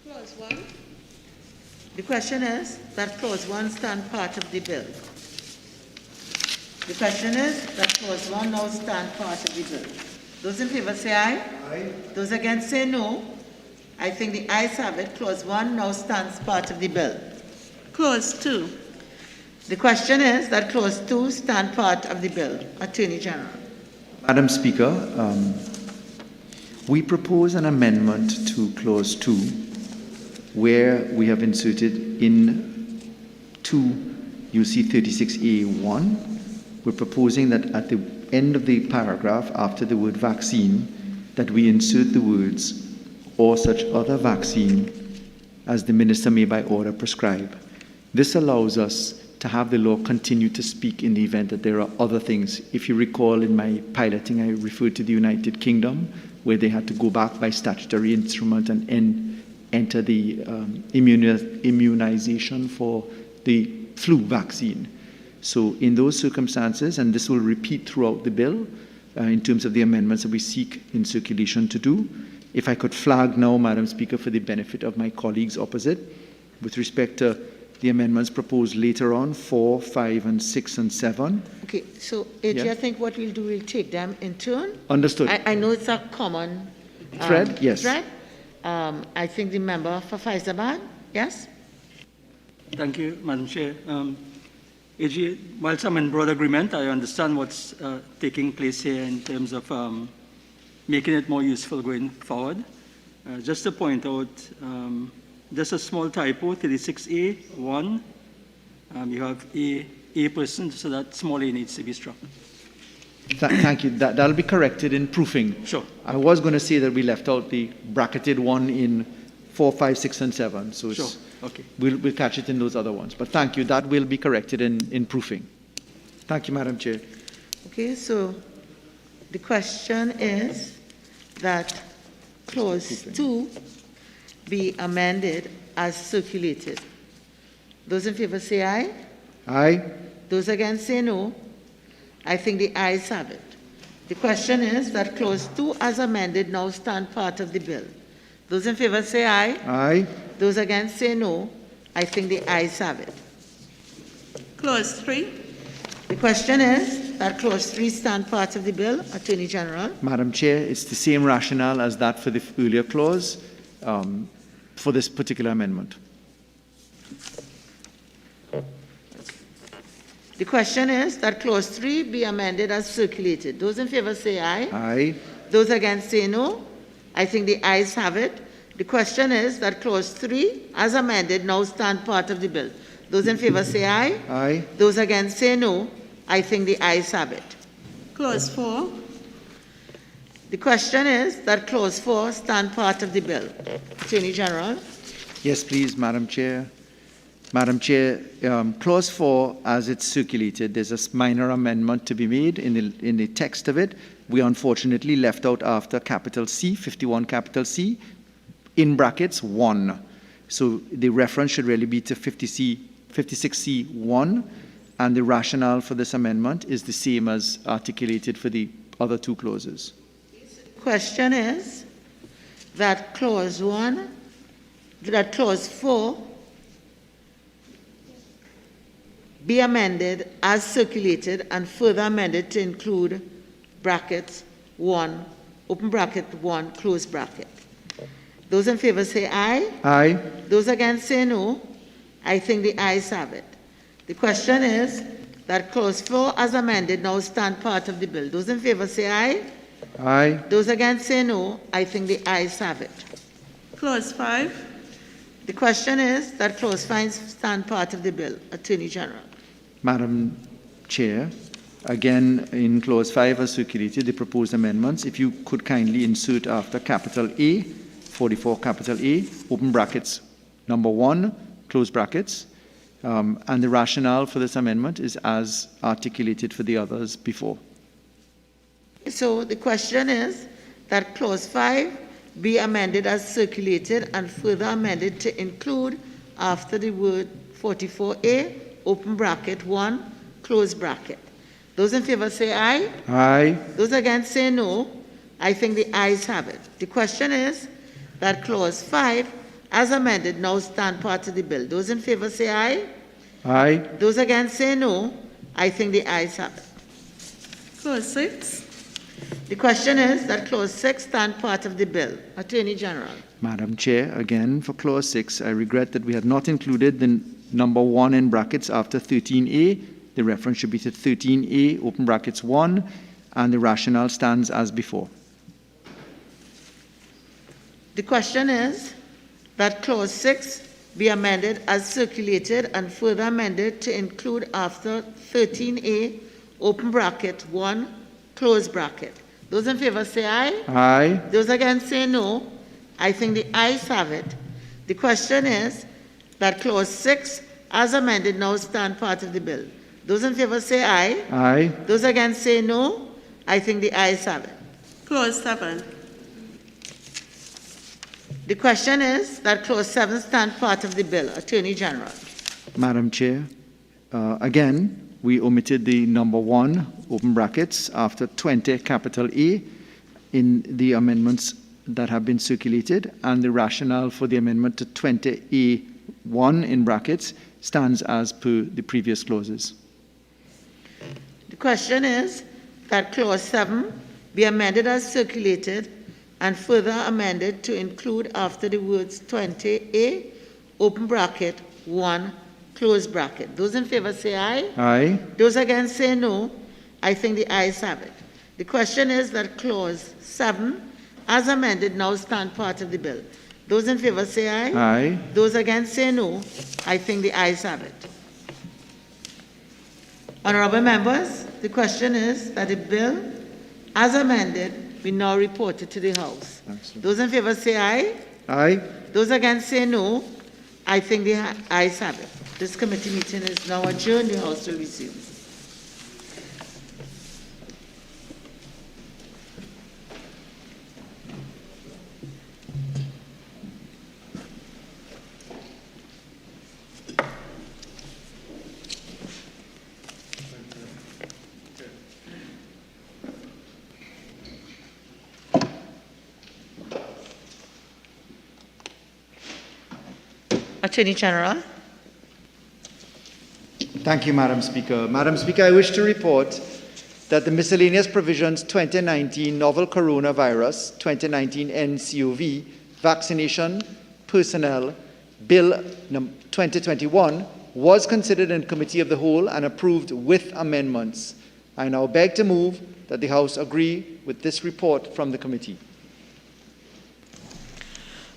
Clause 1. The question is that Clause 1 stand part of the bill. The question is that Clause 1 now stand part of the bill. Those in favour say aye. Aye. Those against say no. I think the ayes have it. Clause 1 now stands part of the bill. Clause 2. The question is that Clause 2 stand part of the bill. Attorney General. Madam Speaker, We propose an amendment to Clause 2 where we have inserted in 2 UC 36A1, we're proposing that at the end of the paragraph after the word vaccine, that we insert the words or such other vaccine as the minister may by order prescribe. This allows us to have the law continue to speak in the event that there are other things. If you recall in my piloting, I referred to the United Kingdom, where they had to go back by statutory instrument and enter the immunization for the flu vaccine. So in those circumstances, and this will repeat throughout the bill in terms of the amendments that we seek in circulation to do, if I could flag now, Madam Speaker, for the benefit of my colleagues opposite, with respect to the amendments proposed later on, 4, 5, and 6, and 7. Okay, so AG, Yeah. I think what we'll do, we'll take them in turn. Understood. I know it's a common Thread, yes. thread. I think the member for Faizabad, yes? Thank you, Madam Chair. AG, whilst I'm in broad agreement, I understand what's taking place here in terms of making it more useful going forward. Just to point out, just a small typo, 36A1, you have a person, so that small a needs to be struck. Thank you. That'll be corrected in proofing. Sure. I was going to say that we left out the bracketed one in 4, 5, 6, and 7. So it's, Sure. Okay. we'll catch it in those other ones. But thank you. That will be corrected in proofing. Thank you, Madam Chair. Okay, so the question is that Clause 2 be amended as circulated. Those in favor say aye. Aye. Those against say no. I think the ayes have it. The question is that Clause 2 as amended now stand part of the bill. Those in favor say aye. Aye. Those against say no. I think the ayes have it. Clause 3. The question is that Clause 3 stand part of the bill. Attorney General. Madam Chair, it's the same rationale as that for the earlier clause for this particular amendment. The question is that Clause 3 be amended as circulated. Those in favor say aye. Aye. Those against say no. I think the ayes have it. The question is that Clause 3 as amended now stand part of the bill. Those in favor say aye. Aye. Those against say no. I think the ayes have it. Clause 4. The question is that Clause 4 stand part of the bill. Attorney General. Yes, please, Madam Chair. Madam Chair, Clause 4, as it's circulated, there's a minor amendment to be made in the text of it. We unfortunately left out after capital C, 51 capital C, in brackets 1. So the reference should really be to 56C1, and the rationale for this amendment is the same as articulated for the other two clauses. Question is that Clause 4 be amended as circulated and further amended to include brackets 1, open bracket 1, close bracket. Those in favor say aye. Aye. Those against say no. I think the ayes have it. The question is that Clause 4 as amended now stand part of the bill. Those in favor say aye. Aye. Those against say no. I think the ayes have it. Clause 5. The question is that Clause 5 stand part of the bill. Attorney General. Madam Chair, again, in Clause 5 as circulated, the proposed amendments, if you could kindly insert after capital A, 44 capital A, open brackets, number 1, close brackets, and the rationale for this amendment is as articulated for the others before. So the question is that Clause 5 be amended as circulated and further amended to include after the word 44A, open bracket 1, close bracket. Those in favor say aye. Aye. Those against say no. I think the ayes have it. The question is that Clause 5 as amended now stand part of the bill. Those in favor say aye. Aye. Those against say no. I think the ayes have it. Clause 6. The question is that Clause 6 stand part of the bill. Attorney General. Madam Chair, again, for Clause 6, I regret that we had not included the number 1 in brackets after 13A. The reference should be to 13A, open brackets 1, and the rationale stands as before. The question is that Clause 6 be amended as circulated and further amended to include after 13A, open bracket, 1, close bracket. Those in favor say aye. Aye. Those against say no. I think the ayes have it. The question is that Clause 6 as amended now stand part of the bill. Those in favor say aye. Aye. Those against say no. I think the ayes have it. Clause 7. The question is that Clause 7 stand part of the bill. Attorney General. Madam Chair, again, we omitted the number 1, open brackets, after 20 capital A in the amendments that have been circulated, and the rationale for the amendment to 20A1 in brackets stands as per the previous clauses. The question is that Clause 7 be amended as circulated and further amended to include after the words 20A, open bracket, 1, close bracket. Those in favor say aye. Aye. Those against say no. I think the ayes have it. The question is that Clause 7, as amended, now stand part of the bill. Those in favor say aye. Aye. Those against say no. I think the ayes have it. Honorable members, the question is that the bill, as amended, be now reported to the House. Those in favor say aye. Aye. Those against say no. I think the ayes have it. This committee meeting is now adjourned. The House will resume. Attorney General. Thank you, Madam Speaker. Madam Speaker, I wish to report that the Miscellaneous Provisions 2019 Novel Coronavirus 2019 NCOV Vaccination Personnel Bill 2021 was considered in Committee of the Whole and approved with amendments. I now beg to move that the House agree with this report from the committee.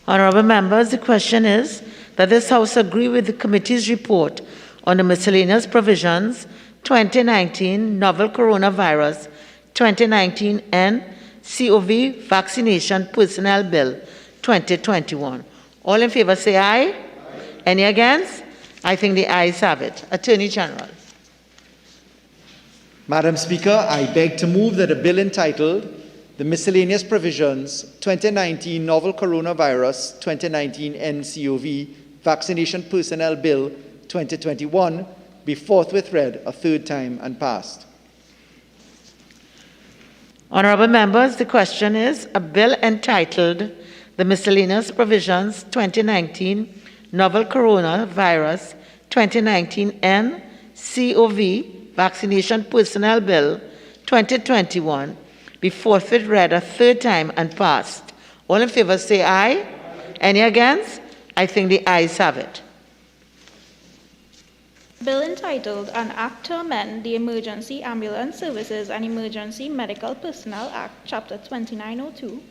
Honorable members, the question is that this House agree with the committee's report on the Miscellaneous Provisions 2019 Novel Coronavirus 2019 NCOV Vaccination Personnel Bill 2021. All in favor say aye. Aye. Any against? I think the ayes have it. Attorney General. Madam Speaker, I beg to move that a bill entitled The Miscellaneous Provisions 2019 Novel Coronavirus 2019 NCOV Vaccination Personnel Bill 2021 be forthwith read a third time and passed. Honorable members, the question is a bill entitled The Miscellaneous Provisions 2019 Novel Coronavirus 2019 NCOV Vaccination Personnel Bill 2021 be forthwith read a third time and passed. All in favor say aye. Any against? I think the ayes have it. Bill entitled An Act to Amend the Emergency Ambulance Services and Emergency Medical Personnel Act, Chapter 2902,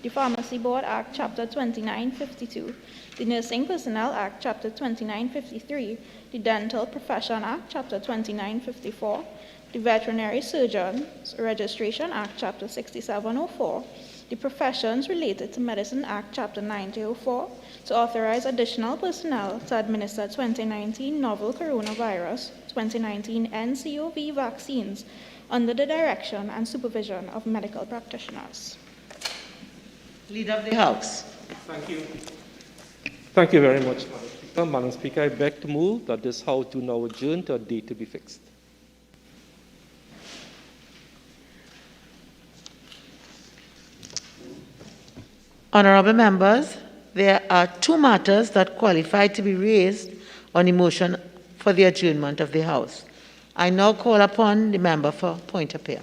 the Pharmacy Board Act, Chapter 2952, the Nursing Personnel Act, Chapter 2953, the Dental Profession Act, Chapter 2954, the Veterinary Surgeons Registration Act, Chapter 6704, the Professions Related to Medicine Act, Chapter 9004, to authorize additional personnel to administer 2019 novel coronavirus 2019 NCOV vaccines under the direction and supervision of medical practitioners. Leader of the House. Thank you. Thank you very much, Madam Speaker. Madam Speaker, I beg to move that this House do now adjourn to a date to be fixed. Honorable members, there are two matters that qualify to be raised on the motion for the adjournment of the House. I now call upon the member for point of order.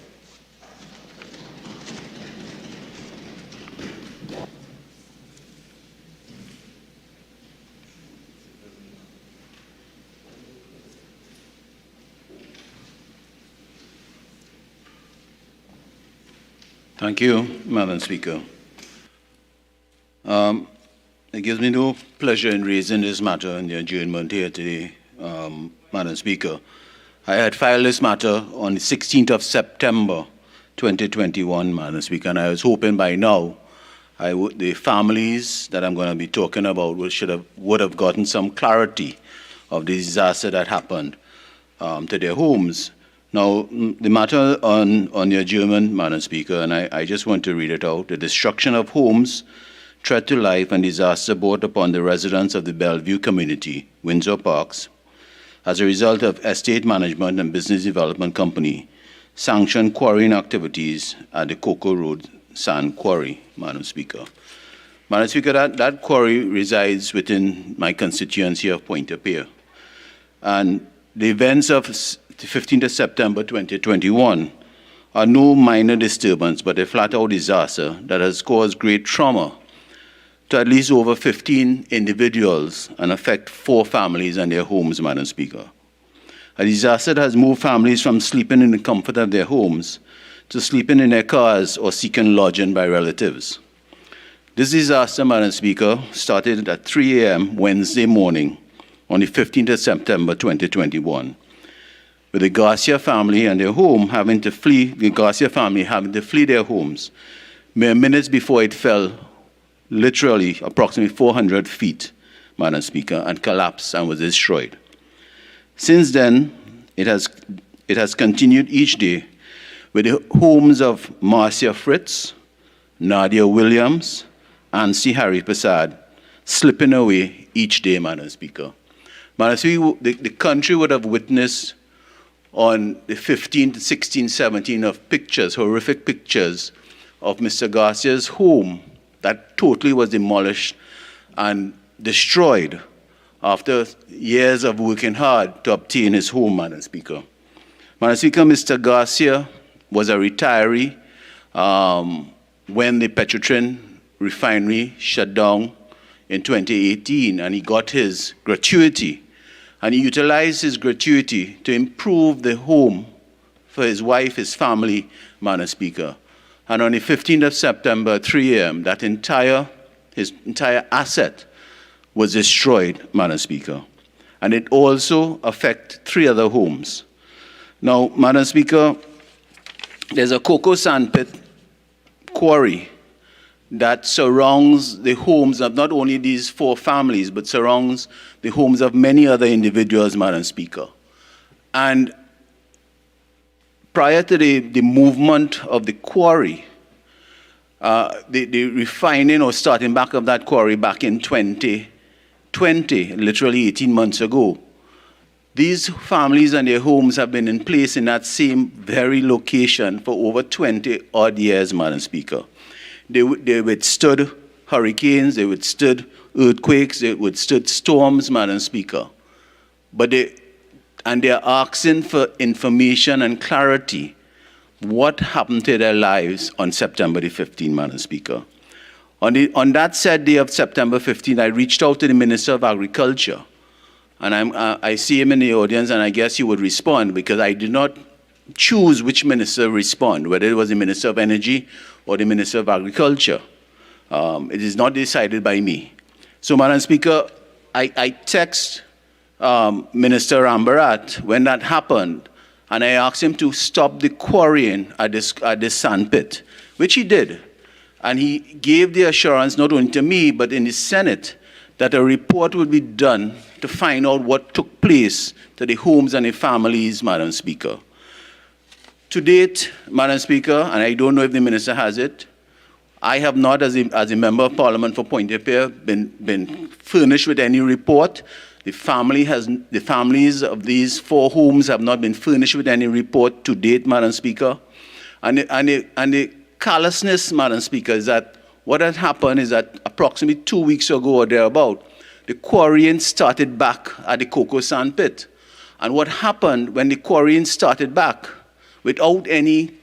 Thank you, Madam Speaker. It gives me no pleasure in raising this matter in the adjournment here today, Madam Speaker. I had filed this matter on the 16th of September 2021, Madam Speaker, and I was hoping by now the families that I'm going to be talking about would have gotten some clarity of the disaster that happened to their homes. Now, the matter on the adjournment, Madam Speaker, and I just want to read it out. The destruction of homes, threat to life and disaster brought upon the residents of the Bellevue community, Windsor Parks, as a result of Estate Management and Business Development Company sanctioned quarrying activities at the Cocoa Road Sand Quarry, Madam Speaker. Madam Speaker, that quarry resides within my constituency of Pointe-a-Pierre. And the events of the 15th of September 2021 are no minor disturbance, but a flat-out disaster that has caused great trauma to at least over 15 individuals and affect 4 families and their homes, Madam Speaker. A disaster that has moved families from sleeping in the comfort of their homes to sleeping in their cars or seeking lodging by relatives. This disaster, Madam Speaker, started at 3 a.m. Wednesday morning on the 15th of September 2021, with the Garcia family and their home having to flee their homes mere minutes before it fell literally approximately 400 feet, Madam Speaker, and collapsed and was destroyed. Since then, it has continued each day with the homes of Marcia Fritz, Nadia Williams, and C. Harry Prasad slipping away each day, Madam Speaker. Madam Speaker, the country would have witnessed on the 15th, 16th, 17th of pictures, horrific pictures of Mr. Garcia's home that totally was demolished and destroyed after years of working hard to obtain his home, Madam Speaker. Madam Speaker, Mr. Garcia was a retiree when the Petrotrin refinery shut down in 2018, and he got his gratuity. And he utilized his gratuity to improve the home for his wife, his family, Madam Speaker. And on the 15th of September, 3 a.m., his entire asset was destroyed, Madam Speaker. And it also affected 3 other homes. Now, Madam Speaker, there's a cocoa sandpit quarry that surrounds the homes of not only these 4 families, but surrounds the homes of many other individuals, Madam Speaker. And prior to the movement of the quarry, the refining or starting back of that quarry back in 2020, literally 18 months ago, these families and their homes have been in place in that same very location for over 20 odd years, Madam Speaker. They withstood hurricanes, they withstood earthquakes, they withstood storms, Madam Speaker. But they're asking for information and clarity. What happened to their lives on September the 15th, Madam Speaker? On that said day of September 15th, I reached out to the Minister of Agriculture. And I see him in the audience, and I guess he would respond, because I did not choose which minister to respond, whether it was the Minister of Energy or the Minister of Agriculture. It is not decided by me. So, Madam Speaker, I text Minister Rambarat when that happened, and I asked him to stop the quarrying at this sandpit, which he did. And he gave the assurance, not only to me, but in the Senate, that a report would be done to find out what took place to the homes and the families, Madam Speaker. To date, Madam Speaker, and I don't know if the minister has it, I have not, as a member of Parliament for Pointe-a-Pierre, been furnished with any report. The families of these 4 homes have not been furnished with any report to date, Madam Speaker. And the callousness, Madam Speaker, is that what had happened is that approximately 2 weeks ago or thereabout, the quarrying started back at the Cocoa Sand Pit. And what happened when the quarrying started back, without any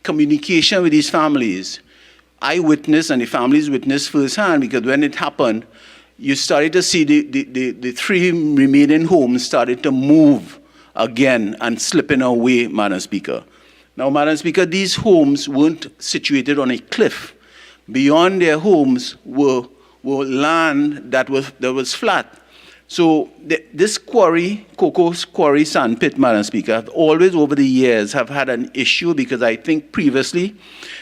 communication with these families, I witnessed and the families witnessed firsthand, because when it happened, you started to see the 3 remaining homes started to move again and slipping away, Madam Speaker. Now, Madam Speaker, these homes weren't situated on a cliff. Beyond their homes were were land that was flat. So this quarry, cocoa quarry sandpit, Madam Speaker, have always over the years have had an issue because I think previously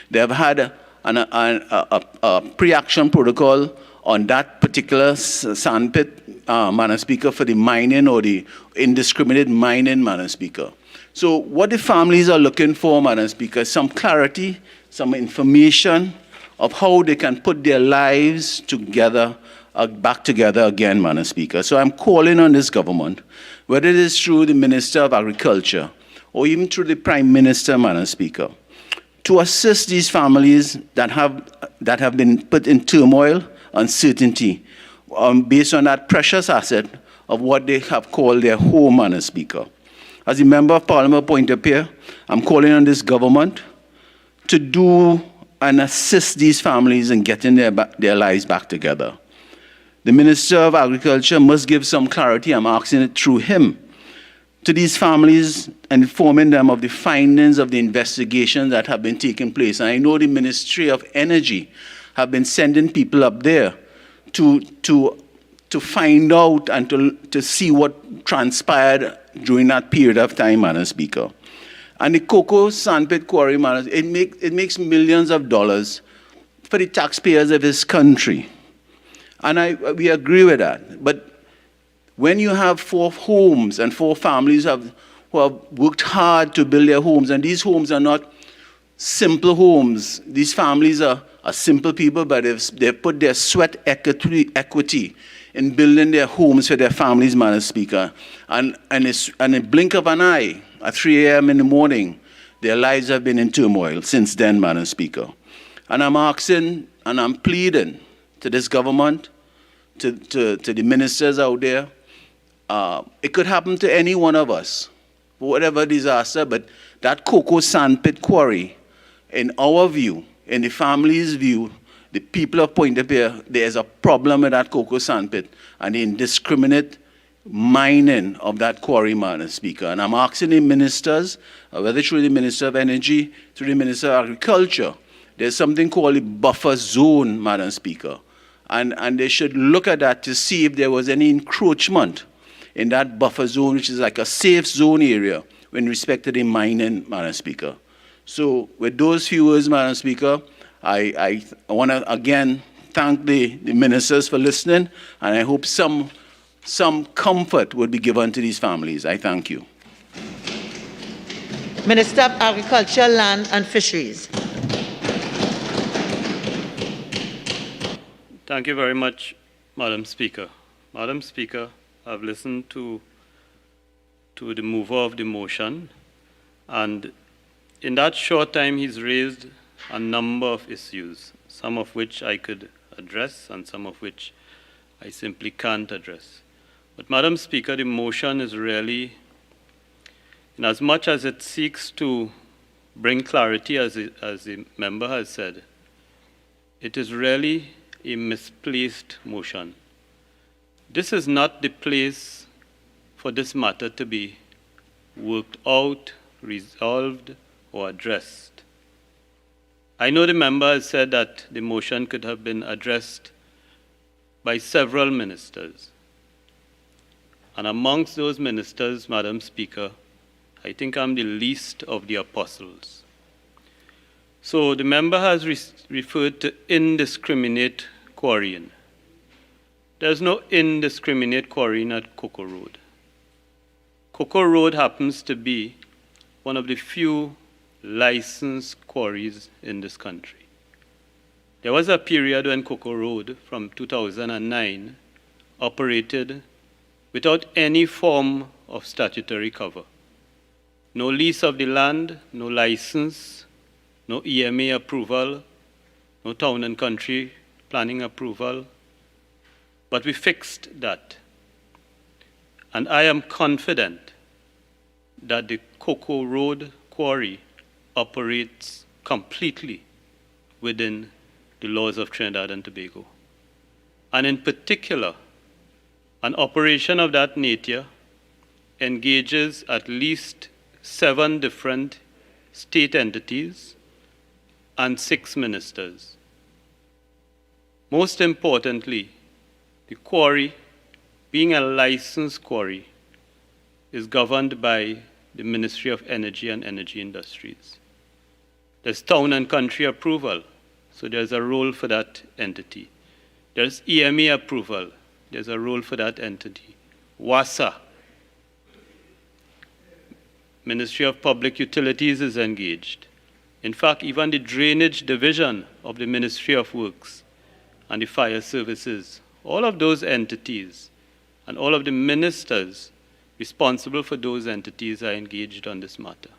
they have had a pre-action protocol on that particular sandpit, Madam Speaker, for the mining or the indiscriminate mining, Madam Speaker. So what the families are looking for, Madam Speaker, is some clarity, some information of how they can put their lives together, back together again, Madam Speaker. So I'm calling on this government, whether it is through the Minister of Agriculture or even through the Prime Minister, Madam Speaker, to assist these families that have been put in turmoil, uncertainty, based on that precious asset of what they have called their home, Madam Speaker. As a Member of Parliament point up here, I'm calling on this government to do and assist these families in getting their lives back together. The Minister of Agriculture must give some clarity, I'm asking it through him, to these families and informing them of the findings of the investigations that have been taking place. And I know the Ministry of Energy have been sending people up there to find out and to see what transpired during that period of time, Madam Speaker. And the cocoa sandpit quarry, Madam, it makes millions of dollars for the taxpayers of this country. And we agree with that. But when you have 4 homes and 4 families who have worked hard to build their homes, and these homes are not simple homes. These families are simple people, but they've put their sweat equity in building their homes for their families, Madam Speaker. And in a blink of an eye, at 3 a.m. in the morning, their lives have been in turmoil since then, Madam Speaker. And I'm asking and I'm pleading to this government, to the ministers out there. It could happen to any one of us, whatever disaster, but that cocoa sandpit quarry, in our view, in the family's view, the people of Point-de-Pierre, there's a problem with that cocoa sandpit and the indiscriminate mining of that quarry, Madam Speaker. And I'm asking the ministers, whether through the Minister of Energy, through the Minister of Agriculture, there's something called a buffer zone, Madam Speaker. And they should look at that to see if there was any encroachment in that buffer zone, which is like a safe zone area with respect to the mining, Madam Speaker. So with those few words, Madam Speaker, I want to again thank the ministers for listening, and I hope some comfort would be given to these families. I thank you. Minister of Agriculture, Land and Fisheries. Thank you very much, Madam Speaker. Madam Speaker, I've listened to the mover of the motion, and in that short time he's raised a number of issues, some of which I could address and some of which I simply can't address. But Madam Speaker, the motion is really, in as much as it seeks to bring clarity, as the member has said, it is really a misplaced motion. This is not the place for this matter to be worked out, resolved, or addressed. I know the member has said that the motion could have been addressed by several ministers. And amongst those ministers, Madam Speaker, I think I'm the least of the apostles. So the member has referred to indiscriminate quarrying. There's no indiscriminate quarrying at Cocoa Road. Cocoa Road happens to be one of the few licensed quarries in this country. There was a period when Cocoa Road, from 2009, operated without any form of statutory cover. No lease of the land, no license, no EMA approval, no town and country planning approval. But we fixed that. And I am confident that the Cocoa Road quarry operates completely within the laws of Trinidad and Tobago. And in particular, an operation of that nature engages at least 7 different state entities and 6 ministers. Most importantly, the quarry, being a licensed quarry, is governed by the Ministry of Energy and Energy Industries. There's town and country approval, so there's a role for that entity. There's EMA approval, there's a role for that entity. WASA, Ministry of Public Utilities, is engaged. In fact, even the Drainage Division of the Ministry of Works and the Fire Services, all of those entities and all of the ministers responsible for those entities are engaged on this matter.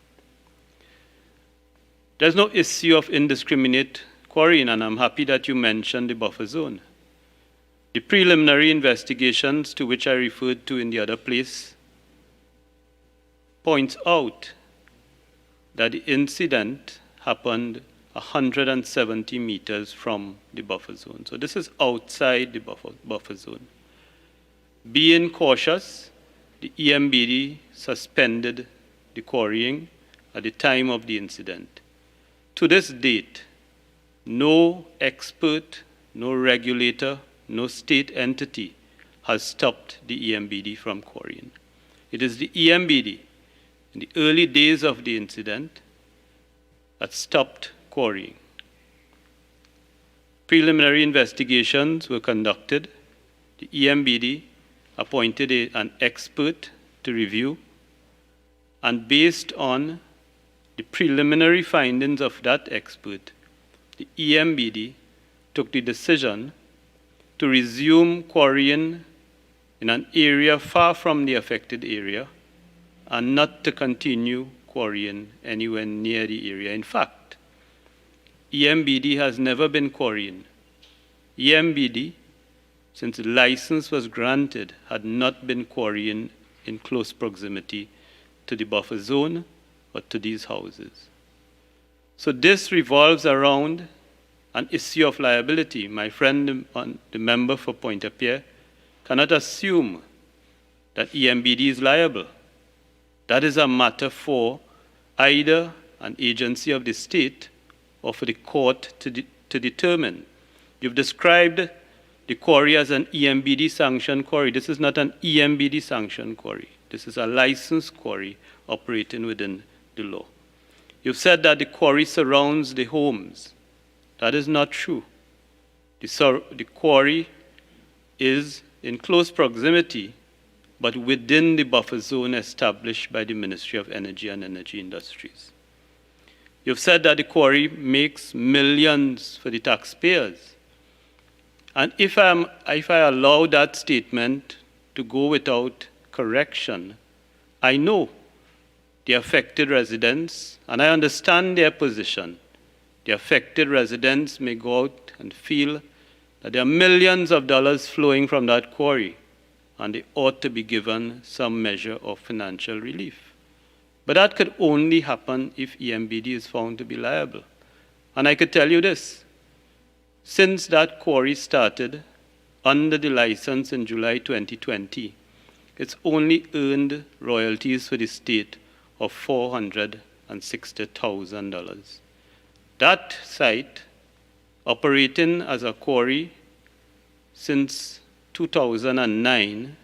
There's no issue of indiscriminate quarrying, and I'm happy that you mentioned the buffer zone. The preliminary investigations to which I referred to in the other place points out that the incident happened 170 meters from the buffer zone. So this is outside the buffer zone. Being cautious, the EMBD suspended the quarrying at the time of the incident. To this date, no expert, no regulator, no state entity has stopped the EMBD from quarrying. It is the EMBD in the early days of the incident that stopped quarrying. Preliminary investigations were conducted. The EMBD appointed an expert to review, and based on the preliminary findings of that expert, the EMBD took the decision to resume quarrying in an area far from the affected area and not to continue quarrying anywhere near the area. In fact, EMBD has never been quarrying. EMBD, since the license was granted, had not been quarrying in close proximity to the buffer zone or to these houses. So this revolves around an issue of liability. My friend, the member for Pointe-à-Pierre, cannot assume that EMBD is liable. That is a matter for either an agency of the state or for the court to determine. You've described the quarry as an EMBD sanctioned quarry. This is not an EMBD sanctioned quarry. This is a licensed quarry operating within the law. You've said that the quarry surrounds the homes. That is not true. The quarry is in close proximity, but within the buffer zone established by the Ministry of Energy and Energy Industries. You've said that the quarry makes millions for the taxpayers. And if I allow that statement to go without correction, I know the affected residents, and I understand their position. The affected residents may go out and feel that there are millions of dollars flowing from that quarry, and they ought to be given some measure of financial relief. But that could only happen if EMBD is found to be liable. And I could tell you this, since that quarry started under the license in July 2020, it's only earned royalties for the state of $460,000. That site, operating as a quarry since 2009,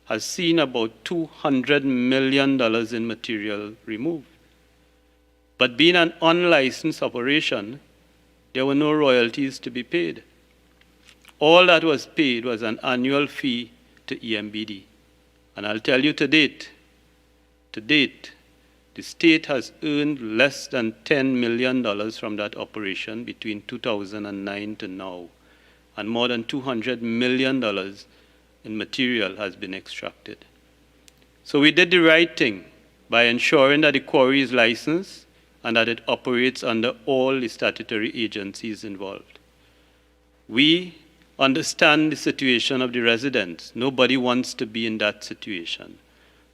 has seen about $200 million in material removed. But being an unlicensed operation, there were no royalties to be paid. All that was paid was an annual fee to EMBD. And I'll tell you to date, the state has earned less than $10 million from that operation between 2009 to now, and more than $200 million in material has been extracted. So we did the right thing by ensuring that the quarry is licensed and that it operates under all the statutory agencies involved. We understand the situation of the residents. Nobody wants to be in that situation.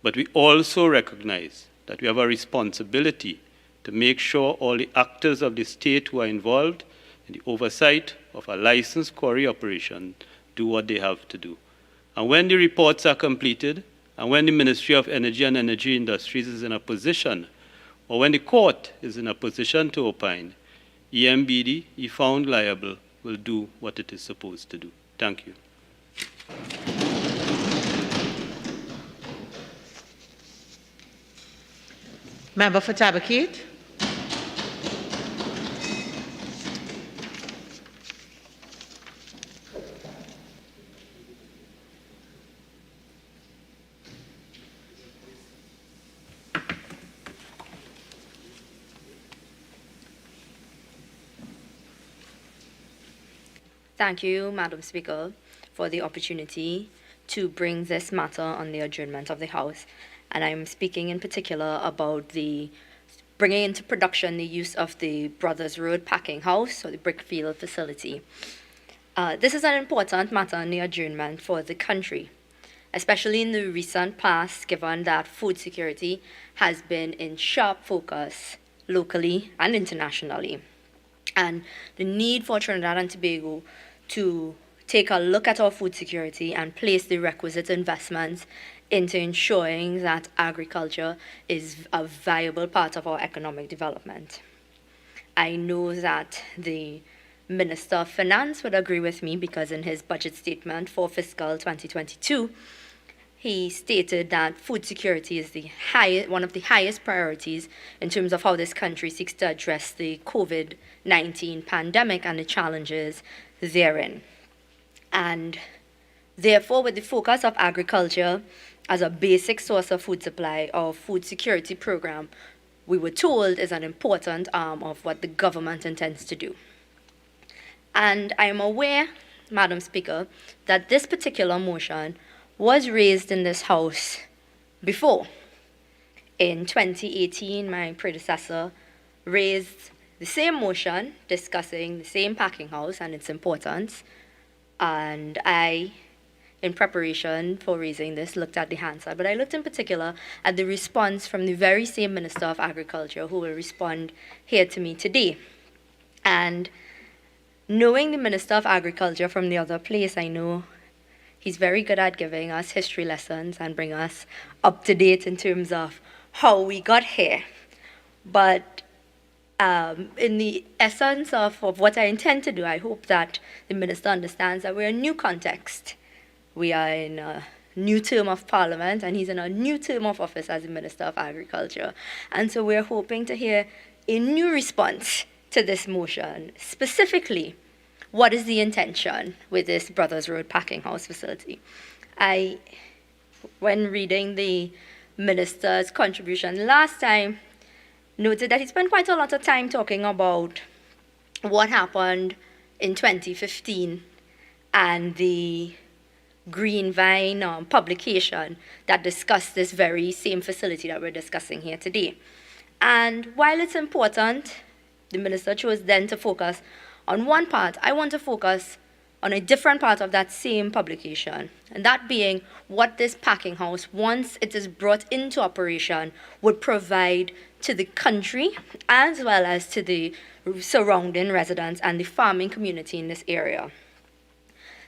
But we also recognize that we have a responsibility to make sure all the actors of the state who are involved in the oversight of a licensed quarry operation do what they have to do. And when the reports are completed, and when the Ministry of Energy and Energy Industries is in a position, or when the court is in a position to opine, EMBD, if found liable, will do what it is supposed to do. Thank you. Member for Tabakit. Thank you, Madam Speaker, for the opportunity to bring this matter on the adjournment of the House. And I'm speaking in particular about the bringing into production the use of the Brothers Road packing house or the Brickfield facility. This is an important matter on the adjournment for the country, especially in the recent past, given that food security has been in sharp focus locally and internationally. And the need for Trinidad and Tobago to take a look at our food security and place the requisite investments into ensuring that agriculture is a viable part of our economic development. I know that the Minister of Finance would agree with me because in his budget statement for fiscal 2022, he stated that food security is one of the highest priorities in terms of how this country seeks to address the COVID-19 pandemic and the challenges therein. And therefore, with the focus of agriculture as a basic source of food supply, our food security program, we were told, is an important arm of what the government intends to do. And I am aware, Madam Speaker, that this particular motion was raised in this House before. In 2018, my predecessor raised the same motion discussing the same packing house and its importance. And I, in preparation for raising this, looked at the Hansard, but I looked in particular at the response from the very same Minister of Agriculture who will respond here to me today. And knowing the Minister of Agriculture from the other place, I know he's very good at giving us history lessons and bring us up to date in terms of how we got here. But in the essence of what I intend to do, I hope that the Minister understands that we're in a new context. We are in a new term of Parliament, and he's in a new term of office as the Minister of Agriculture. And so we're hoping to hear a new response to this motion. Specifically, what is the intention with this Brothers Road packing house facility? When reading the Minister's contribution last time, noted that he spent quite a lot of time talking about what happened in 2015 and the Greenvine publication that discussed this very same facility that we're discussing here today. And while it's important, the Minister chose then to focus on one part. I want to focus on a different part of that same publication, and that being what this packing house, once it is brought into operation, would provide to the country as well as to the surrounding residents and the farming community in this area.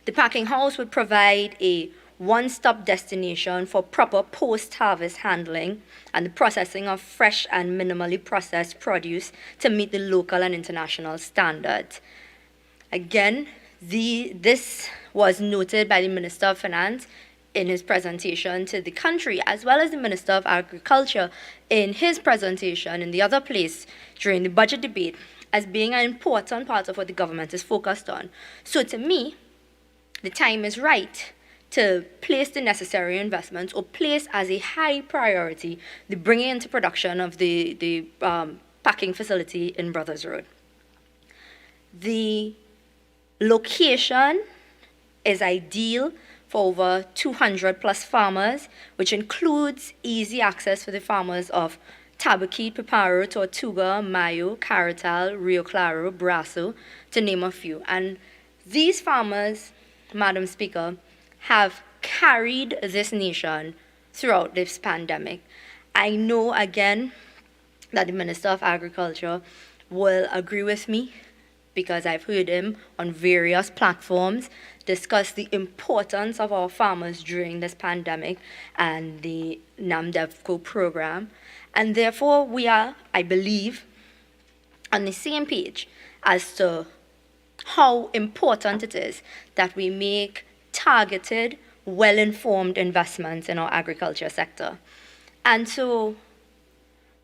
The packing house would provide a one-stop destination for proper post-harvest handling and the processing of fresh and minimally processed produce to meet the local and international standards. Again, this was noted by the Minister of Finance in his presentation to the country, as well as the Minister of Agriculture in his presentation in the other place during the budget debate, as being an important part of what the government is focused on. So to me, the time is right to place the necessary investments or place as a high priority the bringing into production of the packing facility in Brothers Road. The location is ideal for over 200 plus farmers, which includes easy access for the farmers of Tabakit, Piparo, Tortuga, Mayo, Caratal, Rio Claro, Brasso, to name a few. And these farmers, Madam Speaker, have carried this nation throughout this pandemic. I know, again, that the Minister of Agriculture will agree with me because I've heard him on various platforms discuss the importance of our farmers during this pandemic and the NAMDEVCO program. And therefore, we are, I believe, on the same page as to how important it is that we make targeted, well-informed investments in our agriculture sector. And so,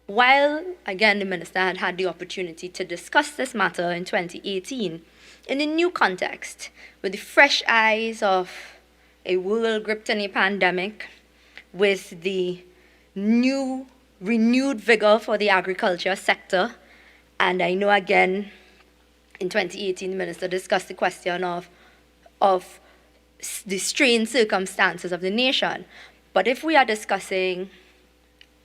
while, again, the Minister had had the opportunity to discuss this matter in 2018, in a new context, with the fresh eyes of a world gripped in a pandemic, with the renewed vigor for the agriculture sector, and I know, again, in 2018, the Minister discussed the question of the strained circumstances of the nation. But if we are discussing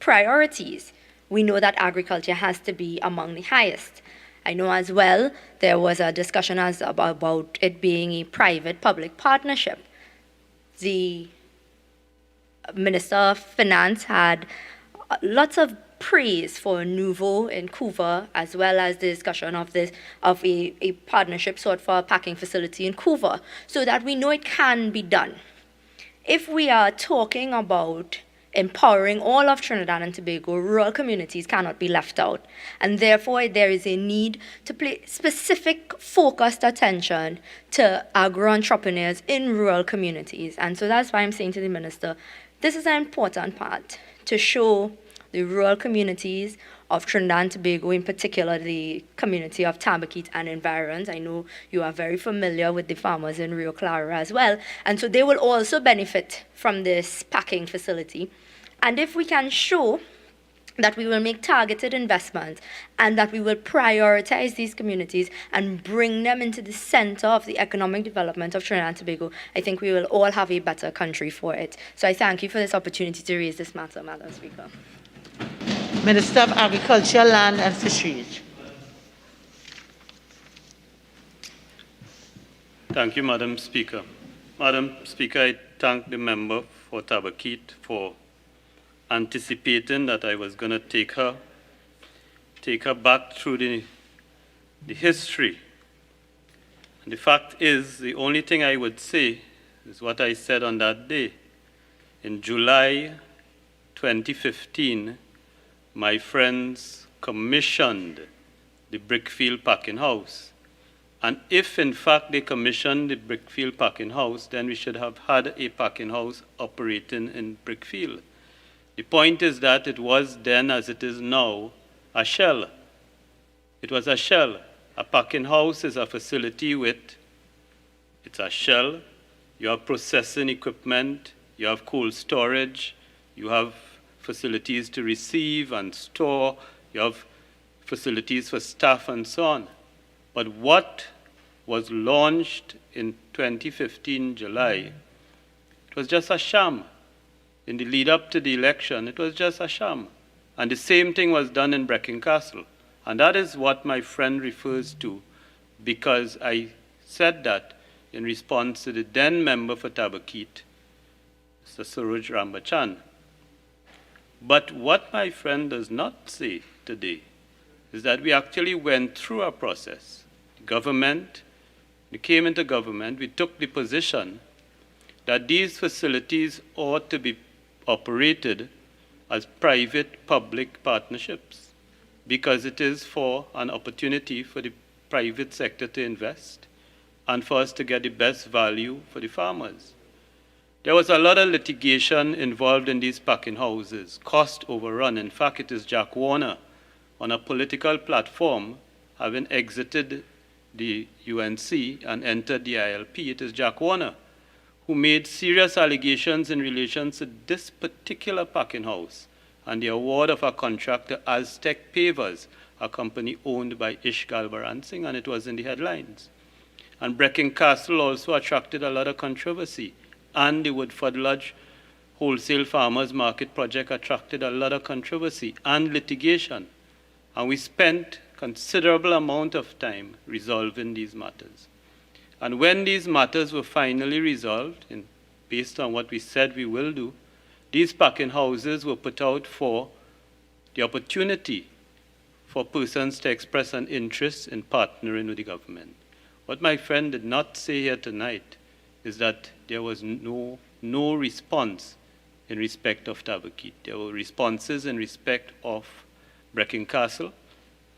priorities, we know that agriculture has to be among the highest. I know as well there was a discussion about it being a private-public partnership. The Minister of Finance had lots of praise for Nouveau in Couva, as well as the discussion of a partnership sought for a packing facility in Couva, so that we know it can be done. If we are talking about empowering all of Trinidad and Tobago, rural communities cannot be left out. And therefore, there is a need to pay specific focused attention to agro-entrepreneurs in rural communities. And so that's why I'm saying to the Minister, this is an important part to show the rural communities of Trinidad and Tobago, in particular the community of Tabaquite and environs. I know you are very familiar with the farmers in Rio Claro as well. And so they will also benefit from this packing facility. And if we can show that we will make targeted investments and that we will prioritize these communities and bring them into the center of the economic development of Trinidad and Tobago, I think we will all have a better country for it. So I thank you for this opportunity to raise this matter, Madam Speaker. Minister of Agriculture, Land and Fisheries. Thank you, Madam Speaker. Madam Speaker, I thank the member for Tabaquite for anticipating that I was going to take her back through the history. And the fact is, the only thing I would say is what I said on that day. In July 2015, my friends commissioned the Brickfield packing house. And if, in fact, they commissioned the Brickfield packing house, then we should have had a packing house operating in Brickfield. The point is that it was then, as it is now, a shell. It was a shell. A packing house is a facility it's a shell. You have processing equipment, you have cold storage, you have facilities to receive and store, you have facilities for staff and so on. But what was launched in 2015 July, it was just a sham. In the lead up to the election, it was just a sham. And the same thing was done in Brecon Castle. And that is what my friend refers to, because I said that in response to the then member for Tabaquite, Mr. Suraj Rambachan. But what my friend does not say today is that we actually went through a process. The government, we came into government, we took the position that these facilities ought to be operated as private-public partnerships, because it is for an opportunity for the private sector to invest and for us to get the best value for the farmers. There was a lot of litigation involved in these packing houses, cost overrun. In fact, it is Jack Warner, on a political platform, having exited the UNC and entered the ILP. It is Jack Warner who made serious allegations in relation to this particular packing house and the award of a contract to Aztec Pavers, a company owned by Ish Galbaran Singh, and it was in the headlines. And Brecon Castle also attracted a lot of controversy, and the Woodford Lodge Wholesale Farmers Market project attracted a lot of controversy and litigation. And we spent considerable amount of time resolving these matters. And when these matters were finally resolved, based on what we said we will do, these packing houses were put out for the opportunity for persons to express an interest in partnering with the government. What my friend did not say here tonight is that there was no response in respect of Tabaquite. There were responses in respect of Brecon Castle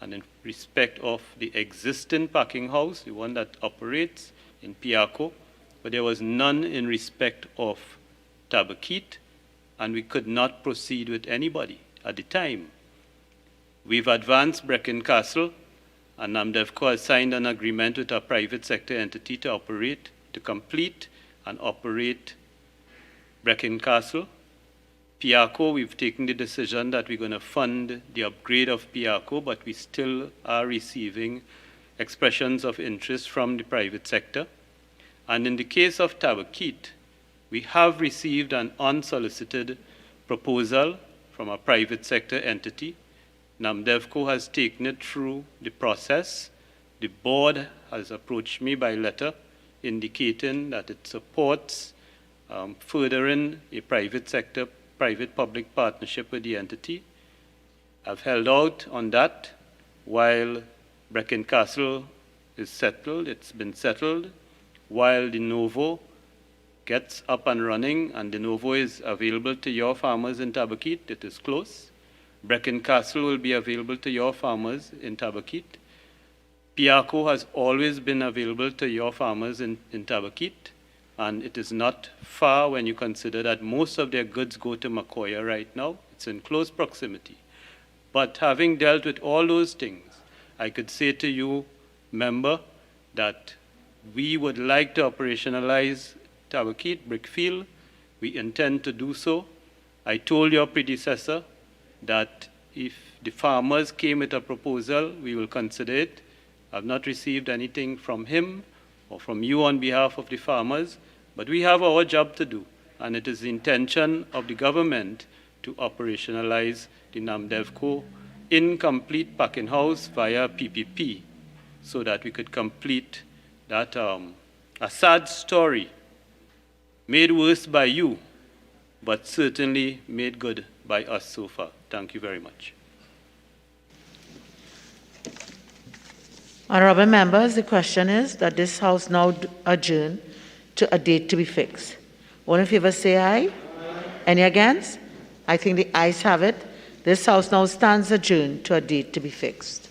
and in respect of the existing packing house, the one that operates in Piarco, but there was none in respect of Tabaquite, and we could not proceed with anybody at the time. We've advanced Brecon Castle, and NAMDEVCO has signed an agreement with a private sector entity to complete and operate Brecon Castle. Piarco, we've taken the decision that we're going to fund the upgrade of Piarco, but we still are receiving expressions of interest from the private sector. And in the case of Tabaquite, we have received an unsolicited proposal from a private sector entity. NAMDEVCO has taken it through the process. The board has approached me by letter indicating that it supports furthering a private-public partnership with the entity. I've held out on that while Brecon Castle is settled. It's been settled. While De Novo gets up and running, and De Novo is available to your farmers in Tabaquite, it is close. Brecon Castle will be available to your farmers in Tabaquite. Piarco has always been available to your farmers in Tabaquite, and it is not far when you consider that most of their goods go to Macoya right now. It's in close proximity. But having dealt with all those things, I could say to you, member, that we would like to operationalize Tabaquite Brickfield. We intend to do so. I told your predecessor that if the farmers came with a proposal, we will consider it. I've not received anything from him or from you on behalf of the farmers, but we have our job to do, and it is the intention of the government to operationalize the NAMDEVCO incomplete packing house via PPP so that we could complete that a sad story made worse by you, but certainly made good by us so far. Thank you very much. Honorable members, the question is that this House now adjourn to a date to be fixed. All in favor say aye. Any against? I think the ayes have it. This House now stands adjourned to a date to be fixed.